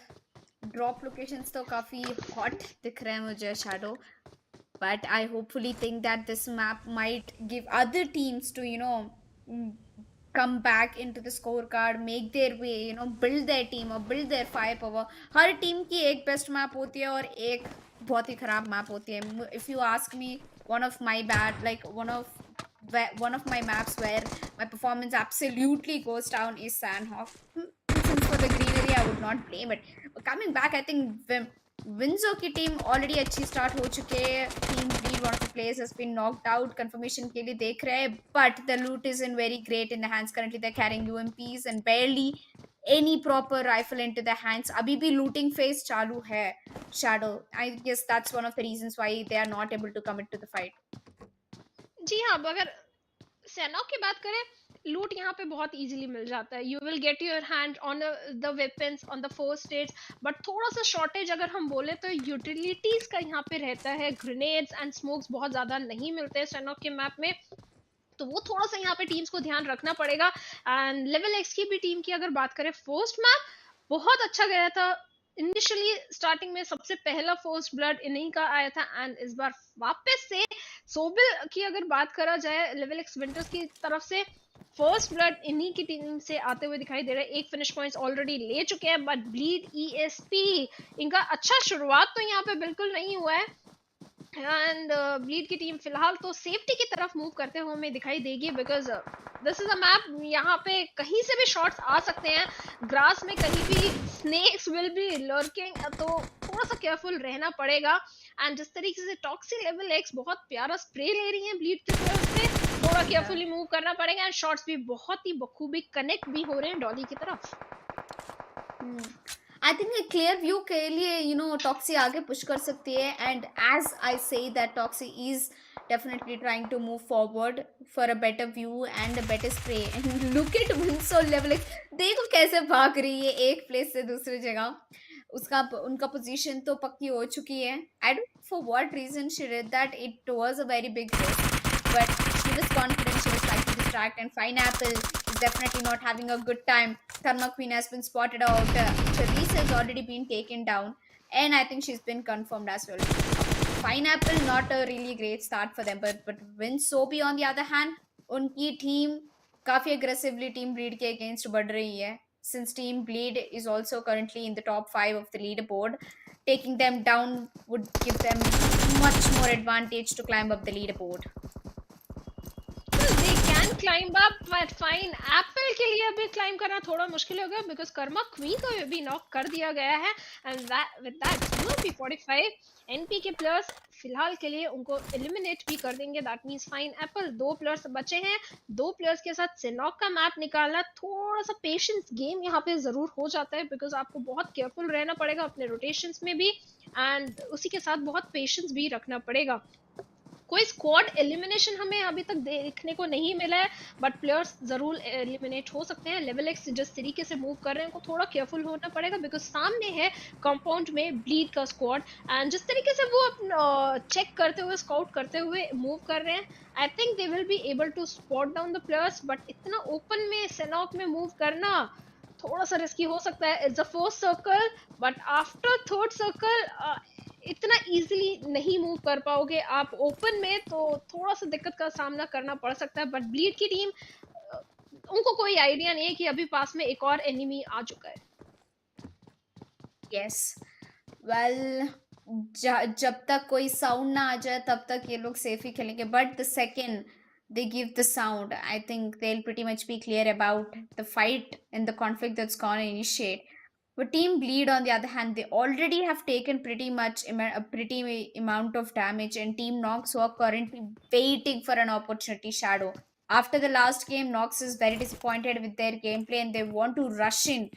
drop locations तो काफ़ी हॉट दिख रहे हैं मुझे Shadow, but I hopefully think that this map might give other teams to come back into the scorecard, make their way, build their team or build their firepower. Her team की एक best map होती है और एक बहुत ही खराब map होती है. If you ask me, one of my maps where my performance absolutely goes down is Sanhok. Since for the greenery I would not blame it. But coming back, I think WinZO की team already अच्छी start हो चुके हैं. Team Bleed, one of the players has been knocked out, confirmation के लिए देख रहे हैं, but the loot is in very great in the hands. Currently they are carrying UMPs and barely any proper rifle into the hands. अभी भी looting phase चालू है. Shadow, I guess that's one of the reasons why they are not able to commit to the fight. जी हाँ, अगर सेनॉक की बात करें, लूट यहाँ पे बहुत इजीली मिल जाता है. You will get your hand on the weapons on the first stage, but थोड़ा सा शॉर्टेज अगर हम बोले तो यूटिलिटीज का यहाँ पे रहता है. ग्रेनेड्स एंड स्मोक्स बहुत ज्यादा नहीं मिलते हैं सेनॉक के मैप में, तो वो थोड़ा सा यहाँ पे टीम्स को ध्यान रखना पड़ेगा. एंड लेवल एक्स की भी टीम की अगर बात करें, फर्स्ट मैप बहुत अच्छा गया था. इनिशियली स्टार्टिंग में सबसे पहला फर्स्ट ब्लड इन्हीं का आया था, एंड इस बार वापस से सोबिल की अगर बात करा जाए लेवल विंटर्स की तरफ से, फर्स्ट ब्लड इन्हीं की टीम से आते हुए दिखाई दे रहा है। 1 फिनिश पॉइंट्स ऑलरेडी ले चुके हैं, बट ब्लीड ईएसपी इनका अच्छा शुरुआत तो यहाँ पे बिल्कुल नहीं हुआ है, एंड ब्लीड की टीम फिलहाल तो सेफ्टी की तरफ मूव करते हुए हमें दिखाई देगी, because this is a map, यहाँ पे कहीं से भी शॉट्स आ सकते हैं, ग्रास में कहीं भी स्नेक्स विल बी लर्किंग, तो थोड़ा सा केयरफुल रहना पड़ेगा। एंड जिस तरीके से टॉक्सी लेवल एक्स बहुत प्यारा स्प्रे ले रही है ब्लीड की तरफ से, थोड़ा केयरफुली मूव करना पड़ेगा, एंड शॉट्स भी बहुत ही बखूबी कनेक्ट भी हो रहे हैं डॉली की तरफ। आई थिंक एक क्लियर व्यू के लिए टॉक्सी आगे पुश कर सकती है, and as I say that Toxy is definitely trying to move forward for a better view and a better spray. And look at Winsor Levelx, देखो कैसे भाग रही है एक प्लेस से दूसरी जगह, उनका पोजीशन तो पक्की हो चुकी है. I don't know for what reason she did that. It was a very big risk, but she was confident, she was trying to distract, and Fineapple is definitely not having a good time. Therma Queen has been spotted out, Charisse has already been taken down, and I think she's been confirmed as well. Fineapple not a really great start for them, but Winsobi on the other hand, उनकी team काफी aggressively team Bleed के against बढ़ रही है, since team Bleed is also currently in the top 5 of the leaderboard. Taking them down would give them much more advantage to climb up the leaderboard. They can climb up, but Fineapple के लिए अभी climb करना थोड़ा मुश्किल हो गया, because Karma queen को भी नॉक कर दिया गया है, and with that P45 NP के प्लेयर्स फिलहाल के लिए उनको एलिमिनेट भी कर देंगे. दैट मींस Fineapple 2 प्लेयर्स बचे हैं, 2 प्लेयर्स के साथ सेनॉक का मैप निकालना थोड़ा सा पेशेंस गेम यहाँ पे जरूर हो जाता है, बिकॉज आपको बहुत केयरफुल रहना पड़ेगा अपने रोटेशंस में भी, एंड उसी के साथ बहुत पेशेंस भी रखना पड़ेगा. कोई स्क्वाड एलिमिनेशन हमें अभी तक देखने को नहीं मिला है, बट प्लेयर्स जरूर एलिमिनेट हो सकते हैं. लेवल एक्स जिस तरीके से मूव कर रहे हैं, उनको थोड़ा केयरफुल होना पड़ेगा, बिकॉज सामने है कंपाउंड में ब्लीड का स्क्वाड, एंड जिस तरीके से वो चेक करते हुए, स्काउट करते हुए मूव कर रहे हैं, I think they will be able to spot down the players. But इतना ओपन में सेनॉक में मूव करना थोड़ा सा रिस्की हो सकता है. It's the first circle, but after third circle इतना इजीली नहीं मूव कर पाओगे आप ओपन में, तो थोड़ा सा दिक्कत का सामना करना पड़ सकता है. बट ब्लीड की टीम, उनको कोई आइडिया नहीं है कि अभी पास में एक और एनिमी आ चुका है. यस, वेल जब तक कोई साउंड ना आ जाए तब तक ये लोग सेफ ही खेलेंगे, but the second they give the sound, I think they'll pretty much be clear about the fight and the conflict that's gonna initiate. But team Bleed on the other hand, they already have taken pretty amount of damage, and team Nox who are currently waiting for an opportunity. Shadow, after the last game, Nox is very disappointed with their gameplay, and they want to rush in,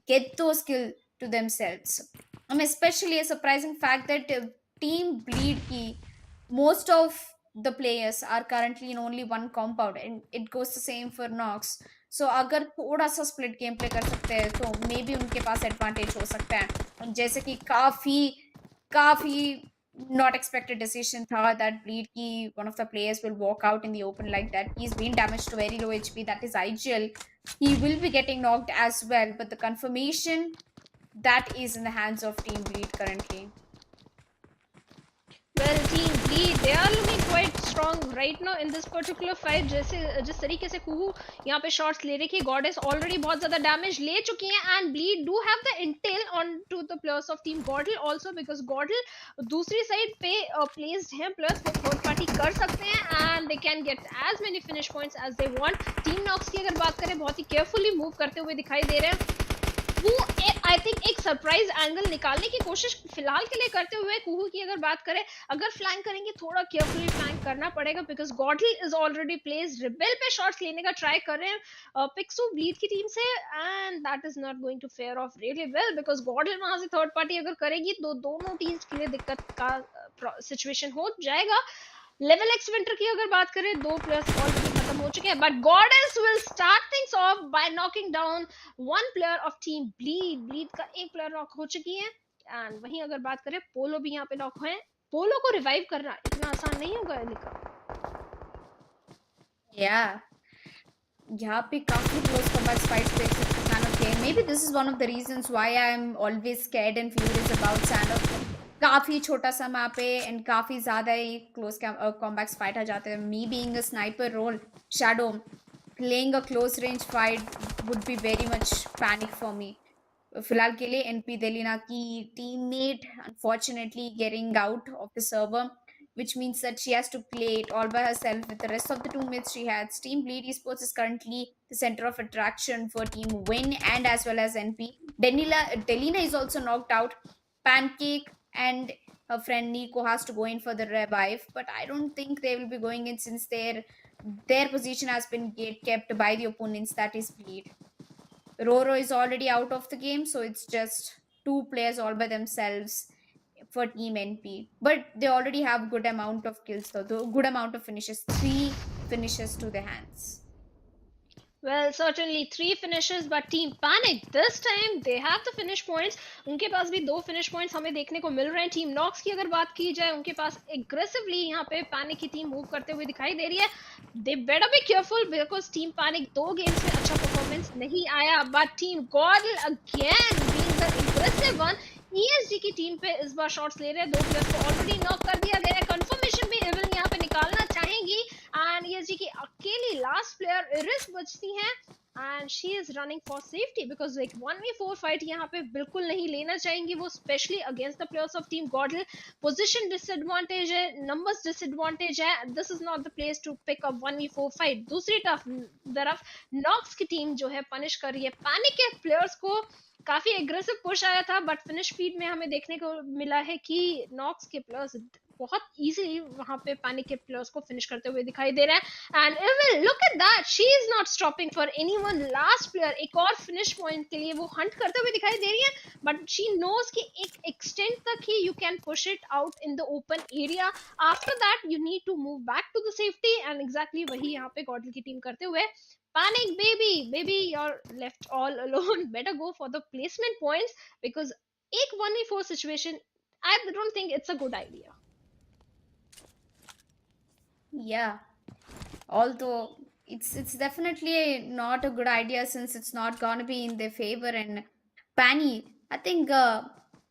get those kills to themselves. And especially a surprising fact that team Bleed ki most of the players are currently in only one compound, and it goes the same for Nox. So अगर थोड़ा सा split game play कर सकते हैं तो may be उनके पास advantage हो सकता है. जैसे कि काफी not expected decision था that Bleed की one of the players will walk out in the open like that. He's been damaged to very low HP, that is IGL. He will be getting knocked as well, but the confirmation that is in the hands of team Bleed currently. Well, team Bleed, they are looking quite strong right now in this particular fight. जैसे जिस तरीके से कुहू यहाँ पे shots ले रही है, goddess already बहुत ज्यादा डैमेज ले चुकी हैं, and Bleed do have the intel on to the players of team Godl also, because Godl दूसरी साइड पे प्लेस्ड हैं, प्लस वो थर्ड पार्टी कर सकते हैं, and they can get as many finish points as they want. Team Nox की अगर बात करें, बहुत ही केयरफुली मूव करते हुए दिखाई दे रहे हैं. वो आई थिंक एक सरप्राइज एंगल निकालने की कोशिश फिलहाल के लिए करते हुए, कुहू की अगर बात करें, अगर फ्लैंक करेंगे थोड़ा केयरफुली फ्लैंक करना पड़ेगा, because Godl is already placed. Rebel पे शॉट्स लेने का ट्राई कर रहे हैं पिक्सू ब्लीड की टीम से, and that is not going to fare off really well, because Godl वहां से थर्ड पार्टी अगर करेगी तो दोनों टीम्स के लिए दिक्कत का सिचुएशन हो जाएगा. लेवल एक्स विंटर की अगर बात करें, 2 प्लेयर्स ऑलरेडी खत्म हो चुके हैं, but Goddess will start things off by knocking down 1 player of team Bleed. Bleed का एक प्लेयर नॉक हो चुकी है, एंड वहीं अगर बात करें, पोलो भी यहाँ पे नॉक हुए हैं. पोलो को रिवाइव करना इतना आसान नहीं होगा एलिका. यहाँ पे काफी क्लोज कॉम्बैट फाइट्स देख सकते हैं. Sanok game. Maybe this is one of the reasons why I'm always scared and furious about Sanok. काफी छोटा सा मैप है एंड काफी ज्यादा ही क्लोज कॉम्बैट्स फाइट आ जाते हैं. Me being a sniper role Shadow playing a close range fight would be very much panic for me. फिलहाल के लिए एनपी देलिना की teammate unfortunately getting out of the server, which means that she has to play it all by herself with the rest of the teammates she has. Team Bleed Esports is currently the center of attraction for Team Win and as well as NP. Delina is also knocked out. Pancake and her friend Nico has to go in for the revive, but I don't think they will be going in since their position has been kept by the opponents, that is Bleed. Roro is already out of the game, so it's just two players all by themselves for Team NP. But they already have good amount of kills though, good amount of finishes, 3 finishes to their hands. Well, certainly 3 finishes, but Team Panic this time they have the finish points. उनके पास भी 2 finish points हमें देखने को मिल रहे हैं. Team Nox की अगर बात की जाए, उनके पास aggressively यहाँ पे Panic की टीम मूव करते हुए दिखाई दे रही है. They better be careful because Team Panic 2 games में अच्छा परफॉर्मेंस नहीं आया, but Team Godlike again being the aggressive one. ESG की टीम पे इस बार शॉट्स ले रहे हैं. 2 प्लेयर्स को ऑलरेडी नॉक कर दिया गया है. कंफर्मेशन भी एविल यहाँ पे निकालना चाहेंगी एंड ESG की अकेली लास्ट प्लेयर इरिस बचती हैं and she is running for safety because like 1v4 fight यहाँ पे बिल्कुल नहीं लेना चाहेंगी वो, specially against the players of team GodL. Position disadvantage है, नंबर्स डिसएडवांटेज है. This is not the place to pick up 1v4 fight. दूसरी तरफ नॉक्स की टीम जो है पनिश कर रही है पैनिक के प्लेयर्स को. काफी एग्रेसिव पुश आया था बट फिनिश स्पीड में हमें देखने को मिला है कि नॉक्स के प्लेयर्स बहुत इजीली वहां पे पैनिक के प्लेयर्स को फिनिश करते हुए दिखाई दे रहा है. And evil look at that, she is not stopping for anyone. Last player एक और फिनिश पॉइंट के लिए वो हंट करते हुए दिखाई दे रही है बट शी नोज कि एक एक्सटेंट तक ही you can push it out in the open area. After that you need to move back to the safety and exactly वही यहाँ पे गॉडल की टीम करते हुए. Panic baby, you're left all alone. Better go for the placement points because एक 1v4 situation, I don't think it's a good idea. Yeah, although it's definitely not a good idea since it's not gonna be in their favor. And Panny, I think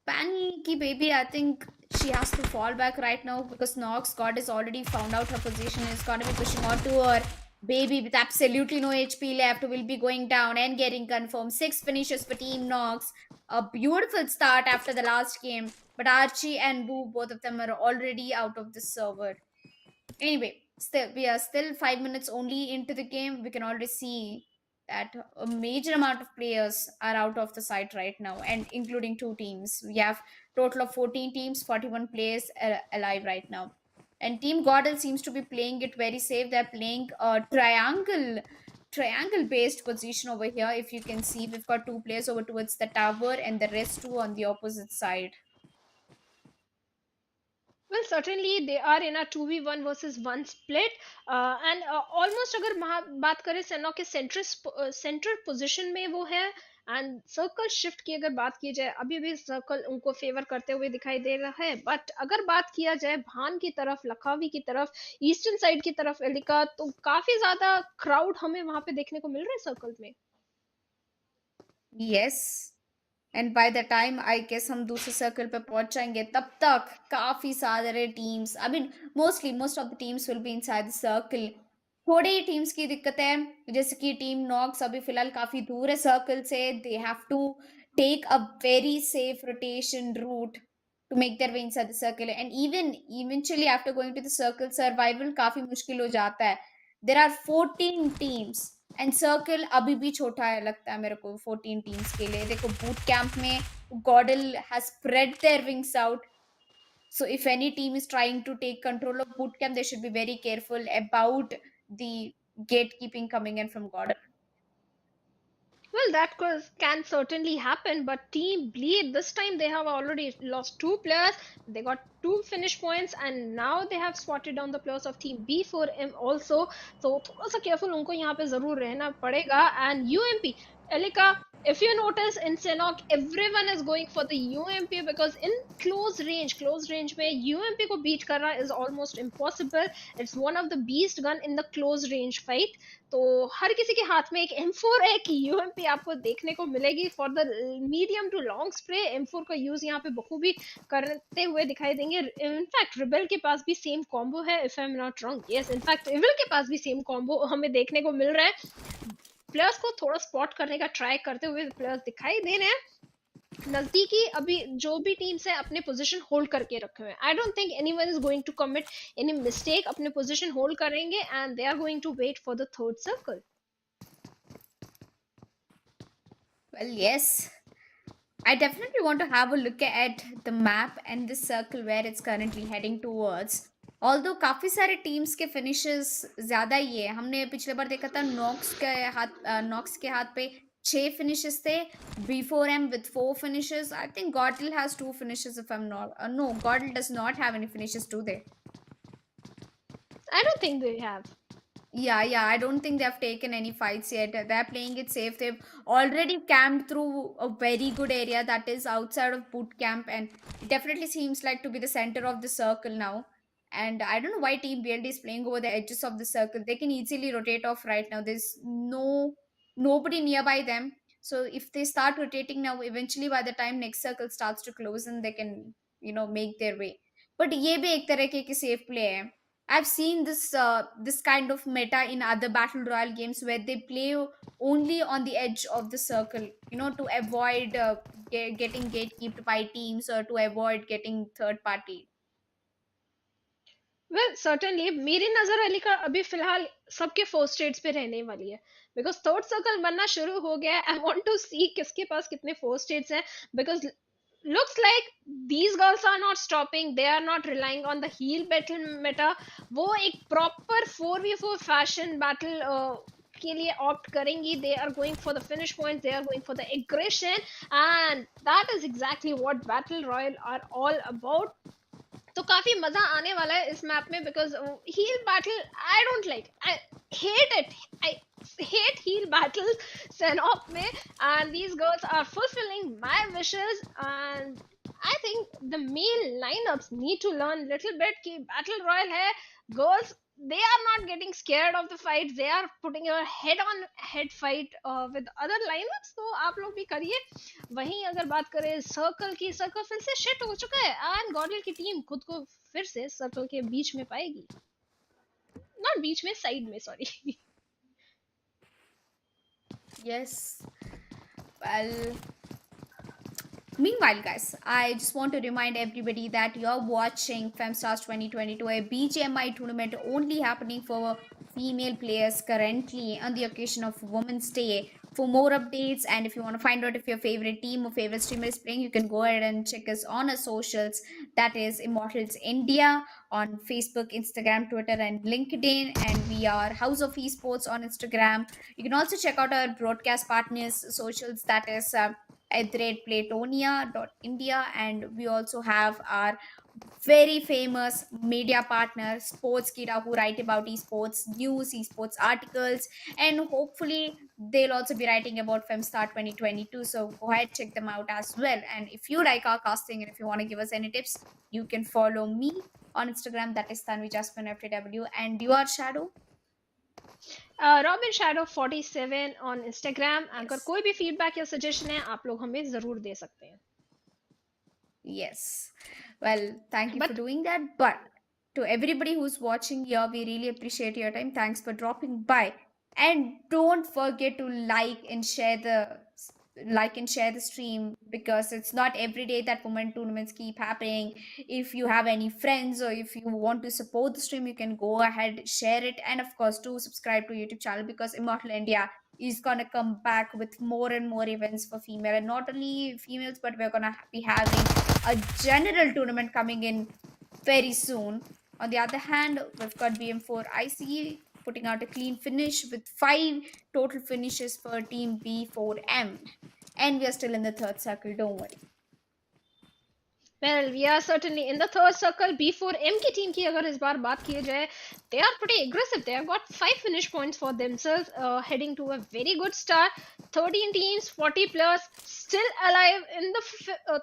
Panny ki baby, I think she has to fall back right now because Nox God has already found out her position and is gonna be pushing on to her. Baby with absolutely no HP left will be going down and getting confirmed. 6 finishes for Team Nox. A beautiful start after the last game. But Archie and Boo, both of them are already out of the server. Anyway, we are still 5 minutes only into the game. We can already see that a major amount of players are out of the site right now, and including 2 teams. We have total of 14 teams, 41 players alive right now. And Team Godel seems to be playing it very safe. They're playing a triangle based position over here. If you can see, we've got 2 players over towards the tower and the rest 2 on the opposite side. Well, certainly they are in a 2v1 versus 1 split and almost अगर बात करें सेनो के centre position में वो है and circle shift की अगर बात की जाए अभी भी सर्कल उनको फेवर करते हुए दिखाई दे रहा है. बट अगर बात किया जाए भान की तरफ, लखावी की तरफ, ईस्टर्न साइड की तरफ एलिका, तो काफी ज्यादा क्राउड हमें वहां पे देखने को मिल रहा है सर्कल में. Yes. And by the time I guess हम दूसरे सर्कल पे पहुंच जाएंगे तब तक काफी सारे teams, I mean most of the teams will be inside the circle. थोड़े ही टीम्स की दिक्कत है जैसे कि टीम नॉक्स अभी फिलहाल काफी दूर है सर्कल से. They have to take a very safe rotation route to make their way inside the circle, and even eventually after going to the circle survival काफी मुश्किल हो जाता है. There are 14 teams and circle अभी भी छोटा है लगता है मेरे को 14 teams के लिए. देखो boot camp में Godel has spread their wings out, so if any team is trying to take control of boot camp they should be very careful about the gatekeeping coming in from Godel. Well, that can certainly happen, but Team Bleed this time they have already lost 2 players. They got 2 finish points and now they have spotted down the players of Team B4M also. So थोड़ा सा careful उनको यहाँ पे जरूर रहना पड़ेगा. And UMP, Elika, if you notice in Senok, everyone is going for the UMP because in close range में UMP को beat करना is almost impossible. It's one of the beast gun in the close range fight. तो हर किसी के हाथ में एक M4 है कि UMP आपको देखने को मिलेगी for the medium to long spray. M4 का use यहाँ पे बखूबी करते हुए दिखाई देंगे. In fact, Rebel के पास भी same combo है if I'm not wrong. Yes, in fact, Evil के पास भी same combo हमें देखने को मिल रहा है. प्लेयर्स को थोड़ा स्पॉट करने का ट्राई करते हुए प्लेयर्स दिखाई दे रहे हैं. नजदीकी अभी जो भी टीम्स है अपने पोजीशन होल्ड करके रखे हुए हैं. I don't think anyone is going to commit any mistake. अपने पोजीशन होल्ड करेंगे and they are going to wait for the third circle. Well, yes. I definitely want to have a look at the map and the circle where it's currently heading towards. Although काफी सारे teams के finishes ज्यादा ही है. हमने पिछले बार देखा था Knox के हाथ पे 6 finishes थे. B4M with 4 finishes. I think Godlike has 2 finishes if I'm not. No, Godlike does not have any finishes, do they? I don't think they have. Yeah, I don't think they have taken any fights yet. They're playing it safe. They've already camped through a very good area that is outside of boot camp, and it definitely seems like to be the center of the circle now. And I don't know why Team BLD is playing over the edges of the circle. They can easily rotate off right now. There's nobody nearby them. So if they start rotating now, eventually by the time next circle starts to close, and they can make their way. But ये भी एक तरह के safe play है. I've seen this kind of meta in other battle royale games where they play only on the edge of the circle, to avoid getting gatekeeped by teams or to avoid getting third party. Well, certainly मेरी नजर अली का अभी फिलहाल सबके first states पे रहने वाली है बिकॉज थर्ड सर्कल बनना शुरू हो गया है. आई वांट टू सी किसके पास कितने फर्स्ट स्टेट्स हैं because looks like these girls are not stopping. They are not relying on the heal battle meta. वो एक proper 4v4 fashion battle के लिए opt करेंगी. They are going for the finish points. They are going for the aggression, and that is exactly what battle royale are all about. तो काफी मजा आने वाला है इस मैप में because heal battle I don't like. I hate it. I hate heal battles Senok में, and these girls are fulfilling my wishes. And I think the male lineups need to learn little bit कि battle royale है. Girls, they are not getting scared of the fights. They are putting a head on head fight with other lineups. तो आप लोग भी करिए. वहीं अगर बात करें सर्कल की, सर्कल फिर से शिट हो चुका है एंड गॉडलाइक की टीम खुद को फिर से सर्कल के बीच में पाएगी. नॉट बीच में, साइड में, sorry. Yes. Well, meanwhile, guys, I just want to remind everybody that you're watching Femstars 2022, a BGMI tournament only happening for female players currently on the occasion of Women's Day. For more updates, and if you want to find out if your favorite team or favorite streamer is playing, you can go ahead and check us on our socials. That is Immortals India on Facebook, Instagram, Twitter, and LinkedIn. And we are House of eSports on Instagram. You can also check out our broadcast partners' socials. That is @playtonia.india, and we also have our very famous media partner Sportskeeda, who write about esports news, esports articles, and hopefully they'll also be writing about Femstar 2022. So go ahead, check them out as well. And if you like our casting and if you want to give us any tips, you can follow me on Instagram. That is Tanvi Jasmine FTW. And you are Shadow? Robin Shadow 47 on Instagram. अगर कोई भी feedback या suggestion है आप लोग हमें जरूर दे सकते हैं. Yes. Well, thank you for doing that. But to everybody who's watching here, we really appreciate your time. Thanks for dropping by. And don't forget to like and share the stream, because it's not every day that women tournaments keep happening. If you have any friends or if you want to support the stream, you can go ahead, share it, and of course do subscribe to YouTube channel, because Immortal India is gonna come back with more and more events for female, and not only females, but we're gonna be having a general tournament coming in very soon. On the other hand, we've got BM4 ICE putting out a clean finish with 5 total finishes for team B4M, and we are still in the third circle, don't worry. Well, we are certainly in the third circle. B4M की team की अगर इस बार बात की जाए, they are pretty aggressive. They have got 5 finish points for themselves, heading to a very good start. 13 teams, 40 players, still alive in the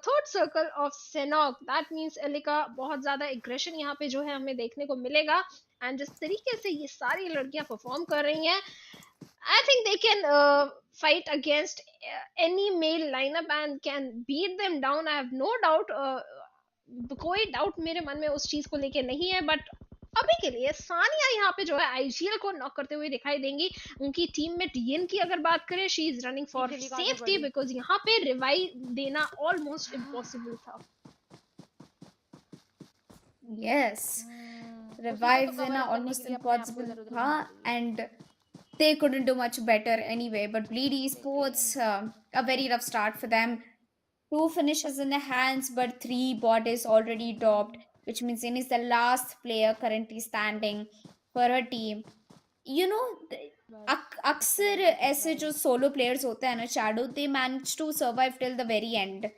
third circle of Senok. That means Elika बहुत ज़्यादा aggression यहाँ पे जो है हमें देखने को मिलेगा. And जिस तरीके से ये सारी लड़कियां परफॉर्म कर रही हैं, I think they can fight against any male lineup and can beat them down. I have no doubt. कोई डाउट मेरे मन में उस चीज को लेके नहीं है, बट अभी के लिए सानिया यहाँ पे जो है आईजीएल को नॉक करते हुए दिखाई देंगी. उनकी टीम में टीएन की अगर बात करें, she is running for safety because यहाँ पे रिवाइव देना ऑलमोस्ट इम्पॉसिबल था. Yes, revive देना almost impossible था, and they couldn't do much better anyway. But BleedESports, a very rough start for them. 2 finishes in their hands, but 3 bodies already dropped, which means Zin is the last player currently standing for her team. You know, अक्सर ऐसे जो solo players होते हैं ना, Shadow, they manage to survive till the very end.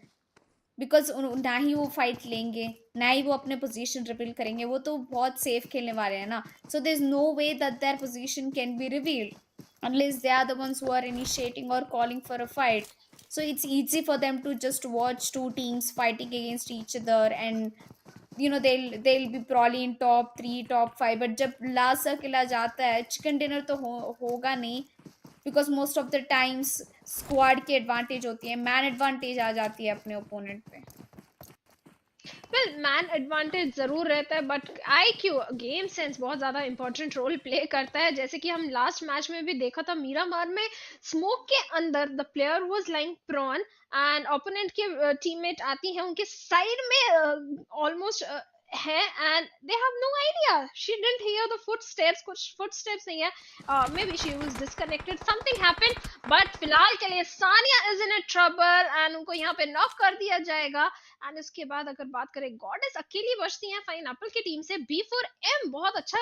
Because ना ही वो fight लेंगे, ना ही वो अपने पोजीशन रिवील करेंगे, वो तो बहुत सेफ खेलने वाले हैं ना. So there is no way that their position can be revealed unless they are the ones who are initiating or calling for a fight. So it's easy for them to just watch 2 teams fighting against each other, and you know they'll be probably in top 3 top 5, but जब last circle आ जाता है, chicken dinner तो होगा नहीं, because most of the times squad की advantage होती है, man advantage आ जाती है अपने ओपोनेंट पे. वेल, मैन एडवांटेज जरूर रहता है, बट आईक्यू, गेम सेंस बहुत ज्यादा इंपॉर्टेंट रोल प्ले करता है. जैसे कि हम लास्ट मैच में भी देखा था, मीरामार में स्मोक के अंदर the player was lying prone and opponent के टीममेट आती है उनके साइड में ऑलमोस्ट है, and they have no idea, she didn't hear the footsteps, कुछ फुटस्टेप्स नहीं है, may B she was disconnected, something happened. But फिलहाल के लिए Sania is in a trouble and उनको यहाँ पे नॉक कर दिया जाएगा. एंड इसके बाद अगर बात करें, गॉडेस अकेली बचती हैं फाइनएप्पल की टीम से. B4M बहुत अच्छा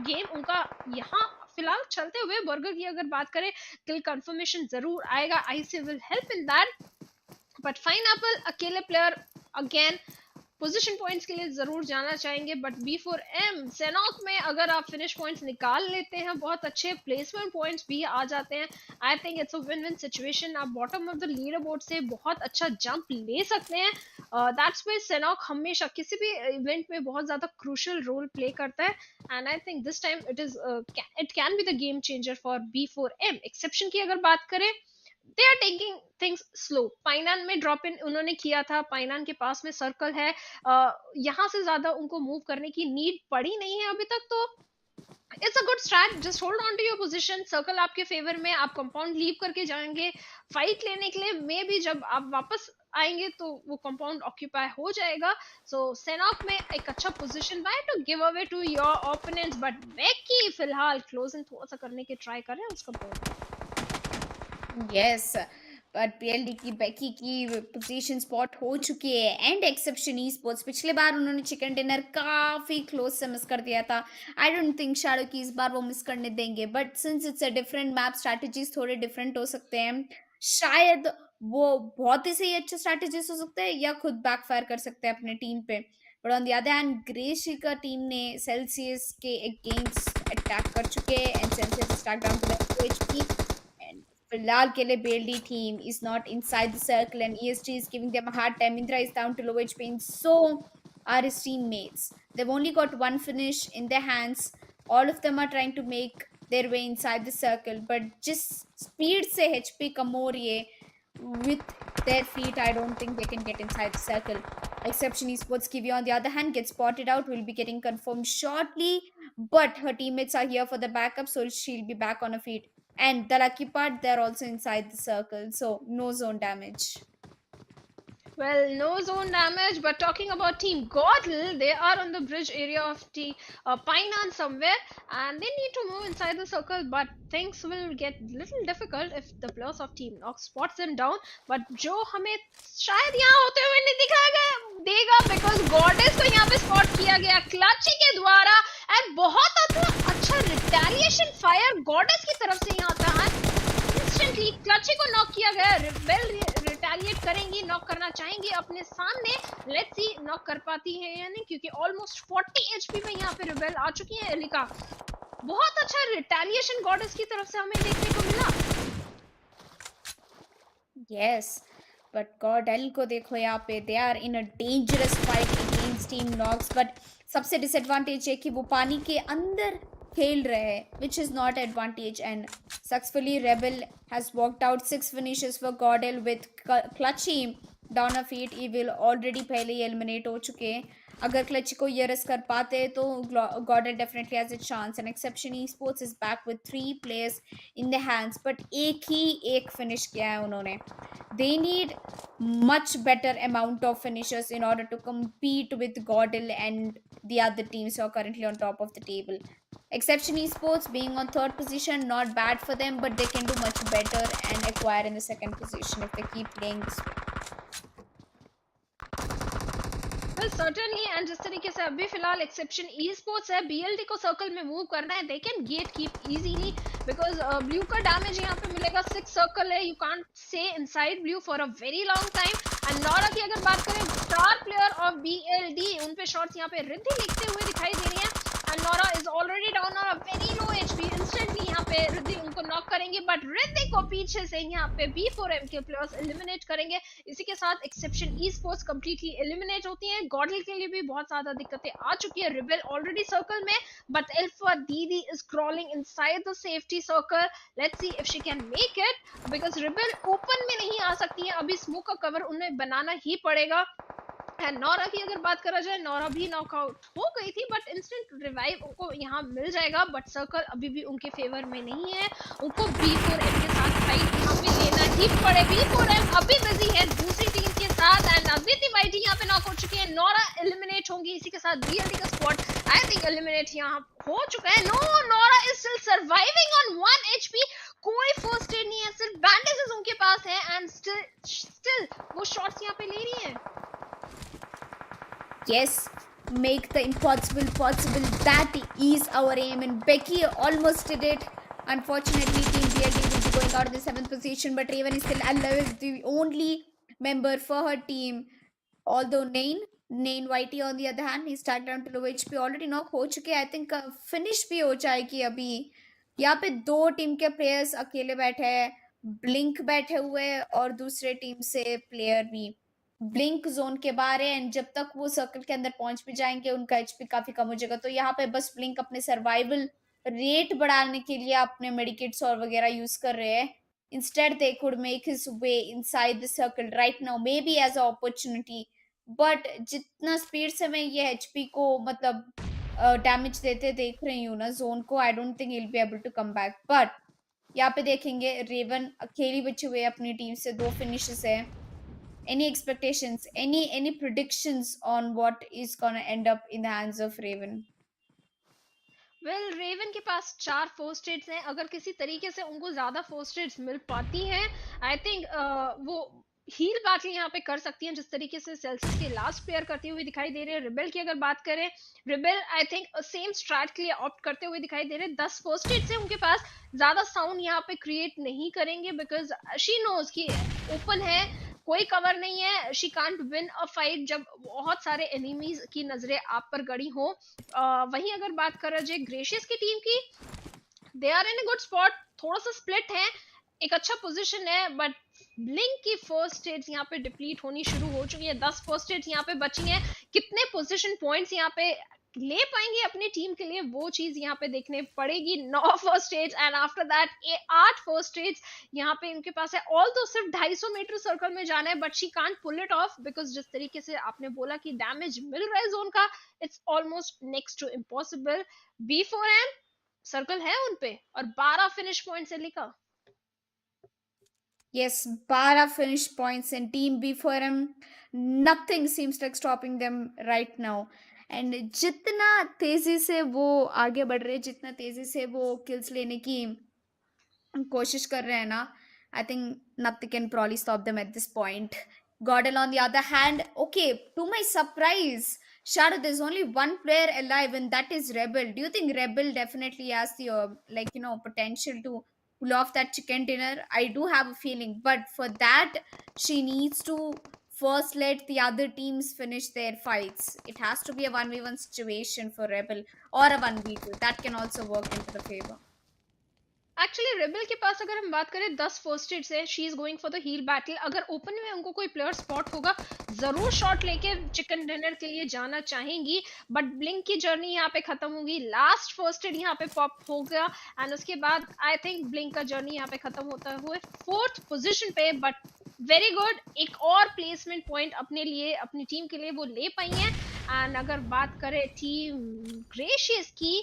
गेम उनका यहाँ फिलहाल चलते हुए. बर्गर की अगर बात करें, किल कंफर्मेशन जरूर आएगा, Icy will help in that, but pineapple अकेले प्लेयर अगेन पोजीशन पॉइंट्स के लिए जरूर जाना चाहेंगे. बट B4M सेनॉक में अगर आप फिनिश पॉइंट्स निकाल लेते हैं, बहुत अच्छे प्लेसमेंट पॉइंट्स भी आ जाते हैं, I think it's a win win situation. आप bottom of the leader board से बहुत अच्छा जंप ले सकते हैं. दैट्स व्हाई सेनॉक हमेशा किसी भी इवेंट में बहुत ज्यादा क्रूशियल रोल प्ले करता है, and I think this time it can be the game changer for B4M. Exception की अगर बात करें, they are taking things slow. पाइनान में ड्रॉप इन उन्होंने किया था, पाइनान के पास में सर्कल है, यहाँ से ज्यादा उनको मूव करने की नीड पड़ी नहीं है अभी तक. तो it's a good start, just hold on to your position. Circle आपके फेवर में, आप कंपाउंड लीव करके जाएंगे फाइट लेने के लिए. मे बी जब आप वापस आएंगे तो वो कंपाउंड ऑक्यूपाई हो जाएगा. सो सेनॉक में एक अच्छा position by to give away to your opponents. But Becky फिलहाल क्लोजिंग थोड़ा सा करने के ट्राई कर रहे हैं उसका बोल. Yes, but PLD की बेकी की पोजीशन स्पॉट हो चुकी है, एंड एक्सेप्शन eSports पिछले बार उन्होंने चिकन डिनर काफी क्लोज से मिस कर दिया था. आई डोंट थिंक शैडो की इस बार वो मिस करने देंगे, but since it's a different map, strategies थोड़े डिफरेंट हो सकते हैं. शायद वो बहुत ही सही अच्छा स्ट्रैटेजीज हो सकता है, या खुद बैकफायर कर सकते हैं अपने टीम पे. But on the other hand, ग्रेशी का टीम ने सेल्सियस के अगेंस्ट अटैक कर चुके हैं, and Celsius attack down to the HP. फिलहाल के लिए BLD team is not inside the circle, and ESG is giving them a hard time. Indra is down to low HP, and so are his teammates. They've only got 1 finish in their hands. All of them are trying to make their way inside the circle, but just speed se HP कम हो रही है. With their feet, I don't think they can get inside the circle. Exception eSports Kiwi, on the other hand, gets spotted out, will be getting confirmed shortly, but her teammates are here for the backup, so she'll be back on her feet. And the lucky part, they're also inside the circle, so no zone damage. Well, no zone damage, but talking about Team Godlike, they are on the bridge area of Painan somewhere, and they need to move inside the circle, but things will get little difficult if the players of Team Nox spots them down. But जो हमें शायद यहाँ होते हुए नहीं दिखाया देगा, because Goddess को यहाँ पे spot किया गया क्लची के द्वारा, and बहुत अच्छा retaliation fire Goddess की तरफ से यहाँ आता है. Instantly क्लची को नॉक किया गया. रिटेलिएट करेंगी, नॉक करना चाहेंगी अपने सामने। लेट्स सी नॉक कर पाती है या नहीं, क्योंकि ऑलमोस्ट 40 एचपी में यहाँ पे रिबेल आ चुकी है। एलिका, बहुत अच्छा रिटेलिएशन गॉडेस की तरफ से हमें देखने को मिला। यस, बट गॉडेल को देखो यहाँ पे, they are in a dangerous fight against team Knox, but सबसे डिसएडवांटेज है कि वो पानी के अंदर खेल रहे हैं, which is not advantage, and successfully Rebel has walked out 6 finishes for GodL with Clutchy down a feet. Evil already पहले ही एलिमिनेट हो चुके हैं। अगर क्लची को ये रस कर पाते हैं तो Gödel definitely has a chance, and exception esports is back with 3 players in the hands, but एक फिनिश किया है उन्होंने। They need much better amount of finishers in order to compete with Godel and the other teams who are currently on top of the table. Exception esports being on third position, not bad for them, but they can do much better and acquire in the second position if they keep playing this way. Well, certainly, and जिस तरीके से अभी फिलहाल exception esports है, BLD को circle में move करना है, they can gate keep easily because blue का डैमेज यहाँ पे मिलेगा। 6 सर्कल है, you can't stay inside blue for a very long time. And Nora की अगर बात करें, स्टार प्लेयर ऑफ BLD, उन पे शॉट्स यहाँ पे रिद्धि लिखते हुए दिखाई दे रही है। And Nora is already down on a very low HP. Instantly यहाँ पे रिद्धि उनको नॉक करेंगे, बट रिद्धि को पीछे से यहाँ पे B4M के प्लेयर्स एलिमिनेट करेंगे। इसी के साथ एक्सेप्शन esports कंप्लीटली एलिमिनेट होती है। गॉडल के लिए भी बहुत ज्यादा दिक्कतें आ चुकी है। रिबेल ऑलरेडी सर्कल में, but alpha Didi is crawling inside the safety circle. Let's see if she can make it, because rebel open में नहीं आ सकती है, अभी स्मोक का कवर उन्हें बनाना ही पड़ेगा। एंड नोरा की अगर बात करा जाए, नोरा भी नॉकआउट हो गई थी, बट इंस्टेंट रिवाइव उनको यहाँ मिल जाएगा, बट सर्कल अभी भी उनके फेवर में नहीं है। उनको B4M के साथ फाइट यहाँ पे लेना ही पड़े। B4M अभी बिजी है दूसरी टीम के साथ, एंड अदिति वाइटी यहाँ पे नॉक हो चुकी है। नोरा एलिमिनेट होंगी, इसी के साथ BLD का स्क्वाड आई थिंक एलिमिनेट यहाँ हो चुका है। No, Nora is still surviving on 1 HP। कोई फर्स्ट एड नहीं है, सिर्फ बैंडेजेस उनके पास है, एंड स्टिल वो शॉट्स यहाँ पे ले रही है। Yes, make the impossible possible. That is our aim, and Becky almost did it. Unfortunately, Team BLD will be going out of the 7th position, but Raven is still alive, the only member for her team. Although Nain Whitey on the other hand, he started down to low HP, already knock हो चुके। I think finish भी हो जाएगी अभी। यहाँ पे 2 team के players अकेले बैठे हैं, ब्लिंक बैठे हुए और दूसरे टीम से प्लेयर भी। ब्लिंक जोन के बाहर है, एंड जब तक वो सर्कल के अंदर पहुंच भी जाएंगे उनका एचपी काफी कम हो जाएगा। तो यहाँ पे बस ब्लिंक अपने सर्वाइवल रेट बढ़ाने के लिए अपने मेडिकेट्स और वगैरह यूज कर रहे हैं। Instead they could make his way inside the circle right now, may be as a opportunity, but जितना स्पीड से मैं ये एचपी को मतलब डैमेज देते देख रही हूँ ना जोन को, I don't think will be able to come back. But यहाँ पे देखेंगे रेवन अकेली बचे हुए अपनी टीम से, 2 फिनिशेस है। Any expectations, any predictions on what is gonna end up in the hands of Raven? Well, Raven के पास 4 फर्स्ट एड्स हैं। अगर किसी तरीके से उनको ज्यादा फर्स्ट एड्स मिल पाती हैं, आई थिंक वो हील बैटल यहाँ पे कर सकती हैं, जिस तरीके से सेल्सियस के लास्ट प्लेयर करती हुई दिखाई दे रहे हैं। रिबेल की अगर बात करें, rebel I think same straight के लिए ऑप्ट करते हुए दिखाई दे रहे हैं। 10 फर्स्ट एड्स है उनके पास, ज्यादा साउंड यहाँ पे क्रिएट नहीं करेंगे, बिकॉज शी नोज कि ओपन है, कोई कवर नहीं है, she can't win a fight जब बहुत सारे एनिमीज की नजरें आप पर गड़ी हो। वहीं अगर बात करा जाए ग्रेशियस की टीम की, they are in a good spot, थोड़ा सा स्प्लिट है, एक अच्छा पोजीशन है, बट ब्लिंक की फर्स्ट स्टेट्स यहाँ पे डिप्लीट होनी शुरू हो चुकी है। 10 फर्स्ट स्टेट्स यहाँ पे बची हैं। कितने पोजीशन पॉइंट्स यहाँ पे ले पाएंगे अपनी टीम के लिए, वो चीज यहाँ पे देखने पड़ेगी। 9 first stage and after that 8 first stage यहाँ पे इनके पास है। ऑल तो सिर्फ 250 मीटर सर्कल में जाना है, but she can't pull it off, because जिस तरीके से आपने बोला कि डैमेज मिल रहा है जोन का, it's almost next to impossible. B4M circle है उनपे और 12 फिनिश पॉइंट्स है लिखा। Yes, 12 finish points, and Team B4M, nothing seems like stopping them right now. And जितना तेजी से वो आगे बढ़ रहे हैं, जितना तेजी से वो kills लेने की कोशिश कर रहे हैं ना, I think nothing can probably stop them at this point. Gordon on the other hand, okay, to my surprise, Shoutout, there's only one player alive, and that is Rebel. Do you think Rebel definitely has the potential to pull off that chicken dinner? I do have a feeling, but for that, she needs to first let the other teams finish their fights. It has to be a 1v1 situation for Rebel, or a 1v2. That can also work into the favor. Actually Rebel के पास अगर हम बात करें 10 first aids है, she is going for the heal battle. अगर open में उनको कोई प्लेयर स्पॉट होगा, जरूर शॉट लेके चिकन डिनर के लिए जाना चाहेंगी. बट ब्लिंक की जर्नी यहाँ पे खत्म होगी. लास्ट फर्स्ट एड यहाँ पे पॉप हो गया एंड उसके बाद आई थिंक ब्लिंक का जर्नी यहाँ पे खत्म होता हुए 4th पोजीशन पे. बट वेरी गुड, एक और प्लेसमेंट पॉइंट अपने लिए, अपनी टीम के लिए वो ले पाई हैं. एंड अगर बात करें टीम ग्रेशियस की,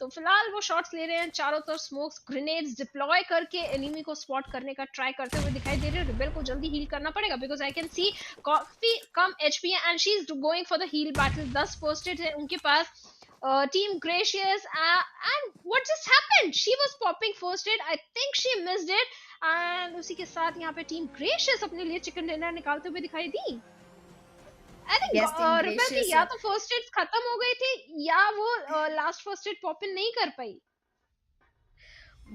तो फिलहाल वो शॉट्स ले रहे हैं. चारों तरफ स्मोक्स ग्रेनेड्स डिप्लॉय करके एनिमी को स्पॉट करने का ट्राई करते हुए दिखाई दे रहे हैं. रिबेल को जल्दी हील करना पड़ेगा बिकॉज आई कैन सी काफी कम एचपी है and she is going for the heal battle. 10 first aid है उनके पास. Team Gracious and what just happened, she was popping first aid, I think she missed it. And उसी के साथ यहाँ पे टीम ग्रेशियस अपने लिए चिकन डिनर निकालते हुए दिखाई दी. आई थिंक रिबेल की या तो फर्स्ट एड खत्म हो गई थी या वो लास्ट फर्स्ट एड पॉप इन नहीं कर पाई.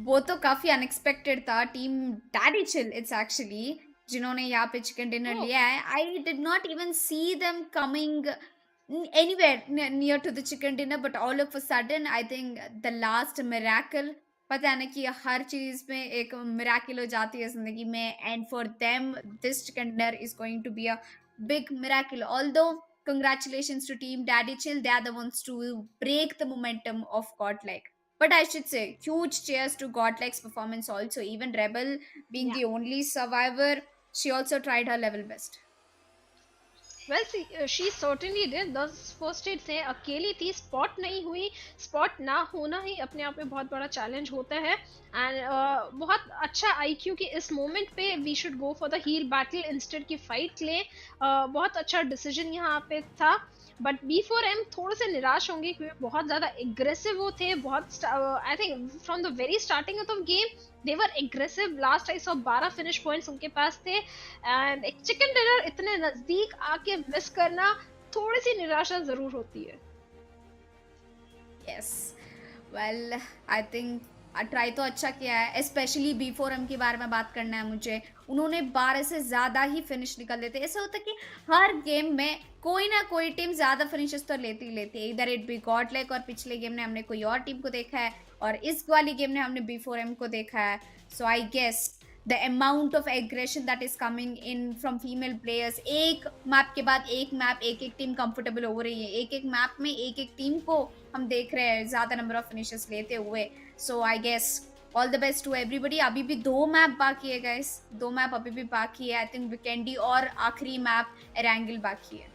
वो तो काफी अनएक्सपेक्टेड था. Team daddy chill it's actually जिन्होंने यहाँ पे चिकन डिनर लिया है. I did not even see them coming anywhere near to the chicken dinner, but all of a sudden I think the last miracle, पता है ना कि हर चीज में एक मिराकिल हो जाती है जिंदगी में, and for them this chicken dinner is going to be a big miracle. Although congratulations to team Daddychill, they are the ones to break the momentum of Godlike. But I should say huge cheers to Godlike's performance also. Even Rebel being the only survivor, she also tried her level best. Well she certainly did. 10 first add से अकेली थी, spot नहीं हुई. Spot ना होना ही अपने आप में बहुत बड़ा चैलेंज होता है. एंड बहुत अच्छा आईक्यू कि इस मोमेंट पे we should go for the heal battle instead की फाइट ले. बहुत अच्छा डिसीजन यहाँ पे था. बट B4M थोड़े से निराश होंगे क्योंकि बहुत ज़्यादा एग्रेसिव वो थे. बहुत I think from the very starting of game they were aggressive. Last I saw 12 finish points उनके पास थे. एंड एक चिकन डिनर इतने नज़दीक आके मिस करना थोड़ी सी निराशा ज़रूर होती है. Yes, well I think try तो अच्छा किया है. स्पेशली B4M के बारे में बात करना है मुझे. उन्होंने 12 से ज़्यादा ही फिनिश निकल देते. ऐसा होता है कि हर गेम में कोई ना कोई टीम ज़्यादा फिनिशेस तो लेती ही लेती है. इधर इट बी गॉडलाइक, और पिछले गेम में हमने कोई और टीम को देखा है, और इस वाली गेम में हमने B4M को देखा है. So I guess the amount of aggression that is coming in from female players, एक मैप के बाद एक मैप एक एक टीम कंफर्टेबल हो रही है. एक एक मैप में एक एक टीम को हम देख रहे हैं ज़्यादा नंबर ऑफ फिनिशेस लेते हुए. So I guess all the best to everybody. अभी भी 2 मैप बाकी है गाइस, 2 मैप अभी भी बाकी है. आई थिंक वीकेंडी और आखिरी मैप एरेंगल बाकी है.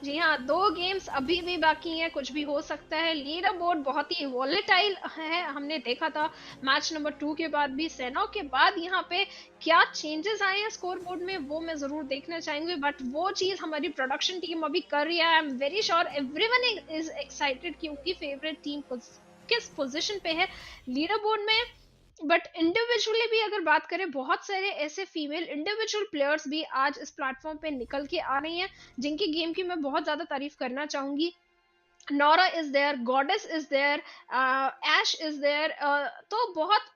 जी हाँ, 2 गेम्स अभी भी बाकी हैं, कुछ भी हो सकता है. लीडर बोर्ड बहुत ही वॉलेटाइल है. हमने देखा था मैच नंबर 2 के बाद भी, सेना के बाद यहाँ पे क्या चेंजेस आए हैं स्कोर बोर्ड में वो मैं ज़रूर देखना चाहूँगी. बट वो चीज़ हमारी प्रोडक्शन टीम अभी कर रही है. I am very sure everyone is excited कि उनकी फेवरेट टीम किस पोजिशन पे है लीडर बोर्ड में. बट इंडिविजुअली भी अगर बात करें, बहुत सारे ऐसे फीमेल इंडिविजुअल प्लेयर्स भी आज इस प्लेटफॉर्म पे निकल के आ रही हैं जिनकी गेम की मैं बहुत ज़्यादा तारीफ करना चाहूँगी. Nora is there, Goddess is there, Ash is there. तो बहुत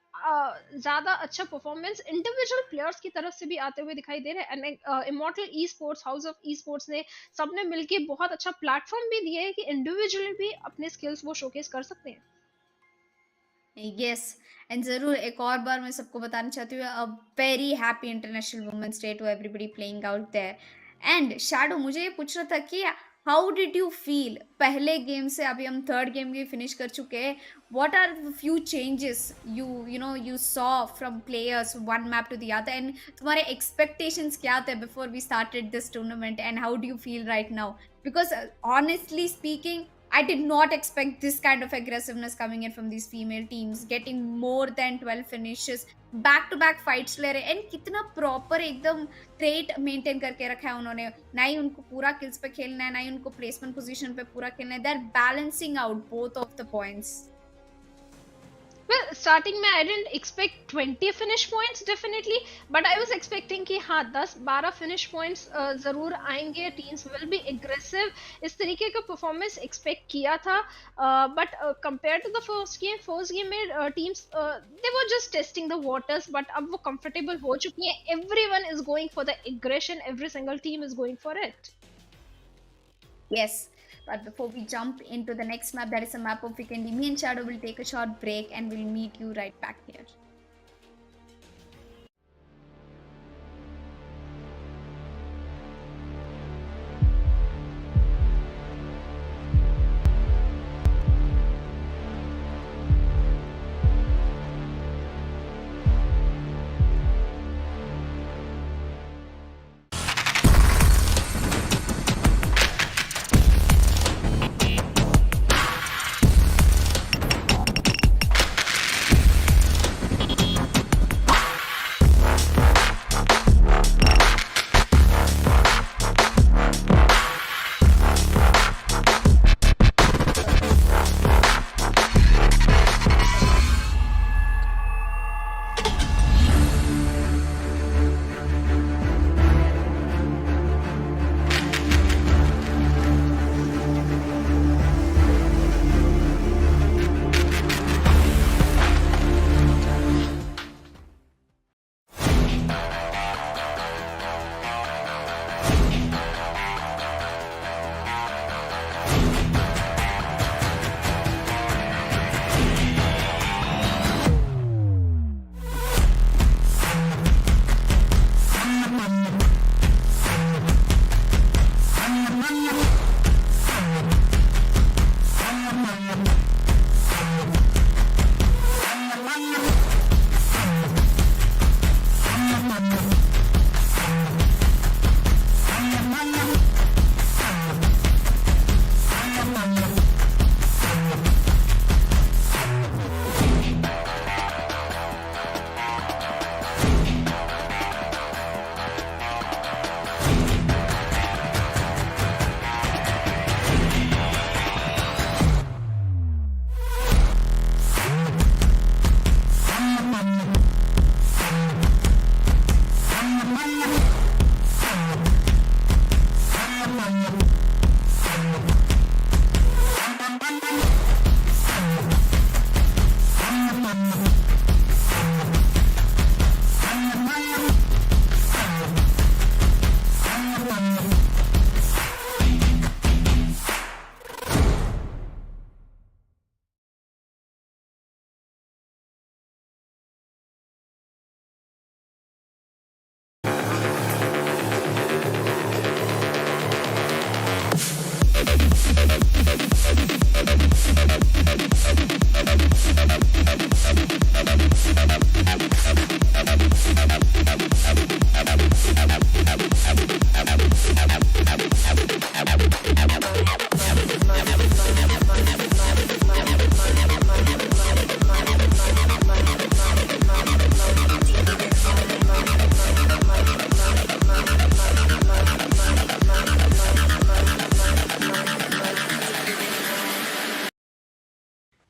ज़्यादा अच्छा परफॉर्मेंस इंडिविजुअल प्लेयर्स की तरफ से भी आते हुए दिखाई दे रहे हैं. And immortal e sports, house of e sports ने सबने मिलकर बहुत अच्छा प्लेटफॉर्म भी दिया है कि इंडिविजुअली भी अपने स्किल्स वो शोकेस कर सकते हैं. यस, एंड ज़रूर एक और बार मैं सबको बताना चाहती हूँ, a very happy international women's day to everybody playing out there. And Shadow, मुझे ये पूछना था कि हाउ डिड यू फील पहले गेम से अभी हम 3rd गेम भी फिनिश कर चुके हैं. What are few changes you saw from players one map to the other, and तुम्हारे एक्सपेक्टेशंस क्या थे before we started this tournament, and how do you feel right now? Because honestly speaking, I did not expect this kind of aggressiveness coming in from these female teams, getting more than 12 finishes, back to back fights ले रहे, and कितना proper एकदम trait maintain करके रखा है उन्होंने. ना ही उनको पूरा kills पे खेलना है, ना ही उनको placement position पे पूरा खेलना है. They're balancing out both of the points. Well, starting में I didn't expect 20 finish points definitely, but I was expecting कि हाँ 10-12 finish points ज़रूर आएंगे. Teams will be aggressive. इस तरीके का performance expect किया था. But compared to the first game में teams they were just testing the waters. But अब वो comfortable हो चुकी हैं. Everyone is going for the aggression. Every single team is going for it. Yes. But before we jump into the next map, that is a map of Weekend, me and Shadow will take a short break and we'll meet you right back here.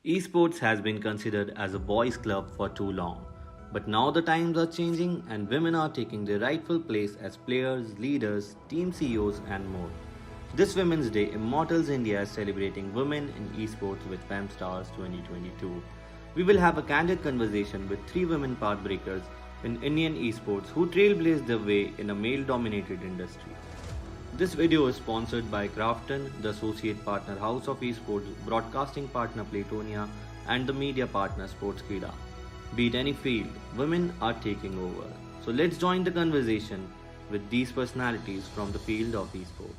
Esports has been considered as a boys' club for too long. But now the times are changing and women are taking their rightful place as players, leaders, team CEOs, and more. This Women's Day, Immortals India is celebrating women in esports with Femstars 2022. We will have a candid conversation with 3 women pathbreakers in Indian esports who trailblazed their way in a male-dominated industry. This video is sponsored by Crafton, the associate partner House of Esports, broadcasting partner Platonia, and the media partner Sportskeeda. Be it any field, women are taking over. So let's join the conversation with these personalities from the field of esports.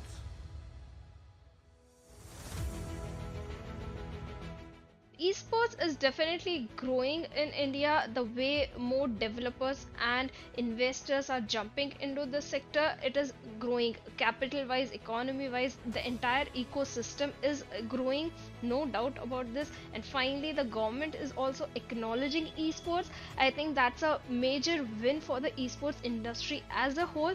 Esports is definitely growing in India. The way more developers and investors are jumping into the sector, it is growing capital wise, economy wise. The entire ecosystem is growing, no doubt about this. And finally the government is also acknowledging esports. I think that's a major win for the esports industry as a whole.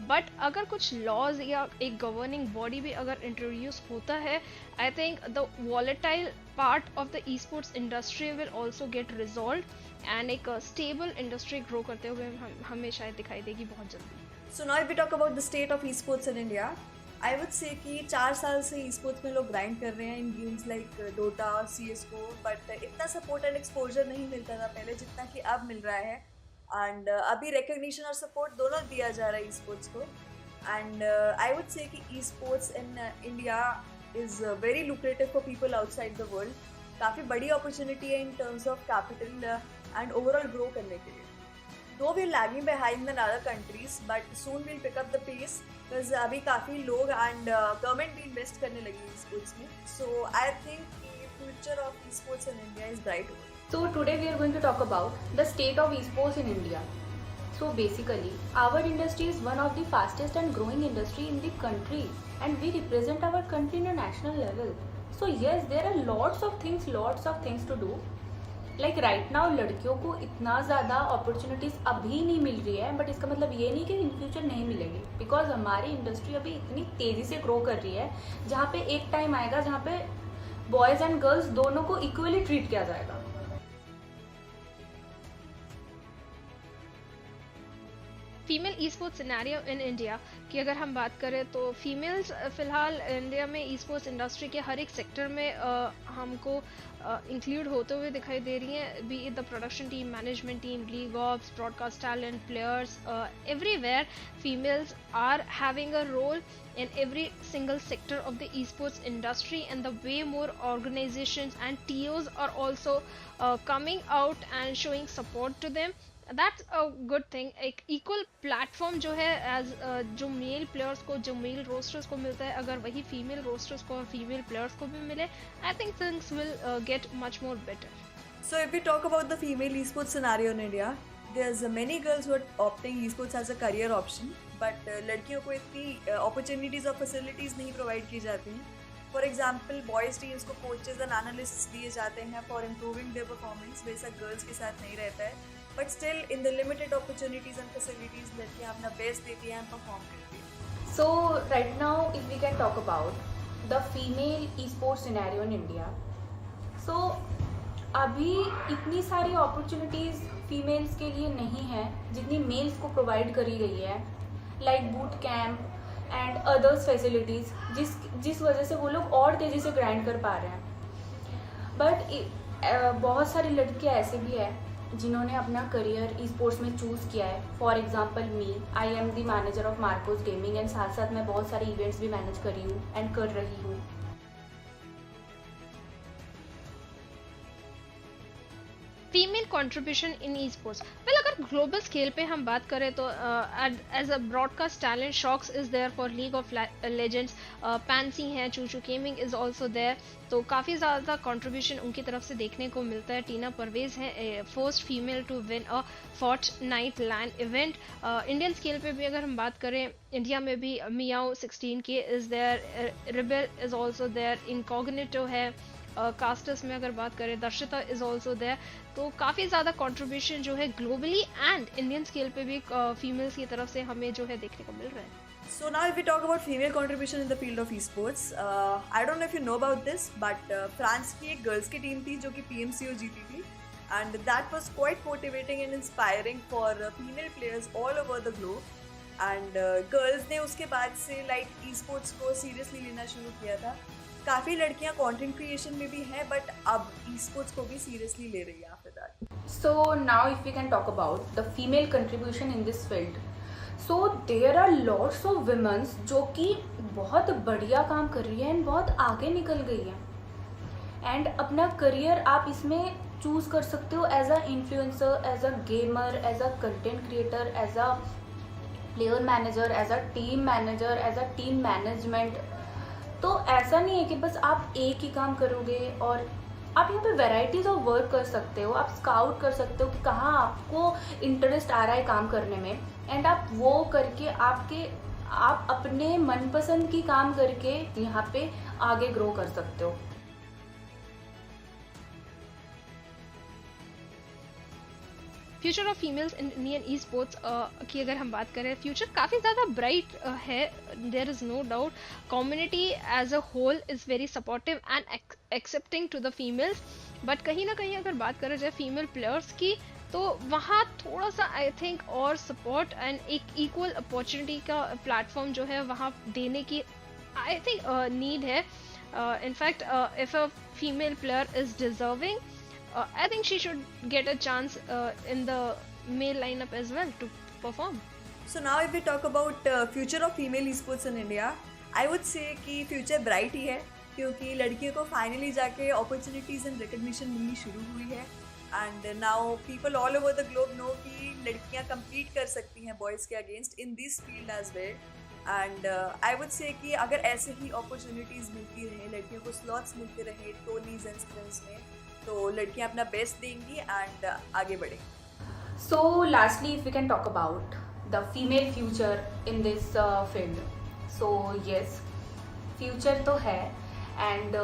But अगर कुछ laws या एक governing body भी अगर introduce होता है, I think the volatile part of the esports industry will also get resolve and एक stable industry grow करते हुए हमें शायद दिखाई देगी बहुत जल्दी. So now if we talk about the state of esports in India, I would say कि 4 साल से esports में लोग grind कर रहे हैं in games like Dota, CS:GO, but इतना support and exposure नहीं मिलता था पहले जितना कि अब मिल रहा है. And अभी recognition और support दोनों दिया जा रहा है esports को. And I would say कि esports in India is very lucrative for people outside the world. काफ़ी बड़ी opportunity है in terms of capital and overall grow करने के लिए. Though we're lagging behind than other countries, but soon we'll pick up the pace because अभी काफ़ी लोग and government भी invest करने लगी esports में. So I think the future of esports in India is bright. So today we are going to talk about the state of esports in India. So basically, our industry is one of the fastest and growing industry in the country, and we represent our country in a national level. So yes, there are lots of things to do. Like right now लड़कियों को इतना ज़्यादा opportunities अभी नहीं मिल रही है, but इसका मतलब ये नहीं कि इन फ्यूचर नहीं मिलेगी, बिकॉज हमारी इंडस्ट्री अभी इतनी तेज़ी से ग्रो कर रही है जहाँ पे एक टाइम आएगा जहाँ पे बॉयज़ एंड गर्ल्स दोनों को इक्वली ट्रीट किया जाएगा. Female e sports scenario in India की अगर हम बात करें तो फीमेल्स फ़िलहाल इंडिया में ई स्पोर्ट्स इंडस्ट्री के हर एक सेक्टर में हमको इंक्लूड होते हुए दिखाई दे रही हैं, be the production team, management team, league offs, broadcast talent, players, everywhere females are having a role in every single sector of the esports industry, and the way more organizations and TOs are also coming out and showing support to them. That's a good thing. एक equal platform जो है as जो mail players को, जो mail roasters को मिलता है, अगर वही फीमेल रोस्टर्स को और फीमेल प्लेयर्स को भी मिले, I think things will get much more better. So if we talk about the female esports scenario in India, there's many girls who are opting esports as a career option, but लड़कियों को इतनी opportunities और facilities नहीं provide की जाती हैं. For example, boys teams को coaches and analysts दिए जाते हैं for improving their performance, वैसा girls के साथ नहीं रहता है. But still, in the limited opportunities and facilities, लड़कियाँ अपना best देती हैं and perform करती हैं. So right now, if we can talk about the female esports scenario in India, so अभी इतनी सारी opportunities females के लिए नहीं है जितनी males को provide करी गई है, like boot camp and others facilities, जिस वजह से वो लोग और तेज़ी से grind कर पा रहे हैं. But बहुत सारी लड़कियाँ ऐसे भी है जिन्होंने अपना करियर ई स्पोर्ट्स में चूज़ किया है. For example me, I am the manager of Marcos gaming, and साथ साथ मैं बहुत सारे इवेंट्स भी मैनेज करी हूँ एंड कर रही हूँ. Female contribution in esports, well अगर ग्लोबल स्केल पे हम बात करें तो as a broadcast talent Shocks is there for League of Legends, Pansy हैं, Chuchu gaming is also there, तो काफ़ी ज़्यादा कंट्रीब्यूशन उनकी तरफ से देखने को मिलता है. टीना परवेज है first female to win a Fortnite land event. Indian scale पे भी अगर हम बात करें, इंडिया में भी Meow 16K is there, Rebel is also there, Incognito है. कास्टर्स में अगर बात करें, दर्शिता इज ऑल्सो देयर. तो काफ़ी ज़्यादा कंट्रीब्यूशन जो है ग्लोबली एंड इंडियन स्केल पे भी फीमेल्स की तरफ से हमें जो है देखने को मिल रहा है. So now if we talk about female contribution in the field of esports, I don't know if you know about this, but France की एक गर्ल्स की टीम थी जो कि PMCO जीती थी, and that was quite motivating and inspiring for female players all over the globe. And girls ने उसके बाद से like esports को seriously लेना शुरू किया था. काफ़ी लड़कियाँ कंटेंट क्रिएशन में भी हैं, बट अब esports को भी सीरियसली ले रही है after that. So now if we can talk about the female contribution in this field, so there are lots of women जो कि बहुत बढ़िया काम कर रही है एंड बहुत आगे निकल गई है, एंड अपना करियर आप इसमें चूज़ कर सकते हो as a influencer, as a gamer, as a content creator, as a player manager, as a team manager, as a team management. तो ऐसा नहीं है कि बस आप एक ही काम करोगे, और आप यहाँ पे वैराइटीज़ ऑफ वर्क कर सकते हो. आप स्काउट कर सकते हो कि कहाँ आपको इंटरेस्ट आ रहा है काम करने में, एंड आप वो करके आप अपने मनपसंद की काम करके यहाँ पे आगे ग्रो कर सकते हो. Future of females in Indian E sports की अगर हम बात करें, फ्यूचर काफ़ी ज़्यादा ब्राइट है, there is no doubt. Community as a whole is very supportive and accepting to the females. But कहीं ना कहीं अगर बात करें जाए फीमेल प्लेयर्स की, तो वहाँ थोड़ा सा आई थिंक और सपोर्ट एंड एक इक्वल अपॉर्चुनिटी का प्लेटफॉर्म जो है वहाँ देने की आई थिंक नीड है. In fact if a female player is deserving, I think she should get a chance in the male lineup as well to perform. So now if we talk about future of female esports in India, I would say कि future bright ही है, क्योंकि लड़कियों को finally जाके opportunities and recognition मिलनी शुरू हुई है. And now people all over the globe know कि लड़कियाँ compete कर सकती हैं boys के against in this field as well. And I would say कि अगर ऐसे ही opportunities मिलती रहे, लड़कियों को slots मिलते रहे टोनीज एंड स्क्रिम्स में, तो लड़कियां अपना बेस्ट देंगी एंड आगे बढ़ेंगी. So lastly if we can talk about the female future in this field. So yes, future तो है एंड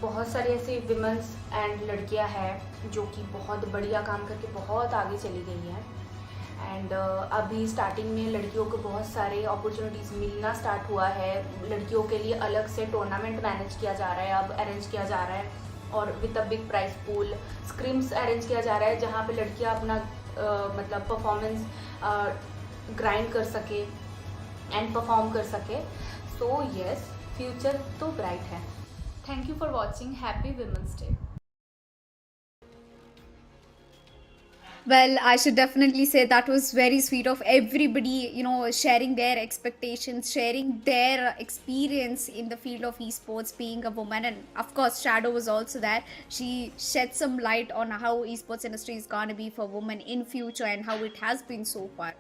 बहुत सारे ऐसे विमेंस एंड लड़कियां हैं जो कि बहुत बढ़िया काम करके बहुत आगे चली गई हैं. एंड अभी स्टार्टिंग में लड़कियों को बहुत सारे अपॉर्चुनिटीज़ मिलना स्टार्ट हुआ है. लड़कियों के लिए अलग से टूर्नामेंट मैनेज किया जा रहा है, अब अरेंज किया जा रहा है, और with a big price pool. Scrims arrange किया जा रहा है जहाँ पे लड़कियाँ अपना मतलब परफॉर्मेंस ग्राइंड कर सके एंड परफॉर्म कर सके. सो यस, फ्यूचर तो ब्राइट है. Thank you for watching. Happy women's day. Well, I should definitely say that was very sweet of everybody, sharing their expectations, sharing their experience in the field of esports, being a woman. And of course, Shadow was also there. She shed some light on how esports industry is going to be for women in future and how it has been so far.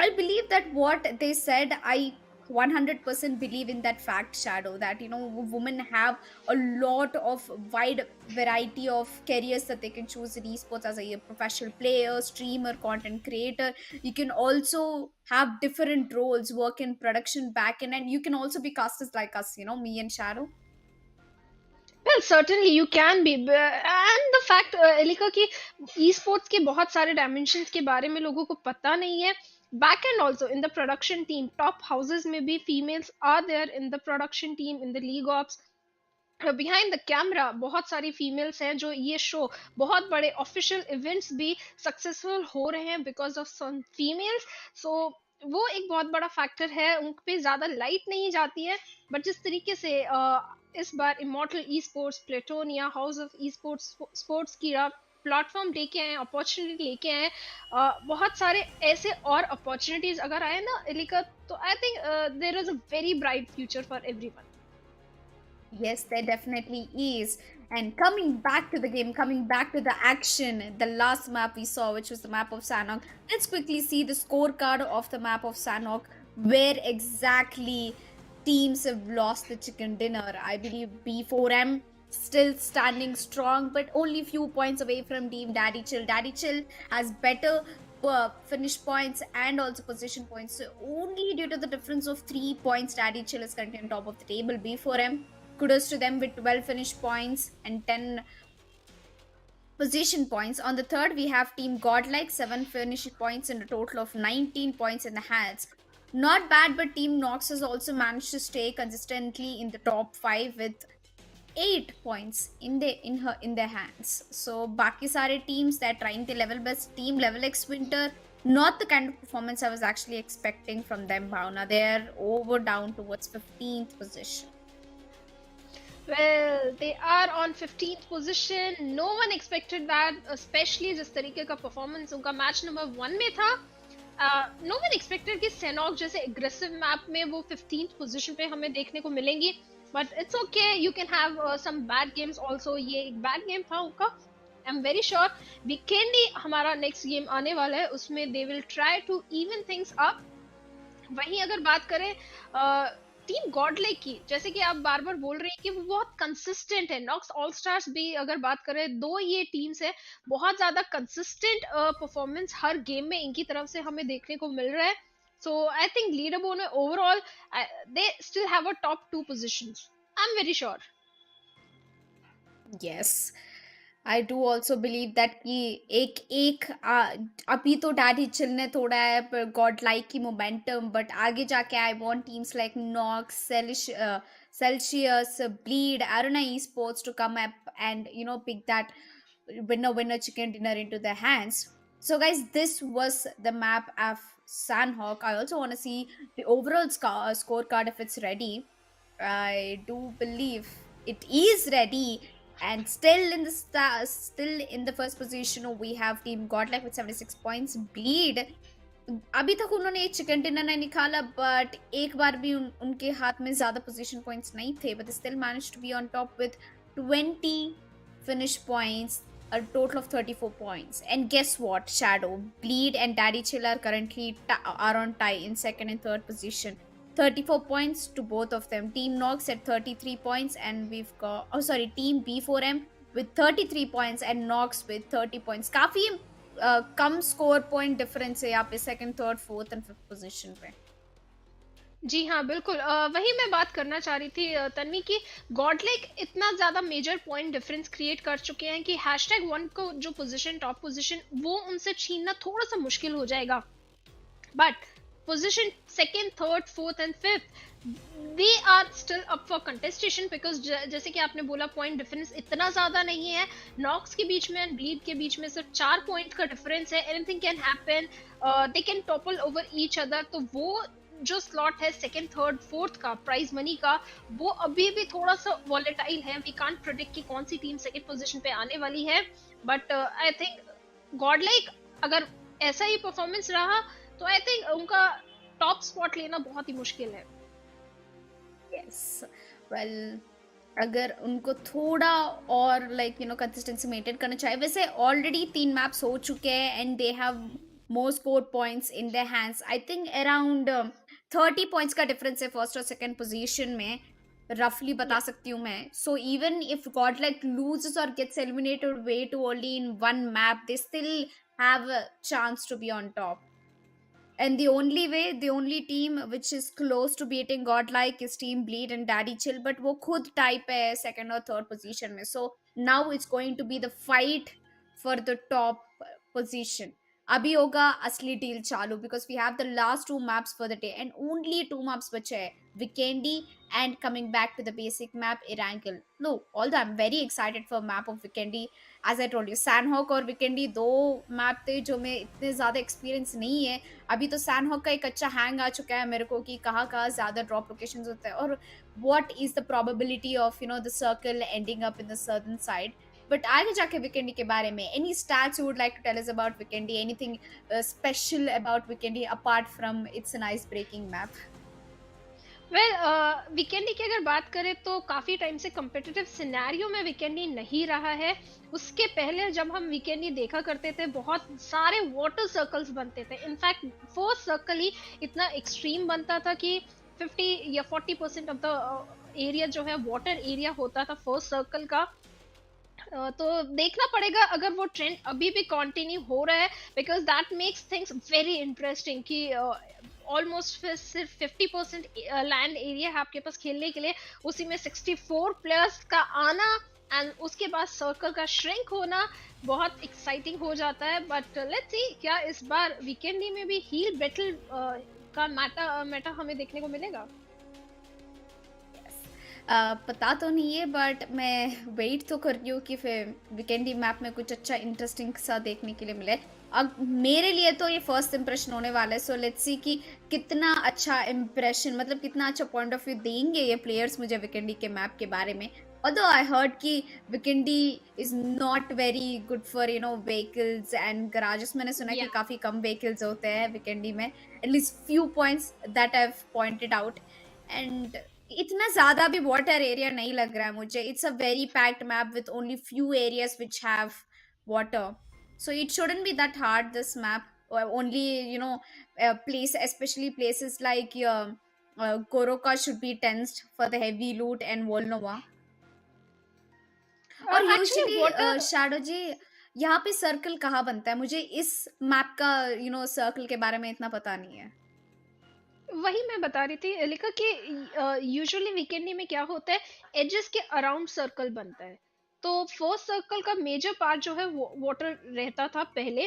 I believe that what they said, I 100% believe in that fact, Shadow, that women have a lot of wide variety of careers that they can choose in esports, as a professional player, streamer, content creator. You can also have different roles, work in production, backend, and you can also be casters like us, me and Shadow. Well, certainly you can be. And the fact, Elika, कि esports के बहुत सारे dimensions के बारे में लोगों को पता नहीं है. Back end also in the production team, top houses में भी females are there in the production team, in the league ops. Behind the camera बहुत सारी फीमेल्स हैं जो ये शो, बहुत बड़े ऑफिशियल इवेंट्स भी सक्सेसफुल हो रहे हैं बिकॉज ऑफ सम फीमेल्स. सो वो एक बहुत बड़ा फैक्टर है, उन पे ज़्यादा लाइट नहीं जाती है. बट जिस तरीके से इस बार Immortal E sports, Platonia, house of e sports, sports की प्लेटफॉर्म लेके आए, अपॉर्चुनिटी लेके आए, बहुत सारे ऐसे और अपॉर्चुनिटीज अगर आए ना एलिका, तो I think there is a very bright future for everyone. Yes, there definitely is. And coming back to the game, coming back to the action, the last map we saw, which was the map of Sanhok. Let's quickly see the scorecard of the map of Sanhok, where exactly teams have lost the chicken dinner. I believe B4M still standing strong, but only few points away from team Daddychill. Daddychill has better finish points and also position points. So only due to the difference of 3 points, Daddychill is currently on top of the table. B4M, kudos to them with 12 finish points and 10 position points. On the third, we have team Godlike, 7 finish points and a total of 19 points in the hands. Not bad, but team Nox has also managed to stay consistently in the top 5 with 8 points in their hands. So baki sare teams that are trying the level best. Team Levelx Winter, not the kind of performance I was actually expecting from them, Bhavna. They're over down towards 15th position. Well, they are on 15th position. No one expected that, especially जिस तरीके का performance उनका match number 1 में था. No one expected कि Sanhok जैसे aggressive map में वो 15th position पे हमें देखने को मिलेंगी. But it's okay, you can have some bad games also. ये एक bad game था उनका. I'm very sure weekend ही हमारा next game आने वाला है, उसमें they will try to even things up. वहीं अगर बात करें टीम गॉडलाइक की, जैसे कि आप बार बार बोल रहे हैं कि वो बहुत कंसिस्टेंट है. नॉक्स ऑल स्टार्स भी अगर बात करें, दो ये टीम्स है, बहुत ज्यादा कंसिस्टेंट परफॉर्मेंस हर गेम में इनकी तरफ से हमें देखने को मिल रहा है. सो आई थिंक लीडरबोर्ड में overall they still have a top 2 positions. I am very sure. Yes. I do also believe that कि एक एक अभी तो डैडी चिल ने थोड़ा है गॉड लाइक की मोमेंटम, बट आगे जाके I want teams like Knox, Celsius, Bleed, Aeronai sports to come up and pick that winner chicken dinner into their hands. So guys, this was the map of Sandhawk. I also want to see the overall scorecard if it's ready. I do believe it is ready, and still in the still in the first position we have team Godlike with 76 points. Bleed अभी तक उन्होंने chicken dinner नहीं निकाला, but एक बार भी उनके हाथ में ज्यादा पोजीशन पॉइंट्स नहीं थे, but still manage to be on top with 20 finish points, a total of 34 points. And guess what, Shadow, Bleed and Daddychill are currently are on tie in second and third position. 34 points to both of them. Team Nox at 33 points, and we've got Team B4M with 33 points and Nox with 30 points. काफी कम score point difference है यहाँ पे second, third, fourth and fifth position पे। जी हाँ बिल्कुल, वही मैं बात करना चाह रही थी तन्वी की गॉडलाइक इतना ज़्यादा मेजर पॉइंट डिफरेंस क्रिएट कर चुके हैं कि #1 को जो पोजीशन, टॉप पोजीशन, वो उनसे छीनना थोड़ा सा मुश्किल हो जाएगा। But position second, third, fourth and fifth, they are still up for contestation, because जैसे कि आपने बोला पॉइंट डिफरेंस इतना ज़्यादा नहीं है। नॉक्स के बीच में एंड ब्लीड के बीच में सिर्फ 4 पॉइंट का डिफरेंस है। Anything can happen, they can topple over each other. तो वो जो स्लॉट है सेकंड, थर्ड, फोर्थ का प्राइज मनी का, वो अभी भी थोड़ा सा वॉलेटाइल है। वी कांट प्रेडिक्ट कि कौन सी टीम सेकंड पोजीशन पे आने वाली है, बट आई थिंक गॉडलाइक अगर ऐसा ही परफॉर्मेंस रहा तो आई थिंक उनका टॉप स्पॉट लेना बहुत ही मुश्किल है। यस, वेल अगर उनको थोड़ा और कंसिस्टेंसी मेंटेन करना चाहिए। वैसे ऑलरेडी 3 मैप्स हो चुके हैं and they have more score points in their hands. I think around 30 points का difference है first और second position में, roughly बता सकती हूँ मैं। So even if Godlike loses or gets eliminated way too early in one map, they still have a chance to be on top. And the only team which is close to beating Godlike is Team Bleed and Daddychill, but वो खुद type है second और third position में. So now it's going to be the fight for the top position. अभी होगा असली deal चालू, because we have the last 2 maps for the day and only 2 maps बचे हैं, Vikendi and coming back to the basic map Erangel. No although I am very excited for map of Vikendi. As I told you, Sanhok और Vikendi 2 map थे जो में इतने ज़्यादा experience नहीं है। अभी तो सैनहॉक का एक अच्छा हैंग आ चुका है मेरे को कि कहाँ ज़्यादा ड्रॉप लोकेशंस होते हैं और what is the probability of the circle ending up in the southern side. But आगे जाके विकेंडी के बारे में any stats you would like to tell us about Vikendi, anything special about Vikendi apart from its an ice breaking map? Well Vikendi की अगर बात करें तो काफ़ी टाइम से कम्पिटिटिव सिनेरियो में विकेंडी नहीं रहा है। उसके पहले जब हम विकेंडी देखा करते थे बहुत सारे वाटर सर्कल्स बनते थे। इनफैक्ट फर्स्ट सर्कल ही इतना एक्सट्रीम बनता था कि 50 या 40% ऑफ द एरिया जो है वाटर एरिया होता था फर्स्ट सर्कल का। तो देखना पड़ेगा अगर वो ट्रेंड अभी भी कंटिन्यू हो रहा है, because that makes things very interesting कि ऑलमोस्ट सिर्फ 50% लैंड एरिया है आपके पास खेलने के लिए, उसी में 64 प्लेयर्स का आना एंड उसके बाद सर्कल का श्रिंक होना बहुत एक्साइटिंग हो जाता है। बट लेट्स सी क्या इस बार वीकेंडी में भी हील बैटल का मेटा हमें देखने को मिलेगा। पता तो नहीं है, बट मैं वेट तो कर रही हूँ कि फिर विकेंडी मैप में कुछ अच्छा इंटरेस्टिंग सा देखने के लिए मिले। अब मेरे लिए तो ये फर्स्ट इंप्रेशन होने वाला है, सो लेट्स सी कि कितना अच्छा इंप्रेशन, मतलब कितना अच्छा पॉइंट ऑफ व्यू देंगे ये प्लेयर्स मुझे विकेंडी के मैप के बारे में। Although I heard कि Vikendi is not very good for vehicles and garages, मैंने सुना कि काफ़ी कम vehicles होते हैं विकेंडी में, at least few points that I've pointed out, and इतना ज़्यादा भी वाटर एरिया नहीं लग रहा है मुझे। It's a very packed map with only few areas which have water, so it shouldn't be that hard this map. Only place, especially places like Goroka should be tensed for the heavy loot and Volnova. और usually shadow जी यहाँ पे circle कहाँ बनता है? मुझे इस map का circle के बारे में इतना पता नहीं है। वही मैं बता रही थी लिखा कि यूजुअली वीकेंडी में क्या होता है, एजेस के अराउंड सर्कल बनता है। तो फर्स्ट सर्कल का मेजर पार्ट जो है वो वाटर रहता था पहले।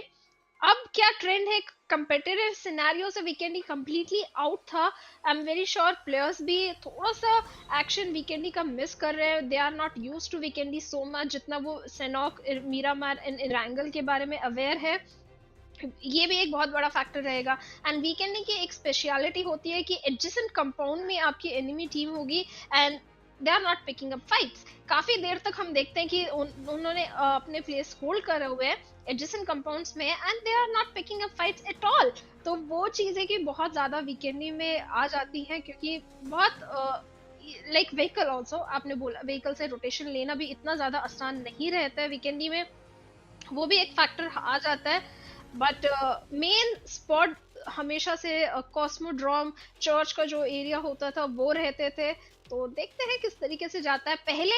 अब क्या ट्रेंड है, कंपेटिटिव सिनेरियो से वीकेंडी कंप्लीटली आउट था। आई एम वेरी श्योर प्लेयर्स भी थोड़ा सा एक्शन वीकेंडी का मिस कर रहे हैं। They are not used to Vikendi so much जितना वो सेनॉक, मीरामार एंड इरांगल के बारे में अवेयर है। ये भी एक बहुत बड़ा फैक्टर रहेगा। एंड वीकेंडी की एक स्पेशलिटी होती है कि एडजेसेंट कंपाउंड में आपकी एनिमी टीम होगी and they are not picking up fights. काफी देर तक हम देखते हैं कि उन्होंने अपने प्लेस होल्ड करे हुए हैं एडजेसेंट कंपाउंड्स में and they are not picking up fights at all. तो वो चीजें की बहुत ज्यादा वीकेंडी में आ जाती हैं, क्योंकि बहुत लाइक व्हीकल ऑल्सो, आपने बोला व्हीकल से रोटेशन लेना भी इतना ज्यादा आसान नहीं रहता है वीकेंडी में, वो भी एक फैक्टर आ जाता है। बट मेन स्पॉट हमेशा से कॉस्मोड्रोम चर्च का जो एरिया होता था वो रहते थे। तो देखते हैं किस तरीके से जाता है। पहले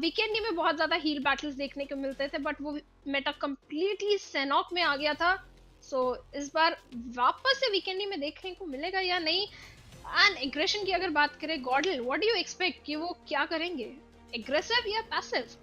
वीकेंडी में बहुत ज्यादा हील बैटल्स देखने को मिलते थे, बट वो मेटा कंप्लीटली सेनॉक में आ गया था। सो इस बार वापस से वीकेंडी में देखने को मिलेगा या नहीं। एंड एग्रेशन की अगर बात करें, गॉडल व्हाट डू यू एक्सपेक्ट कि वो क्या करेंगे, एग्रेसिव या पैसिव?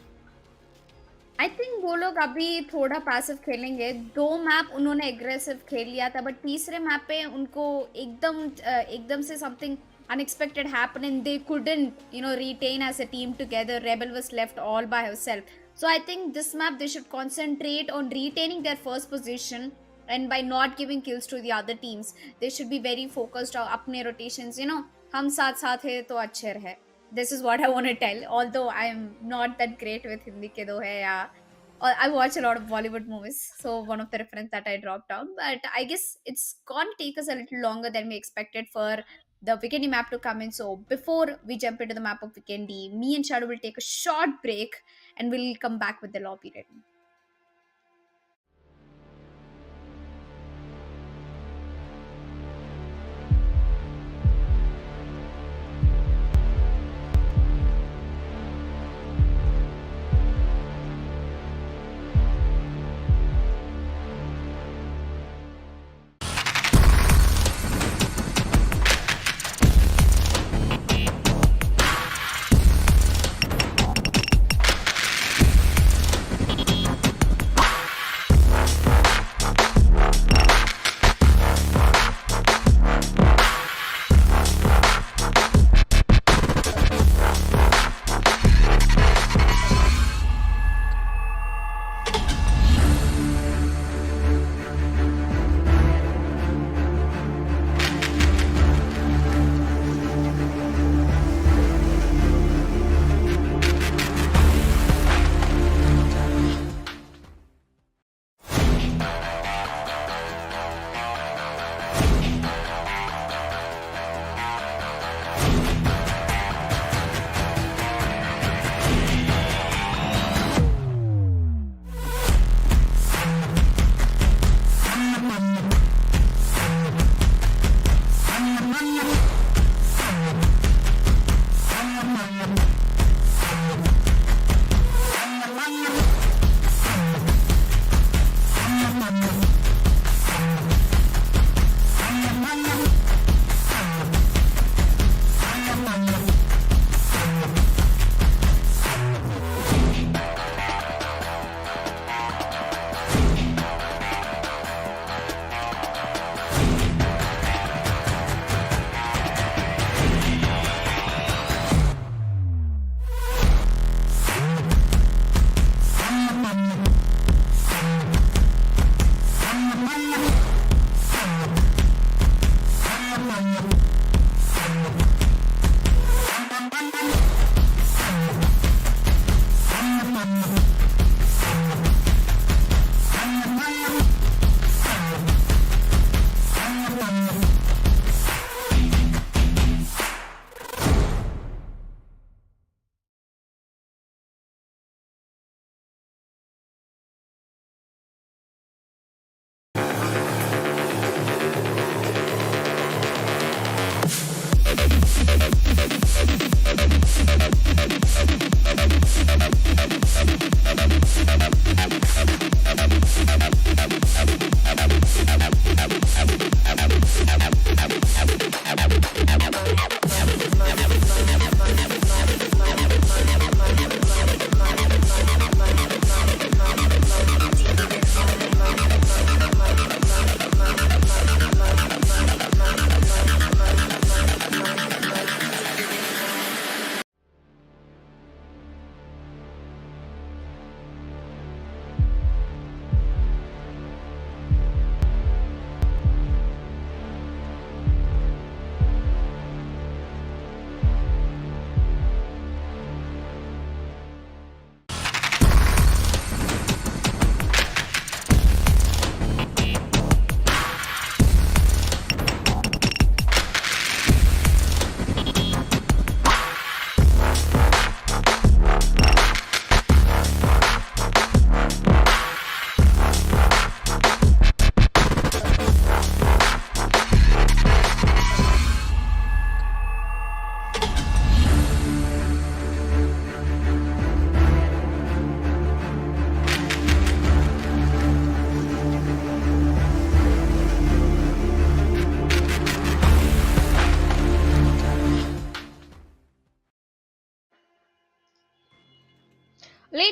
आई थिंक वो लोग अभी थोड़ा पैसिव खेलेंगे। 2 मैप उन्होंने एग्रेसिव खेल लिया था, बट तीसरे मैप पे उनको एकदम से something unexpected happened and they couldn't retain as a team together. Rebel was left all by herself. So I think this map they should concentrate on retaining their first position, and by not giving kills to the other teams they should be very focused on अपने rotations. हम साथ साथ है तो अच्छे रहे. This is what I want to tell, although I am not that great with Hindi के दो है या I watch a lot of Bollywood movies, so one of the reference that I dropped down, but I guess it's gonna take us a little longer than we expected for the Vikendi map to come in. So before we jump into the map of Vikendi, me and Shadow will take a short break and we'll come back with the lobby rating.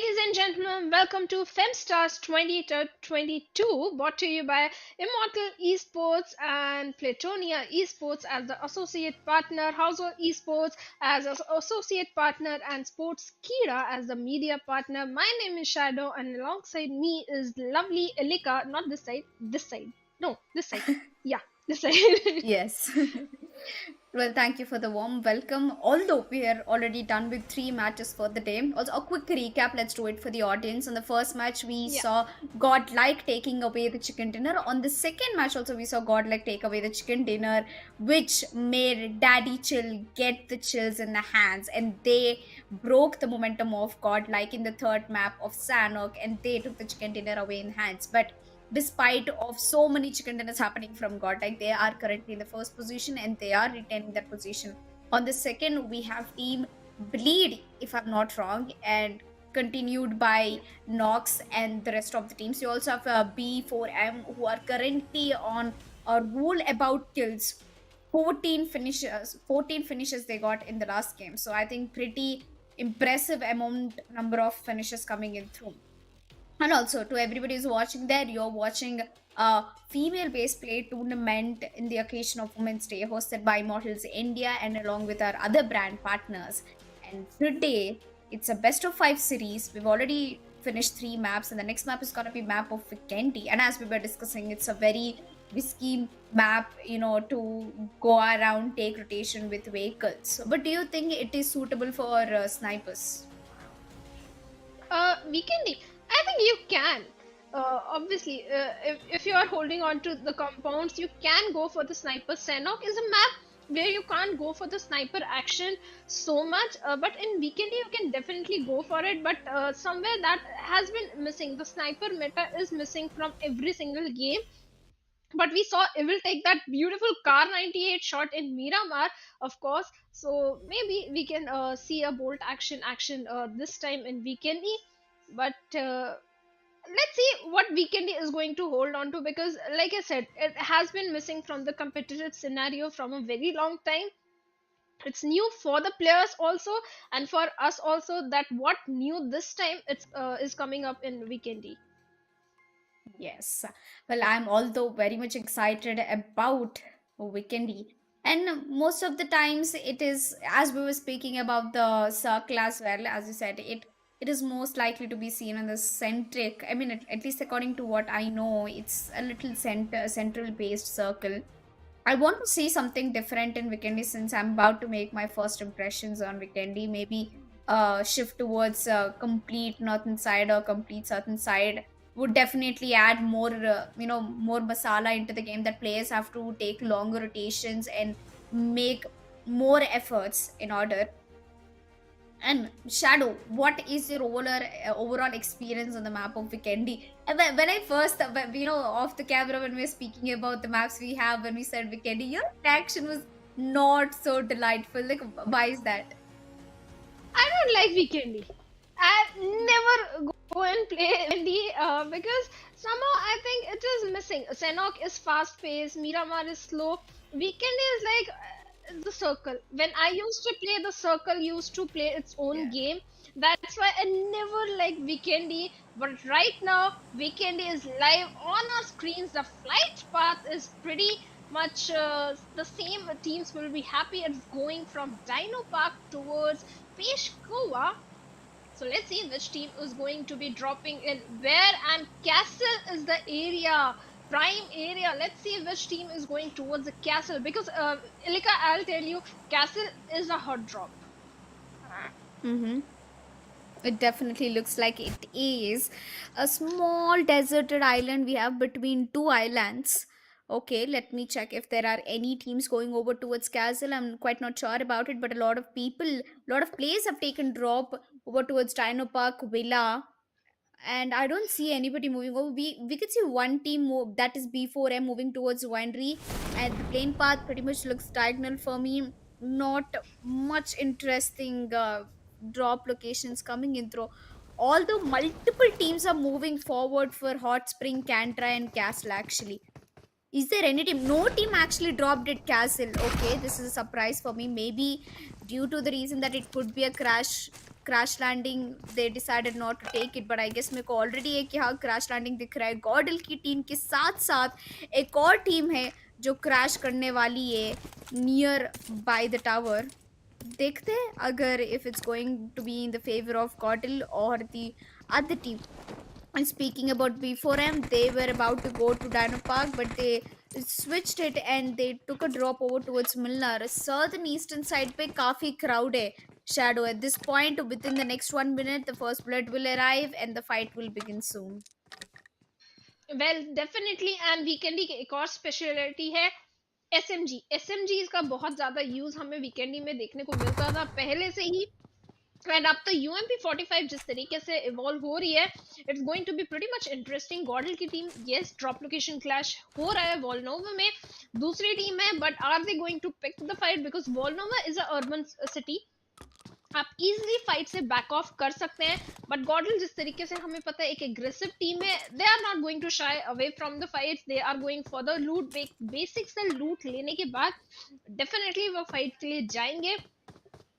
Ladies and gentlemen, welcome to Femstars 2022, brought to you by Immortal Esports and Platonia Esports as the associate partner, Household Esports as an associate partner, and Sports Kira as the media partner. My name is Shadow, and alongside me is lovely Elika. Not this side, this side. No, this side. Yeah, this side. Yes. Well, thank you for the warm welcome. Although we are already done with 3 matches for the day. Also, a quick recap. Let's do it for the audience. On the first match, we saw Godlike taking away the chicken dinner. On the second match, also we saw Godlike take away the chicken dinner, which made Daddychill get the chills in the hands, and they broke the momentum of Godlike in the third map of Sanok, and they took the chicken dinner away in hands. But despite of so many chicken dinners happening from Godlike, they are currently in the first position and they are retaining that position. On the second, we have team Bleed, if I'm not wrong, and continued by Nox and the rest of the teams. You also have B4M, who are currently on a rule about kills. 14 finishes they got in the last game. So I think pretty impressive number of finishes coming in through. And also, to everybody who's watching there, you're watching a female-based play tournament in the occasion of Women's Day, hosted by Immortals India and along with our other brand partners. And today, it's a best-of-5 series. We've already finished 3 maps, and the next map is going to be map of Vikendi. And as we were discussing, it's a very risky map, to go around, take rotation with vehicles. But do you think it is suitable for snipers? Vikendi. I think you can. Obviously, if you are holding on to the compounds, you can go for the sniper. Sanok is a map where you can't go for the sniper action so much, but in Weekend you can definitely go for it. But somewhere that has been missing. The sniper meta is missing from every single game. But we saw Evil take that beautiful Car 98 shot in Miramar, of course. So maybe we can see a bolt action this time in Weekendy. But let's see what Weekendy is going to hold on to, because like I said, it has been missing from the competitive scenario from a very long time. It's new for the players also, and for us also, that what new this time is coming up in Weekendy. Yes. Well, I'm although very much excited about Weekendy. And most of the times it is, as we were speaking about the circle as well, as you said, it is most likely to be seen in the centric. I mean, at least according to what I know, it's a little central based circle. I want to see something different in Weekendy, since I'm about to make my first impressions on Weekendy. Maybe shift towards complete northern side or complete southern side would definitely add more more masala into the game, that players have to take longer rotations and make more efforts in order. And Shadow, what is your overall experience on the map of Weekendy? And when I first, off the camera, when we were speaking about the maps we have, when we said Weekendy, your reaction was not so delightful. Like, why is that? I don't like Weekendy. I never go and play Weekendy because somehow I think it is missing. Sanok is fast paced, Miramar is slow. Weekendy is like the circle. When I used to play, the circle used to play its own game. That's why I never liked Weekendy. But right now, Weekendy is live on our screens. The flight path is pretty much the same. Teams will be happy. It's going from Dino Park towards Peshkowa. So let's see which team is going to be dropping in where, and Castle is the area. Prime area. Let's see which team is going towards the castle, because Ilika, I'll tell you, castle is a hot drop. It definitely looks like it is a small deserted island we have between 2 islands. Okay, let me check if there are any teams going over towards castle. I'm quite not sure about it, but a lot of players have taken drop over towards Dino Park Villa. And I don't see anybody moving over. We could see one team move, that is B4M, moving towards Winery, and the plane path pretty much looks diagonal for me. Not much interesting drop locations coming in through. Although multiple teams are moving forward for Hot Spring, Cantra, and Castle actually. Is there any team? No team actually dropped at Castle. Okay, this is a surprise for me. Maybe due to the reason that it could be a crash crash landing they decided not to take it, but I guess मेरे को already एक यहाँ crash landing दिख रहा है गॉडल की team के साथ साथ एक और टीम है जो क्रैश करने वाली है नियर बाय द टावर. देखते हैं अगर if it's going to be in the favor of Godel or the other team. And speaking about B4M, they were about to go to Dino Park, but they switched it and they took a drop over towards Milner. Southern eastern side पे काफी crowd है. Shadow, at this point, within the next 1 minute, the first blood will arrive and the fight will begin soon. Well definitely and वीकेंडी की एक और speciality है SMG का बहुत ज्यादा यूज हमें वीकेंडी में देखने को मिलता था पहले से ही. एंड अब तो यूएमपी 45 जिस तरीके से इवॉल्व हो रही है, it's going to be pretty much interesting. GodL की team yes drop location clash हो रहा है वॉल्नोवा में, दूसरी टीम है, but are they going to pick the fight because Volnova is a urban city. आप इजीली फाइट से back off कर सकते हैं, बट गॉडल जिस तरीके से हमें पता है एक एग्रेसिव टीम है, they are not going to shy away from the fights, they are going for the loot. Basic से लूट लेने के बाद डेफिनेटली वो फाइट के लिए जाएंगे.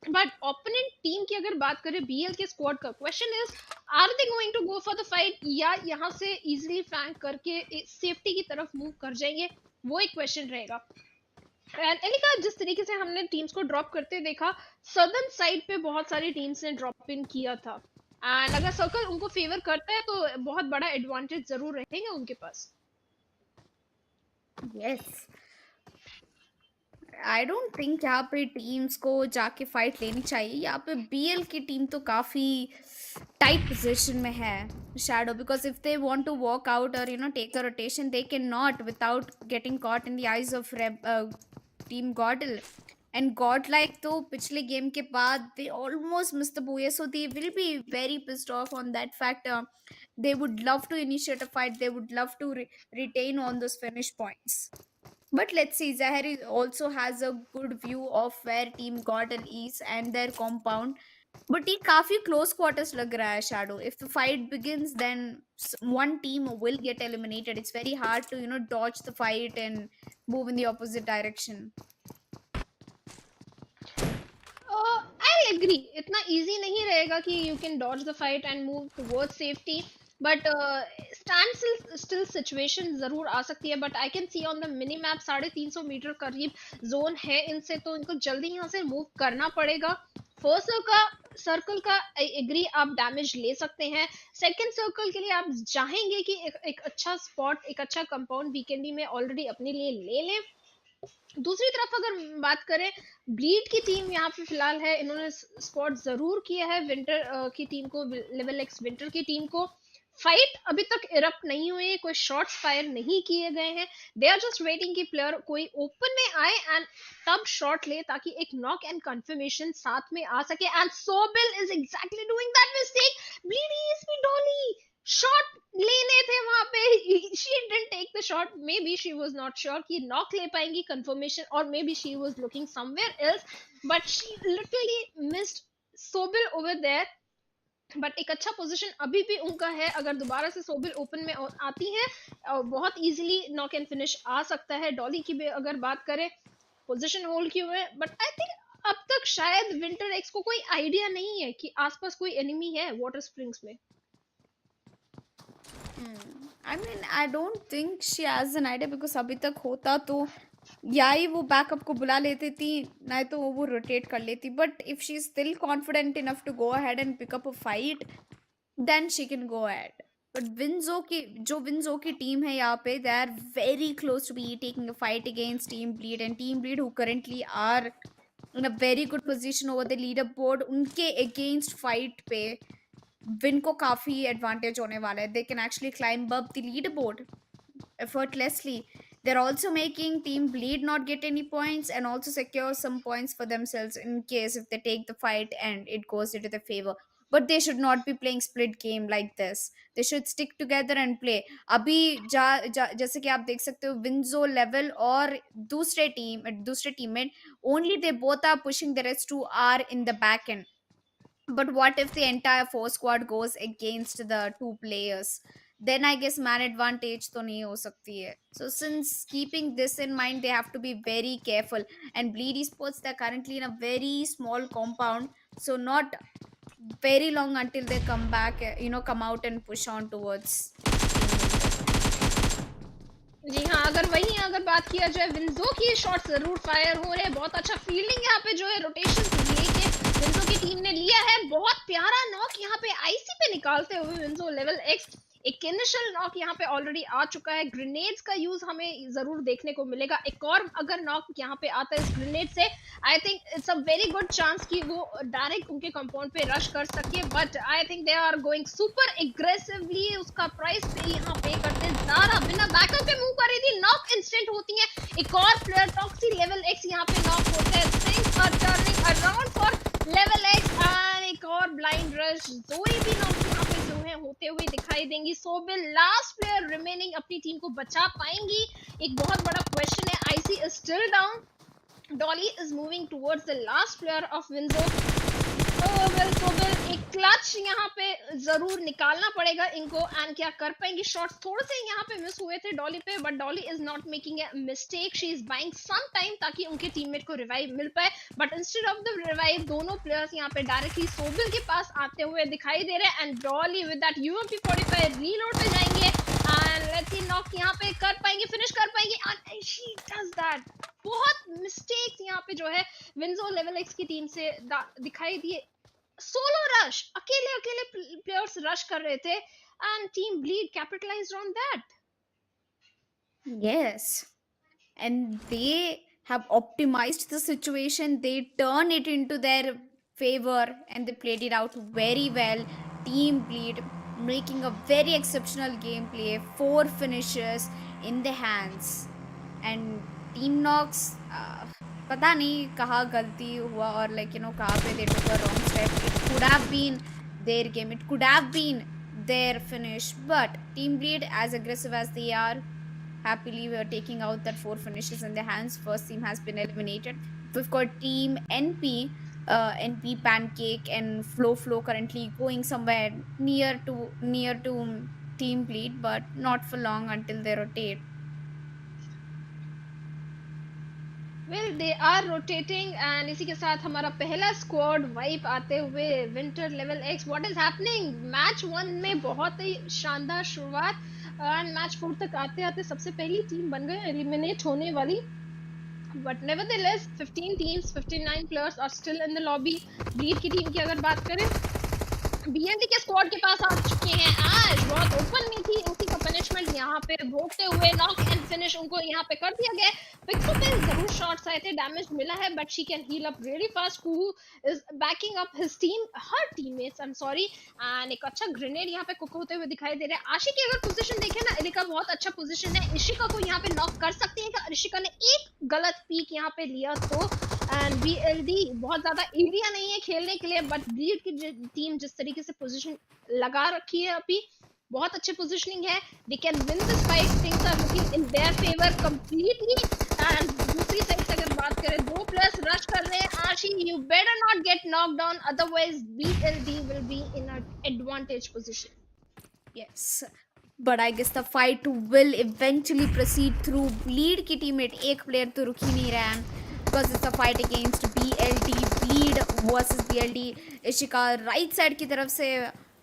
बट ओपोनेंट टीम की अगर बात करें बीएल के स्क्वाड का, question is are they going to go for the fight या यहाँ से इजीली फ्लैंक करके सेफ्टी की तरफ मूव कर जाएंगे, वो एक क्वेश्चन रहेगा. एंड एलिका जिस तरीके से हमने टीम्स को ड्रॉप करते देखा, सदर्न साइड पे बहुत सारी टीम्स ने ड्रॉप इन किया था, एंड अगर सर्कल उनको फेवर करता है तो बहुत बड़ा एडवांटेज जरूर रहेगा उनके पास. यस, आई डोंट थिंक यहाँ पे टीम्स को जाके फाइट लेनी चाहिए. यहाँ पे बीएल की टीम तो काफी टाइट पोजीशन में है Shadow, because if they want to walk out और take a rotation they can not without getting caught in the eyes of team GodL. And Godlike तो पिछले गेम के बाद they almost miss the buoy, so they will be very pissed off on that fact. They would love to initiate a fight, they would love to retain on those finish points. But let's see, Zahari also has a good view of where Team Gordon is and their compound. But ये काफी close quarters लग रहा है Shadow. If the fight begins, then one team will get eliminated. It's very hard to dodge the fight and move in the opposite direction. I'll agree. इतना easy नहीं रहेगा कि you can dodge the fight and move towards safety. But stand still situation जरूर आ सकती है. But I can see on the mini map 350 metre करीब zone है इनसे, तो इनको जल्दी यहाँ से मूव करना पड़ेगा. फर्स्ट सर्कल का आई एग्री, आप डैमेज ले सकते हैं. सेकंड सर्कल के लिए आप चाहेंगे कि एक अच्छा स्पॉट, एक अच्छा कंपाउंड वीकेंडी में ऑलरेडी अपने लिए ले लें. दूसरी तरफ अगर बात करें, ब्लीड की टीम यहाँ पे फिलहाल है, इन्होंने स्पॉट जरूर किया है विंटर की टीम को, लेवल एक्स विंटर की टीम को. फाइट अभी तक इरप्ट नहीं हुई है, कोई शॉट्स फायर नहीं किए गए हैं. दे आर जस्ट वेटिंग कि प्लेयर कोई ओपन में आए एंड तब शॉट ले, ताकि एक नॉक एंड कंफर्मेशन साथ में आ सके. And Sobil is exactly doing that mistake. BleedESP Dolly shot लेने थे वहां पे, she didn't take the shot. May be she was not sure कि नॉक ले पाएंगी कंफर्मेशन, और may be she was looking somewhere else, but she literally missed Sobil over there. But एक अच्छा पोजीशन अभी भी उनका है. अगर दोबारा से सोबिल ओपन में आती है, बहुत इजीली नॉक एंड फिनिश आ सकता है. डॉली की भी अगर बात करें, पोजीशन होल्ड किए हुए, बट आई थिंक अब तक शायद विंटर एक्स को कोई आइडिया नहीं है कि आसपास कोई एनिमी है वाटर स्प्रिंग्स में. I mean, I don't think she has an idea, because अभी तक होता तो या ही वो बैकअप को बुला लेती थी, नहीं तो वो रोटेट कर लेती. But if she is still confident enough to go ahead and pick up a fight, then she can go ahead. But Winzo की टीम है यहाँ पे, they are very close to be taking a fight against team Bleed. And team Bleed who currently are in a very good position over the leader board, उनके against fight पे win को काफी advantage होने वाला है. They can actually climb up the leader board effortlessly. They're also making Team Bleed not get any points and also secure some points for themselves in case if they take the fight and it goes into their favor. But they should not be playing split game like this. They should stick together and play. अभी जैसे कि आप देख सकते हो, WinZO level और दूसरे teammate, only they both are pushing the rest two are in the back end. But what if the entire 4 squad goes against the 2 players? Then I guess man advantage तो नहीं हो सकती है. So since keeping this in mind, they have to be very careful. And BleedESports, they're currently in a very small compound, so not very long until they come back, come out and push on towards team leader. जी हाँ, अगर वहीं अगर बात किया जाए विंज़ो की shots ज़रूर fire हो रहे हैं, बहुत अच्छा फील्डिंग यहाँ पे जो है रोटेशन लेके विंज़ो की टीम ने लिया है, बहुत प्यारा नॉक यहाँ पे आईसी पे निकालते हुए विंज़ो लेवल एक्स एक इनिशियल नॉक यहाँ पे ऑलरेडी आ चुका है। ग्रेनेड्स का यूज हमें जरूर देखने को मिलेगा, एक और अगर नॉक यहाँ पे आता है इस ग्रेनेड से I think it's a very good chance कि वो डायरेक्ट उनके कंपाउंड पे रश कर सके, but I think they are going super aggressively, उसका प्राइस पे यहाँ पे करते हैं ज़ारा बिना बैकअप के मूव कर रही थी, नॉक इंस्टेंट होती है, एक और प्लेयर टॉक्सी लेवल एक्स यहाँ पे नॉक होते हैं, things are turning around for level X and एक और ब्लाइंड रश जोरी भी नॉक यहाँ पे जो है होते हुए दिखाई देंगी। सोबिल लास्ट प्लेयर रिमेनिंग अपनी टीम को बचा पाएंगी, एक बहुत बड़ा क्वेश्चन है। Icy is still down, Dolly is moving towards the last player of Winjo. Sobil एक क्लच यहाँ पे जरूर निकालना पड़ेगा इनको, एंड क्या कर पाएंगे, शॉट्स थोड़े से यहाँ पे मिस हुए थे डॉली पे, but Dolly is not making a mistake, she is buying some time ताकि उनके टीममेट को रिवाइव मिल पाए, but instead of the revive दोनों प्लेयर्स यहाँ पे डायरेक्टली सोबिल के पास आते हुए दिखाई दे रहे हैं, and Dolly with that UMP 45 reload पे जाएंगे एंड लेट्स सी नॉक यहाँ पे कर पाएंगे, फिनिश कर पाएंगे, एंड शी डज दैट। बहुत मिस्टेक्स यहाँ पे जो है विंजो लेवल एक्स की टीम से दिखाई दिए, सोलो रश अकेले अकेले प्लेयर्स रश कर रहे थे and team bleed capitalised on that. Yes, and they have optimized the situation, they turn it into their favor, and they played it out very well. Team Bleed making a very exceptional gameplay, 4 finishes in the hands, and Team Nox, पता नहीं कहाँ गलती हुआ और कहाँ पे they took a wrong step. It could have been their game, it could have been their finish, but Team Bleed, as aggressive as they are, happily we are taking out that 4 finishes in their hands. First team has been eliminated. We've got Team NP Pancake and Flow currently going somewhere near to Team Bleed, but not for long until they rotate. Well they are rotating and इसी के साथ हमारा पहला squad wipe आते हुए winter level X. What is happening, match 1 में बहुत ही शानदार शुरुआत एंड मैच 4 तक आते आते सबसे पहली टीम बन गए एलिमिनेट होने वाली, but nevertheless 15 teams 59 players are still in the lobby. Bleed की टीम की अगर बात करें, बीएलडी के स्क्वाड के पास आ चुके हैं, आज बहुत ओपन में थी, उसी का पनिशमेंट यहाँ पे भोगते हुए नॉक एंड फिनिश उनको यहाँ पे कर दिया गया। पिक्सो पे जरूर शॉट्स आए थे, डैमेज मिला है, but she can heal up really fast, who is backing up his team, her teammates, I am sorry, and एक अच्छा ग्रेनेड यहाँ पे कुक होते हुए दिखाई दे रहा है। आशी की अगर पोजीशन देखें ना, एलिका बहुत अच्छा पोजीशन है, इशिका को यहाँ पे नॉक कर सकती है, इशिका ने एक गलत पीक यहाँ पे लिया तो, एंड बीएलडी बहुत ज्यादा एरिया नहीं है खेलने के लिए, बट ब्लीड की टीम जिस तरीके से पोजीशन लगा रखी है अभी, बहुत अच्छे पोजीशनिंग है, they can win this fight, things are looking in their favour completely. And दूसरी साइड से अगर बात करें, 2 प्लेयर्स रश कर रहे हैं, आशी you better not gate knock down, otherwise BLD will be in a advantage position. Yes, but I guess the fight will eventually proceed through. Bleed की टीममेट एक प्लेयर तो रुक ही नहीं रहा है, because it's a fight against BLD, Bleed versus BLD. Ishika right side की तरफ से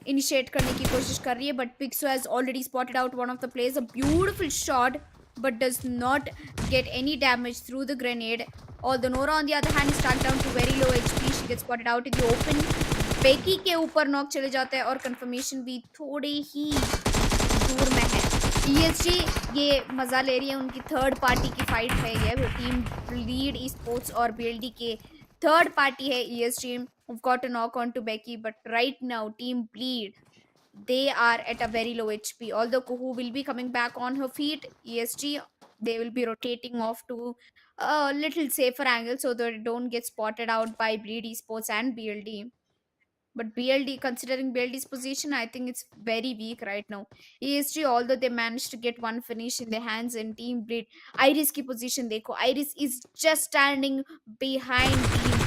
इनिशिएट करने की कोशिश कर रही है, but Pixo has already spotted out one of the players, a beautiful shot but does not get any damage through the grenade. Although Nora on the other hand is stuck down to very low HP, she gets spotted out in the open. Becky के ऊपर knock चले जाते हैं और confirmation भी थोड़ी ही दूर में है। ESG ये मज़ा ले रही है, उनकी थर्ड पार्टी की फाइट है ये, वो टीम ब्लीड eSports और BLD के थर्ड पार्टी है ESG। We've got a knock on to Becky, but right now team bleed, they are at a very low HP. Although Kuhu will be coming back on her feet, ESG, they will be rotating off to a little safer angle so that they don't get spotted out by Bleed eSports and BLD. But BLD, considering BLD's position, I think it's very weak right now. ESG, although they managed to get one finish in their hands in Team Bleed, Iris की position देखो, Iris is just standing behind Team Bleed.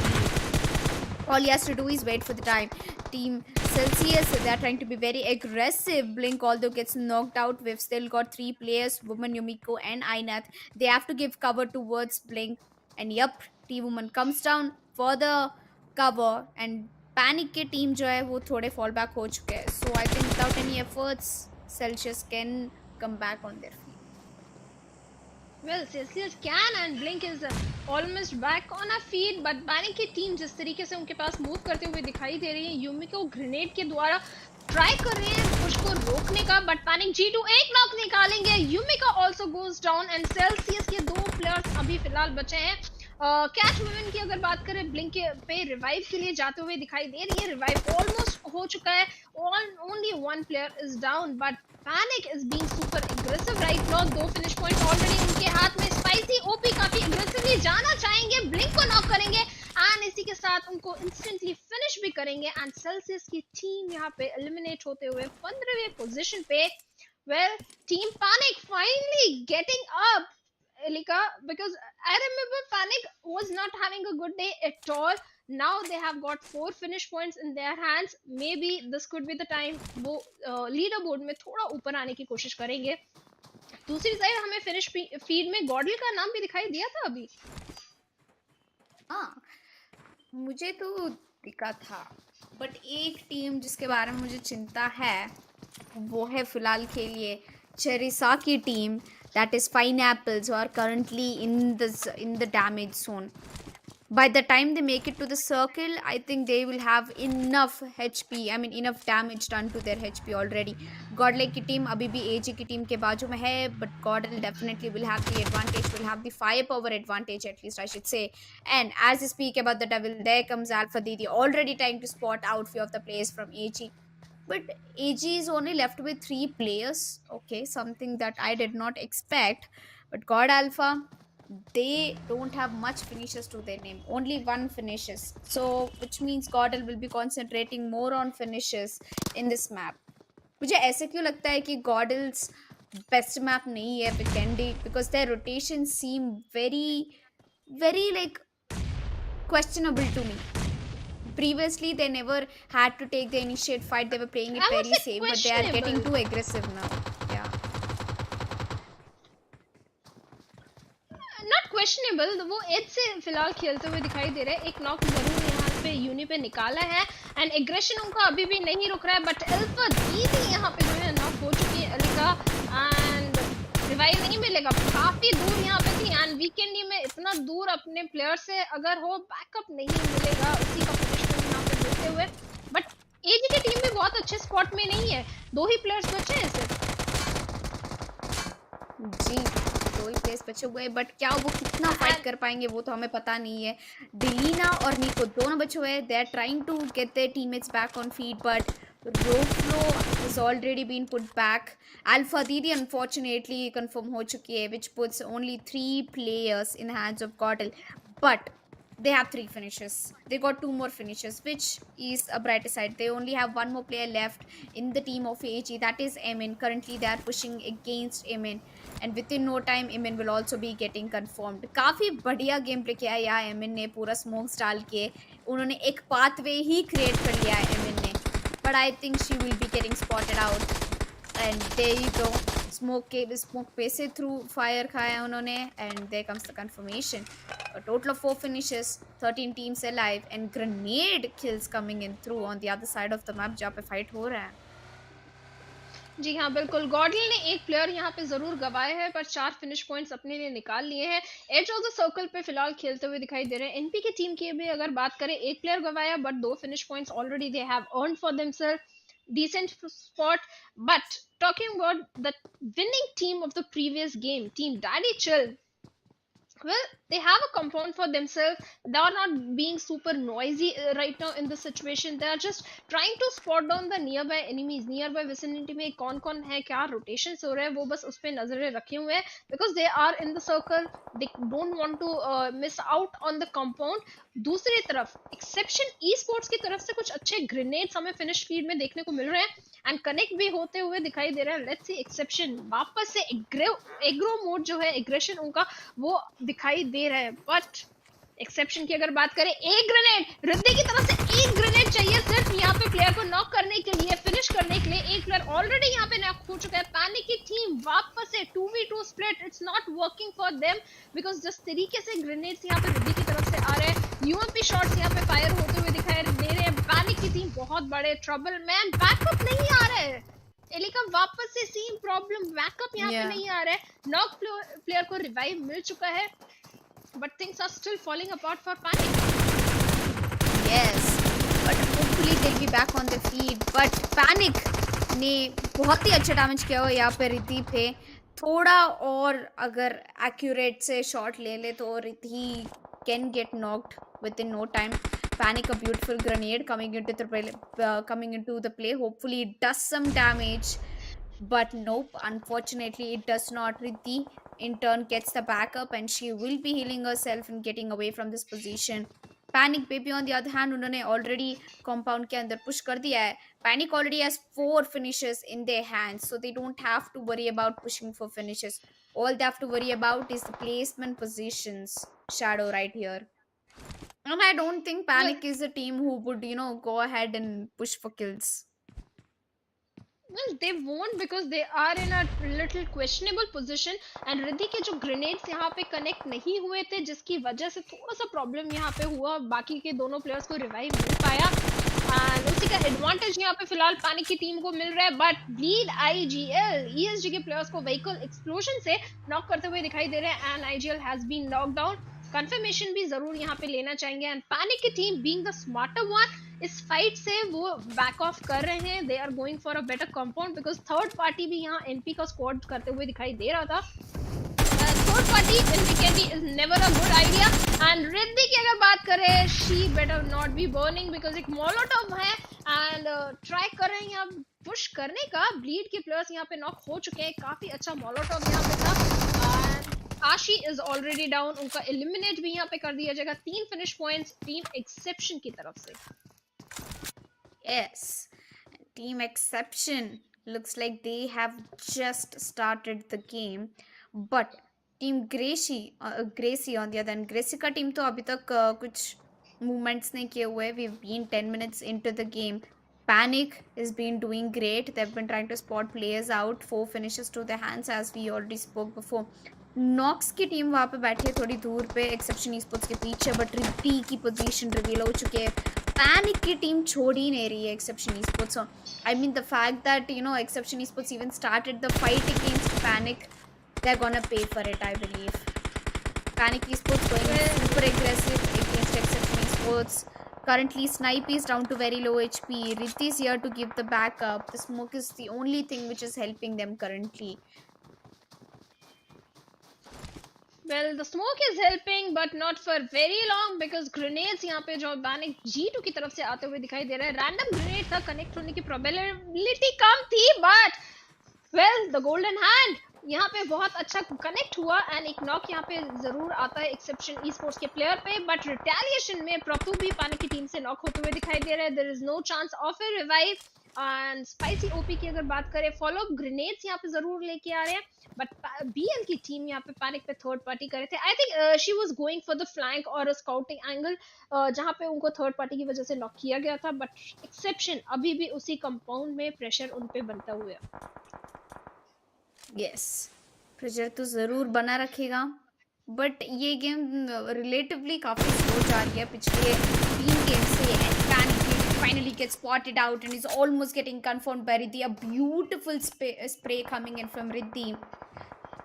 All he has to do is wait for the time. Team Celsius, they are trying to be very aggressive. Blink, although gets knocked out, we've still got 3 players, Woman, Yumiko and Inath. They have to give cover towards Blink. And yup, T-Woman comes down for the cover, and panic के team जो है वो थोड़े fall back हो चुके हैं. So I think without any efforts Celsius can come back on their feet. Well, Celsius can and Blink is almost back on our feet, but Panic की team जिस तरीके से उनके पास मूव करते हुए दिखाई दे रही है, यूमिको ग्रेनेड के द्वारा ट्राई कर रहे हैं पुश को रोकने का, बट पैनिक G2 एक नॉक निकालेंगे. Yumika also goes down and Celsius के 2 प्लेयर्स अभी फिलहाल बचे हैं. कैच वुमेन की अगर बात करें, ब्लिंक पे रिवाइव के लिए जाते हुए दिखाई दे रही है. रिवाइव ऑलमोस्ट हो चुका है. Only 1 player is down, but panic is being super aggressive right now. 2 finish point already उनके हाथ में. स्पाइसी ओपी काफी एग्रेसिवली जाना चाहेंगे, ब्लिंक को नॉक करेंगे एंड इसी के साथ उनको इंस्टेंटली फिनिश भी करेंगे. एंड सेल्सियस की टीम यहाँ पे एलिमिनेट होते हुए 15वें पोजीशन पे. Well, team panic finally getting up, Elika, because I remember Panic was not having a good day at all. Now they have got 4 finish points in their hands. Maybe this could be the time वो leader board में थोड़ा ऊपर आने की कोशिश करेंगे. दूसरी side हमें फिनिश फीड में गॉडल का नाम भी दिखाई दिया था अभी. हाँ, मुझे तो दिखा था, बट एक टीम जिसके बारे में मुझे चिंता है वो है फिलहाल के लिए चेरिसा की team. That is Fineapple, who are currently in the damage zone. By the time they make it to the circle, I think they will have enough HP. I mean enough damage done to their HP already. Godlike की team अभी भी AG की team के बाजू में है, but Godl definitely will have the advantage, will have the firepower advantage at least, I should say. And as we speak about the Devil, there comes Alpha Didi, already trying to spot out few of the players from AG. But AG is only left with 3 players. Okay, something that I did not expect. But God Alpha, they don't have much finishes to their name. Only 1 finishes. So, which means Godel will be concentrating more on finishes in this map. मुझे ऐसे क्यों लगता है कि Godel's best map नहीं है Vikendi, because their rotations seem very like questionable to me. Previously they never had to take the initiate fight, they were playing it very safe, but they are getting too aggressive now. Yeah, not questionable. वो as से फिलहाल खेलते हुए दिखाई दे रहे हैं. एक नॉक जरूर यहाँ पे यूनि पे निकाला है एंड एग्रेशन उनका अभी भी नहीं रुक रहा है. बट अल्फा दीदी यहाँ पे जो है नॉक हो चुकी है अलिका, एंड रिवाइव नहीं मिलेगा. काफी दूर यहाँ पे थी एंड वीकेंडी में इतना दूर अपने प्लेयर से अगर हो बैकअप नहीं मिलेगा, उसी का हुए. बट एजी की टीम भी बहुत अच्छे स्पॉट में नहीं है. 2 ही प्लेयर्स बचे हैं सिर्फ. जी, 2 ही प्लेयर्स बचे हुए हैं, बट क्या वो कितना फाइट कर पाएंगे वो तो हमें पता नहीं है. डिलीना और निको दोनों बचे हुए हैं. They are trying to get their teammates back on feet, but Roflo has already been put back. Alpha Didi unfortunately confirm हो चुकी है, which puts only 3 players in hands of Godel. But they have 3 finishes. They got 2 more finishes, which is a brighter side. They only have 1 more player left in the team of AG, that is Emin. Currently they are pushing against Emin, and within no time Emin will also be getting confirmed. काफ़ी बढ़िया game play किया है यहाँ Emin ने. पूरा smokes डाल के उन्होंने एक पाथवे ही क्रिएट कर लिया है Emin ने. But I think she will be getting spotted out, and there you go. Smoke पे से through fire खाया उन्होंने, and there comes the confirmation. A total of 4 finishes, 13 teams alive, and grenade kills coming in through on the other side of the map जहाँ पे fight हो रहा है. जी हाँ बिल्कुल. गॉडल ने एक प्लेयर यहाँ पे जरूर गवाए हैं, पर 4 फिनिश पॉइंट्स अपने लिए निकाल लिए हैं. एज ऑफ द सर्कल पे फिलहाल खेलते हुए दिखाई दे रहे हैं. एनपी की टीम की भी अगर बात करें, एक प्लेयर गवाया but 2 finish points already they have earned for themselves. Decent spot. But talking about the winning team of the previous game, team Daddychill, well, they have a compound for themselves. They are not being super noisy right now in this situation. They are just trying to spot down the nearby enemies. Nearby vicinity में कौन-कौन है, क्या rotations हो रहे हैं, वो बस उस पे नजरें रखे हुए हैं, because they are in the circle. They don't want to miss out on the compound. दूसरी तरफ एक्सेप्शन eSports की तरफ से कुछ अच्छे ग्रेनेड्स हमें फिनिश फील्ड में देखने को मिल रहे हैं एंड कनेक्ट भी होते हुए दिखाई दे रहा है. लेट्स सी एक्सेप्शन वापस से एग्रो मोड जो है, एग्रेशन उनका वो दिखाई दे रहा है. बट एक्सेप्शन की अगर बात करें, एक ग्रेनेड रिद्धि की तरफ से, एक ग्रेनेड चाहिए सिर्फ यहाँ पे प्लेयर को नॉक करने के लिए, फिनिश करने के लिए. एक प्लेयर ऑलरेडी यहाँ पे नॉक हो चुका है. पैनिक की टीम वापस से 2v2 split. It's not working for them because जिस तरीके से ग्रेनेड्स यहाँ पे रिद्धि की तरफ से आ रहे हैं, यूएमपी शॉट्स यहाँ पे फायर होते हुए दिखाई दे रहे हैं. पैनिक की टीम बहुत बड़े ट्रबल में, बैकअप नहीं आ रहा है एलिका वापस से सेम प्रॉब्लम, बैकअप यहाँ पे नहीं आ रहा है। नॉक प्लेयर को रिवाइव मिल चुका है but things are still falling apart for Panic. Yes but hopefully they will be back on the feet, but Panic ने बहुत ही अच्छा डैमेज किया हुआ यहाँ पे रिद्धि पे। थोड़ा और अगर एक्यूरेट से शॉट ले ले तो Riddhi can get knocked within no time. Panic, a beautiful grenade coming into the play. Hopefully it does some damage, but nope, unfortunately it does not. Riddhi in turn gets the backup and she will be healing herself and getting away from this position. Panic baby on the other hand, उन्होंने already compound के अंदर push कर दिया है. Panic already has 4 finishes in their hands, so they don't have to worry about pushing for finishes. All they have to worry about is the placement positions. Shadow right here. And I don't think Panic is a team who would, go ahead and push for kills. Well, they won't because they are in a little questionable position and Riddhi के जो grenades यहाँ पे connect नहीं हुए थे जिसकी वजह से थोड़ा सा प्रॉब्लम यहाँ पे हुआ, बाकी के दोनों प्लेयर्स को रिवाइव मिल पाया एंड उसी का एडवांटेज यहाँ पे फिलहाल पैनिक की टीम को मिल रहा है। बट ब्लीड आईजीएल ईएसजी के प्लेयर्स को व्हीकल एक्सप्लोजन से नॉक करते हुए दिखाई दे रहे हैं and IGL has been knock down. Confirmation भी जरूर यहाँ पे लेना चाहेंगे एंड पैनिक की team being the smarter one इस फाइट से वो बैक ऑफ कर रहे हैं। They are going for a better compound because third party भी यहाँ एनपी का स्क्वाड करते हुए दिखाई दे रहा था। Third party NP can be is never a good idea and Riddhi की अगर बात करें she better not be burning because एक मोलोटोव है एंड ट्राई कर रहे हैं यहाँ पुश करने का। ब्लीड के प्लेयर्स यहाँ पे नॉक हो चुके हैं, काफी अच्छा मोलोटोव यहाँ पे था। आशी इज ऑलरेडी डाउन, उनका एलिमिनेट भी यहाँ पे कर दिया जाएगा। 3 फिनिश पॉइंट्स टीम एक्सेप्शन की तरफ से। Yes, Team Exception looks like they have just started the game, but Team Gracie on the other hand, Gracie का टीम तो अभी तक कुछ movements नहीं किए हुए। We've been 10 minutes into the game. Panic has been doing great. They've been trying to spot players out. 4 finishes to their hands as we already spoke before. Knox की team वहाँ पे बैठी है थोड़ी दूर पे एक्सेप्शन eSports के पीछे, बट रिद्धि की पोजीशन रिवील हो चुकी है। पैनिक की टीम छोड़ ही नहीं रही है exception eSports। I mean the fact that exception eSports even started the fight against Panic, they're gonna pay for it, I believe. Panic eSports going super aggressive against exception eSports. Currently Snipe is down to very low HP. Riddhi is here to give the backup. The smoke is the only thing which is helping them currently. Well, the smoke is helping but not for very long because grenades यहाँ पे जो panic G2 की तरफ से आते हुए दिखाई दे रहे हैं। रैंडम ग्रेनेड था, कनेक्ट होने की प्रोबेबिलिटी कम थी but well the golden hand यहाँ पे बहुत अच्छा कनेक्ट हुआ एंड एक नॉक यहाँ पे जरूर आता है एक्सेप्शन eSports के प्लेयर पे, बट रिटेलिएशन में प्रतु भी पैनिक की टीम से नॉक होते हुए दिखाई दे रहे हैं। There is no chance of a revive and Spicy OP की अगर बात करें फॉलो अप ग्रेनेड्स यहाँ पे जरूर लेके आ रहे हैं बट बीएल की टीम यहाँ पे पैनिक पे थर्ड पार्टी कर रहे थे। आई think she was going for the flank और अ स्काउटिंग एंगल जहाँ पे उनको थर्ड पार्टी की वजह से नॉक किया गया था, बट एक्सेप्शन अभी भी उसी कंपाउंड में प्रेशर उन पे बनता हुआ। यस, प्रेशर तो जरूर बना रखेगा बट ये गेम रिलेटिवली काफी स्लो जा रही है पिछले 3 गेम से and panic finally gets spotted out and is almost getting confirmed by Riddhi. A beautiful spray coming in from Riddhi.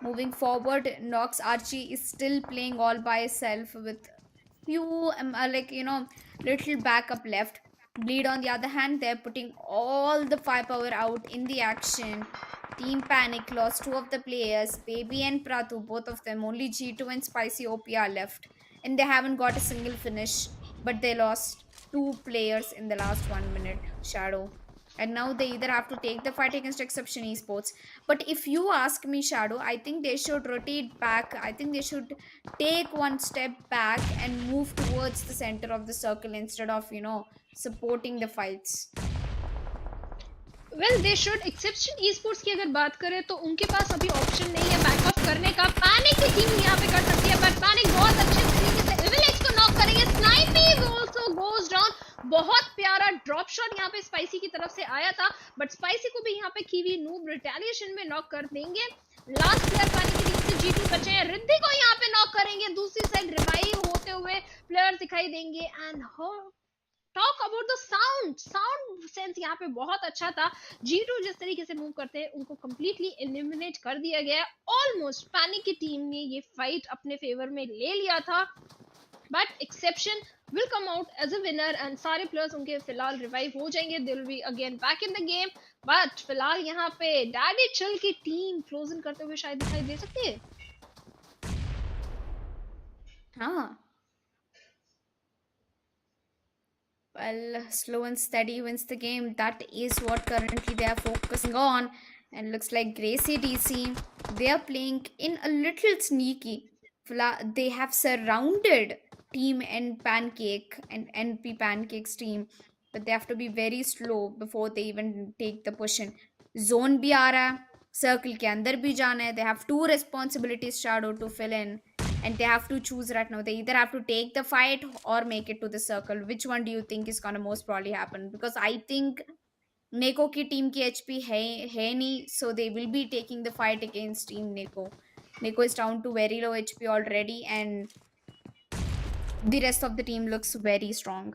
Moving forward, Nox Archie is still playing all by himself with few little backup left. Bleed on the other hand, they're putting all the firepower out in the action. Team Panic lost 2 of the players, Baby and Pratu, both of them. Only G2 and Spicy OP are left and they haven't got a single finish, but they lost 2 players in the last 1 minute, Shadow. And now they either have to take the fight against Exception eSports. But if you ask me, Shadow, I think they should rotate back. I think they should take 1 step back and move towards the center of the circle instead of, supporting the fights. Well, they should. Exception eSports की अगर बात करें तो उनके पास अभी option नहीं है back of करने का। पैनिक की टीम यहाँ पे कर सकती है बट पैनिक बहुत अच्छे तरीके से लेवलेक्स को नॉक करेंगे। Sniping also goes down. बहुत प्यारा ड्रॉप शॉट यहाँ पे स्पाइसी की तरफ से आया था बट स्पाइसी को भी यहाँ पे कीवी नूब रिटेलिएशन में नॉक कर देंगे। लास्ट प्लेयर पैनिक की टीम से G2 बचे हैं। रिद्धि को यहाँ पे नॉक करेंगे, दूसरी साइड रिवाइव होते हुए प्लेयर दिखाई देंगे and talk about the sound sense यहाँ पे बहुत अच्छा था। G2 जिस तरीके से मूव करते हैं उनको कंप्लीटली एलिमिनेट कर दिया गया है। ऑलमोस्ट पैनिक की टीम ने ये फाइट अपने फेवर में ले लिया था, but exception will come out as a winner and सारे प्लेयर्स उनके फिलहाल रिवाइव हो जाएंगे, they will be again back in the game। But फिलहाल यहाँ पे डैडी चिल की टीम क्लोज इन करते हुए शायद दिखाई दे सकती है। हाँ, well, slow and steady wins the game. That is what currently they are focusing on. And looks like Gracie DC, they are playing in a little sneaky. They have surrounded Team N Pancake and NP Pancake's team, but they have to be very slow before they even take the push in. Zone bhi aa raha hai, circle ke andar bhi jana hai. They have two responsibilities, Shadow, to fill in, and they have to choose right now. They either have to take the fight or make it to the circle. Which one do you think is gonna most probably happen? Because I think Neko की team की HP है नहीं, so they will be taking the fight against Team Neko. Neko is down to very low HP already, and the rest of the team looks very strong.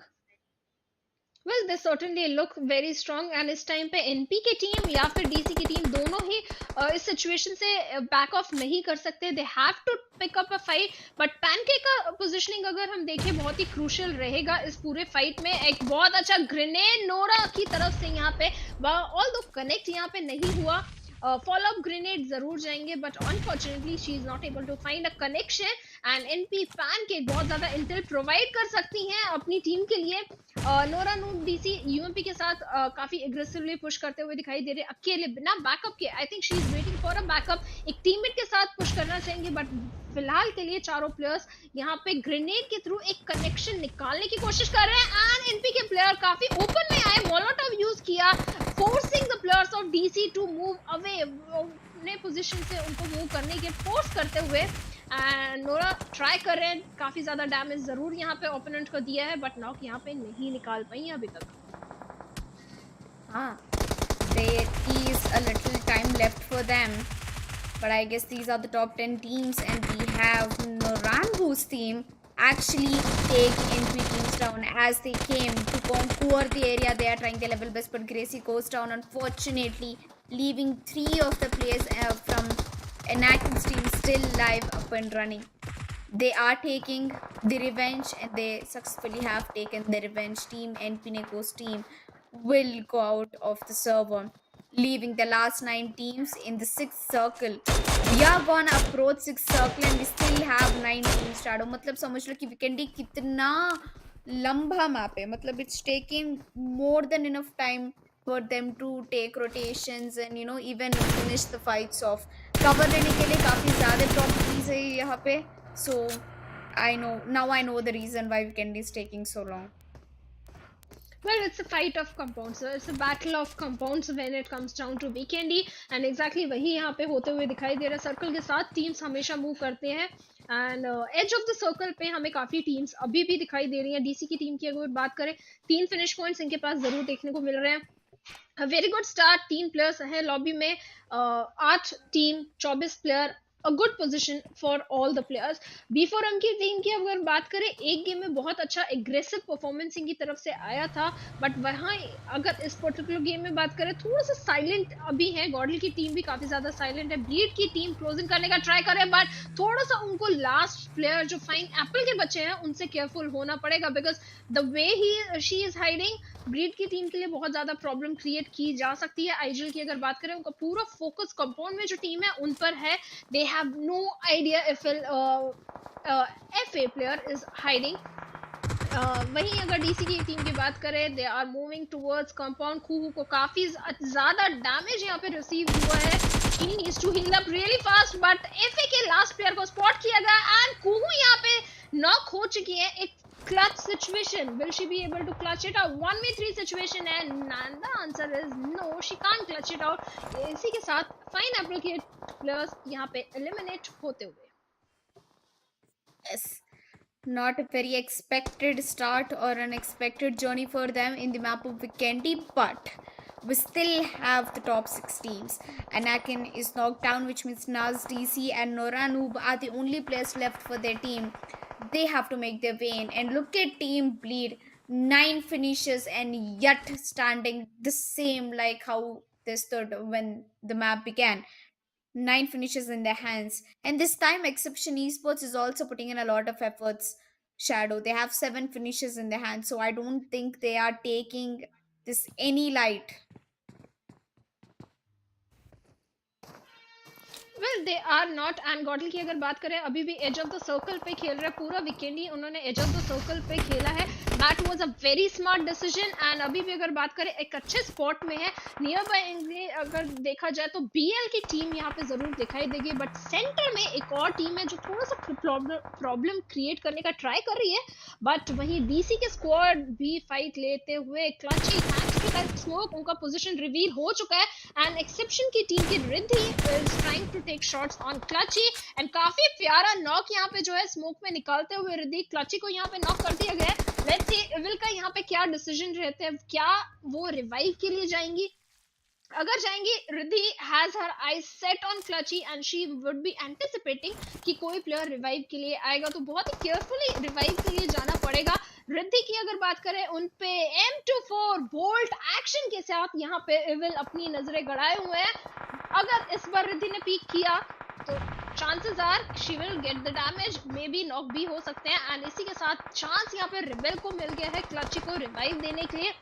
Well, they certainly look very strong and इस time पे NP की team या फिर DC की team दोनों ही इस situation से back of नहीं कर सकते। They have to pick up a fight, but Pancake का पोजीशनिंग अगर हम देखें बहुत ही क्रूशियल रहेगा इस पूरे फाइट में। एक बहुत अच्छा ग्रेनेड नोरा की तरफ से यहाँ पे, ऑल्दो कनेक्ट यहाँ पे नहीं हुआ, फॉलो अप ग्रेनेड जरूर जाएंगे, but unfortunately she is not able to find a connection. And NP Pancake बहुत ज्यादा इंटेल प्रोवाइड कर सकती हैं अपनी टीम के लिए। नोरा नूब डीसी यूएमपी के साथ काफी एग्रेसिवली पुश करते हुए दिखाई दे रहे अकेले बिना बैकअप के। I think she is waiting for a backup, एक टीममेट के साथ पुश करना चाहेंगे, बट फिलहाल के लिए चारों प्लेयर्स यहाँ पे ग्रेनेड के थ्रू एक कनेक्शन निकालने की कोशिश कर रहे हैं। एंड एनपी के प्लेयर काफी ओपन में आए, मोलोटोव यूज किया, forcing the players of DC to move away, अपने पोजीशन से उनको मूव करने के फोर्स करते हुए। एंड नोरा ट्राई कर रहे हैं, काफी ज्यादा डैमेज जरूर यहाँ पे ओपोनेंट को दिया है, बट नॉक यहाँ पे नहीं निकाल पाई अभी तक। हाँ, there is a little time left for them, but I guess these are the top 10 teams, and we have Norangu's team actually take NP teams down as they came to conquer the area. They are trying their level best, but Gracie goes down unfortunately, leaving 3 of the players from Anakin's team still live up and running. They are taking the revenge, and they successfully have taken the revenge. Team NP Neko's team will go out of the server, leaving the last 9 teams in the 6th circle. We are gonna approach 6th circle and we still have 9 teams shadow. मतलब समझ लो कि वीकेंडी कितना लंबा map है, मतलब it's taking more than enough time for them to take rotations and even finish the fights off. Cover लेने के लिए काफी ज़्यादा properties है यहाँ पे, so I know the reason why weekend is taking so long. Well, it's a fight of compounds. It's a battle of compounds when it comes down to weekendy, and exactly वही यहाँ पे होते हुए दिखाई दे रहा है। सर्कल के साथ टीम्स हमेशा मूव करते हैं, and edge of the circle पे हमें काफी टीम्स अभी भी दिखाई दे रही हैं। डीसी की टीम की अगर बात करें, 3 फिनिश पॉइंट्स इनके पास जरूर देखने को मिल रहे हैं। वेरी गुड स्टार्ट, 3 प्लेयर्स हैं लॉबी में, 8 team 24 player, a good position for all the players। B4M की टीम की अगर बात करें, एक गेम में बहुत अच्छा एग्रेसिव परफॉर्मेंस इनकी तरफ से आया था, बट वहाँ अगर इस पर्टिकुलर गेम में बात करें थोड़ा सा साइलेंट अभी है। गॉडल की टीम भी काफी ज्यादा साइलेंट है। ब्लीड की टीम क्लोजिंग करने का ट्राई करे, बट थोड़ा सा उनको लास्ट प्लेयर जो फाइनएप्पल के बच्चे हैं उनसे केयरफुल होना पड़ेगा, because the way she is hiding breed की टीम के लिए बहुत ज्यादा प्रॉब्लम क्रिएट की जा सकती है। आईजीएल की अगर बात करें, उनका पूरा फोकस कंपाउंड में जो टीम है उन पर है। They have no idea if FA player is hiding. वहीं अगर डीसी की टीम की बात करें, they are moving towards compound. खूहू को काफी ज्यादा डैमेज यहाँ पे रिसीव हुआ है। He needs to heal up really fast, but FA के लास्ट प्लेयर को स्पॉट किया गया एंड खूहू यहाँ पे नॉक हो चुकी है। एक clutch situation, will she be able to clutch it out? 1v3 situation, and the answer is no, she can't clutch it out। इसी के साथ Fineapple के players यहाँ पे eliminate होते हुए। Yes, not a very expected start or unexpected journey for them in the map of Weekendy, but we still have the top 6 teams. Anakin is knocked down, which means Naz, DC and Noranoob are the only players left for their team. They have to make their way in, and look at Team Bleed. 9 finishes and yet standing the same like how they stood when the map began. 9 finishes in their hands. And this time, Exception Esports is also putting in a lot of efforts. Shadow, they have 7 finishes in their hands, so I don't think they are taking this any light. Well they are not and GodL की अगर बात करें अभी भी as of the circle पे खेल रहे हैं पूरा वीकेंड ही उन्होंने एज ऑफ द सर्कल पे खेला है that was a very smart decision and अभी भी अगर बात करें एक अच्छे स्पॉट में है नियर बाय अगर देखा जाए तो बीएल की टीम यहाँ पे जरूर दिखाई देगी बट सेंटर में एक और टीम है जो थोड़ा सा प्रॉब्लम क्रिएट करने का ट्राई कर रही है बट वहीं बीसी के स्क्वाड भी फाइट लेते हुए Clutchy thanks to that smoke उनका पोजीशन रिवील हो चुका है एंड एक्सेप्शन की टीम की Riddhi is trying to take shots on Clutchy and काफी प्यारा नॉक यहाँ पे जो है स्मोक में निकालते हुए रिद्धि क्लची को यहाँ पे नॉक कर दिया गया है लेट्स सी इविल का यहाँ पे क्या डिसीजन रहते हैं क्या वो रिवाइव के लिए जाएंगी अगर जाएंगी Riddhi has her eyes set on Clutchy and she would be anticipating कि कोई प्लेयर रिवाइव के लिए आएगा तो बहुत ही केयरफुली रिवाइव के लिए जाना पड़ेगा रिद्धि की अगर बात करें उन पे M24 बोल्ट एक्शन के साथ यहाँ पे इविल अपनी नजरें गड़ाए हुए हैं अगर इस बार रिद्धि ने पीक किया तो chances are she will get the damage maybe knock भी हो सकते हैं एंड इसी के साथ चांस यहाँ पे रिबेल को मिल गया है क्लची को रिवाइव देने के लिए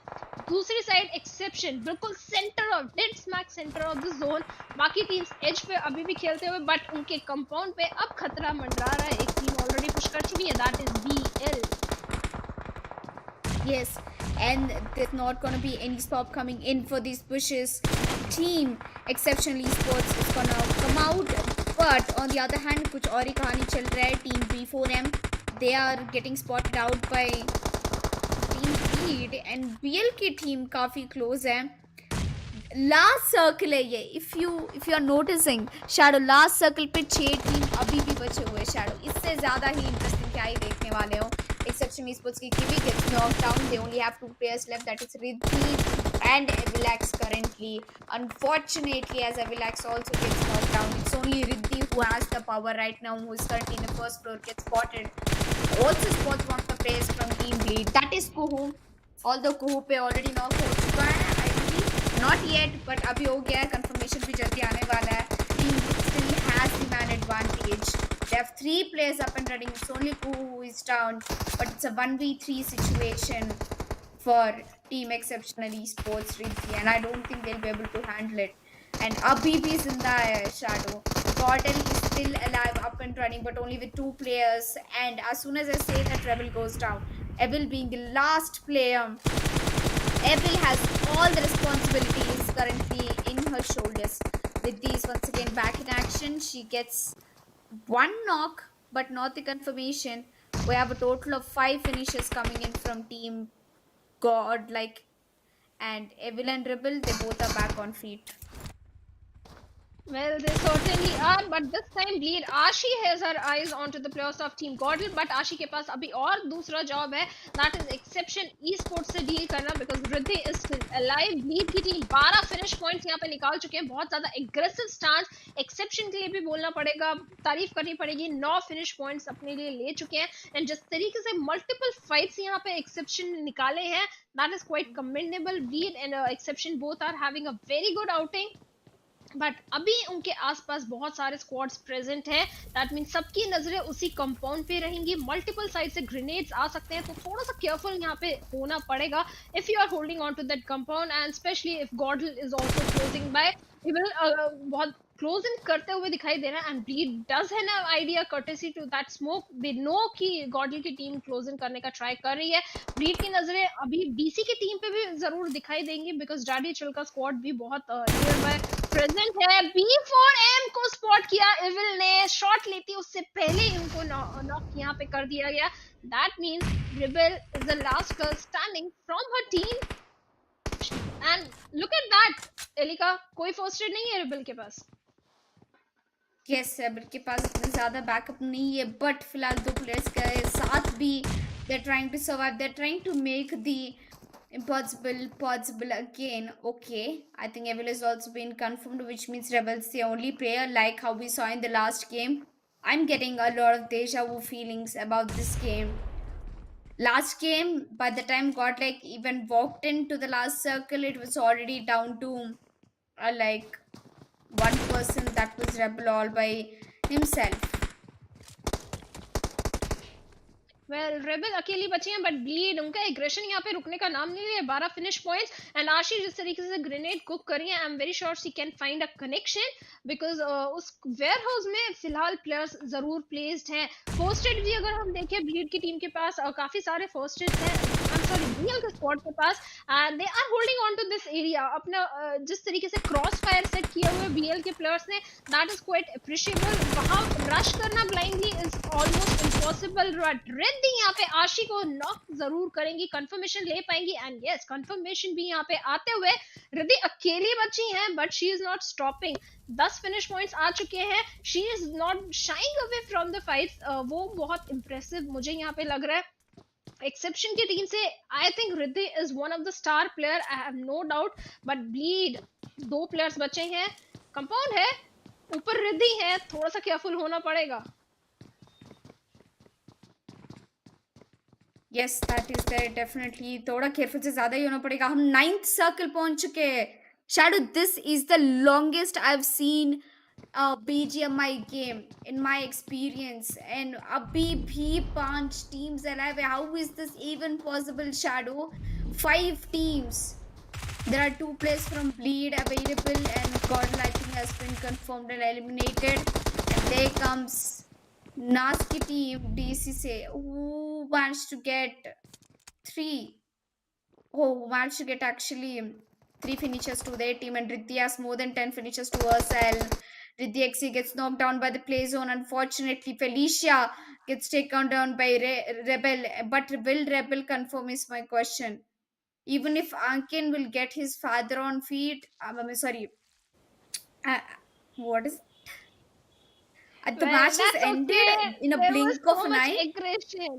दूसरी साइड एक्सेप्शन बिल्कुल centre of dead smack centre of the zone बाकी टीम्स एज पे अभी भी खेलते हुए बट उनके कंपाउंड पे अब खतरा मंडरा रहा है एक टीम ऑलरेडी पुश कर चुकी है that is BL Yes, and there's not gonna be any stop coming in for these pushes. Team Exceptional Esports is gonna come out, but on the other hand, कुछ और ही कहानी चल रहा है. Team B4M, they are getting spotted out by Team Bleed, and BL की team काफी close है. Last circle है ये if you are noticing Shadow last circle पे 6 टीम अभी भी बचे हुए शैडो इससे ज़्यादा ही इंटरेस्टिंग क्या ही देखने वाले हो एक्सेप्शन esports की kiwi gets knocked down they only have 2 players left that is Riddhi and Levelx currently unfortunately as Levelx also gets knocked down it's only Riddhi who has the power right now who is currently in the first floor gets spotted also spots one of the players from team Bleed that is Kuhu although Kuhu पे already knock हो चुका है Not yet, but अभी हो गया है confirmation भी जल्दी आने वाला है team still has the man advantage they have 3 players up and running it's only Kuhu who is down but it's a 1v3 situation for team Exceptional Esports Riddhi and I don't think they'll be able to handle it and abhi bhi zinda hai Shadow Gordon is still alive up and running but only with 2 players and as soon as I say that Rebel goes down Evil being the last player Evil has all the responsibilities currently in her shoulders. With these once again back in action, she gets 1 knock but not the confirmation. We have a total of 5 finishes coming in from team Godlike and Evil and Rebel, they both are back on feet. Well, they certainly are, but this time Bleed Ashi has her eyes onto the players of Team Godl, but Ashi के पास अभी और दूसरा job है, that is Exception eSports से deal करना because Riddhi is still alive. Bleed की team 12 finish points यहाँ पे निकाल चुके हैं, बहुत ज़्यादा aggressive stance. Exception के लिए भी बोलना पड़ेगा, तारीफ करनी पड़ेगी, 9 finish points अपने लिए ले चुके हैं, and जिस तरीके से multiple fights यहाँ पे Exception ने निकाले हैं, that is quite commendable. Bleed and Exception both are having a very good outing. But अभी उनके आसपास बहुत सारे स्क्वाड्स प्रेजेंट हैं दैट मीन सबकी नजरें उसी कंपाउंड पे रहेंगी मल्टीपल साइड से ग्रेनेड्स आ सकते हैं तो थोड़ा सा केयरफुल यहाँ पे होना पड़ेगा if you are holding on to that compound and specially if Godl is also closing by he will बहुत क्लोज इन करते हुए दिखाई दे रहा है and Bleed does have an idea courtesy to that smoke they know कि Godl की team close in करने का ट्राई कर रही है ब्लीड की नजरें अभी बीसी की टीम पे भी जरूर दिखाई देंगी बिकॉज डैडीचिल का स्क्वाड भी बहुत नियर बाय प्रेजेंट है B4M को स्पॉट किया इविल ने शॉट लेती उससे पहले ही उनको नॉक यहाँ पे कर दिया गया that means rebel is the last girl standing from her team and look at that Elika कोई फर्स्ट एड नहीं है रिबेल के पास यस रेबल के पास इतना ज़्यादा बैकअप नहीं है बट फिलहाल 2 प्लेयर्स के साथ भी they are trying to survive they are trying to make the impossible possible again. Okay, I think Evil has also been confirmed, which means Rebel's the only player like how we saw in the last game. I'm getting a lot of deja vu feelings about this game. Last game, by the time Godlike even walked into the last circle, it was already down to like one person that was rebel all by himself. Well rebel अकेली बची हैं but bleed उनका aggression यहाँ पे रुकने का नाम नहीं ले 12 फिनिश पॉइंट्स एंड आशी जिस तरीके से ग्रेनेड कुक करी है I am very sure she can find a connection because उस वेयर हाउस में फिलहाल प्लेयर्स जरूर प्लेस्ड हैं फर्स्ट एड भी अगर हम देखें ब्लीड की टीम के पास काफी सारे फर्स्ट एड हैं आई एम सॉरी बीएल के स्क्वाड के पास and they are holding on to this area अपना जिस तरीके से क्रॉस फायर सेट किए हुए बीएल के प्लेयर्स ने दैट इज क्वाइट अप्रिशिएबल वहां रश करना blindly is almost impossible Riddhi यहाँ पे आशी को नॉक जरूर करेंगी कंफर्मेशन ले पाएंगी एंड यस कंफर्मेशन भी यहाँ पे आते हुए रिद्धि अकेली बची हैं but she is not stopping 10 finish points आ चुके हैं she is not shying away from the fights वो बहुत इंप्रेसिव मुझे यहाँ पे लग रहा है एक्सेप्शन की टीम से I think Riddhi is one of the star player I have no doubt but Bleed 2 players बचे हैं कंपाउंड है ऊपर रिद्धि है थोड़ा सा केयरफुल होना पड़ेगा Yes, that is there definitely. थोड़ा केयरफुल से ज्यादा ही होना पड़ेगा हम 9th सर्कल पहुंच चुके हैं Shadow, this is the longest I've seen a BGMI game in my experience and abhi bhi 5 teams alive. How is this even possible, Shadow? 5 teams. There are 2 players from Bleed available and Godlike has been confirmed and eliminated. And there comes Nasty team DC say who managed to get 3 who managed to get actually 3 finishes to their team and Riddhi has more than 10 finishes to herself. Riddhi XC gets knocked down by the play zone. Unfortunately, Felicia gets taken down by Rebel. But will Rebel confirm is my question. Even if Ankin will get his father on feet, I'm sorry. What is the match has ended in a blink of an eye. Aggression.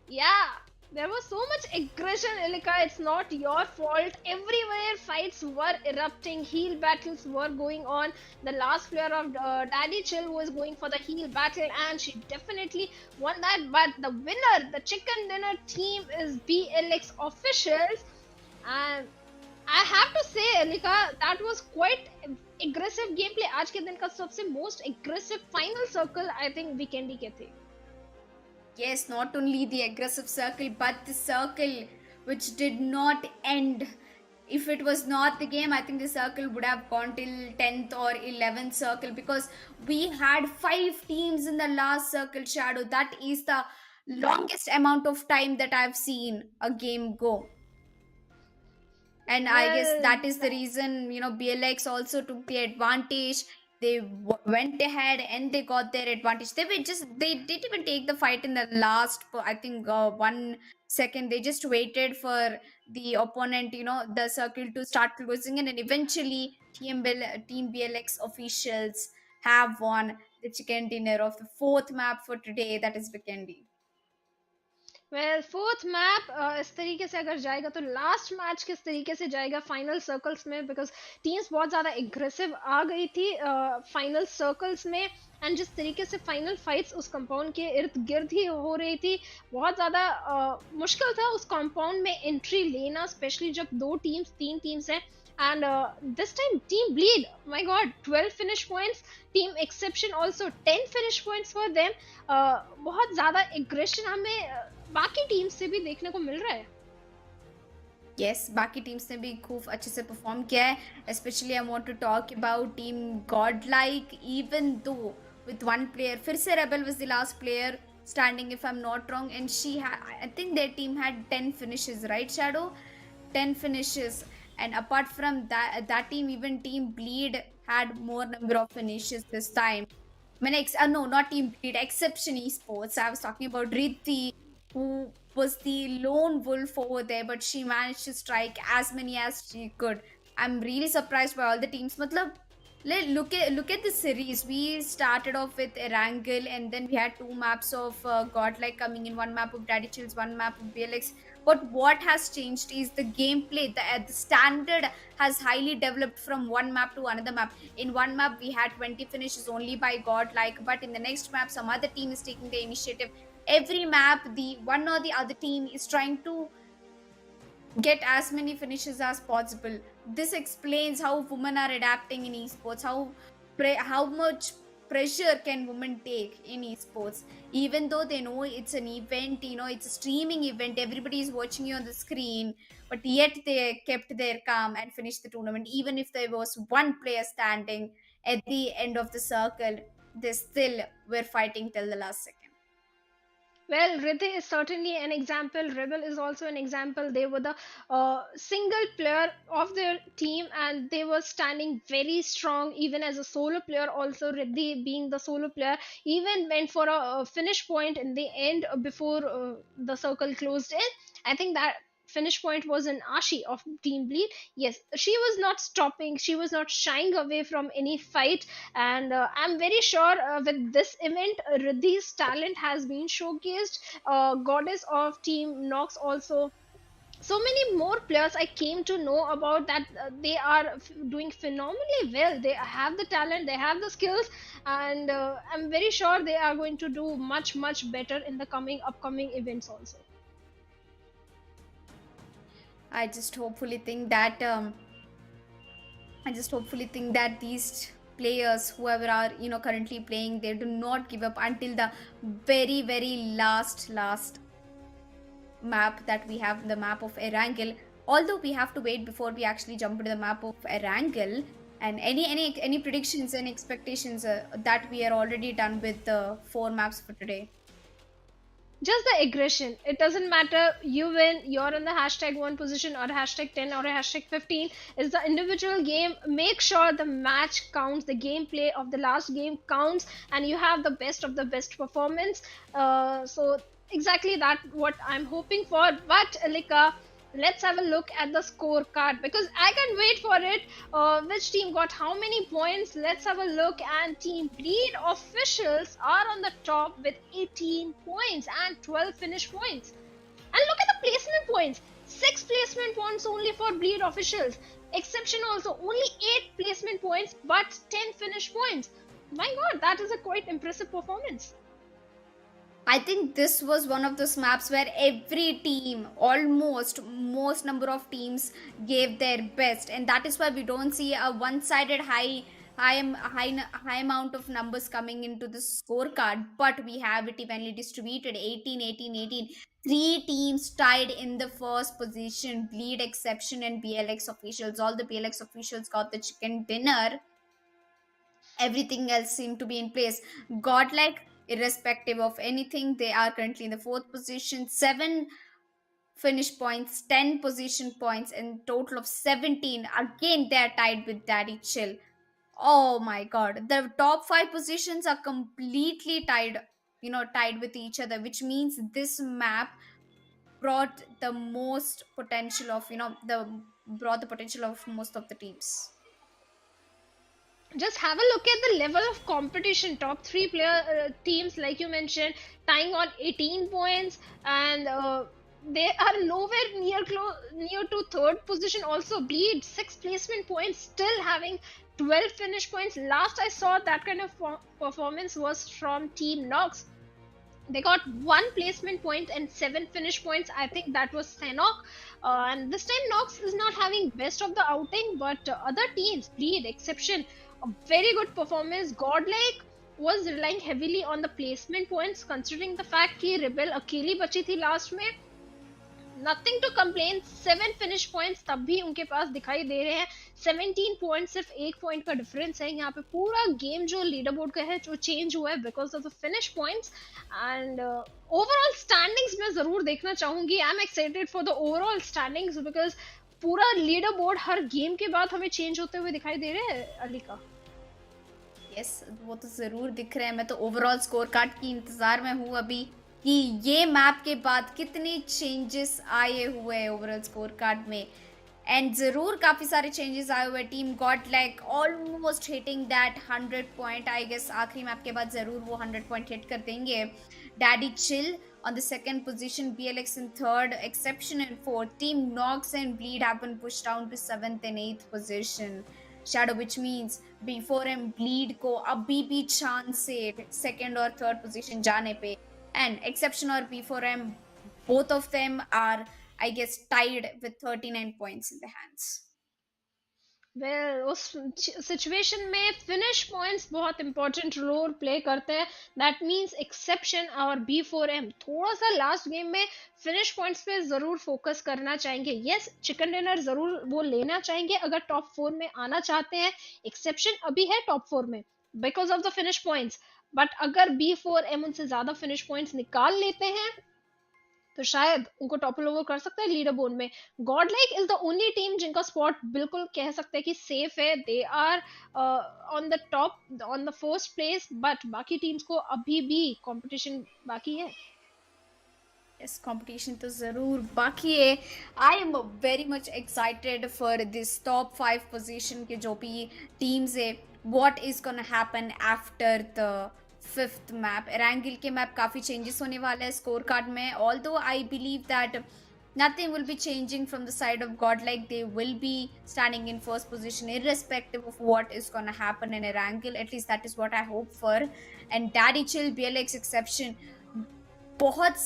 Yeah, there was so much aggression, Elika. It's not your fault. Everywhere fights were erupting, heal battles were going on. The last player of Daddychill was going for the heal battle, and she definitely won that. But the winner, the chicken dinner team, is BLX officials, and I have to say, Elika, that was quite aggressive gameplay. आज के दिन का सबसे most aggressive final circle I think weekendy के थे. Yes, not only the aggressive circle, but the circle which did not end. If it was not the game, I think the circle would have gone till 10th or 11th circle because we had 5 teams in the last circle, Shadow. That is the longest amount of time that I've seen a game go. And I guess that is the reason, BLX also took the advantage. They went ahead and they got their advantage. They didn't even take the fight in the last, I think, 1 second. They just waited for the opponent, the circle to start closing in. And eventually, Team BLX officials have won the chicken dinner of the 4th map for today. That is Weekendy. Well fourth map इस तरीके से अगर जाएगा तो last match किस तरीके से जाएगा फाइनल सर्कल्स में बिकॉज टीम्स बहुत ज़्यादा एग्रेसिव आ गई थी फाइनल सर्कल्स में एंड जिस तरीके से फाइनल फाइट्स उस कंपाउंड के इर्द गिर्द ही हो रही थी बहुत ज़्यादा मुश्किल था उस कंपाउंड में एंट्री लेना स्पेशली जब 3 टीम्स हैं and this time team bleed my god 12 finish points team exception also 10 finish points for them बहुत ज़्यादा aggression हमें बाकी टीम्स से भी देखने को मिल रहा है Yes, बाकी टीम्स ने भी खूब अच्छे से परफॉर्म किया है especially I want to talk about team Godlike even though with one player फिर से Rebel was the last player standing if I'm not wrong and I think their team had 10 finishes right Shadow 10 finishes and apart from that team even team Bleed had more number of finishes this time no not team Bleed Exception eSports I was talking about Riddhi who was the lone wolf over there but she managed to strike as many as she could. I'm really surprised by all the teams matlab look at the series. We started off with Erangel and then we had 2 maps of Godlike coming in, 1 map of Daddychills, 1 map of BLX. But what has changed is the gameplay. The standard has highly developed from one map to another map. In one map, we had 20 finishes only by Godlike, but in the next map, some other team is taking the initiative. every map the one or the other team is trying to get as many finishes as possible. This explains how women are adapting in esports, how much pressure can women take in esports, even though they know it's an event, it's a streaming event, everybody is watching you on the screen, but yet they kept their calm and finished the tournament. Even if there was one player standing at the end of the circle, they still were fighting till the last second. Well, Riddhi is certainly an example. Rebel is also an example. They were the single player of their team, and they were standing very strong, even as a solo player. Also, Riddhi being the solo player, even went for a finish point in the end before the circle closed in. I think that finish point was an Ashi of Team Bleed. Yes, she was not stopping, she was not shying away from any fight, and I'm very sure with this event, Riddhi's talent has been showcased. Goddess of Team Nox also. So many more players I came to know about that they are doing phenomenally well. They have the talent, they have the skills, and I'm very sure they are going to do much better in the upcoming events also. I just hopefully think that these players, whoever are currently playing, they do not give up until the very last map that we have, the map of Erangel. Although we have to wait before we actually jump into the map of Erangel. And any predictions and expectations that we are already done with the 4 maps for today? Just the aggression. It doesn't matter you win, you're in the hashtag 1 position or hashtag 10 or a hashtag 15. It's the individual game. Make sure the match counts, the gameplay of the last game counts, and you have the best of the best performance. So exactly that what I'm hoping for. But Alika, let's have a look at the scorecard, because I can't wait for it. Which team got how many points? Let's have a look. And Team Bleed officials are on the top with 18 points and 12 finish points. And look at the placement points. 6 placement points only for Bleed officials. XCEPTION also only 8 placement points but 10 finish points. My god, that is a quite impressive performance. I think this was one of those maps where every team, most number of teams gave their best, and that is why we don't see a one-sided high amount of numbers coming into the scorecard, but we have it evenly distributed. 18. 3 teams tied in the first position: BleedESP and BLX officials. All the BLX officials got the chicken dinner. Everything else seemed to be in place. Godlike, irrespective of anything, they are currently in the 4th position. 7 finish points, 10 position points, and total of 17. Again, they are tied with Daddychill. Oh my god, the top 5 positions are completely tied with each other, which means this map brought the most potential of brought the potential of most of the teams. Just have a look at the level of competition. Top 3 teams, like you mentioned, tying on 18 points, and they are nowhere near to 3rd position. Also, Bleed 6 placement points, still having 12 finish points. Last I saw that kind of performance was from Team Nox. They got 1 placement point and 7 finish points. I think that was Senok. And this time Nox is not having best of the outing, but other teams, Bleed, XCEPTION, a very good performance. Godlike was relying heavily on the placement points, considering the fact कि Rebel अकेली बची थी last में. Nothing to complain. 7 finish points तब भी उनके पास दिखाई दे रहे हैं. 17 points, सिर्फ 1 point का difference है. यहाँ पे पूरा game जो leaderboard का है जो change हुआ है because of the finish points. And overall standings मैं ज़रूर देखना चाहूँगी. I'm excited for the overall standings because पूरा leaderboard हर game के बाद हमें change होते हुए दिखाई दे रहे हैं अलिका. Yes, वो तो ज़रूर दिख रहे हैं. मैं तो overall scorecard की इंतज़ार में हूँ अभी कि ये मैप के बाद कितने चेंजेस आए हुए हैं ओवरऑल स्कोर कार्ड में. एंड ज़रूर काफ़ी सारे चेंजेस आए हुए. Team Godlike almost hitting that 100 point. I guess आखिरी मैप के बाद ज़रूर वो 100 पॉइंट हिट कर देंगे. Daddychill on the 2nd position, BLX in 3rd, XCEPTION in 4th. Team Nox and Bleed have been pushed down to 7th and 8th position. Shadow, which means before him Bleed को अभी भी chance है 2nd और 3rd position जाने पे. and Exception or B4M, both of them are, I guess, tied with 39 points in their hands. Well उस situation में finish points बहुत इंपॉर्टेंट रोल प्ले करते हैं. दैट मींस एक्सेप्शन और B4M थोड़ा सा लास्ट गेम में फिनिश पॉइंट्स पे जरूर फोकस करना चाहेंगे. यस, चिकन डिनर जरूर वो लेना चाहेंगे अगर टॉप 4 में आना चाहते हैं. एक्सेप्शन अभी है टॉप 4 में because of the finish points, but अगर B4M उनसे ज्यादा फिनिश पॉइंट्स निकाल लेते हैं तो शायद उनको टॉपल ओवर कर सकते हैं लीडर बोर्ड में. Godlike is the only team जिनका स्पॉट बिल्कुल कह सकते हैं कि सेफ है. They are on the top, on the first place, but बाकी टीम्स को अभी भी कंपटीशन बाकी है. यस, कंपटीशन तो ज़रूर बाकी है. I am very much excited for this top 5 position के जो भी टीम्स है. What is gonna happen after the 5th map. Erangel के मैप काफ़ी चेंजेस होने वाले हैं स्कोर कार्ड में. Although I believe that nothing will be changing from the side of Godlike. They will be standing in first position irrespective of what is going to happen in Erangel. At least that is what I hope for. And Daddychill, BLX exception, बहुत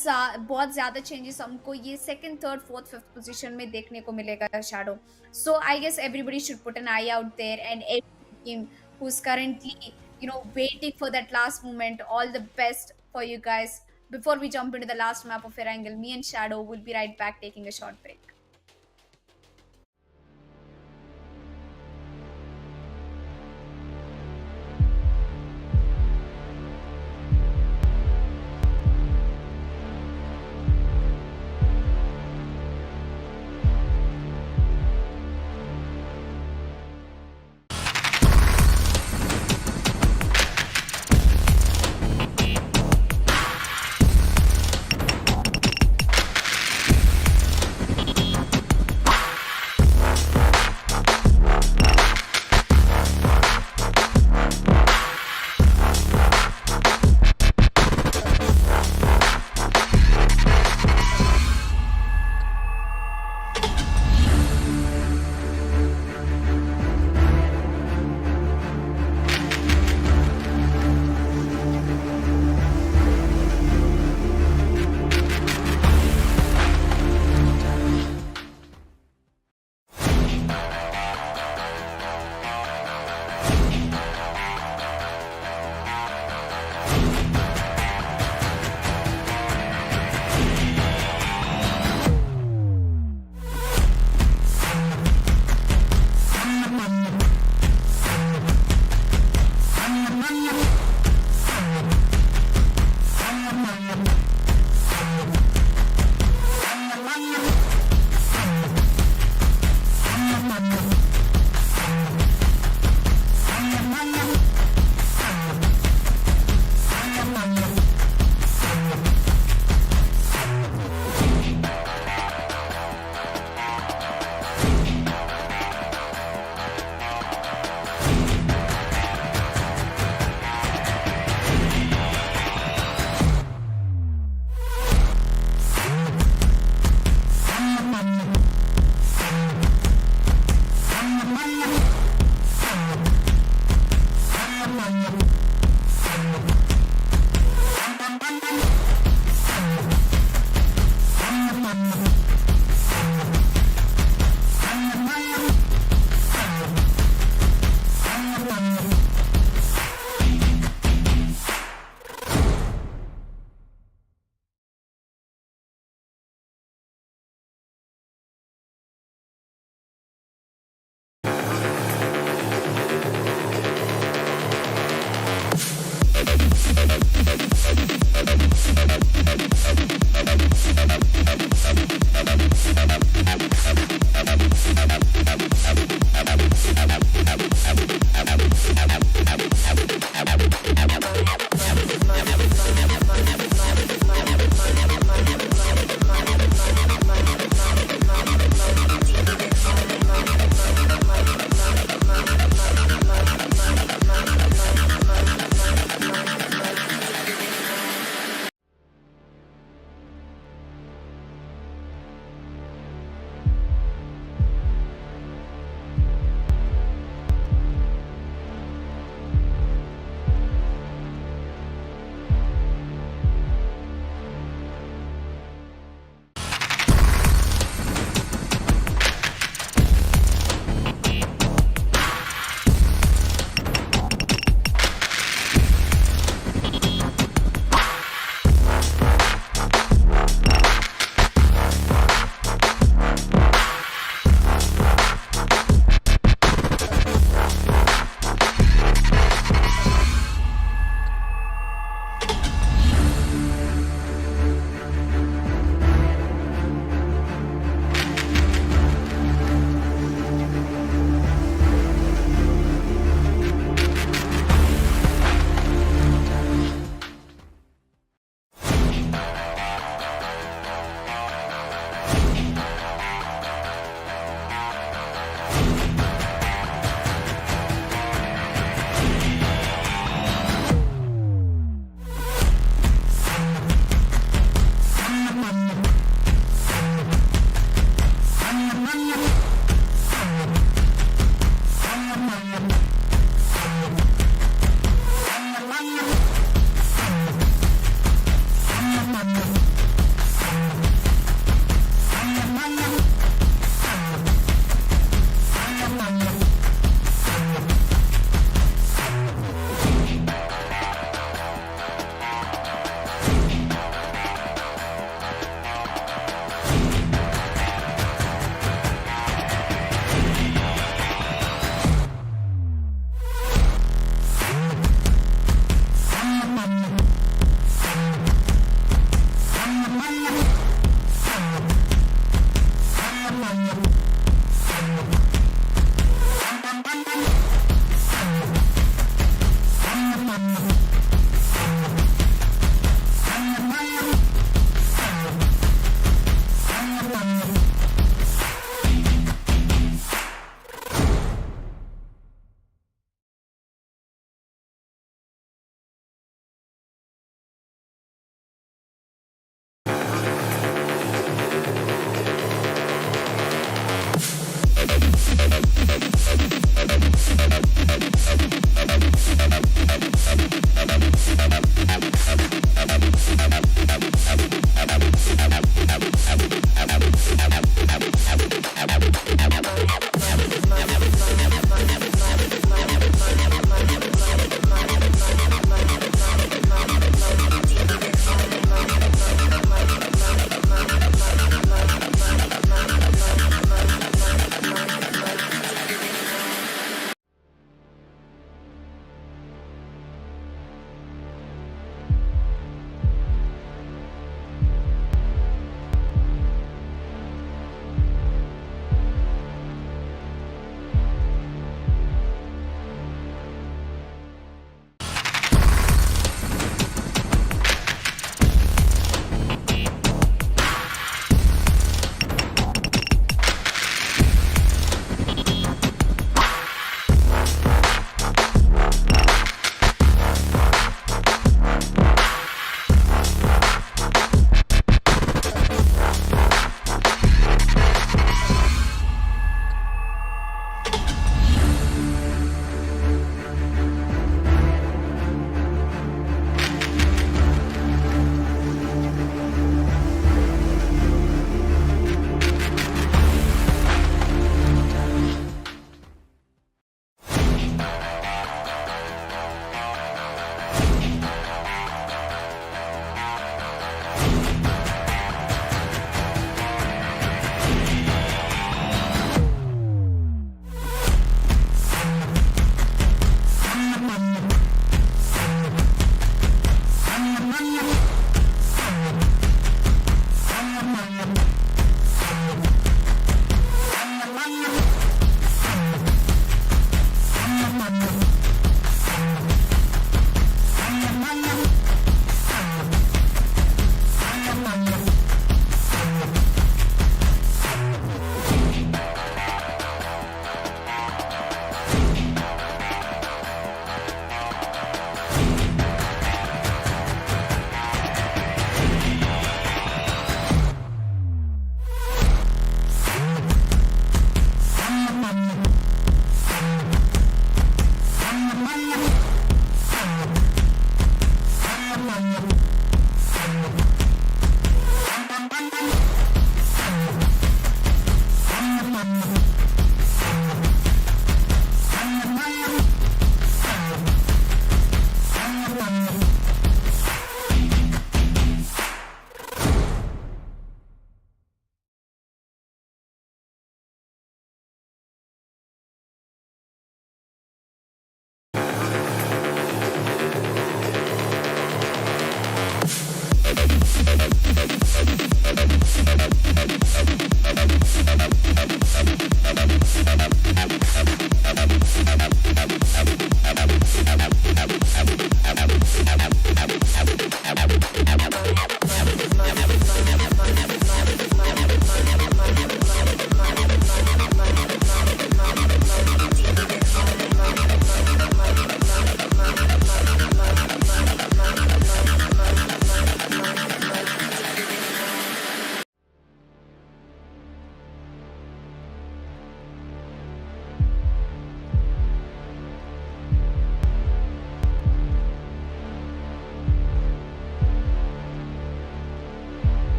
ज़्यादा changes हमको ये 2nd, 3rd, 4th, 5th position में देखने को मिलेगा Shadow. So I guess everybody should put an eye out there and every team who is currently waiting for that last moment. All the best for you guys. Before we jump into the last map of Erangel, me and Shadow will be right back taking a short break.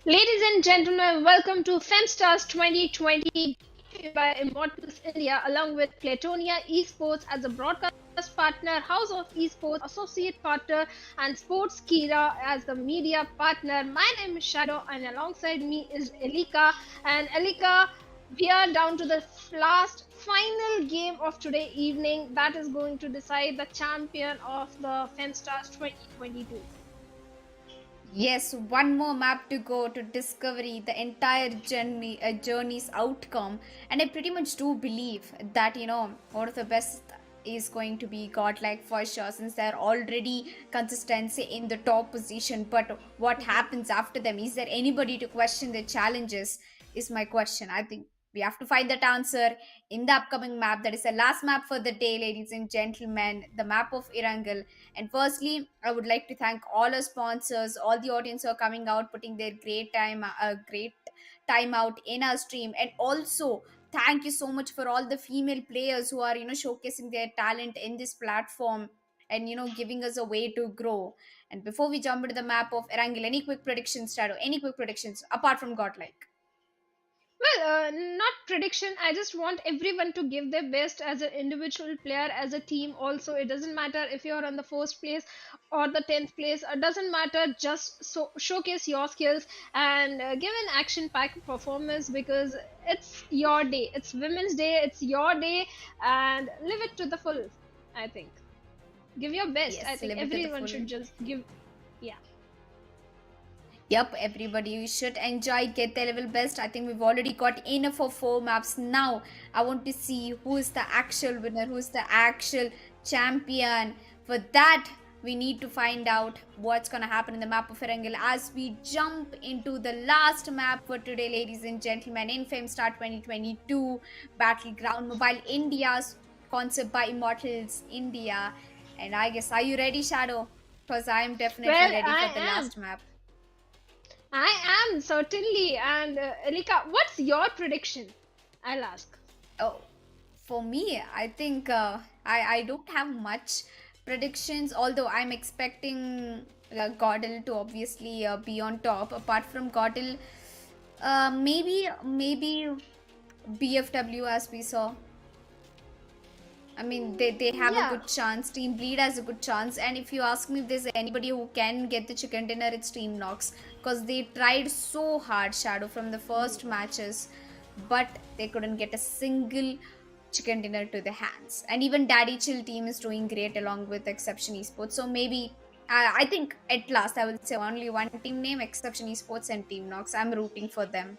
Ladies and gentlemen, welcome to Femstars 2020 by Immortals India along with Platonia eSports as a broadcast partner, House of Esports associate partner and Sports Kira as the media partner. My name is Shadow and alongside me is Elika. And Elika, we are down to the last final game of today evening that is going to decide the champion of the Femstars 2022. Yes, one more map to go to discovery the entire journey's outcome, and I pretty much do believe that one of the best is going to be Godlike for sure, since they're already consistent in the top position. But what happens after them? Is there anybody to question the challenges? Is my question. I think we have to find that answer in the upcoming map. That is the last map for the day, ladies and gentlemen, the map of Erangel. And firstly, I would like to thank all our sponsors, all the audience who are coming out, putting their great time out in our stream. And also thank you so much for all the female players who are showcasing their talent in this platform and giving us a way to grow. And before we jump into the map of Erangel, any quick predictions, Shadow? Any quick predictions apart from Godlike? Well, not prediction. I just want everyone to give their best as an individual player, as a team. Also, it doesn't matter if you're on the first place or the 10th place. It doesn't matter. Just showcase your skills and give an action-packed performance because it's your day. It's Women's Day. It's your day, and live it to the full. I think. Give your best. Yes, I think everyone should just give. Yeah. Yep, everybody should enjoy, get their level best. I think we've already got enough of 4 maps. Now I want to see who is the actual winner, who is the actual champion. For that, we need to find out what's gonna happen in the map of Erangel as we jump into the last map for today, ladies and gentlemen, in Femstar 2022 Battleground Mobile India's concept by Immortals India. And I guess, are you ready, Shadow? Because I'm definitely ready for the last map. I am certainly. And Elika, what's your prediction? I'll ask. Oh, for me, I think I don't have much predictions. Although I'm expecting Godel to obviously be on top. Apart from Godel, maybe BFW as we saw. I mean, they have a good chance. Team Bleed has a good chance. And if you ask me if there's anybody who can get the chicken dinner, it's Team Nox. Because they tried so hard, Shadow, from the first matches. But they couldn't get a single chicken dinner to the hands. And even Daddychill team is doing great along with Exception Esports. So maybe I think at last I will say only one team name, Exception Esports and Team Nox. I'm rooting for them.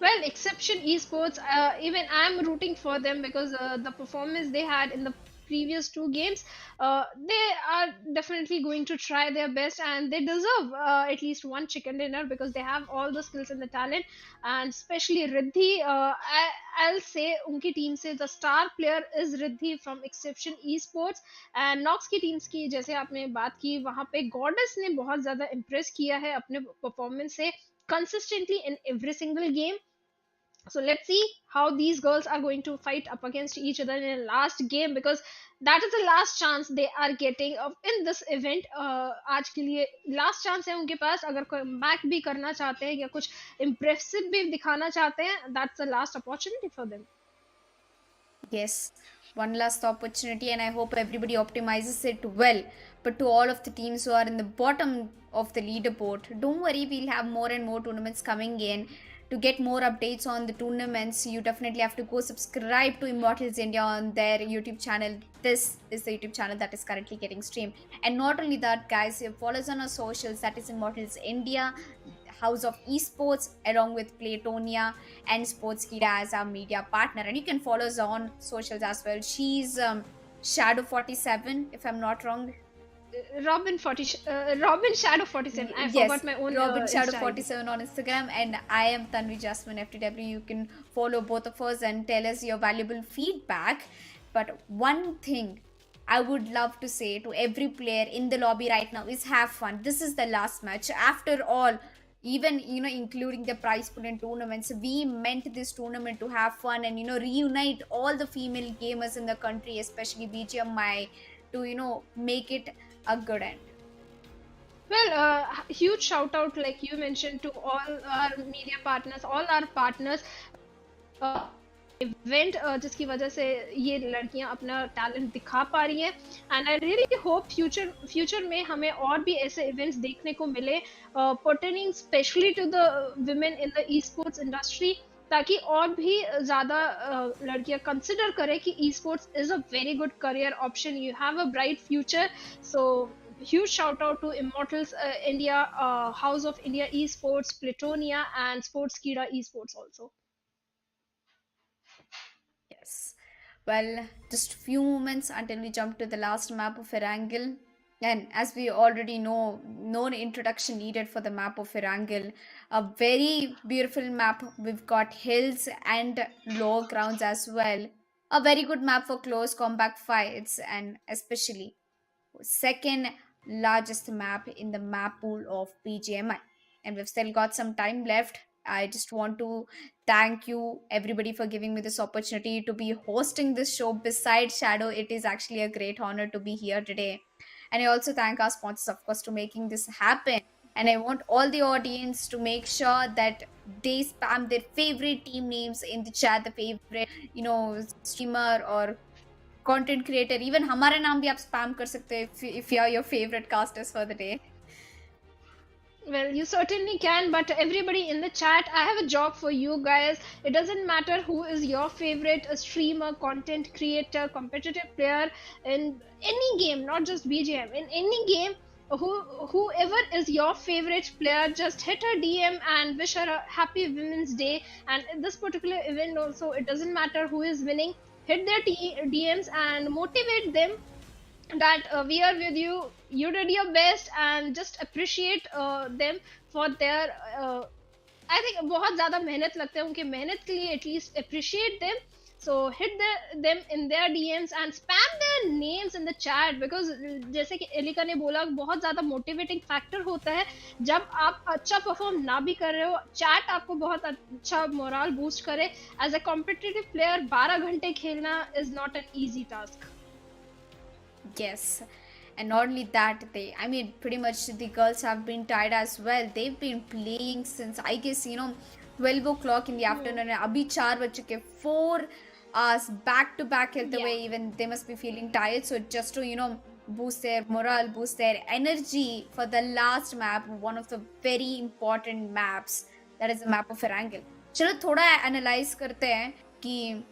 Well, exception esports, even I'm rooting for them because the performance they had in the previous two games, they are definitely going to try their best and they deserve at least one chicken dinner because they have all the skills and the talent. And especially Riddhi, I'll say unki team se the star player is Riddhi from exception esports. And Nox की teams की जैसे आपने बात की वहां पे goddess ने बहुत ज्यादा इम्प्रेस किया है अपने परफॉर्मेंस से consistently in every single game. So let's see how these girls are going to fight up against each other in a last game because that is the last chance they are getting of in this event. आज के लिए last chance है उनके पास अगर comeback भी करना चाहते हैं या कुछ impressive भी दिखाना चाहते हैं, that's the last opportunity for them. Yes, one last opportunity, and I hope everybody optimizes it well. But to all of the teams who are in the bottom of the leaderboard, don't worry, we'll have more and more tournaments coming in. To get more updates on the tournaments, you definitely have to go subscribe to Immortals India on their YouTube channel. This is the YouTube channel that is currently getting streamed. And not only that, guys, follow us on our socials, that is Immortals India, House of Esports, along with Platonia and Sportskeeda as our media partner. And you can follow us on socials as well. She's Shadow47, if I'm not wrong. Robin Shadow 47. I forgot my own Robin Shadow Insta 47 on Instagram, and I am Tanvi Jasmine FTW. You can follow both of us and tell us your valuable feedback. But one thing I would love to say to every player in the lobby right now is have fun. This is the last match. After all, even including the prize pool and tournaments, we meant this tournament to have fun and reunite all the female gamers in the country, especially BGMI, to make it a good end. Well, huge shout out, like you mentioned, to all our media partners, all our partners. Event जिसकी वजह से ये लड़कियां अपना talent दिखा पा रही हैं and I really hope future में हमें और भी ऐसे इवेंट्स देखने को मिले pertaining specially to the women in the esports industry ताकि और भी ज़्यादा लड़कियां कंसिडर करें कि esports is a very good career option. You have a bright future. So huge shout out to Immortals India, House of India eSports, Platonia and Sportskeeda eSports also. Yes. Well, just few moments until we jump to the last map of Erangel. And as we already know, no introduction needed for the map of Erangel. A very beautiful map. We've got hills and low grounds as well. A very good map for close combat fights, and especially second largest map in the map pool of BGMI. And we've still got some time left. I just want to thank you everybody for giving me this opportunity to be hosting this show. Besides Shadow, it is actually a great honor to be here today. And I also thank our sponsors, of course, to making this happen. And I want all the audience to make sure that they spam their favorite team names in the chat, the favorite, streamer or content creator. Even हमारा नाम भी आप spam कर सकते हैं if you are your favorite casters for the day. Well, you certainly can, but everybody in the chat, I have a job for you guys. It doesn't matter who is your favorite streamer, content creator, competitive player in any game, not just BGM. In any game, whoever is your favorite player, just hit her DM and wish her a happy Women's Day. And in this particular event also, it doesn't matter who is winning. Hit their DMs and motivate them that we are with you, you did your best, and just appreciate them for their I think बहुत ज़्यादा मेहनत लगता है उनके मेहनत के लिए. At least appreciate them. So hit them in their DMs and spam their names in the chat, because जैसे कि एलिका ने बोला, बहुत ज़्यादा motivating factor होता है जब आप अच्छा परफॉर्म ना भी कर रहे हो. चैट आपको बहुत अच्छा मोरल बूस्ट करे. As a competitive player 12 घंटे खेलना is not an easy task. Yes. And not only that, pretty much the girls have been tired as well. They've been playing since, I guess, 12 o'clock in the afternoon. Abhi 4 baj chuke, 4 hours back to back health away. Even they must be feeling tired. So just to, boost their morale, boost their energy for the last map, one of the very important maps, that is the map of Erangel. चलो थोड़ा analyze करते हैं कि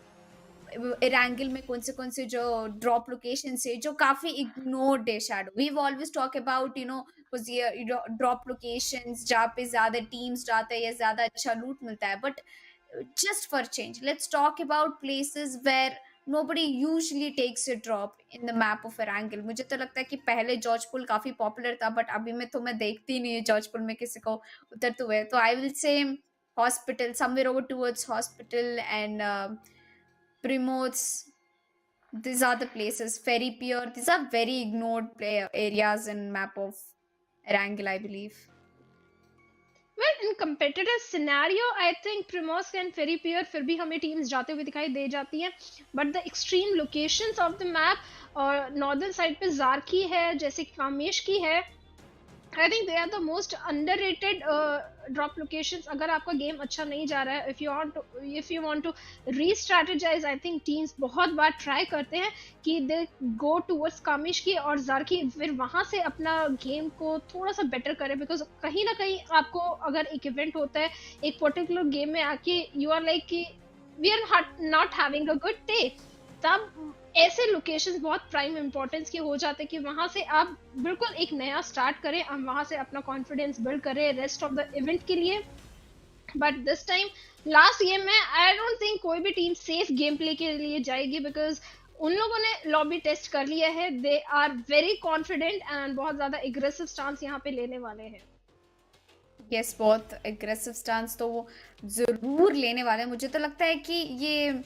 Erangel में कौन से जो drop location है जो काफी इग्नोर्ड है Shadow. We always talk about drop locations जहाँ पे ज्यादा टीम्स जाते हैं या ज्यादा अच्छा लूट मिलता है, but just for change, let's talk about places where nobody usually takes a drop in the map of Erangel. मुझे तो लगता है कि पहले जॉर्ज पुल काफी पॉपुलर था, बट अभी में तो मैं देखती ही नहीं है जॉर्ज पुल में किसी को उतरते हुए. तो I will say hospital, somewhere over towards hospital and Primoz. These are the places. Ferry Pier, these are very ignored areas in map of Erangel, I believe. Well, in competitive scenario, I think Primorsk and Ferry Pier फिर भी हमें teams जाते हुए दिखाई दे जाती हैं, but the extreme locations of the map और northern side पे जारकी है, जैसे कामेश की है, I think they are the most underrated drop locations. अगर आपका गेम अच्छा नहीं जा रहा है, if you want to re-strategize, I think teams बहुत बार try करते हैं कि they go towards कामिश की और जारकी, फिर वहाँ से अपना गेम को थोड़ा सा बेटर करें, because कहीं ना कहीं आपको अगर एक इवेंट होता है एक पर्टिकुलर गेम में आके you are like कि we are not having a good day, तब ऐसे लोकेशंस बहुत प्राइम इंपॉर्टेंस के हो जाते हैं कि वहां से आप बिल्कुल एक नया स्टार्ट करें और वहां से अपना कॉन्फिडेंस बिल्ड करें रेस्ट ऑफ द इवेंट के लिए. But this time last game में आई डोंट थिंक कोई भी टीम सेफ गेम प्ले के लिए जाएगी, बिकॉज उन लोगों ने लॉबी टेस्ट कर लिया है. They are very confident and बहुत ज्यादा एग्रेसिव स्टांस यहाँ पे लेने वाले हैं. यस, बहुत एग्रेसिव स्टांस तो वो जरूर लेने वाले हैं. मुझे तो लगता है कि ये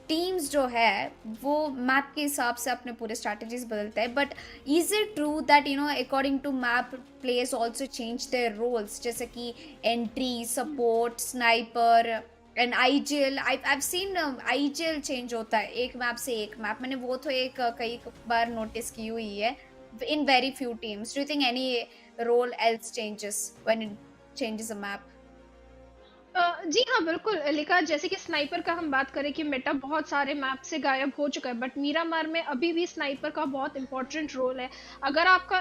टीम्स जो है वो मैप के हिसाब से अपने पूरे स्ट्रैटेजीज बदलते हैं, but is it true that according to map players also change their roles, जैसे कि entry, support, sniper and IGL. I seen IGL change होता है एक मैप से एक मैप. मैंने वो तो कई बार नोटिस की हुई है in very few teams. Do you think any role else changes when it changes a map? जी हाँ, बिल्कुल लिखा. जैसे कि स्नाइपर का हम बात करें कि मेटा बहुत सारे मैप से गायब हो चुका है, बट मीरामार में अभी भी स्नाइपर का बहुत इंपॉर्टेंट रोल है. अगर आपका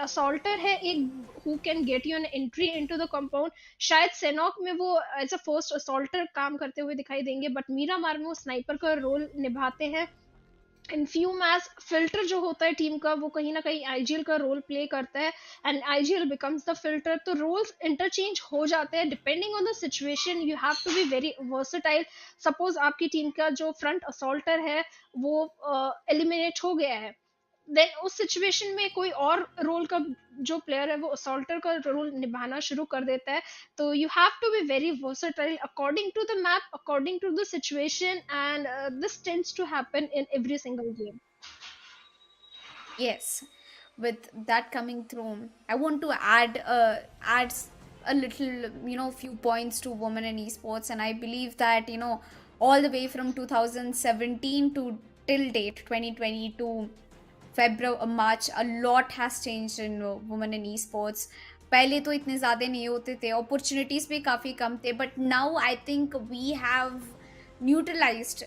असॉल्टर है एक who can get you an entry into the compound, शायद सेनॉक में वो एज अ फर्स्ट असॉल्टर काम करते हुए दिखाई देंगे, बट मीरामार में वो स्नाइपर का रोल निभाते हैं. इन फ्यू मैच फिल्टर जो होता है टीम का वो कहीं ना कहीं आईजीएल का रोल प्ले करता है and IGL becomes the filter. तो रोल्स इंटरचेंज हो जाते हैं depending on the situation. You have to be very versatile. Suppose आपकी टीम का जो फ्रंट असॉल्टर है वो एलिमिनेट हो गया है, देन उस सिचुएशन में कोई और रोल का जो प्लेयर है वो असॉल्टर का रोल निभाना शुरू कर देता है. तो you have to be very versatile according to the map, according to the situation, and this tends to happen in every single game. Yes, with that coming through, I want to add a little few points to women in esports, and I believe that all the way from 2017 to till date 2022 February March, a lot has changed in women in esports. पहले तो इतने ज़्यादा नहीं होते थे, opportunities भी काफ़ी कम थे, but now I think we have neutralized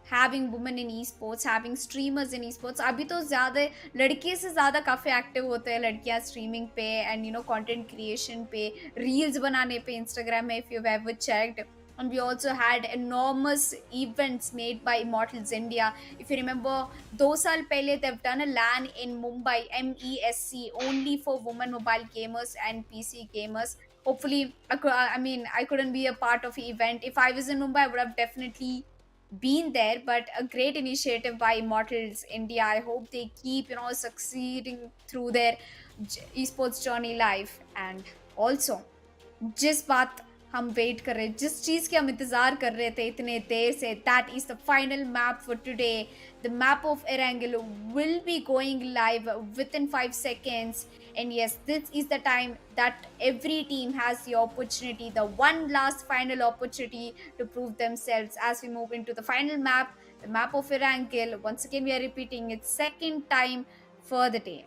having women in esports, having streamers in esports. अभी तो ज़्यादा लड़के से ज़्यादा काफ़ी एक्टिव होते हैं लड़कियाँ स्ट्रीमिंग पे एंड कंटेंट क्रिएशन पे, रील्स बनाने पे इंस्टाग्राम में, if you've ever checked. And we also had enormous events made by Immortals India. If you remember, 2 साल पहले they've done a LAN in Mumbai, MESC, only for women mobile gamers and PC gamers. Hopefully, I couldn't be a part of the event. If I was in Mumbai, I would have definitely been there, but a great initiative by Immortals India. I hope they keep succeeding through their esports journey life. And also, जिस बात हम wait कर रहे, जिस चीज़ के हम इंतज़ार कर रहे थे इतने देर से, that is the final map for today. The map of Erangel will be going live within 5 seconds. And yes, this is the time that every team has the opportunity, the one last final opportunity to prove themselves as we move into the final map, the map of Erangel. Once again, we are repeating it, second time for the day.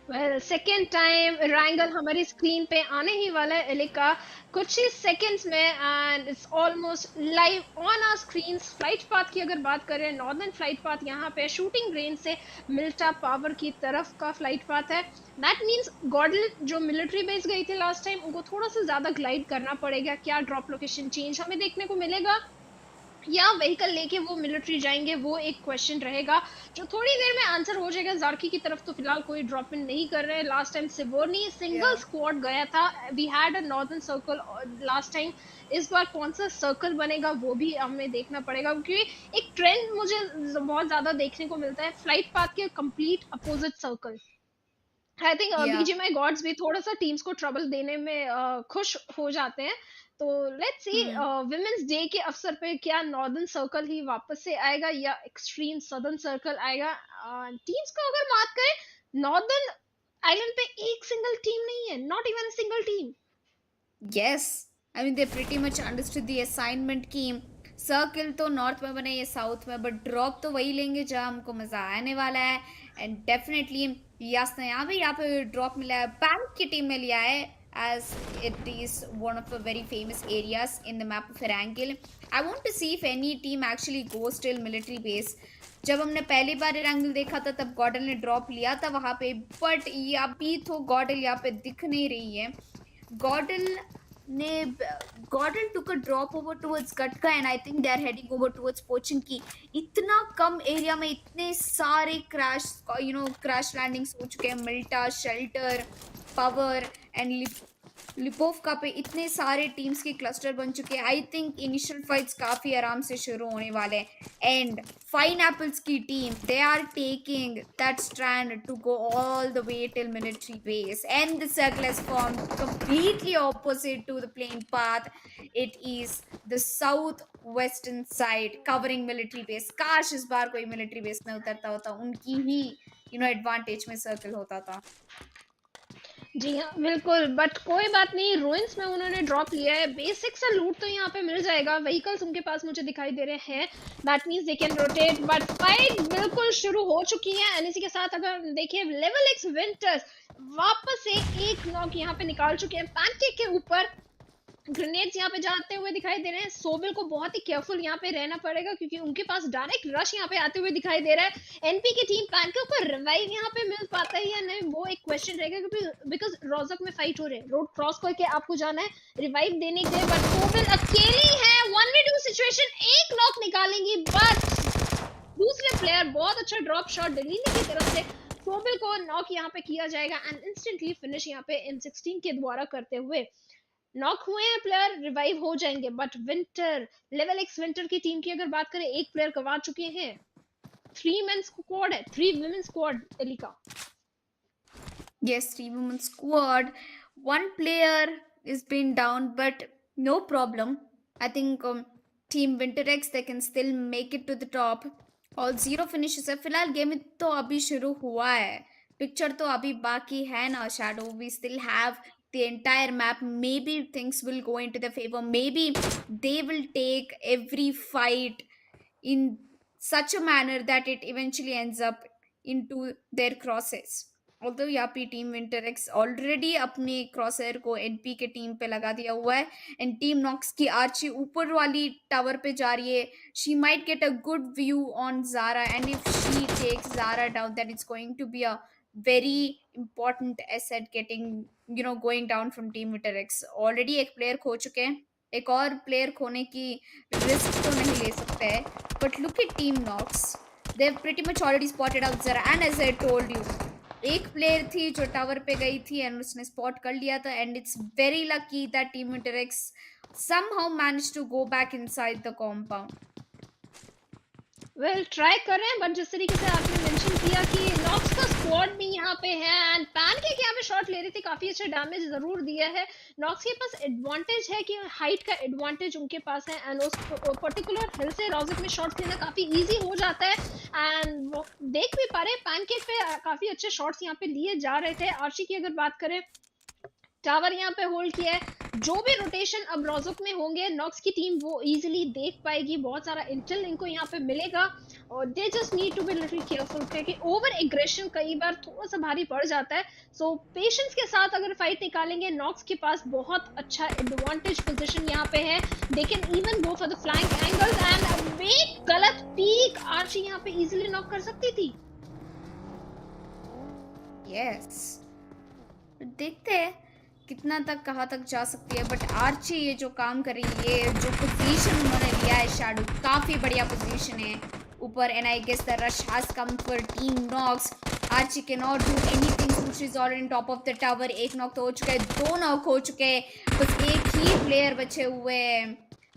Well second time Erangel हमारी screen पे आने ही वाला है एलिका कुछ ही seconds में, and it's almost live on our screens. Flight path की अगर बात करें, नॉर्दर्न फ्लाइट पाथ यहाँ पे शूटिंग रेंज से मिल्टा पावर की तरफ का फ्लाइट पाथ है. दैट मीन्स गॉडल जो मिलिट्री बेस गई थी लास्ट टाइम, उनको थोड़ा सा ज़्यादा ग्लाइड करना पड़ेगा. क्या ड्रॉप लोकेशन चेंज हमें देखने को मिलेगा या व्हीकल लेके वो मिलिट्री जाएंगे, वो एक क्वेश्चन रहेगा जो थोड़ी देर में आंसर हो जाएगा। जार्की की तरफ तो फिलहाल कोई ड्रॉप इन नहीं कर रहे हैं। लास्ट टाइम सिवोनी सिंगल स्क्वाड गया था, we had a northern circle last time. इस बार कौन सा सर्कल बनेगा वो भी हमें देखना पड़ेगा, क्योंकि एक ट्रेंड मुझे बहुत ज्यादा देखने को मिलता है, फ्लाइट पाथ के complete opposite circle. I think BGMI gods भी थोड़ा सा टीम्स को ट्रबल देने में खुश हो जाते हैं। तो लेट्स सी विमेंस डे के अवसर पे क्या नॉर्दर्न सर्कल ही वापस से आएगा या एक्सट्रीम सदर्न सर्कल आएगा। टीम्स को अगर बात करें, नॉर्दर्न आइलैंड पे एक सिंगल टीम नहीं है, not even a single team. Yes, I mean they pretty much understood the assignment की सर्कल तो नॉर्थ में बने या साउथ में, बट ड्रॉप तो वही लेंगे जहाँ हमको मजा आने वाला है। एंड डेफिनेटली यास ने यहाँ पे ड्रॉप मिला है, पैनिक की टीम में लिया है as it is one of the very famous areas in the map of Erangel. I want to see if any team actually goes till military base. जब हमने पहली बार एरांगल देखा था तब गॉडल ने ड्रॉप लिया था वहाँ पे, बट अभी तो गॉडल यहाँ पे दिख नहीं रही है। Godel took a drop over towards Gatka and I think they are heading over towards Pochinki. इतना कम एरिया में इतने सारे क्रैश लैंडिंग्स हो चुके हैं। मिल्टा, शेल्टर, पावर एंड लिपोवका पे इतने सारे टीम्स के क्लस्टर बन चुके हैं। आई थिंक इनिशियल फाइट्स काफ़ी आराम से शुरू होने वाले हैं। एंड फाइनएप्पल्स की team, they are taking that strand to go all the way till military base and the circle has formed completely opposite to the plain path. It is the south western side covering military base. काश इस बार कोई military base में उतरता होता, उनकी ही advantage में circle होता था। जी हाँ बिल्कुल, बट कोई बात नहीं, रूइंस में उन्होंने ड्रॉप लिया है। बेसिक सा लूट तो यहाँ पे मिल जाएगा। व्हीकल्स उनके पास मुझे दिखाई दे रहे हैं, that means they can rotate. But fight बिल्कुल शुरू हो चुकी है एंड इसी के साथ अगर देखिए लेवलएक्स विंटर्स वापस से एक नॉक यहाँ पे निकाल चुके हैं पैनकेक के ऊपर। ग्रेनेड्स यहाँ पे जाते हुए दिखाई दे रहे हैं। सोबिल को बहुत ही केयरफुल यहाँ पे रहना पड़ेगा क्योंकि उनके पास डायरेक्ट रश यहाँ पे आते हुए दिखाई दे रहा है। एनपी की टीम पैनकेक को रिवाइव यहाँ पे मिल पाता है या नहीं, वो एक क्वेश्चन रहेगा क्योंकि बिकॉज रोजक में फाइट हो रहे हैं, रोड क्रॉस करके आपको जाना है रिवाइव देने के लिए। बट सोबिल अकेली है, 1v2 सिचुएशन, एक नॉक निकालेंगी बट दूसरे प्लेयर बहुत अच्छा ड्रॉप शॉट डिलीनी की तरफ से सोबिल को नॉक यहाँ पे किया जाएगा एंड इंस्टेंटली फिनिश यहाँ पे M16 के द्वारा करते हुए। नॉक हुए हैं प्लेयर, रिवाइव हो जाएंगे। बट विंटर, लेवलएक्स विंटर की टीम की अगर बात करें, एक प्लेयर गंवा चुके हैं। 3 men स्क्वाड है, 3 women squad Elika. Yes, 3 women squad. One player is been down, but no problem. I think Team WinterX they can still make it to the top. All 0 finishes है। फिलहाल game तो अभी शुरू हुआ है, picture तो अभी बाकी है ना। Shadow, we still have the entire map. Maybe things will go into their favor. Maybe they will take every fight in such a manner that it eventually ends up into their crosses. Although यहाँ पे team विंटरएक्स already अपने क्रॉसर को NP के team पे लगा दिया हुआ है एंड टीम नॉक्स की आर्ची ऊपर वाली टावर पे जा रही है। She might get a good view on Zara and if she takes Zara down that it's going to be a very important asset getting going down from team WinterX. Already एक player खो चुके हैं, एक और player खोने की risk तो नहीं ले सकते हैं। But look at team Knox, they have pretty much already spotted out ज़रा and as I told you, एक प्लेयर थी जो टावर पे गई थी एंड उसने स्पॉट कर लिया था and it's very lucky that team WinterX somehow managed to go back inside the compound. Well try कर रहे हैं, बट जिस तरीके से आपने मेंशन किया कि नॉक्स का स्क्वाड भी यहाँ पे है एंड पैनकेक यहाँ पे शॉट ले रही थी, काफी अच्छा डैमेज जरूर दिया है। नॉक्स के पास एडवांटेज है कि हाइट का एडवांटेज उनके पास है एंड उस पर्टिकुलर हिल से रोजक में शॉट्स लेना काफी इजी हो जाता है एंड देख भी पा रहे हैं पैनकेक पे काफी अच्छे शॉट्स यहाँ पे लिए जा रहे थे। आर्ची की अगर बात करें, टावर यहाँ पे होल्ड किया है, जो भी रोटेशन अब रोजक में होंगे नॉक्स की टीम वो इजीली देख पाएगी, बहुत सारा इंटेल इनको यहाँ पे मिलेगा और they just need to be little careful क्योंकि ओवर एग्रेशन कई बार थोड़ा सा भारी पड़ जाता है। सो पेशेंस के साथ अगर फाइट निकालेंगे, नॉक्स के पास बहुत अच्छा एडवांटेज पोजीशन यहाँ पे है। They can even go for the flank angles and एक गलत पीक आर्ची यहाँ पे इजीली नॉक कर सकती थी। यस, देखते हैं कितना तक कहाँ तक जा सकती है, बट आर्ची ये जो काम कर रही है, ये जो पोजीशन उन्होंने लिया है शैडो, काफ़ी बढ़िया पोजीशन है ऊपर. And I guess the rush has come for team Nox. Archie can not do anything since she is already in top of the tower. एक नॉक तो हो चुका है, 2 नॉक हो चुके हैं, बस एक ही प्लेयर बचे हुए हैं,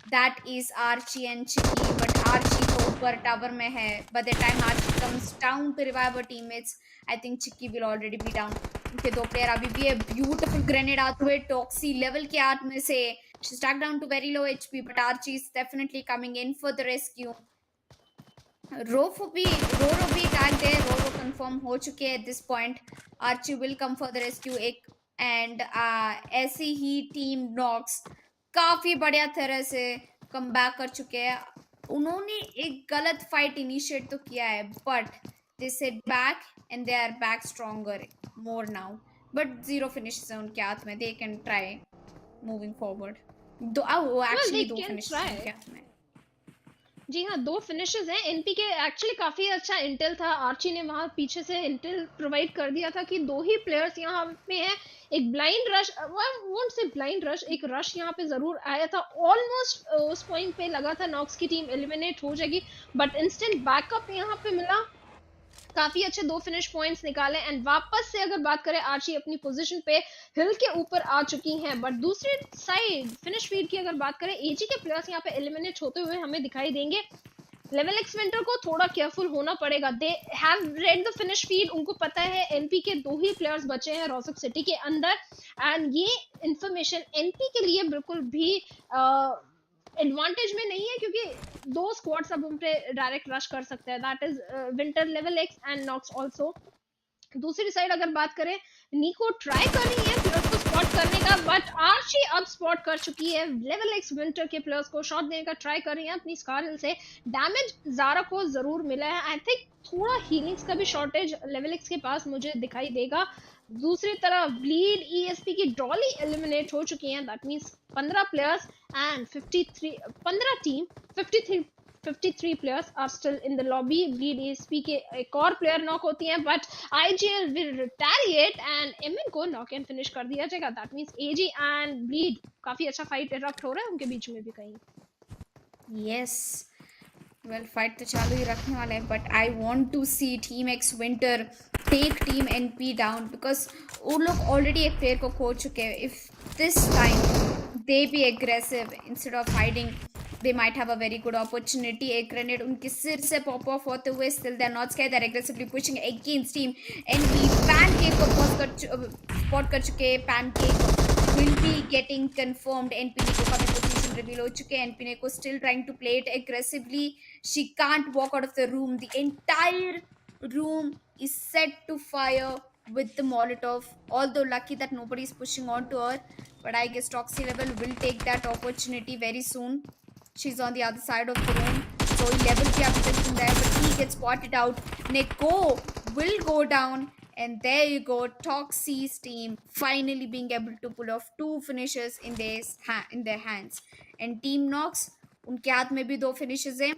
that is Archie and Chiki. But Archie तो ऊपर टावर में है. By the time Archie comes down to revive her teammates, I think Chiki will already be down. उनके 2 प्लेयर अभी भी है. ब्यूटीफुल ग्रेनेड आते हुए टॉक्सी लेवल के हाथ में से. She stuck down to very low HP, but Archie is definitely coming in for the rescue. Roro भी टैग है, रोरो कंफर्म हो चुके हैं at this point. Archie will come for the rescue. एक एंड ऐसी ही टीम नॉक्स काफी बढ़िया तरह से कम बैक कर चुके हैं. उन्होंने एक गलत फाइट इनिशिएट तो किया है, but they set back and they are back stronger more now. But 0 finishes है उनके हाथ में. They can try moving forward. Actually 2 finishes हैं उनके हाथ में. जी हाँ, 2 फिनिशेस हैं. एनपी के एक्चुअली काफी अच्छा इंटेल था. आर्ची ने वहां पीछे से इंटेल प्रोवाइड कर दिया था कि 2 ही प्लेयर्स यहाँ पे हैं. एक blind rush, won't say blind rush, एक रश यहाँ पे जरूर आया था. ऑलमोस्ट उस पॉइंट पे लगा था नॉक्स की टीम एलिमिनेट हो जाएगी, बट इंस्टेंट बैकअप यहाँ पे मिला. काफी अच्छे 2 फिनिश पॉइंट्स निकाले. एंड वापस से अगर बात करें, आर्ची अपनी पोजीशन पे हिल के ऊपर आ चुकी हैं. बट दूसरी साइड फिनिश फीड की अगर बात करें, एजी के प्लेयर्स यहाँ पे एलिमिनेट होते हुए हमें दिखाई देंगे. लेवलएक्स विंटर को थोड़ा केयरफुल होना पड़ेगा. They have read the finish feed. उनको पता है एनपी के 2 ही प्लेयर्स बचे हैं रोजक सिटी के अंदर. एंड ये इंफॉर्मेशन एनपी के लिए बिल्कुल भी एडवांटेज में नहीं है, क्योंकि 2 स्क्वाड्स अब उन पे डायरेक्ट रश कर सकते हैं. That is Winter, LevelX and Knox also. दूसरी साइड अगर बात करें, निको ट्राई कर रही है प्लेयर्स को स्पॉट करने का, बट आर्ची अब स्पॉट कर चुकी है. लेवलएक्स विंटर के प्लेयर्स को शॉट देने का ट्राई कर रही है अपनी स्कार हिल से. डैमेज जारा को जरूर मिला है. आई थिंक थोड़ा हीलिंग्स का भी शॉर्टेज लेवलएक्स के पास मुझे दिखाई देगा. दूसरी तरफ ब्लीड ईएसपी की डॉली एलिमिनेट हो चुकी हैं. That means 15 players and 15 team 53 players are still in the lobby. Bleed ESP के एक और प्लेयर नॉक होती हैं, but IGL will retaliate and MN को नॉक एंड फिनिश कर दिया जाएगा. That means AG and Bleed काफी अच्छा फाइट इरप्ट हो रहा है उनके बीच में भी कहीं. यस, वेल फाइट तो चालू ही रखने वाला है, but I want to see team X Winter take team NP down, because वो लोग ऑलरेडी एक प्लेयर को खो चुके हैं. If this time they be aggressive instead of hiding, they might have a very good opportunity. एक grenade उनके सिर से पॉप ऑफ होते हुए, still they are not scared, they are aggressively pushing against team NP. Pancake को spot कर चुके हैं. Pancake will be getting confirmed. NP को काफी पोजीशन रिवील हो चुके हैं. NP को still trying to play it aggressively. She can't walk out of the room. The entire room is set to fire with the Molotov. Although lucky that nobody is pushing on to her, but I guess Toxie level will take that opportunity very soon. She's on the other side of the room, so level की अभी तक जिंदा है, but he gets spotted out. Neko will go down, and there you go. Toxie's team finally being able to pull off 2 finishes in their hands. And Team Nox, उनके हाथ में भी 2 finishes हैं.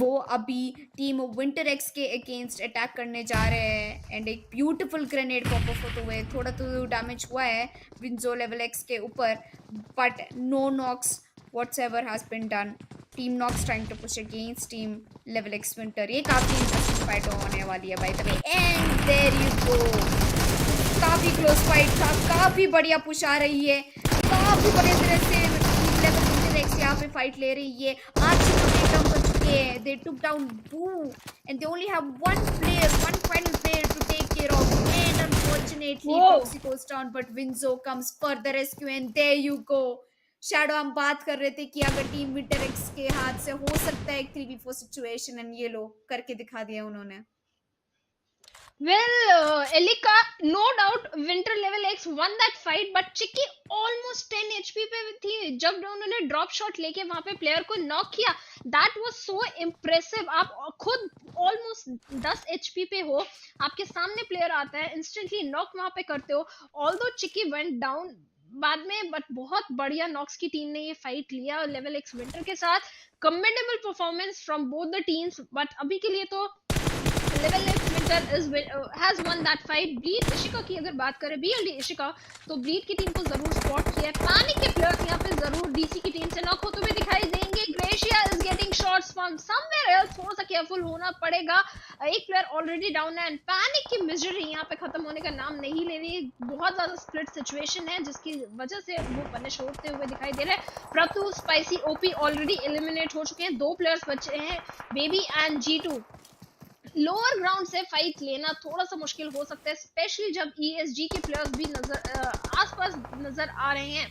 वो अभी टीम विंटर एक्स के against attack करने जा रहे हैं. एंड एक ब्यूटीफुल ग्रेनेड पॉप ऑफ होते हुए थोड़ा तो डैमेज हुआ है विंजो लेवल एक्स के ऊपर, but no knocks whatsoever has been done. Team Nox trying to push against Team Levelx Winter. ये काफी इंटरेस्टिंग फाइट होने वाली है by the way. And there you go. काफी क्लोज फाइट था, काफी बढ़िया पुश आ रही है, काफी बढ़िया तरह से Level Winter X यहाँ पे फाइट ले रही है. आज तो टेक डाउन कर चुके हैं. They took down Boo and they only have one final player to take care of. And unfortunately, Toxie goes down, but Winzo comes for the rescue. And there you go. Shadow, हम बात कर रहे थे कि अगर team winter x के हाथ से हो सकता है एक 3v4 सिचुएशन, एंड ये लोग करके दिखा दिया उन्होंने. Well, Elika, no doubt Winter Level X won that fight, but Chicky almost 10 HP पे थी जब उन्होंने ड्रॉप शॉट लेके वहां पे प्लेयर को नॉक किया. That was so impressive. आप खुद almost 10 HP पे हो, आपके सामने प्लेयर आता है, instantly नॉक वहां पे करते हो. Although Chicky went down बाद में, बट बहुत बढ़िया नॉक्स की टीम ने ये फाइट लिया लेवल एक्स विंटर के साथ. Commendable performance from both the teams, but अभी के लिए तो Levelx winter has won that fight. BleedESP की अगर बात करें BLD तो ब्लीड की टीम को जरूर स्पॉट किया है। पैनिक के प्लेयर्स यहाँ पे जरूर डीसी की टीम से नॉक होते हुए दिखाई देंगे। Gratia is getting shots from somewhere else, थोड़ा सा केयरफुल होना पड़ेगा। एक प्लेयर ऑलरेडी डाउन है एंड पैनिक की मिजरी यहाँ पे खत्म होने का नाम नहीं ले रही है। बहुत ज्यादा स्प्लिट सिचुएशन है जिसकी वजह से वो पनिश होते हुए दिखाई दे रहे हैं। Pratu, spicy, OP already eliminate हो चुके हैं। 2 प्लेयर्स बचे हैं, baby and G2। Lower ground से फाइट लेना थोड़ा सा मुश्किल हो सकता है, स्पेशली जब ESG के प्लेयर्स भी आसपास नजर आ रहे हैं।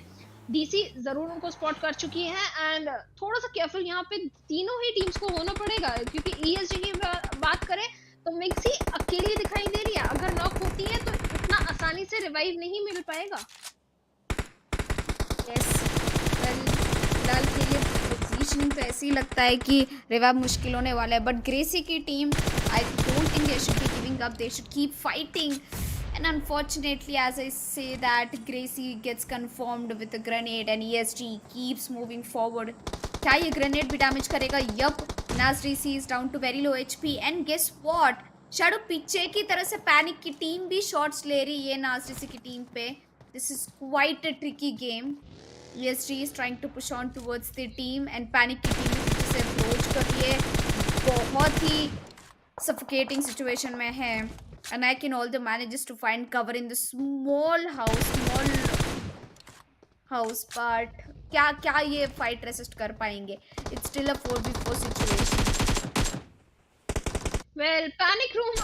डीसी जरूर उनको स्पॉट कर चुकी है एंड थोड़ा सा केयरफुल यहाँ पे तीनों ही टीम्स को होना पड़ेगा, क्योंकि ESG की बात करें तो मिक्सी अकेली दिखाई दे रही है। अगर नॉक होती है तो इतना आसानी से रिवाइव नहीं मिल पाएगा। फिलहाल के लिए पोजीशनिंग तो ऐसे ही लगता है कि रिवाइव मुश्किल होने वाला है, बट ग्रेसी की team I don't think they should be giving up, they should keep fighting. And unfortunately, as I say that, Gracie gets confirmed with a grenade and ESG keeps moving forward. क्या ये grenade भी damage करेगा? Yup. Nazrisi is down to very low HP and guess what? Shadow पीछे की तरह से Panic की team भी shots ले रही है Nazrisi की टीम पे. This is quite a tricky game. ESG is trying to push on towards the team and Panic की टीम भी पीछे से approach कर रही है. बहुत ही suffocating situation में है. And I can also manages to find cover in the small house, but क्या ये fight resist कर पाएंगे? It's still a 4v4 situation. Well panic room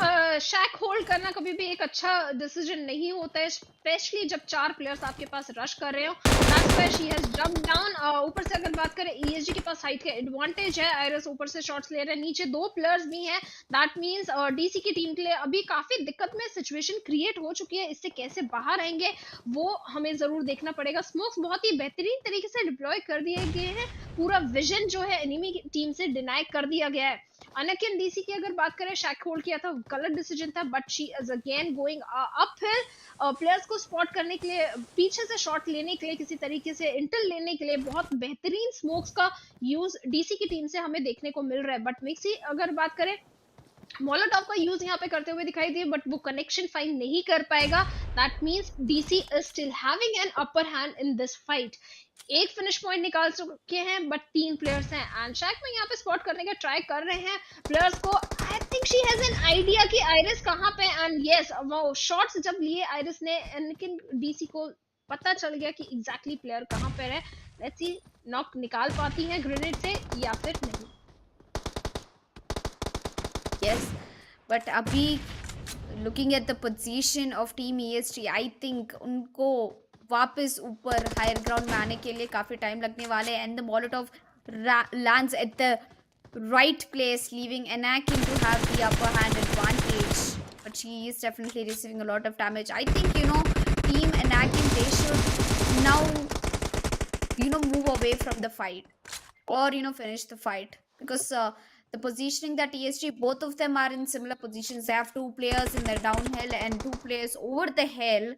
shack hold करना कभी भी एक अच्छा डिसीजन नहीं होता है, स्पेशली जब 4 प्लेयर्स आपके पास रश कर रहे हो। That's why she has jump down. ऊपर से अगर बात करें ESG के पास हाइट का एडवांटेज है, आयरस ऊपर से शॉट्स ले रहे हैं, नीचे 2 प्लेयर्स भी हैं। दैट मींस डीसी की टीम के लिए अभी काफी दिक्कत में सिचुएशन क्रिएट हो चुकी है। इससे कैसे बाहर आएंगे वो हमें जरूर देखना पड़ेगा। स्मोक्स बहुत ही बेहतरीन तरीके से डिप्लॉय कर दिए गए हैं, पूरा विजन जो है एनिमी टीम से डिनाई कर दिया गया है। अनकिन डीसी की अगर बात करें, शैक होल्ड किया था, गलत डिसीजन था, but she is again going uphill. Players को स्पॉट करने के लिए, पीछे से शॉट लेने के लिए, किसी तरीके से इंटेल लेने के लिए बहुत बेहतरीन स्मोक्स का यूज डीसी की टीम से हमें देखने को मिल रहा है। बट मिक्सी अगर बात करें, मोलोटॉव का यूज यहाँ पे करते हुए दिखाई दिए, बट वो कनेक्शन फाइंड नहीं कर पाएगा। That means DC is still having an upper hand in this fight. एक फिनिश पॉइंट निकाल चुके हैं बट 3 प्लेयर्स हैं एंड शैक में यहाँ पे स्पॉट करने का ट्राई कर रहे हैं प्लेयर्स को। आई think she has an idea कि आइरिस कहाँ पे, एंड यस वो शॉट्स जब लिए आइरिस ने, लेकिन डीसी को पता चल गया कि एग्जैक्टली प्लेयर कहाँ पे है। लेट्स सी नॉक निकाल पाती है ग्रेनेड से या फिर नहीं। Yes, but अभी looking at the position of team ESG, I think उनको वापस ऊपर हायर ग्राउंड में आने के लिए काफ़ी टाइम लगने वाले हैं, and the Molotov lands at the right place, leaving Anakin to have the upper hand advantage. But she is definitely receiving a lot of damage. I think, team Anakin, they should now, move away from the fight or, finish the fight, because the positioning that ESG, both of them are in similar positions. They have 2 players in the downhill and 2 players over the hill.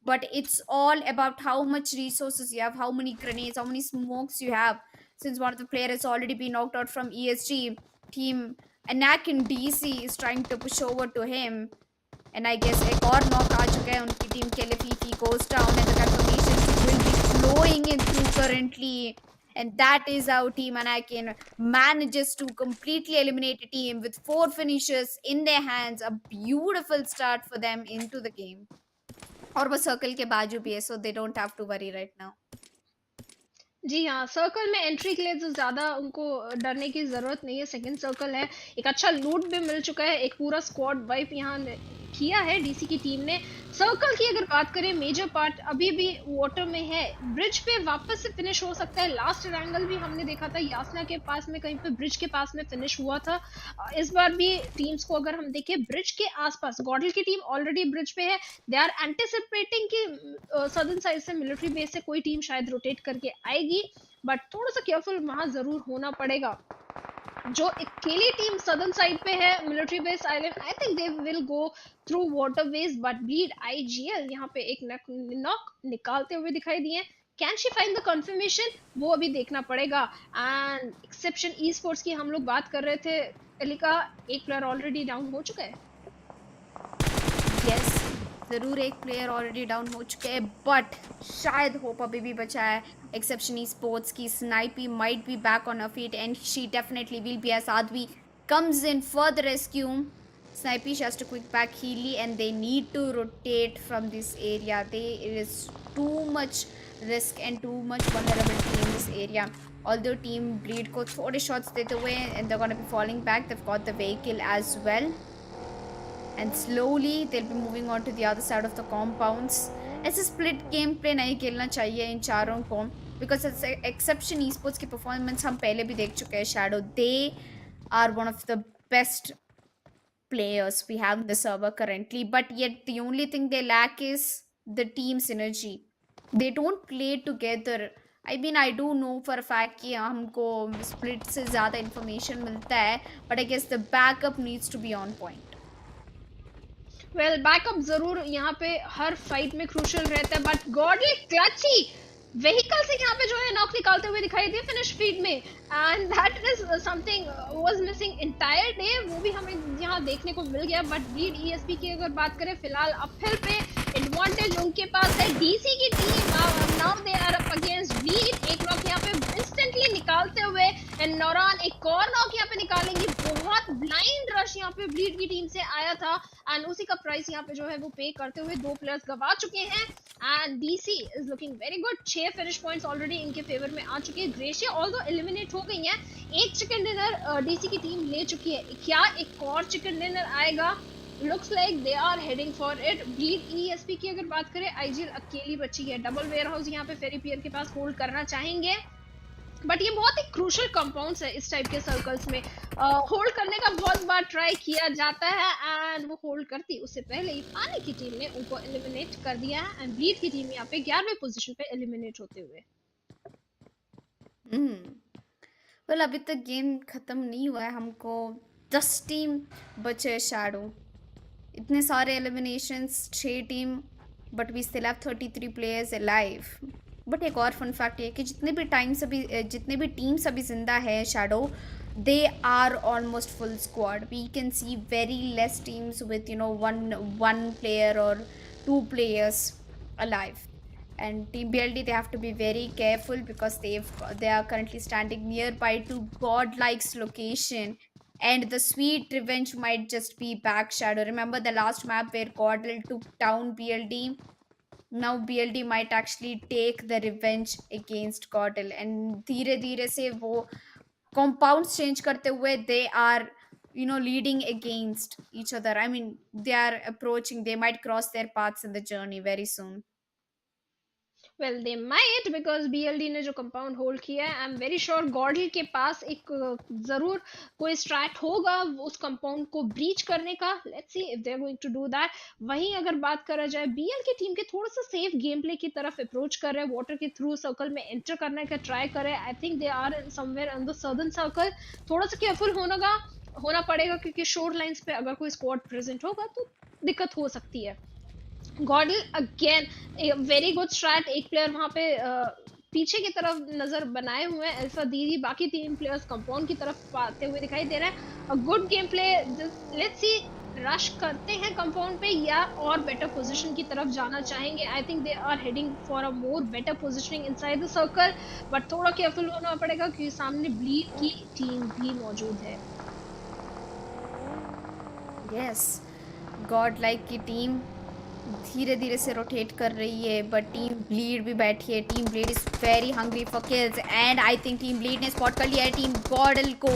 But it's all about how much resources you have, how many grenades, how many smokes you have. Since one of the players has already been knocked out from ESG, team Anakin DC is trying to push over to him. And I guess एक और knock आ चुका है उनकी team के लिए. Fifi goes down and the confirmations will be flowing in through currently. And that is how Team Anakin manages to completely eliminate a team with 4 finishes in their hands. A beautiful start for them into the game. और वो circle के बाजू भी है, so they don't have to worry right now. जी हाँ, circle में entry के लिए तो ज़्यादा उनको डरने की ज़रूरत नहीं है। सेकंड सर्कल है, एक अच्छा लूट भी मिल चुका है, एक पूरा स्क्वाड वाइप यहाँ किया है डीसी की टीम ने। सर्कल की अगर बात करें, मेजर पार्ट अभी भी वाटर में है, ब्रिज पे वापस से फिनिश हो सकता है। लास्ट एंगल भी हमने देखा था, यासना के पास में कहीं पे ब्रिज के पास में फिनिश हुआ था। इस बार भी टीम्स को अगर हम देखें, ब्रिज के आसपास गॉडल की टीम ऑलरेडी ब्रिज पे है। दे आर एंटिसिपेटिंग कि सदर्न साइड से मिलिट्री बेस से कोई टीम शायद रोटेट करके आएगी, बट थोड़ा सा केयरफुल वहां जरूर होना पड़ेगा। जो अकेली टीम सदर्न साइड पे है, military base island, I think they will go through waterways, but bleed IGL यहाँ पे एक नॉक निकालते हुए दिखाई दिए। Can she find the confirmation, वो अभी देखना पड़ेगा। एंड एक्सेप्शन ई स्पोर्ट्स की हम लोग बात कर रहे थे, एलिका एक प्लेयर ऑलरेडी डाउन हो चुका है। यस, ज़रूर एक प्लेयर ऑलरेडी डाउन हो चुके हैं, बट शायद होप अभी भी बचा है। एक्सेप्शन ई स्पोर्ट्स की Snipy might be back on her feet and she definitely will be as Advi comes in for the rescue. Snipey has to quick back Healy and they need to rotate from this area. There is too much risk and too much vulnerability in this area. Although team Bleed को थोड़े shots देते हुए and they're gonna be falling back. They've got the vehicle as well. And slowly they'll be moving on to the other side of the compounds. ऐसे split game play नहीं खेलना चाहिए इन चारों को, because एक्सेप्शन ई स्पोर्ट्स की performance हम पहले भी देख चुके हैं। Shadow, they are one of the best players we have in the server currently, but yet the only thing they lack is the team synergy. They don't play together. I mean, I do know for a fact कि हमको split से ज़्यादा information मिलता है, but I guess the backup needs to be on point. Well, backup ज़रूर यहाँ पे हर fight में क्रूशल रहता है, बट Godlike क्लची व्हीकल से यहाँ पे जो है नॉक निकालते हुए दिखाई दिए फिनिश फीड में, and that is something was missing entire day, वो भी हमें यहाँ देखने को मिल गया। बट BleedESP की अगर बात करें, फिलहाल अपहिल पे एडवांटेज उनके पास है। डीसी की team now they are up against Bleed, एक नॉक यहाँ पे इंस्टेंटली निकालते हुए, एंड नौरान एक और नॉक यहाँ पे निकालेंगी। बहुत ब्लाइंड रश यहाँ पे ब्लीड की टीम से आया था, एंड उसी का प्राइस यहाँ पे जो है वो पे करते हुए 2 प्लेयर्स गवा चुके हैं। And DC is looking very good, 6 finish points already इनके फेवर में आ चुके हैं। ग्रेशिया ऑल्दो एलिमिनेट हो गई है, एक चिकन डिनर डीसी की टीम ले चुकी है। क्या एक और चिकन डिनर आएगा? Looks like they are heading for it. BleedESP की अगर बात करें, आईजीएल अकेली बची है। डबल वेयर हाउस यहाँ पे फेरी पियर के पास होल्ड करना चाहेंगे, बट ये बहुत ही क्रूशल कंपाउंड्स है इस टाइप के सर्कल्स में। होल्ड करने का बहुत बार ट्राई किया जाता है, एंड वो होल्ड करती उससे पहले ही पानी की टीम ने उनको एलिमिनेट कर दिया है, एंड ब्लीड की टीम यहाँ पे 11वें पोजीशन पे एलिमिनेट होते हुए। वेल, अभी तक गेम खत्म नहीं हुआ है, हमको 10 टीम बचे। शैडो, इतने सारे eliminations, 6 team, but we still have 33 players alive. But एक और फन फैक्ट है कि जितने भी टीम्स अभी जिंदा है Shadow, they are almost full squad. We can see very less teams with one player or 2 players alive. And Team BLD, they have to be very careful because they are currently standing nearby to Godlike's location, and the sweet revenge might just be back. Shadow, remember the last map where Godlike took down BLD? Now BLD might actually take the revenge against Godlike, and धीरे धीरे से वो compounds change करते हुए they are leading against each other. I mean, they are approaching, they might cross their paths in the journey very soon. Well, they might, because BLD ने जो compound hold किया है, I am very sure Godlike के पास एक जरूर कोई straight होगा उस कंपाउंड को ब्रीच करने का। Let's see if they are going to do that. वहीं अगर बात करा जाए, BL की टीम के थोड़ा सा सेफ गेम प्ले की तरफ अप्रोच कर रहे हैं, वाटर के थ्रू सर्कल में एंटर करने का ट्राई कर रहे हैं। I think they are somewhere on the southern circle. थोड़ा सा केयरफुल होना पड़ेगा, क्योंकि शोर लाइंस पे अगर कोई स्क्वाड प्रेजेंट होगा तो दिक्कत हो सकती है। Godlike again very good straight, एक प्लेयर वहाँ पे पीछे की तरफ नजर बनाए हुए हैं अल्फा दीदी, बाकी 3 प्लेयर्स कंपाउंड की तरफ आते हुए दिखाई दे रहे हैं। A good game play. Let's see rush करते हैं कंपाउंड पे या और बेटर पोजीशन की तरफ जाना चाहेंगे। I think they are heading for a more better positioning inside the circle, but थोड़ा केयरफुल होना पड़ेगा क्योंकि सामने ब्लीड की टीम भी मौजूद है। यस, Godlike की टीम धीरे धीरे से रोटेट कर रही है, बट टीम ब्लीड भी बैठी है। Team Bleed is very hungry for kills, and I think team Bleed ने स्पॉट कर लिया है टीम गॉडल को।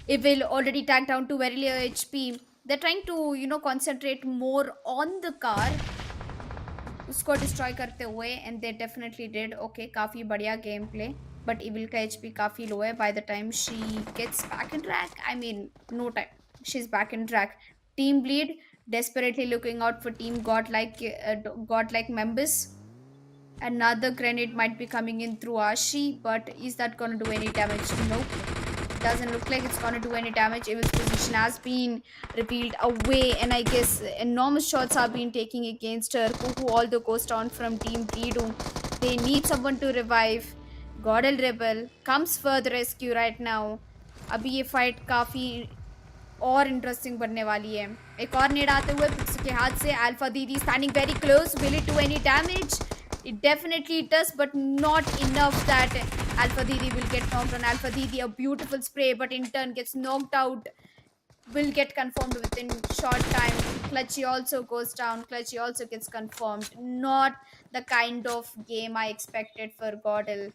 It will already tag down to very low HP. They are trying to concentrate more on the car, उसको destroy करते हुए, and they definitely did. Okay, काफ़ी बढ़िया गेम प्ले, बट इविल का HP काफ़ी low है। By the time she gets back in track, I mean no time, she is back in track. Team Bleed desperately looking out for team Godlike members. Another grenade might be coming in through Ashi, but is that going to do any damage? Nope, doesn't look like it's going to do any damage. Evil's position has been revealed away, and I guess enormous shots are being taken against her. Kuku although goes down from team Bleed. They need someone to revive. Godel Rebel comes for the rescue right now. अभी ये fight काफी और interesting बनने वाली है. एक और नेड आते हुए पिक्स के हाथ से अल्फा दीदी standing very close. Will it do any damage? It definitely does, but not enough that Alpha Didi will get knocked on. Alpha Didi, a beautiful spray, but in turn gets knocked out. Will get confirmed within short time. Clutchy also goes down. Clutchy also gets confirmed. Not the kind of game I expected for Godel.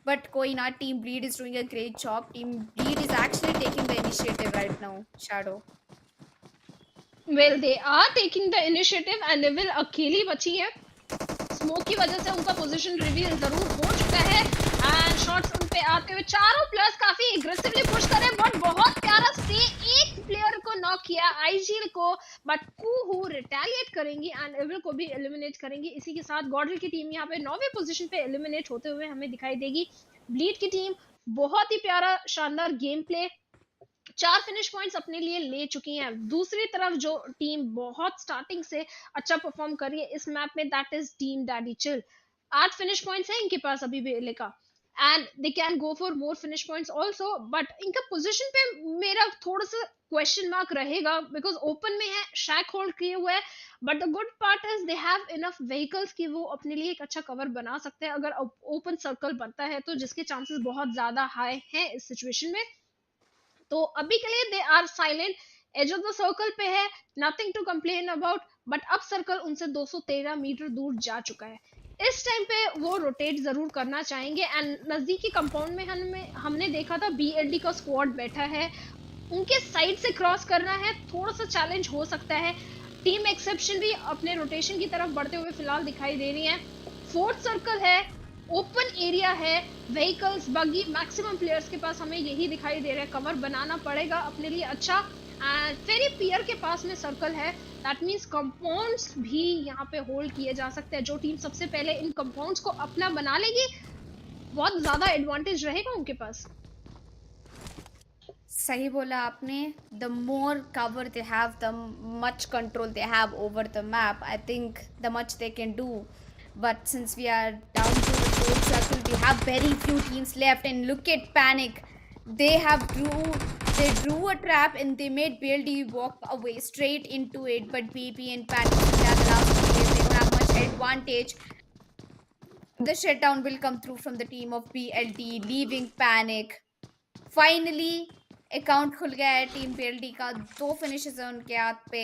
But Koina, Team Bleed is doing a great job. Team Bleed is actually taking the initiative right now. Shadow. Well, they are taking the initiative and they will अकेली बची है. Smoke की वजह से उनका position reveal जरूर हो चुका है एंड शॉट्स उन पे आते हुए चारों प्लेयर्स काफी एग्रेसिवली पुश कर रहे हैं बट बहुत प्यारा स्टे एक प्लेयर को नॉक किया आईजीएल को बट कूहू रिटेलिएट करेंगी एंड एविल को भी एलिमिनेट करेंगी. इसी के साथ गॉडल की टीम यहाँ पे 9वें पोजीशन पे एलिमिनेट होते हुए हमें दिखाई देगी. ब्लीड की टीम बहुत ही प्यारा शानदार गेम प्ले 4 फिनिश पॉइंट्स अपने लिए ले चुकी हैं. दूसरी तरफ जो टीम बहुत स्टार्टिंग से अच्छा परफॉर्म कर रही है इस मैप में that is team daddy chill. 8 finish points हैं इनके पास अभी भी लेका and they can go for more finish points also but इनका पोजीशन पे मेरा थोड़ा सा क्वेश्चन मार्क रहेगा बिकॉज ओपन में है शैक होल्ड किए हुए है but the good part is they have enough vehicles कि वो अपने लिए एक अच्छा कवर बना सकते हैं अगर ओपन सर्कल बनता है तो जिसके चांसेस बहुत ज्यादा हाई हैं इस सिचुएशन में. तो अभी के लिए they are silent edge of the circle पे है nothing to complain about but अब सर्कल उनसे 213 मीटर दूर जा चुका है. इस टाइम पे वो रोटेट जरूर करना चाहेंगे एंड नजदीकी कंपाउंड में हमने देखा था बीएलडी का स्क्वाड बैठा है उनके साइड से क्रॉस करना है थोड़ा सा चैलेंज हो सकता है. टीम एक्सेप्शन भी अपने रोटेशन की तरफ बढ़ते हुए फिलहाल दिखाई दे रही है. फोर्थ सर्कल है ओपन एरिया है व्हीकल्स बगी मैक्सिमम प्लेयर्स के पास हमें यही दिखाई दे रहा है. कवर बनाना पड़ेगा अपने लिए अच्छा एंड फेरी पियर के पास में सर्कल है दैट मीन्स कंपाउंड्स भी यहाँ पे होल्ड किए जा सकते हैं. जो टीम सबसे पहले इन कंपाउंड्स को अपना बना लेगी बहुत ज्यादा एडवांटेज रहेगा उनके पास. सही बोला आपने. The more cover they have the much control they have over the map. I think the much they can do. But since we are down to the fourth circle, we have very few teams left. And look at Panic. They drew a trap and they made BLD walk away straight into it. But BP and Panic, they are the last two players. They don't have much advantage. The shutdown will come through from the team of BLD, leaving Panic. Finally, account खुल गया है team BLD का. 2 finishes है उनके हाथ पे.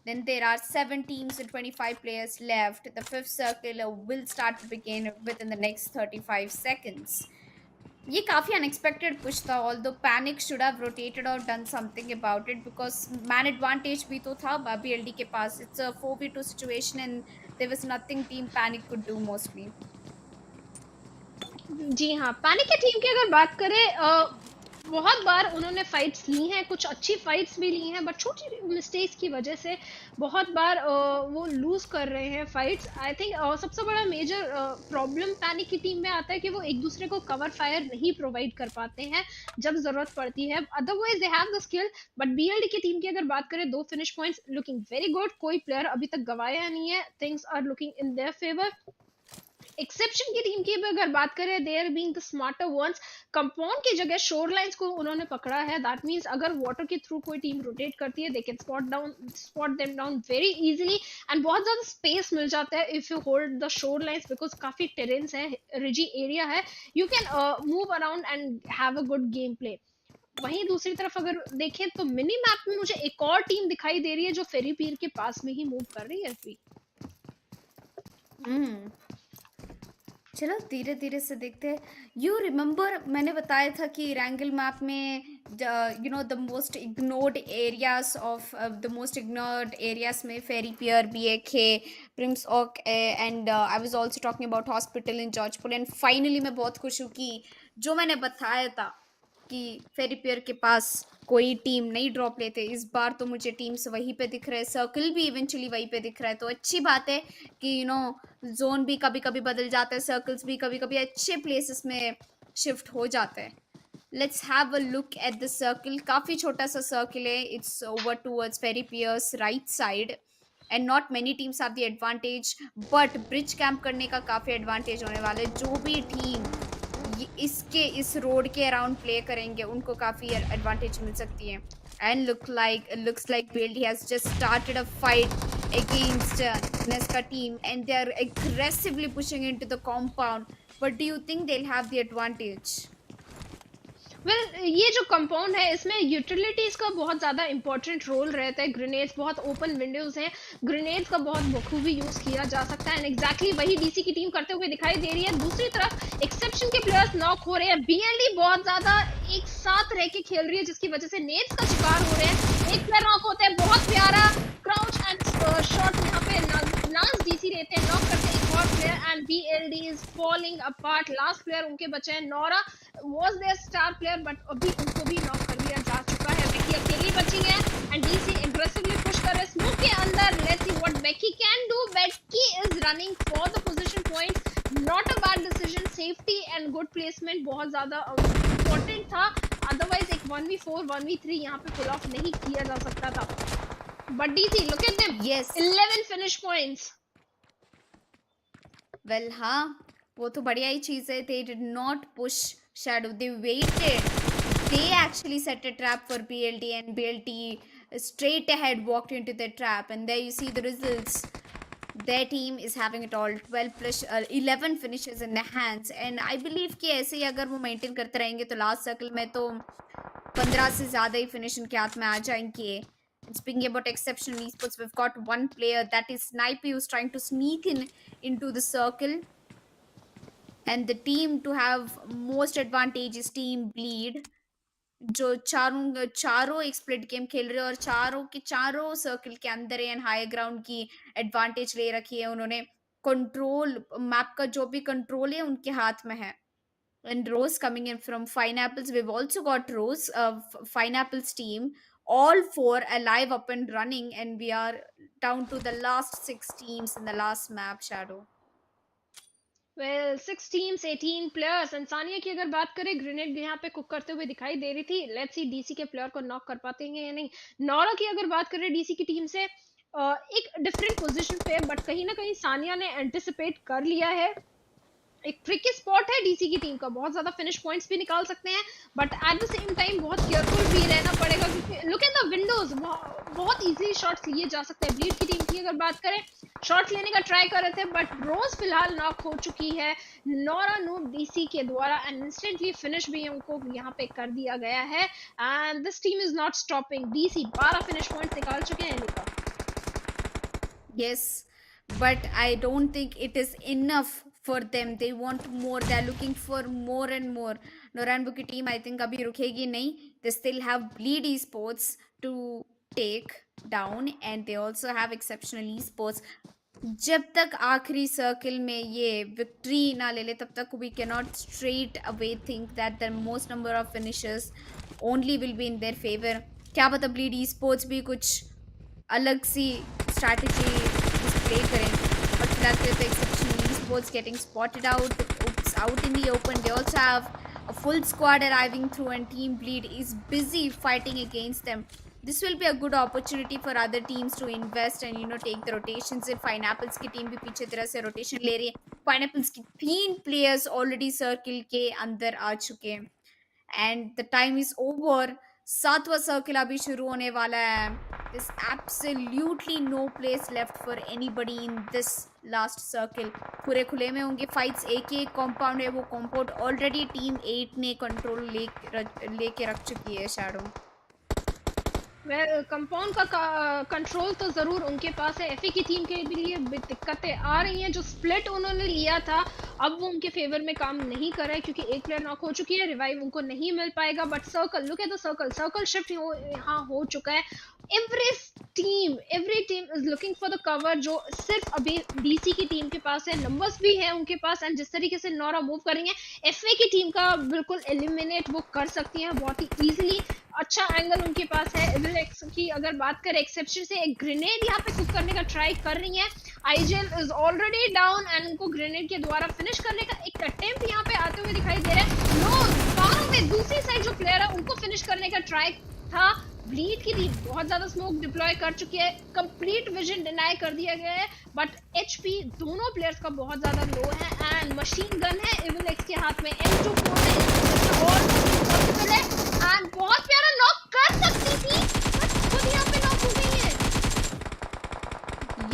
Then there are 7 teams and 25 players left. The 5th circle will start to begin within the next 35 seconds. ये काफ़ी unexpected push था. Although Panic should have rotated or done something about it because man advantage भी तो था BLD के पास. It's a 4v2 situation and there was nothing team Panic could do mostly. जी हाँ panic की team की अगर बात करें बहुत बार उन्होंने फाइट्स ली हैं कुछ अच्छी फाइट्स भी ली हैं बट छोटी मिस्टेक्स की वजह से बहुत बार वो लूज कर रहे हैं फाइट्स. आई थिंक सबसे बड़ा मेजर प्रॉब्लम पैनिक की टीम में आता है कि वो एक दूसरे को कवर फायर नहीं प्रोवाइड कर पाते हैं जब जरूरत पड़ती है. Otherwise they have the skill but BLD की टीम की अगर बात करें 2 finish points looking very good. कोई प्लेयर अभी तक गवाया नहीं है. Things are looking in their favour. Exception की टीम की अगर बात करें they are being the smarter ones. Compound की जगह शोर लाइंस को उन्होंने पकड़ा है दैट मींस अगर वाटर के थ्रू कोई टीम रोटेट करती है they can spot them down very easily and बहुत ज्यादा स्पेस मिल जाता है if you hold the shore lines because काफी टेरेंस है रिजी एरिया है you can move around and have a good game play. वहीं दूसरी तरफ अगर देखें तो मिनी मैप में मुझे एक और टीम दिखाई दे रही है जो फेरी पीर के पास में ही मूव कर रही है अभी. चलो धीरे धीरे से देखते हैं. यू रिमेंबर मैंने बताया था कि रैंगल मैप में द मोस्ट इग्नोर्ड एरियाज में ferry pier BAK Primorsk and I was also talking about hospital in Georgopol. And finally मैं बहुत खुश हूँ कि जो मैंने बताया था कि फेरी पियर के पास कोई टीम नहीं ड्रॉप लेते इस बार तो मुझे टीम्स वहीं पे दिख रहे हैं. सर्कल भी इवेंचुअली वहीं पे दिख रहा है तो अच्छी बात है कि जोन भी कभी कभी बदल जाता है. सर्कल्स भी कभी कभी अच्छे प्लेसेस में शिफ्ट हो जाते हैं. Let's have a look at the circle. काफ़ी छोटा सा सर्कल है. It's over towards ferry piers right side and not many teams have the advantage, but bridge camp करने का काफ़ी एडवांटेज होने वाला है. जो भी टीम इस रोड के अराउंड प्ले करेंगे उनको काफ़ी एडवांटेज मिल सकती है. And looks like BLD has just started a fight against Nesca team, and they are aggressively pushing into the compound. But do you think they'll have the advantage? ये जो compound है इसमें utilities का बहुत ज़्यादा important role रहता है. Grenades, बहुत ओपन विंडोज हैं, ग्रेनेड्स का बहुत बखूबी यूज़ किया जा सकता है. एंड एग्जैक्टली वही डीसी की टीम करते हुए दिखाई दे रही है. दूसरी तरफ एक्सेप्शन के प्लेयर्स नॉक हो रहे हैं. बीएलडी बहुत ज़्यादा एक साथ रह के खेल रही है जिसकी वजह से नेट्स का शिकार हो रहे हैं. एक प्लेयर नॉक होता है, बहुत प्यारा क्राउच एंड शॉट यहाँ पे लास्ट डीसी रहते हैं, नॉक करते हैं एक और player. And BLD is falling apart. Last player उनके बचे हैं. Nora was their star player, but अभी उनको भी नॉक कर दिया जा चुका है. बेकी अकेली बची है एंड डीसी एग्रेसिवली पुश कर रहे स्मोक के अंदर. Let's see what Becky can do. Becky is running for the position point. Not a bad decision. Safety and good placement बहुत ज्यादा इंपॉर्टेंट था. अदरवाइज एक 1v4 1v3 यहाँ पे पुल ऑफ नहीं किया जा सकता था. But DC look at them. Yes. 11 finish points. Well, हाँ, वो तो बढ़िया ही चीज़ है. They did not push Shadow. They waited. They actually set a trap for BLT, and BLT straight ahead walked into the trap. And there you see the results. Their team is having it all. 11 finishes in their hands. And I believe कि ऐसे ही अगर वो maintain करते रहेंगे तो last circle में तो 15 से ज़्यादा ही फिनिश उनके हाथ में आ जाएंगे. And speaking about exceptional esports, we've got one player, that is Sniper, who's trying to sneak into the circle. And the team to have most advantage is Team Bleed, जो चारों एक स्प्लिट गेम खेल रहे हैं और चारों circle के अंदर है एंड हाई ग्राउंड की एडवांटेज ले रखी है उन्होंने. कंट्रोल मैप का जो भी कंट्रोल है उनके हाथ में है. And Rose coming in from Fineapples. We've also got Rose of Fineapples team. All 4 alive, up and running, and we are down to the last 6 teams in the last map, Shadow. Well, 6 teams, 18 players. and Sania की अगर बात करें, grenade यहाँ पे cook करते हुए दिखाई दे रही थी. लेट्स सी डीसी के प्लेयर को नॉक कर पाते हैं या नहीं. नोरा की अगर बात करें डीसी की टीम से, एक डिफरेंट पोजीशन पे, बट कहीं ना कहीं सानिया ने एंटिसिपेट कर लिया है. एक ट्रिकी स्पॉट है डीसी की टीम का. बहुत ज्यादा फिनिश पॉइंट्स भी निकाल सकते हैं, but at the same time बहुत केयरफुल भी रहना पड़ेगा क्योंकि लुक एट द विंडोज. बहुत इजीली शॉट्स लिए जा सकते हैं. ब्लीड की टीम की अगर बात करें, शॉट्स लेने का ट्राई कर रहे थे, बट रोज फिलहाल नॉक हो चुकी है. नोरा नूब डीसी के द्वारा एंड इंस्टेंटली फिनिश भी उनको यहाँ पे कर दिया गया है. And this team is not stopping. DC 12 finish points निकाल चुके हैं. Yes, but I don't think it is enough for them. They want more. They're looking for more and more. Noranbu की team I think अभी रुकेगी नहीं. They still have Bleed eSports to take down, and they also have exceptional eSports. जब तक आखिरी circle में ये victory ना ले ले तब तक we cannot straight away think that the most number of finishes only will be in their favor. क्या पता Bleed eSports भी कुछ अलग सी स्ट्रैटेजी डिस्प्ले करें. बट फिलहाल के तो exceptional esports getting spotted out in the open. They also have a full squad arriving through, and Team Bleed is busy fighting against them. This will be a good opportunity for other teams to invest and take the rotations. In Fineapples की team भी पीछे तरह से rotation ले रही है. Fineapples की 3 players already circle के अंदर आ चुके हैं. And the time is over. 7वां सर्किल अभी शुरू होने वाला है. There's absolutely no place left for anybody in this last circle. पूरे खुले में होंगे फाइट्स. एक कॉम्पाउंड है, वो कॉम्पाउंड ऑलरेडी टीम 8 ने कंट्रोल लेके रख चुकी है. शैडो कंपाउंड का कंट्रोल तो जरूर उनके पास है. एफए की टीम के लिए दिक्कतें आ रही हैं. जो स्प्लिट उन्होंने लिया था अब वो उनके फेवर में काम नहीं कर रहा है क्योंकि एक प्लेयर नॉक हो चुकी है. रिवाइव उनको नहीं मिल पाएगा. But circle, look at the circle shift यहाँ हो चुका है. Every team is looking for the cover, जो सिर्फ अभी डीसी की टीम के पास है. नंबर्स भी हैं उनके पास, एंड जिस तरीके से नोरा मूव करेंगे एफए की टीम का बिल्कुल एलिमिनेट वो कर सकती हैं बहुत ही इजीली. अच्छा एंगल उनके पास है. लेवलक्स की अगर बात करें, एक्सेप्शन से एक ग्रेनेड यहाँ पे कुक करने का ट्राई कर रही है. Eye gel is already down and उनको ग्रेनेड के द्वारा फिनिश करने का एक अटेम्प्ट यहाँ पे आते हुए दिखाई दे रहा है. नो, पारों में दूसरी साइड जो प्लेयर है उनको फिनिश करने का ट्राई था. ब्लीड की टीम बहुत ज्यादा स्मोक डिप्लॉय कर चुकी है, कंप्लीट विजन डिनाई कर दिया गया है, बट एचपी दोनों प्लेयर्स का बहुत ज्यादा लो है एंड मशीन गन है इवलेक्स के हाथ में, M24 में और पॉसिबल है एंड बहुत प्यारा नॉक कर सकती थी बट खुद यहाँ पे नॉक हो गई है।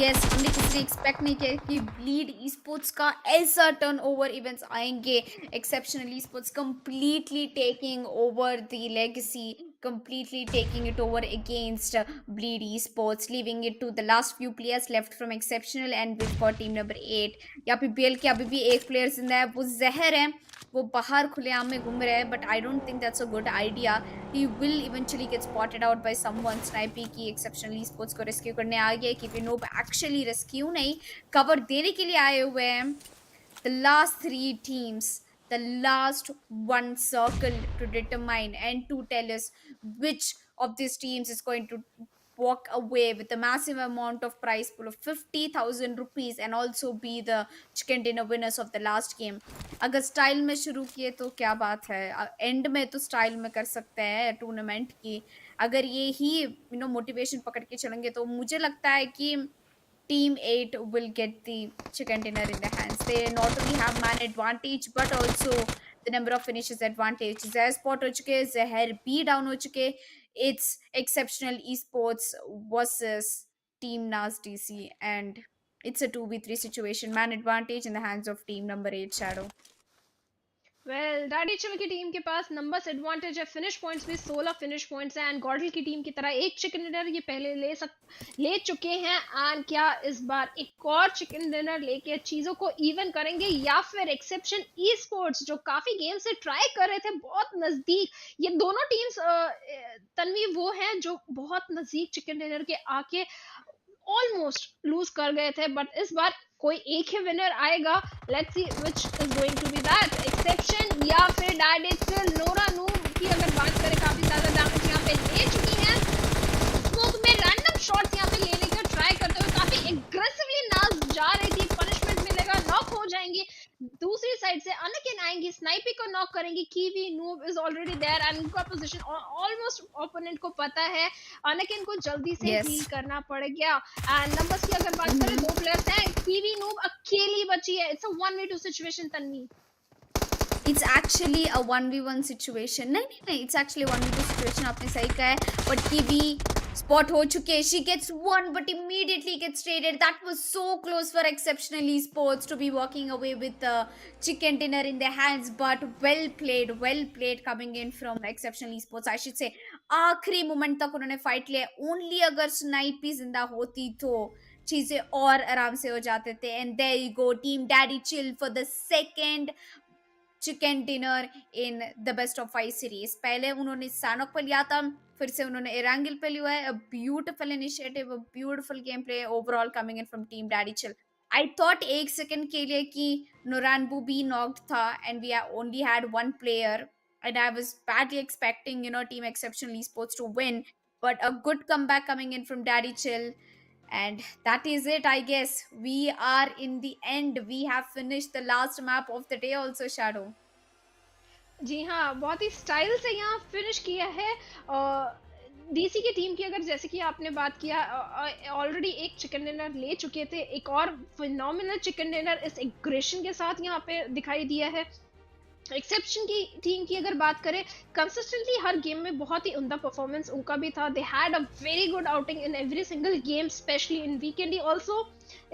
यस, हमने किसी एक्सपेक्ट नहीं किया कि ब्लीड esports का ऐसा टर्नओवर इवेंट्स आएंगे। Exceptional esports completely taking over the legacy, completely taking it over against bleed esports, leaving it to the last few players left from exceptional, and we've got team number 8। यहाँ पे BL के अभी भी एक player जिंदा है, वो जहर है, वो बाहर खुलेआम में घूम रहे हैं, but I don't think that's a good idea. He will eventually get spotted out by someone. Snipy की एक्सेप्शनल esports को रेस्क्यू करने आ गया कि विनोब एक्चुअली रेस्क्यू नहीं, कवर देने के लिए आए हुए हैं। The last 3 teams, the last one circle to determine and to tell us which of these teams is going to walk away with a massive amount of prize pool of 50,000 rupees and also be the chicken dinner winners of the last game। अगर style में शुरू किए तो क्या बात है, and में तो स्टाइल में कर सकते हैं टूर्नामेंट की। अगर ये ही मोटिवेशन पकड़ के चलेंगे तो मुझे लगता है कि Team 8 will get the chicken dinner in their hands। They not only have man advantage but also the number of finishes advantage। Zahir spot हो चुके, Zahir B down हो चुके। It's exceptional esports versus Team Nas DC and it's a 2v3 situation। Man advantage in the hands of team number 8 Shadow। Well डैडीचिल की team के पास numbers advantage है, finish points भी 16 finish points हैं and GodL की team की तरह एक chicken dinner ये पहले ले चुके हैं एंड क्या इस बार एक और चिकन डिनर लेके चीज़ों को इवन करेंगे या फिर एक्सेप्शन ई स्पोर्ट्स जो काफ़ी गेम से ट्राई कर रहे थे बहुत नज़दीक, ये दोनों टीम्स तन्वी वो हैं जो बहुत नज़दीक चिकन डिनर के आके ऑलमोस्ट लूज कर गए थे, बट इस बार कोई एक ही विनर आएगा। Let's see which is going to be that, Exception या फिर डैडीचिल। नोरा नूब की अगर बात करें काफी ज्यादा डैमेज यहाँ पे ले चुकी हैं, स्मोक में रैंडम शॉट्स यहाँ पे लेने का ट्राई करते हुए काफी एग्रेसिवली नाज जा रही थी, पनिशमेंट मिलेगा, नॉक हो जाएंगी। दूसरी साइड से अनकिन आएंगी, स्नाइपी को नॉक करेंगी, Kiwi Noob is already there and उनका पोजीशन ऑलमोस्ट ओपोनेंट को पता है, अनकिन को जल्दी से हील करना पड़ेगा। एंड नंबर्स की अगर बात करें 2 प्लेयर्स हैं, कीवी नूब अकेली बची है। It's a 1v2 situation Tanvi. It's actually a 1v1 situation। नहीं, it's actually a 1v2 situation, आपने सही कहा है। But कीवी spot हो चुके, she gets one but immediately gets traded। That was so close for exceptional esports to be walking away with the chicken dinner in their hands, but well played coming in from exceptional esports, I should say। आखिरी moment तक उन्होंने fight लिया, only अगर स्नाइपी जिंदा होती तो चीजें और आराम से हो जाते थे। And there you go, team Daddy Chill for the second chicken dinner in the best of 5 series. पहले उन्होंने सैनोक पे लिया था, फिर से उन्होंने एरांगिल पे लिया है। A beautiful initiative, a beautiful game play overall coming in from team Daddy Chill. I thought एक सेकंड के लिए कि नोरानबू भी नॉक्ड था and we only had 1 player and I was badly expecting team exceptional esports to win, but a good comeback coming in from Daddychill, and that is it, I guess। We are in the end, we have finished the last map of the day also Shadow। जी हाँ, बहुत ही style से यहाँ finish किया है। DC की team की अगर जैसे कि आपने बात किया, ऑलरेडी एक चिकन डिनर ले चुके थे, एक और फिनोमिनल चिकन डिनर इस एग्रेशन के साथ यहाँ पे दिखाई दिया है। एक्सेप्शन की टीम की अगर बात करें, कंसिस्टेंटली हर गेम में बहुत ही उम्दा परफॉर्मेंस उनका भी था। They had a very good outing in every single game, specially in weekend also.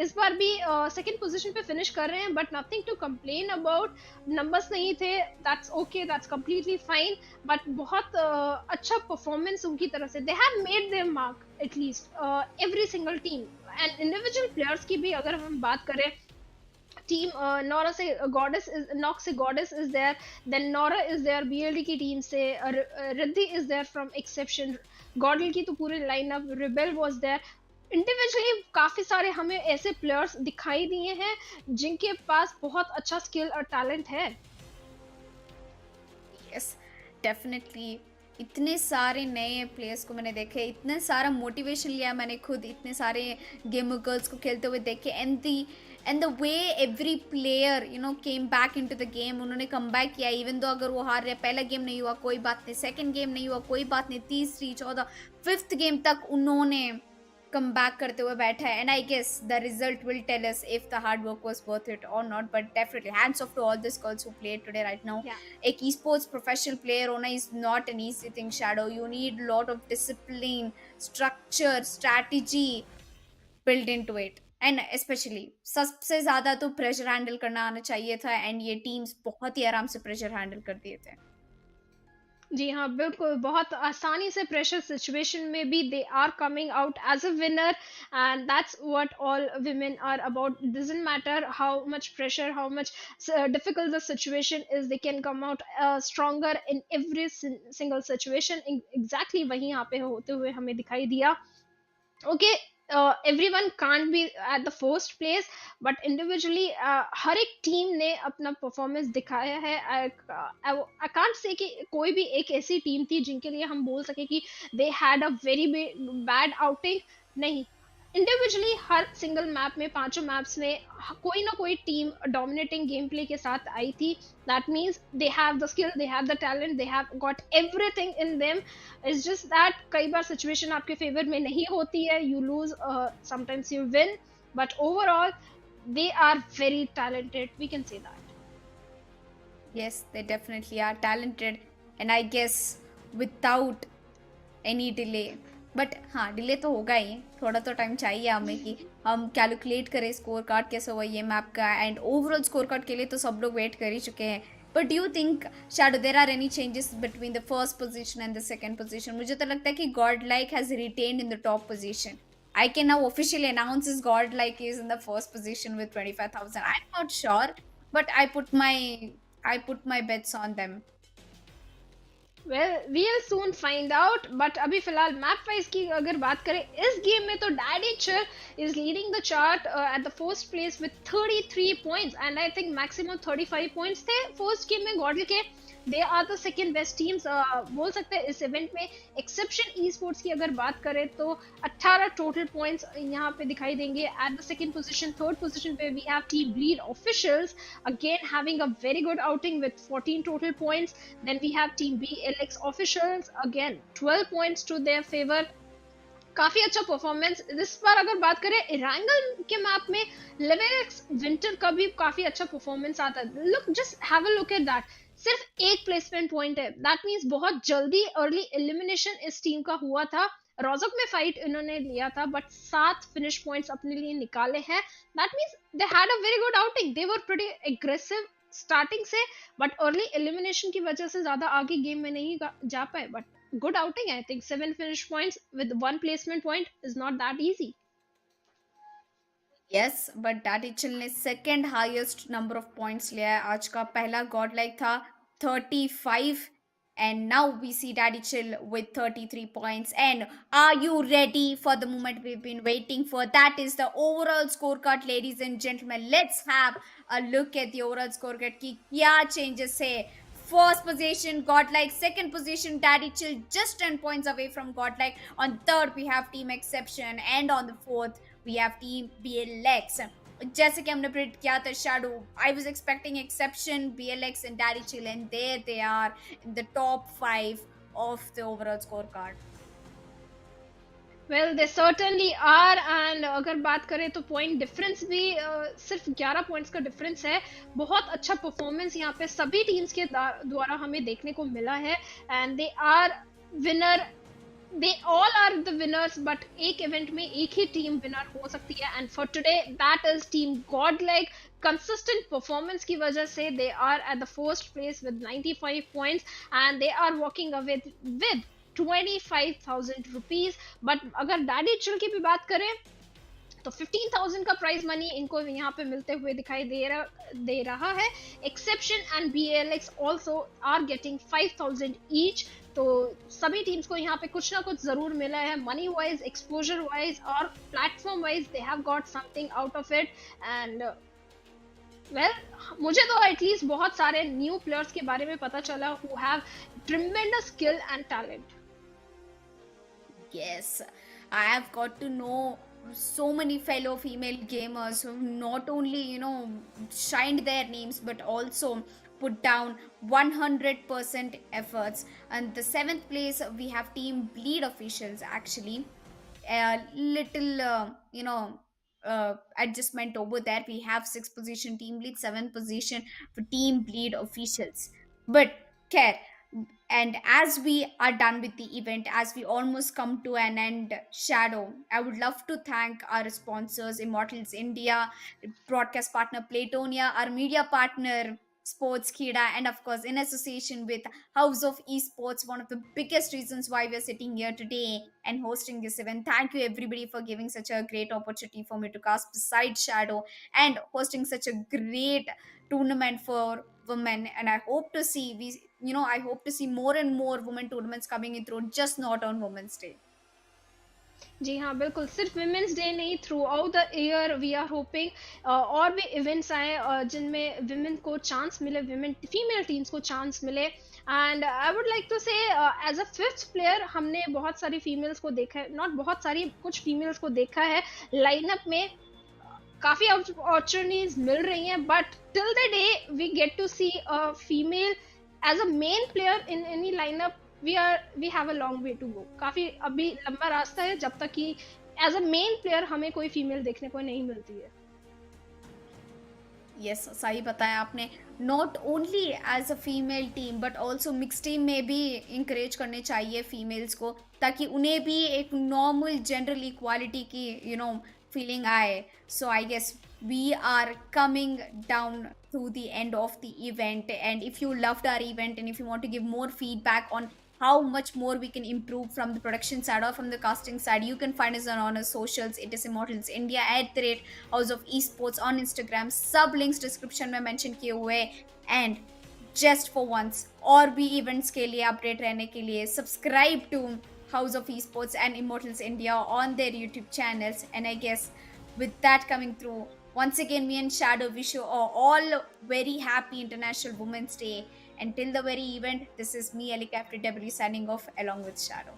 इस बार भी सेकंड पोजीशन पे फिनिश कर रहे हैं, but nothing to complain about. Numbers नहीं थे, that's okay, that's completely fine, but बहुत अच्छा परफॉर्मेंस उनकी तरफ से। They have made their mark at least every single team. And individual players की भी अगर हम बात करें, टीम नोरा से गॉडेस इज, नॉक से Goddess is there, then Nora is there BLD की टीम से, Riddhi is there from Exception, GodL की तो पूरी lineup, rebel was there. Individually काफी सारे हमें ऐसे प्लेयर्स दिखाई दिए हैं जिनके पास बहुत अच्छा स्किल और टैलेंट है। यस डेफिनेटली, इतने सारे नए प्लेयर्स को मैंने देखे, इतने सारा मोटिवेशन लिया मैंने खुद, इतने सारे गेमर गर्ल्स को खेलते हुए देखे, and the way every player came back into the game. उन्होंने कम बैक किया इवन दो अगर वो हार रहे. पहला गेम नहीं हुआ कोई बात नहीं, सेकंड गेम नहीं हुआ कोई बात नहीं, तीसरी चौथा फिफ्थ गेम तक उन्होंने कम बैक करते हुए बैठा है. And I guess the result will tell us if the hard work was worth it or not. But definitely hands off to all this girls who played today right now. एक esports professional player होना is not an easy thing. Shadow, you need lot of discipline, structure, strategy built into it. And specially सबसे ज़्यादा तो pressure handle करना आना चाहिए था. And ये टीम्स बहुत ही आराम से प्रेशर हैंडल कर दिए थे. जी हाँ, बिल्कुल बहुत आसानी से प्रेशर सिचुएशन में भी they are coming out as a winner. And that's what all women are about. Doesn't matter how much pressure, how much difficult the situation is, they can come out stronger in every single situation. Exactly वही यहाँ पे होते हुए हमें दिखाई दिया. Okay, everyone can't be at the first place, but individually हर एक team ने अपना परफॉर्मेंस दिखाया है. I can't say कि कोई भी एक ऐसी टीम थी जिनके लिए हम बोल सके कि they had a very bad outing. नहीं, इंडिविजुअली हर सिंगल मैप में, पांचों मैप्स में कोई ना कोई टीम डोमिनेटिंग गेम प्ले के साथ आई थी. That means they have the skill, they have the talent, they have got everything in them. It's just that कई बार सिचुएशन आपके फेवर में नहीं होती है, you lose, sometimes you win, but overall they are very talented, we can say that. Yes, they definitely are talented, and I guess without any delay. But हाँ, delay तो होगा ही, थोड़ा तो टाइम चाहिए हमें कि हम कैलकुलेट करें स्कोर कार्ड कैसे हुआ ये मैप का. एंड ओवरऑल स्कोर कार्ड के लिए तो सब लोग वेट कर ही चुके हैं. But do you think shadow there are any changes between the first position and the second position? मुझे तो लगता है कि Godlike has retained in the top position. I can now officially announce this Godlike is in the first position with 25,000. I'm not sure, but I put my bets on them. Well, we'll soon find out. But अभी फिलहाल map wise की अगर बात करें इस game में तो Daddychill is leading the chart at the first place with 33 points and I think maximum 35 points थे फर्स्ट गेम में. Godlike के they are the second best teams बोल सकते हैं इस इवेंट में. एक्सेप्शन eSports की अगर बात करें तो 18 टोटल पॉइंट्स यहाँ पे दिखाई देंगे. At the second position, third position पे we have team BleedOfficials again having a very good outing with 14 total points. Then we have team BLX Officials again 12 points to their favour. काफी अच्छा performance इस बार. अगर बात करें इरांगल के map में Levelx winter का भी काफी अच्छा परफॉर्मेंस आता है. Look, just have a look at that. सिर्फ एक प्लेसमेंट पॉइंट है. दैट मीन्स बहुत जल्दी अर्ली एलिमिनेशन इस टीम का हुआ था. रोजक में फाइट इन्होंने लिया था बट 7 फिनिश पॉइंट्स अपने लिए निकाले हैं. That means they had a very good outing. They were pretty aggressive starting से बट अर्ली एलिमिनेशन की वजह से ज्यादा आगे गेम में नहीं जा पाए. But good outing, I think. 7 finish points with 1 placement point is not that easy. Yes, but Daddychill ने second highest number of points लिया है. आज का पहला Godlike था 35 and now we see Daddychill with 33 points. And are you ready for the moment we've been waiting for? That is the overall scorecard, ladies and gentlemen. Let's have a look at the overall scorecard की क्या changes है. First position Godlike, second position Daddychill, just 10 points away from Godlike. On third we have Team XCEPTION and on the fourth we have Team BLX. जैसे कि हमने predict किया था Shadow, I was expecting XCEPTION, BLX and Daddychill and there they are in the top 5 of the overall scorecard. Well, they certainly are. and अगर बात करें तो point difference भी सिर्फ 11 पॉइंट्स का डिफरेंस है. बहुत अच्छा परफॉर्मेंस यहाँ पे सभी टीम्स के द्वारा हमें देखने को मिला है. And they are winner, they all are the winners. But एक इवेंट में एक ही टीम विनर हो सकती है and for today that is team Godlike. Consistent performance की वजह से they are at the first place with 95 points and they are walking away with 25,000 rupees. But अगर Daddychill की भी बात करें तो 15,000 का प्राइज मनी इनको यहाँ पे मिलते हुए दिखाई दे रहा है. Exception and BLX also are getting 5,000 each. तो सभी टीम्स को यहाँ पे कुछ ना कुछ जरूर मिला है. मनी वाइज, एक्सपोजर वाइज और platform wise they have got something out of it. And Well, मुझे तो एटलीस्ट बहुत सारे न्यू प्लेयर्स के बारे में पता चला who have tremendous skill and talent. Yes, I have got to know so many fellow female gamers who not only, shined their names but also put down 100% efforts. And the 7th place, we have Team Bleed officials actually. A little, adjustment over there. We have 6th position Team Bleed, 7th position for Team Bleed officials. But care. And as we are done with the event, as we almost come to an end, Shadow, I would love to thank our sponsors, Immortals India, broadcast partner Platonia, our media partner Sports Kida, and of course in association with House of Esports, one of the biggest reasons why we are sitting here today and hosting this event. Thank you everybody for giving such a great opportunity for me to cast beside Shadow and hosting such a great tournament for women. And I hope to see I hope to see more and more women tournaments coming in through, just not on Women's Day. जी हाँ बिल्कुल, सिर्फ women's day नहीं, throughout the year we are hoping और भी events आए जिनमें women को chance मिले, फीमेल टीम्स को चांस मिले. And I would like to say as a 5th player हमने बहुत सारी फीमेल्स को देखा है, नॉट बहुत सारी, कुछ फीमेल्स को देखा है लाइनअप में. काफ़ी अपॉर्चुनिटीज मिल रही हैं, but till the day we get to see a female as a main player in any lineup, we have a long way to go. काफी अभी लंबा रास्ता है जब तक कि एज अ मेन प्लेयर हमें कोई फीमेल देखने को नहीं मिलती है. यस, सही बताया आपने. Not only as a female team but also mix team में भी इंकरेज करने चाहिए फीमेल्स को, ताकि उन्हें भी एक नॉर्मल जनरल इक्वालिटी की फीलिंग आए. So I guess we are coming down to the end of the event, and if you loved our event and if you want to give more feedback on how much more we can improve from the production side or from the casting side, you can find us on our socials. It is Immortals India @House of Esports on Instagram. सब links description में mention किए हुए. And just for once और भी events के लिए update रहने के लिए subscribe to House of Esports and Immortals India on their YouTube channels. And I guess with that coming through, once again, me and Shadow wish you all very happy International Women's Day. Until the very event, this is me, Alika after W, signing off along with Shadow.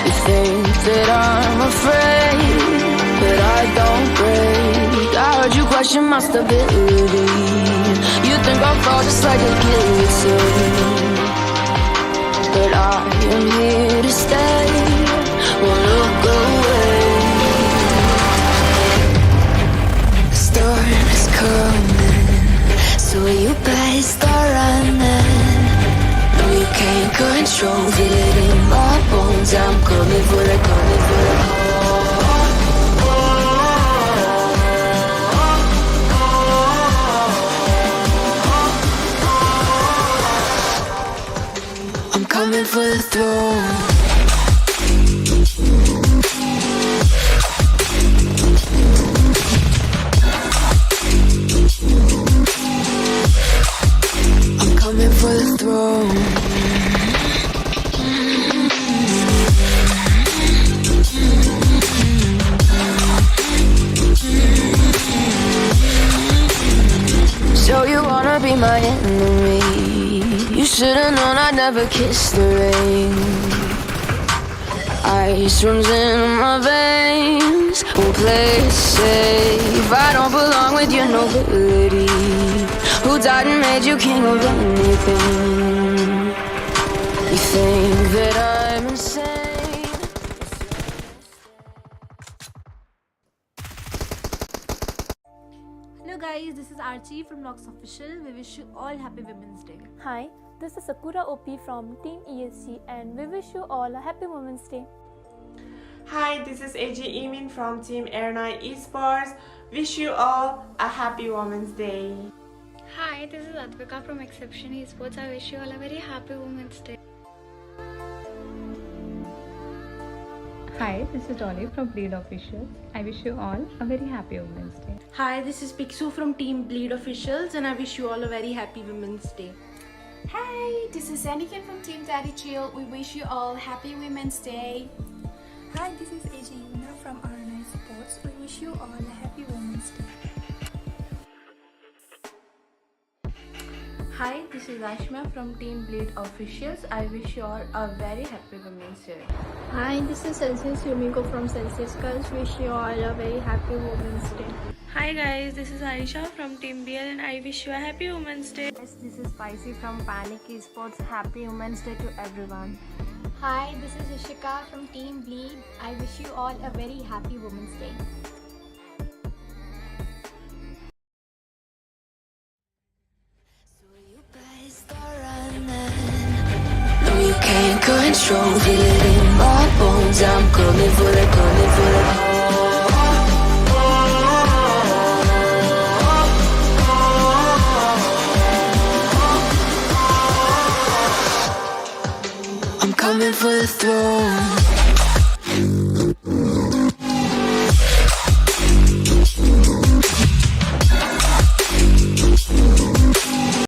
You think that I'm afraid, but I don't break. I heard you question my stability. You think I'll fall just like a guillotine, but I am here to stay. Won't look away. The storm is coming, so you better start running. No, you can't control, feel it in my bones. I'm coming for the, coming for the. I'm coming for the throne. I'm coming for the throne. So you wanna be my enemy? You should've known I'd never kiss the rain. Ice runs in my veins. Won't play it safe. I don't belong with your nobility. Who died and made you king of anything? You think that I'm insane? Hello guys, this is Archie from Levelx Official. We wish you all happy Women's Day. Hi, this is Sakura OP from Team ESC and we wish you all a happy Women's Day. Hi, this is Emin from Team Aronai eSports. Wish you all a happy Women's Day. Hi, this is Advika from XCEPTION eSports. I wish you all a very happy Women's Day. Hi, this is Dolly from BleedESP. I wish you all a very happy Women's Day. Hi, this is Pixu from Team BleedESP and I wish you all a very happy Women's Day. Hi, this is Anikin from Team Daddychill. We wish you all happy Women's Day. Hi, this is AJ from Aronai Sports. We wish you all a happy Women's Day. Hi, this is Ashma from Team BleedESP. I wish you all a very happy Women's Day. Hi, this is Celsius Yumiko from Celsius Girls. Wish you all a very happy Women's Day. Hi guys, this is Aisha from Team BL and I wish you a happy Women's Day. Yes, this is Spicy from Panic eSports. Happy Women's Day to everyone. Hi, this is Ishika from Team Bleed. I wish you all a very happy Women's Day. No, you can't control, feel it in my bones. I'm coming for the, coming for the. I'm coming for the throne.